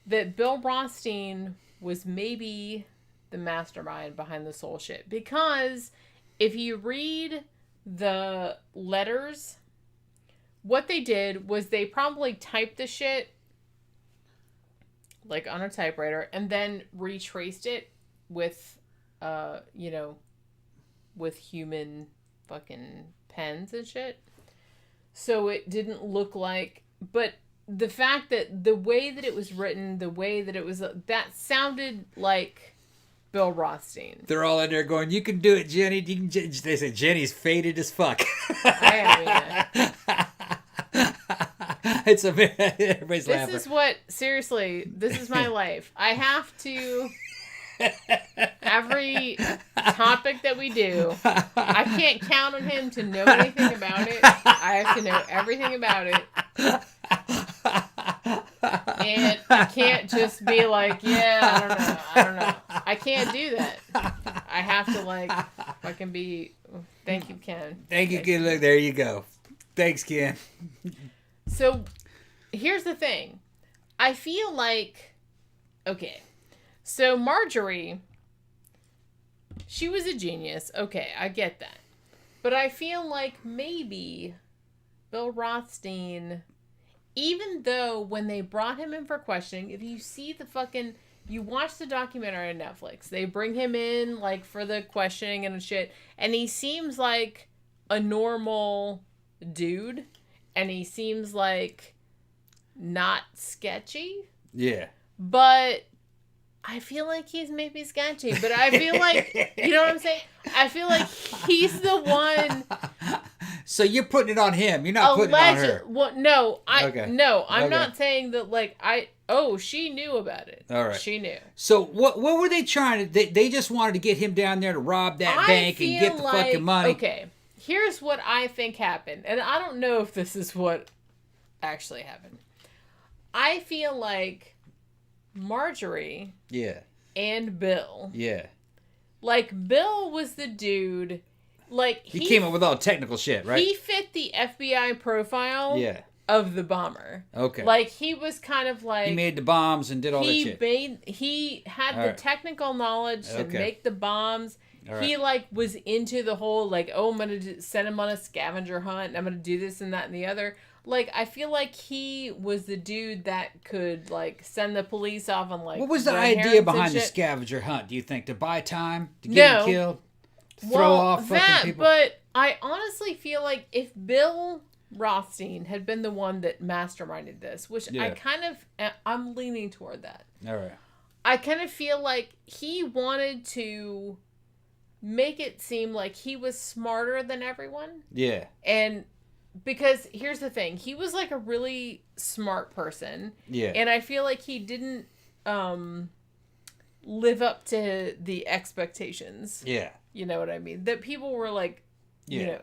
that Bill Rothstein was maybe the mastermind behind this whole shit. Because if you read the letters, what they did was they probably typed the shit like on a typewriter and then retraced it with, with human fucking pens and shit. So it didn't look like, but the fact that the way that it was written, the way that it was, that sounded like Bill Rothstein. They're all in there going, "You can do it, Jenny." They say Jenny's faded as fuck. I am. It's everybody's laughing. This is what, seriously, this is my life. I have to, every topic that we do, I can't count on him to know anything about it. I have to know everything about it. And I can't just be like, yeah, I don't know. I can't do that. I have to fucking be, thank you, Ken. Thank you, Ken. Look, there you go. Thanks, Ken. So, here's the thing. I feel like, okay, so Marjorie, she was a genius. Okay, I get that. But I feel like maybe Bill Rothstein, even though when they brought him in for questioning, if you see you watch the documentary on Netflix, they bring him in, for the questioning and shit, and he seems like a normal dude, and he seems like not sketchy. Yeah. But I feel like he's maybe sketchy, but I feel like, you know what I'm saying? I feel like he's the one. So you're putting it on him. You're not putting it on her. Well, no, I'm not saying that she knew about it. All right. She knew. So what were they trying to, they just wanted to get him down there to rob that bank and get the fucking money. Okay, here's what I think happened. And I don't know if this is what actually happened. I feel like Marjorie and Bill. Yeah. Bill was the dude. He came up with all technical shit, right? He fit the FBI profile of the bomber. Okay. He was kind of he made the bombs and did all that shit. He had the technical knowledge to make the bombs. Right. He was into the whole I'm gonna send him on a scavenger hunt and I'm gonna do this and that and the other. I feel like he was the dude that could send the police off on What was the idea behind the scavenger hunt? Do you think to buy time, to get him killed, to throw off fucking people? But I honestly feel like if Bill Rothstein had been the one that masterminded this, which I'm leaning toward that. All right. I kind of feel like he wanted to make it seem like he was smarter than everyone. Yeah. And because here's the thing, he was a really smart person. Yeah. And I feel like he didn't live up to the expectations. Yeah. You know what I mean? That people were you know,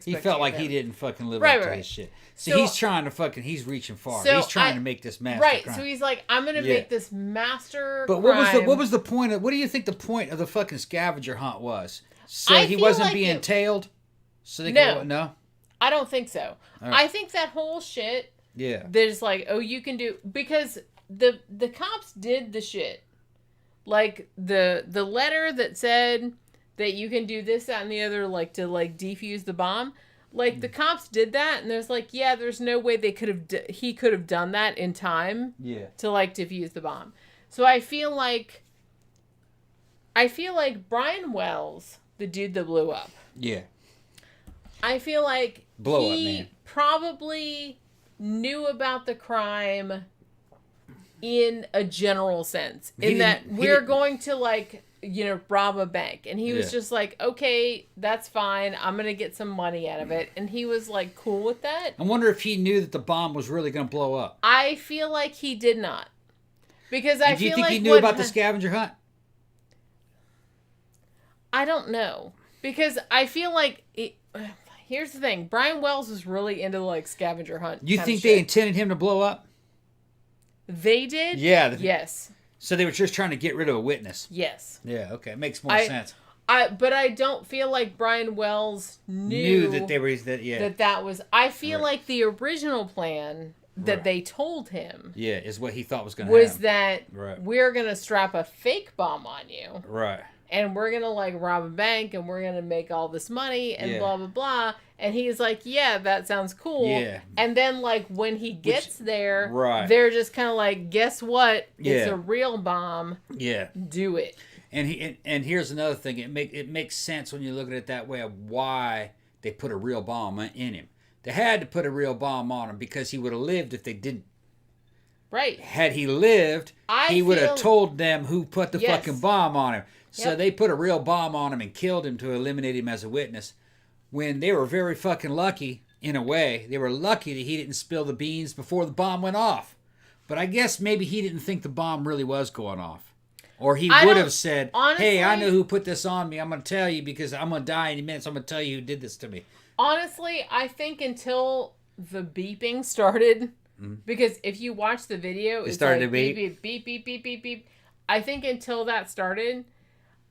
he felt like he didn't fucking live up to his shit. So he's trying to he's reaching far. He's trying to make this master crime. So he's like, I'm going to make this master But crime. what was the point of, what do you think the point of the fucking scavenger hunt was? So he wasn't like being tailed? So they no? I don't think so. Right. I think that whole shit, there's like, oh, you can do, because the cops did the shit. Like, the letter that said that you can do this, that, and the other, like, to, like, defuse the bomb. Like, the cops did that, and there's, like, there's no way he could have done that in time to, like, defuse the bomb. So I feel like Brian Wells, the dude that blew up. Yeah. I feel like he probably knew about the crime in a general sense. We're going to, like, you know, rob a bank. And he was just like, okay, that's fine. I'm going to get some money out of it. And he was, like, cool with that. I wonder if he knew that the bomb was really going to blow up. I feel like he did not. Because I feel like... Do you think he knew about the scavenger hunt? I don't know. Because I feel like... Here's the thing. Brian Wells was really into, like, scavenger hunt. You think they intended him to blow up? They did? Yeah. Yes. So they were just trying to get rid of a witness? Yes. Yeah, okay. Makes more sense. But I don't feel like Brian Wells knew that they were... That was... I feel like the original plan that they told him... Yeah, is what he thought was going to happen. Was that we're going to strap a fake bomb on you. Right. And we're going to, like, rob a bank, and we're going to make all this money, and blah, blah, blah. And he's like, yeah, that sounds cool. Yeah. And then, like, when he gets there, they're just kind of like, guess what? It's a real bomb. Yeah. Do it. And here's another thing. It makes sense when you look at it that way of why they put a real bomb in him. They had to put a real bomb on him because he would have lived if they didn't. Right. Had he lived, he would have told them who put the fucking bomb on him. So they put a real bomb on him and killed him to eliminate him as a witness. When they were very fucking lucky, in a way, they were lucky that he didn't spill the beans before the bomb went off. But I guess maybe he didn't think the bomb really was going off. Or he would have said, honestly, hey, I know who put this on me. I'm going to tell you because I'm going to die in a minute. So I'm going to tell you who did this to me. Honestly, I think until the beeping started, because if you watch the video, it's started like beep, beep, beep, beep, beep, beep. I think until that started...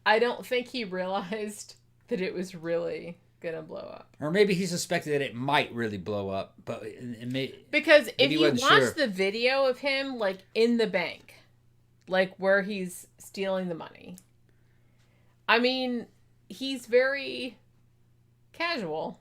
I don't think he realized that it was really going to blow up. Or maybe he suspected that it might really blow up. But because if you watch the video of him, like, in the bank, like, where he's stealing the money, I mean, he's very casual.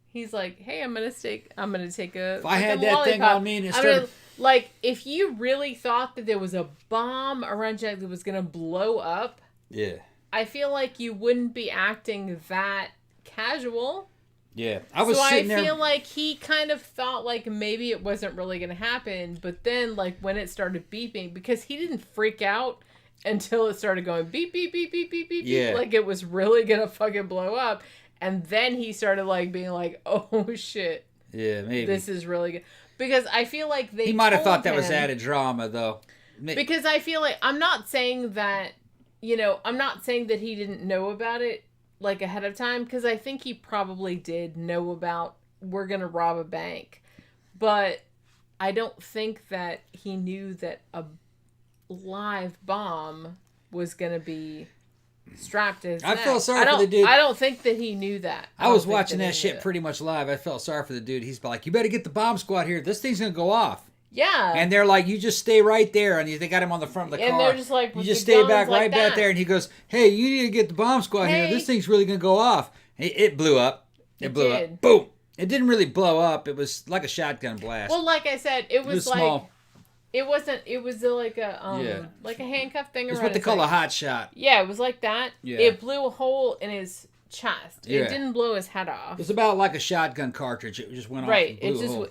He's like, hey, I'm going to take a If I had that thing on me and it started... Like, if you really thought that there was a bomb around you that was going to blow up... Yeah. I feel like you wouldn't be acting that casual. Yeah. I feel like he kind of thought like maybe it wasn't really going to happen. But then like when it started beeping, because he didn't freak out until it started going beep, beep, beep, beep, beep, beep, beep. Like it was really going to fucking blow up. And then he started like being like, oh shit. Yeah, maybe. This is really good. Because I feel like he might have thought that was added drama though. Because I feel like, I'm not saying that, you know, I'm not saying that he didn't know about it, like, ahead of time, because I think he probably did know about, we're going to rob a bank. But I don't think that he knew that a live bomb was going to be strapped to his neck. I felt sorry for the dude. I don't think that he knew that. I was watching that shit pretty much live. I felt sorry for the dude. He's like, you better get the bomb squad here. This thing's going to go off. Yeah. And they're like, you just stay right there. And they got him on the front of the car. And they're just like, you just stay back right back there. And he goes, hey, you need to get the bomb squad here. This thing's really going to go off. It blew up. It blew up. Boom. It didn't really blow up. It was like a shotgun blast. Well, like I said, it was like... small. It wasn't... It was like a like a handcuff thing. It's what they call a hot shot. Yeah, it was like that. Yeah. It blew a hole in his chest. Yeah. It didn't blow his head off. It was about like a shotgun cartridge. It just went off and blew a hole.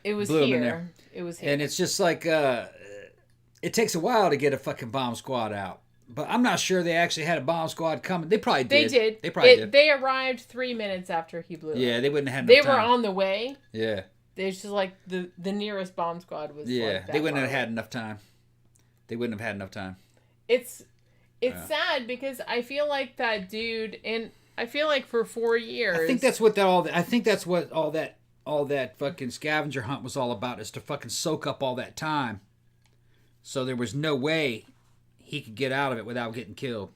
It was here. It was here. And it's just like, it takes a while to get a fucking bomb squad out. But I'm not sure they actually had a bomb squad coming. They probably did. They did. They probably did. They arrived 3 minutes after he blew up. Yeah, they wouldn't have had enough time. They were on the way. Yeah. It's just like the nearest bomb squad was like they wouldn't have had enough time. They wouldn't have had enough time. It's sad because I feel like that dude, and I feel like for 4 years. I think that's what all that fucking scavenger hunt was all about, is to fucking soak up all that time. So there was no way he could get out of it without getting killed.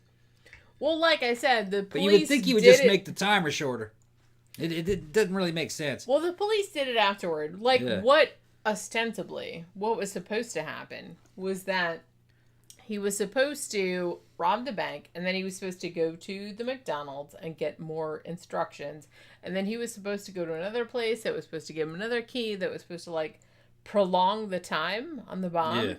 Well, like I said, the police. But you would think he would just make the timer shorter. It doesn't really make sense. Well, the police did it afterward. Like, what was supposed to happen was that he was supposed to rob the bank, and then he was supposed to go to the McDonald's and get more instructions. And then he was supposed to go to another place that was supposed to give him another key that was supposed to, like, prolong the time on the bomb. Yeah.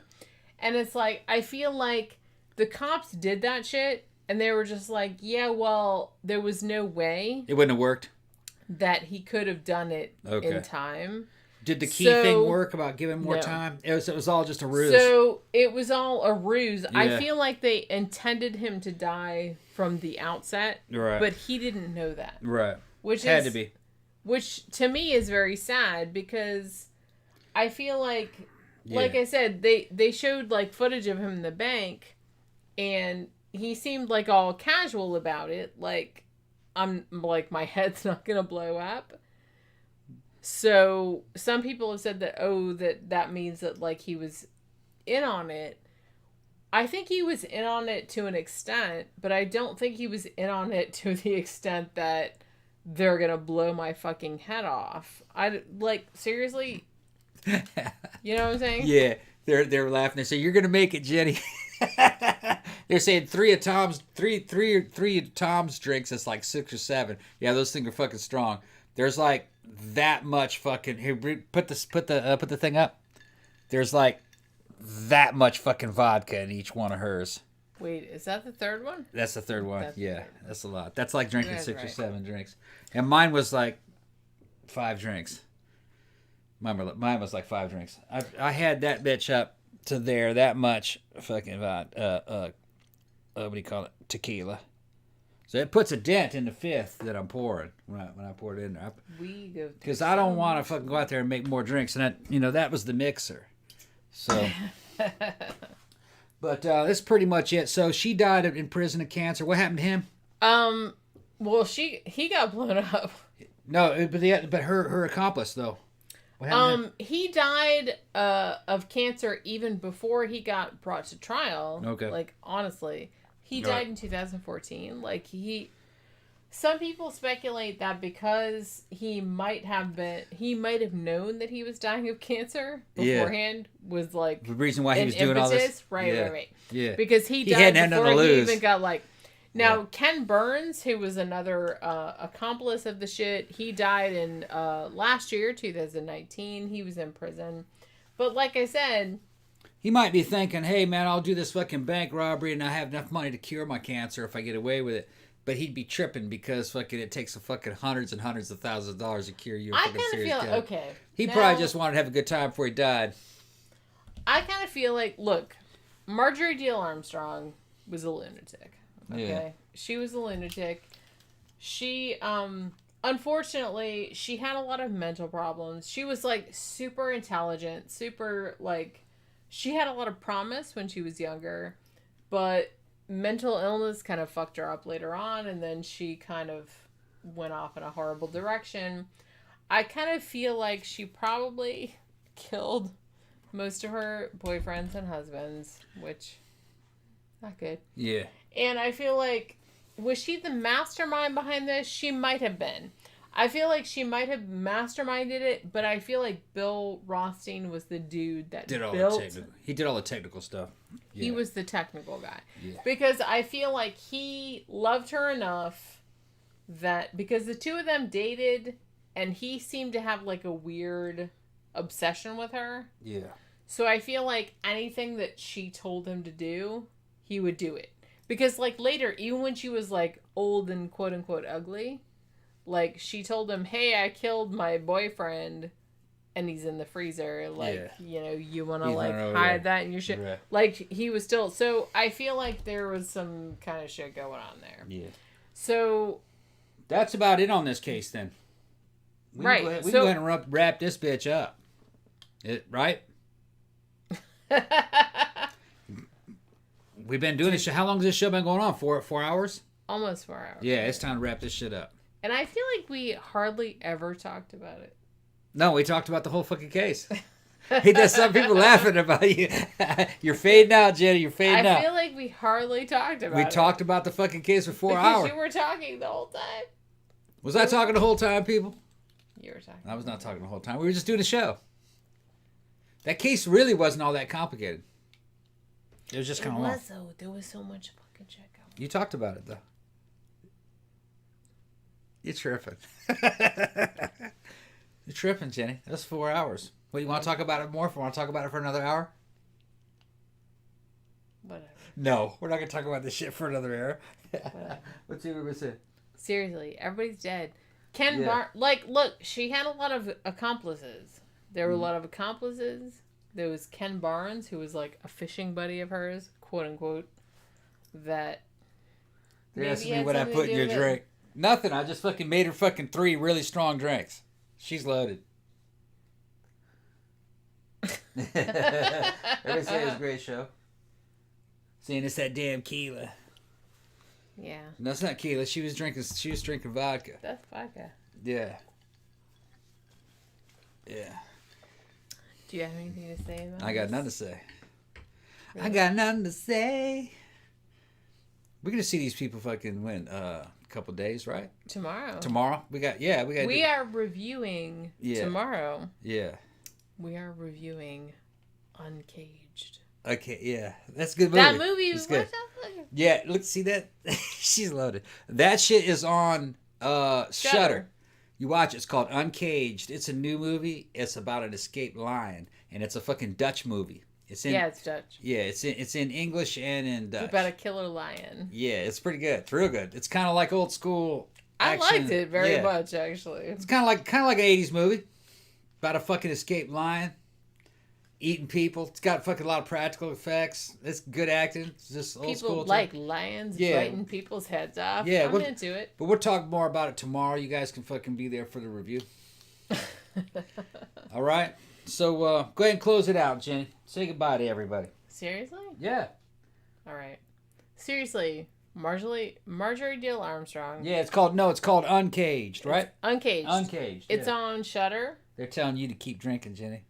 And it's like, I feel like the cops did that shit, and they were just like, yeah, well, there was no way. It wouldn't have worked. That he could have done it in time. Did the key thing work about giving more time? It was all just a ruse. So it was all a ruse. Yeah. I feel like they intended him to die from the outset, right? But he didn't know that, right? Which had to be. Which to me is very sad, because I feel like I said, they showed like footage of him in the bank, and he seemed like all casual about it, like, I'm like, my head's not gonna blow up. So some people have said that, that means that, like, he was in on it. I think he was in on it to an extent, but I don't think he was in on it to the extent that they're gonna blow my fucking head off. Seriously? You know what I'm saying? Yeah, they're laughing. They say, "You're gonna make it, Jenny." They're saying three of Tom's drinks. It's like 6 or 7. Yeah, those things are fucking strong. There's like that much fucking. Here, put the thing up. There's like that much fucking vodka in each one of hers. Wait, is that the third one? That's the third one. That's a lot. That's like drinking 6 or 7 drinks. And mine was like 5 drinks. Mine was like 5 drinks. I had that bitch up to there, that much fucking vodka. What do you call it? Tequila. So it puts a dent in the 5th that I'm pouring when I pour it in there. Because I don't want to fucking go out there and make more drinks, and that was the mixer. So, but that's pretty much it. So she died in prison of cancer. What happened to him? Well, he got blown up. No, but her accomplice though. What happened to him? He died of cancer even before he got brought to trial. Okay. Like, honestly. He died in 2014. Like, some people speculate that because he might have known that he was dying of cancer beforehand, was like the reason why he was doing all this. Right. Yeah. Because he died before he even got like. Now, Ken Burns, who was another accomplice of the shit, he died in last year, 2019. He was in prison. But like I said, he might be thinking, hey, man, I'll do this fucking bank robbery and I have enough money to cure my cancer if I get away with it. But he'd be tripping because fucking it takes a fucking hundreds and hundreds of thousands of dollars to cure you. I kind of feel, okay. He probably just wanted to have a good time before he died. I kind of feel like, look, Marjorie Diehl Armstrong was a lunatic. Okay? Yeah. She was a lunatic. She, unfortunately, she had a lot of mental problems. She was, like, super intelligent, super, like... She had a lot of promise when she was younger, but mental illness kind of fucked her up later on, and then she kind of went off in a horrible direction. I kind of feel like she probably killed most of her boyfriends and husbands, which, not good. Yeah. And I feel like, was she the mastermind behind this? She might have been. I feel like she might have masterminded it, but I feel like Bill Rothstein was the dude that he did all the technical stuff. Yeah. He was the technical guy. Yeah. Because I feel like he loved her enough that, because the two of them dated, and he seemed to have like a weird obsession with her. Yeah. So I feel like anything that she told him to do, he would do it. Because like later, even when she was like old and quote unquote ugly, like, she told him, hey, I killed my boyfriend, and he's in the freezer. Like, you want to, like, hide that in your shit. Right. Like, he was still... So, I feel like there was some kind of shit going on there. Yeah. So... That's about it on this case, then. We can go ahead and wrap this bitch up. Right? We've been doing this show. How long has this show been going on? 4 hours? Almost 4 hours. Yeah, it's time to wrap this shit up. And I feel like we hardly ever talked about it. No, we talked about the whole fucking case. He does some people laughing about you. You're fading out, Jenny. You're fading out. I feel like we hardly talked about it. We talked about the fucking case for 4 because hours. you were talking the whole time. Was I talking the whole time, people? You were talking. I was not talking the whole time. We were just doing a show. That case really wasn't all that complicated. It was just kind of long. It was, though. There was so much fucking shit going. You talked about it, though. You're tripping. You're tripping, Jenny. That's 4 hours. What, you want to talk about it more? If you want to talk about it for another hour? Whatever. No, we're not going to talk about this shit for another hour. Whatever. Let's see what we say. Seriously, everybody's dead. Ken Yeah. look, she had a lot of accomplices. There were a lot of accomplices. There was Ken Barnes, who was like a fishing buddy of hers, quote unquote. That. They asked maybe me had what I something put to in do your with it. drink. Nothing. I just fucking made her fucking 3 really strong drinks. She's loaded. Everybody say it was a great show. Saying it's that damn Keela. Yeah, No, it's not Keela. She was drinking vodka. that's vodka. Yeah. Yeah. Do you have anything to say about I got this? nothing to say. I Really? got nothing to say. We're gonna see these people fucking win a couple days, right? Tomorrow. Tomorrow we got We are reviewing Yeah. tomorrow. Yeah. We are reviewing Uncaged. Okay. Yeah. That's a good movie. That movie It's was good. what's that fucking- Yeah. Look. See that? She's loaded. That shit is on Shudder. You watch it. It's called Uncaged. It's a new movie. It's about an escaped lion, and it's a fucking Dutch movie. It's in. Yeah, it's Dutch. Yeah. It's in English and in Dutch. It's about a killer lion. Yeah, it's pretty good. It's real good. It's kind of like old school. I action. liked it very Yeah. much, actually. It's kind of like an '80s movie about a fucking escaped lion eating people. It's got fucking a lot of practical effects. It's good acting. It's just old People school. like lions Yeah. biting people's heads off. Yeah, I'm we'll- into it. But we'll talk more about it tomorrow. You guys can fucking be there for the review. All right. So go ahead and close it out, Jenny. Say goodbye to everybody. Seriously? Yeah. All right. Seriously, Marjorie Dale Armstrong. Yeah. It's called Uncaged, right? Uncaged. Uncaged. It's yeah. on Shudder. They're telling you to keep drinking, Jenny.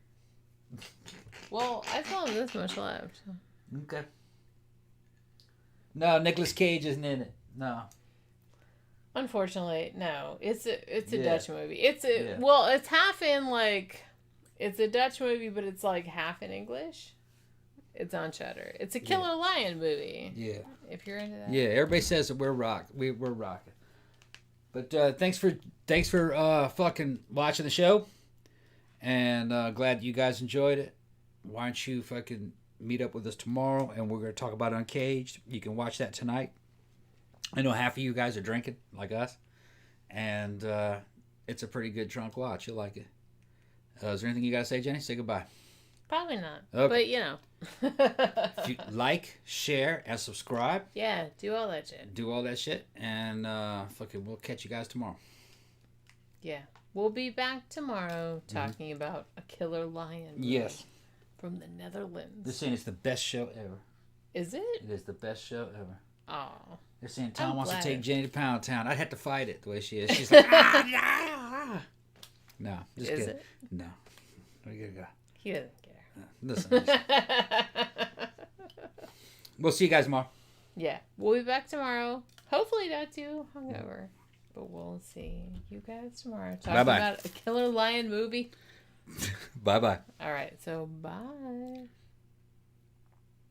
Well, I still have this much left. Okay. No, Nicolas Cage isn't in it. No. Unfortunately, no. It's a Yeah. Dutch movie. It's half in like it's a Dutch movie, but it's like half in English. It's on Shudder. It's a killer lion movie. Yeah. If you're into that. Yeah, everybody says that we're rocking. But thanks for fucking watching the show, and glad you guys enjoyed it. Why don't you fucking meet up with us tomorrow, and we're gonna talk about Uncaged. You can watch that tonight. I know half of you guys are drinking like us, and it's a pretty good drunk watch. You'll like it. Is there anything you gotta say, Jenny? Say goodbye. Probably not. Okay. But you know. If you like, share, and subscribe. Yeah, do all that shit. Do all that shit, and fucking we'll catch you guys tomorrow. Yeah. We'll be back tomorrow talking about a killer lion movie Yes. from the Netherlands. They're saying it's the best show ever. Is it? It is the best show ever. Oh. They're saying Tom I'm wants to glad. take Jenny to Pound Town. I'd have to fight it the way she is. She's like, ah. No, just Is kidding. it? No. We gotta go. He doesn't care. Listen. We'll see you guys tomorrow. Yeah. We'll be back tomorrow. Hopefully not too hungover. But we'll see you guys tomorrow. Talking Bye-bye. about a killer lion movie. Bye-bye. All right. So bye.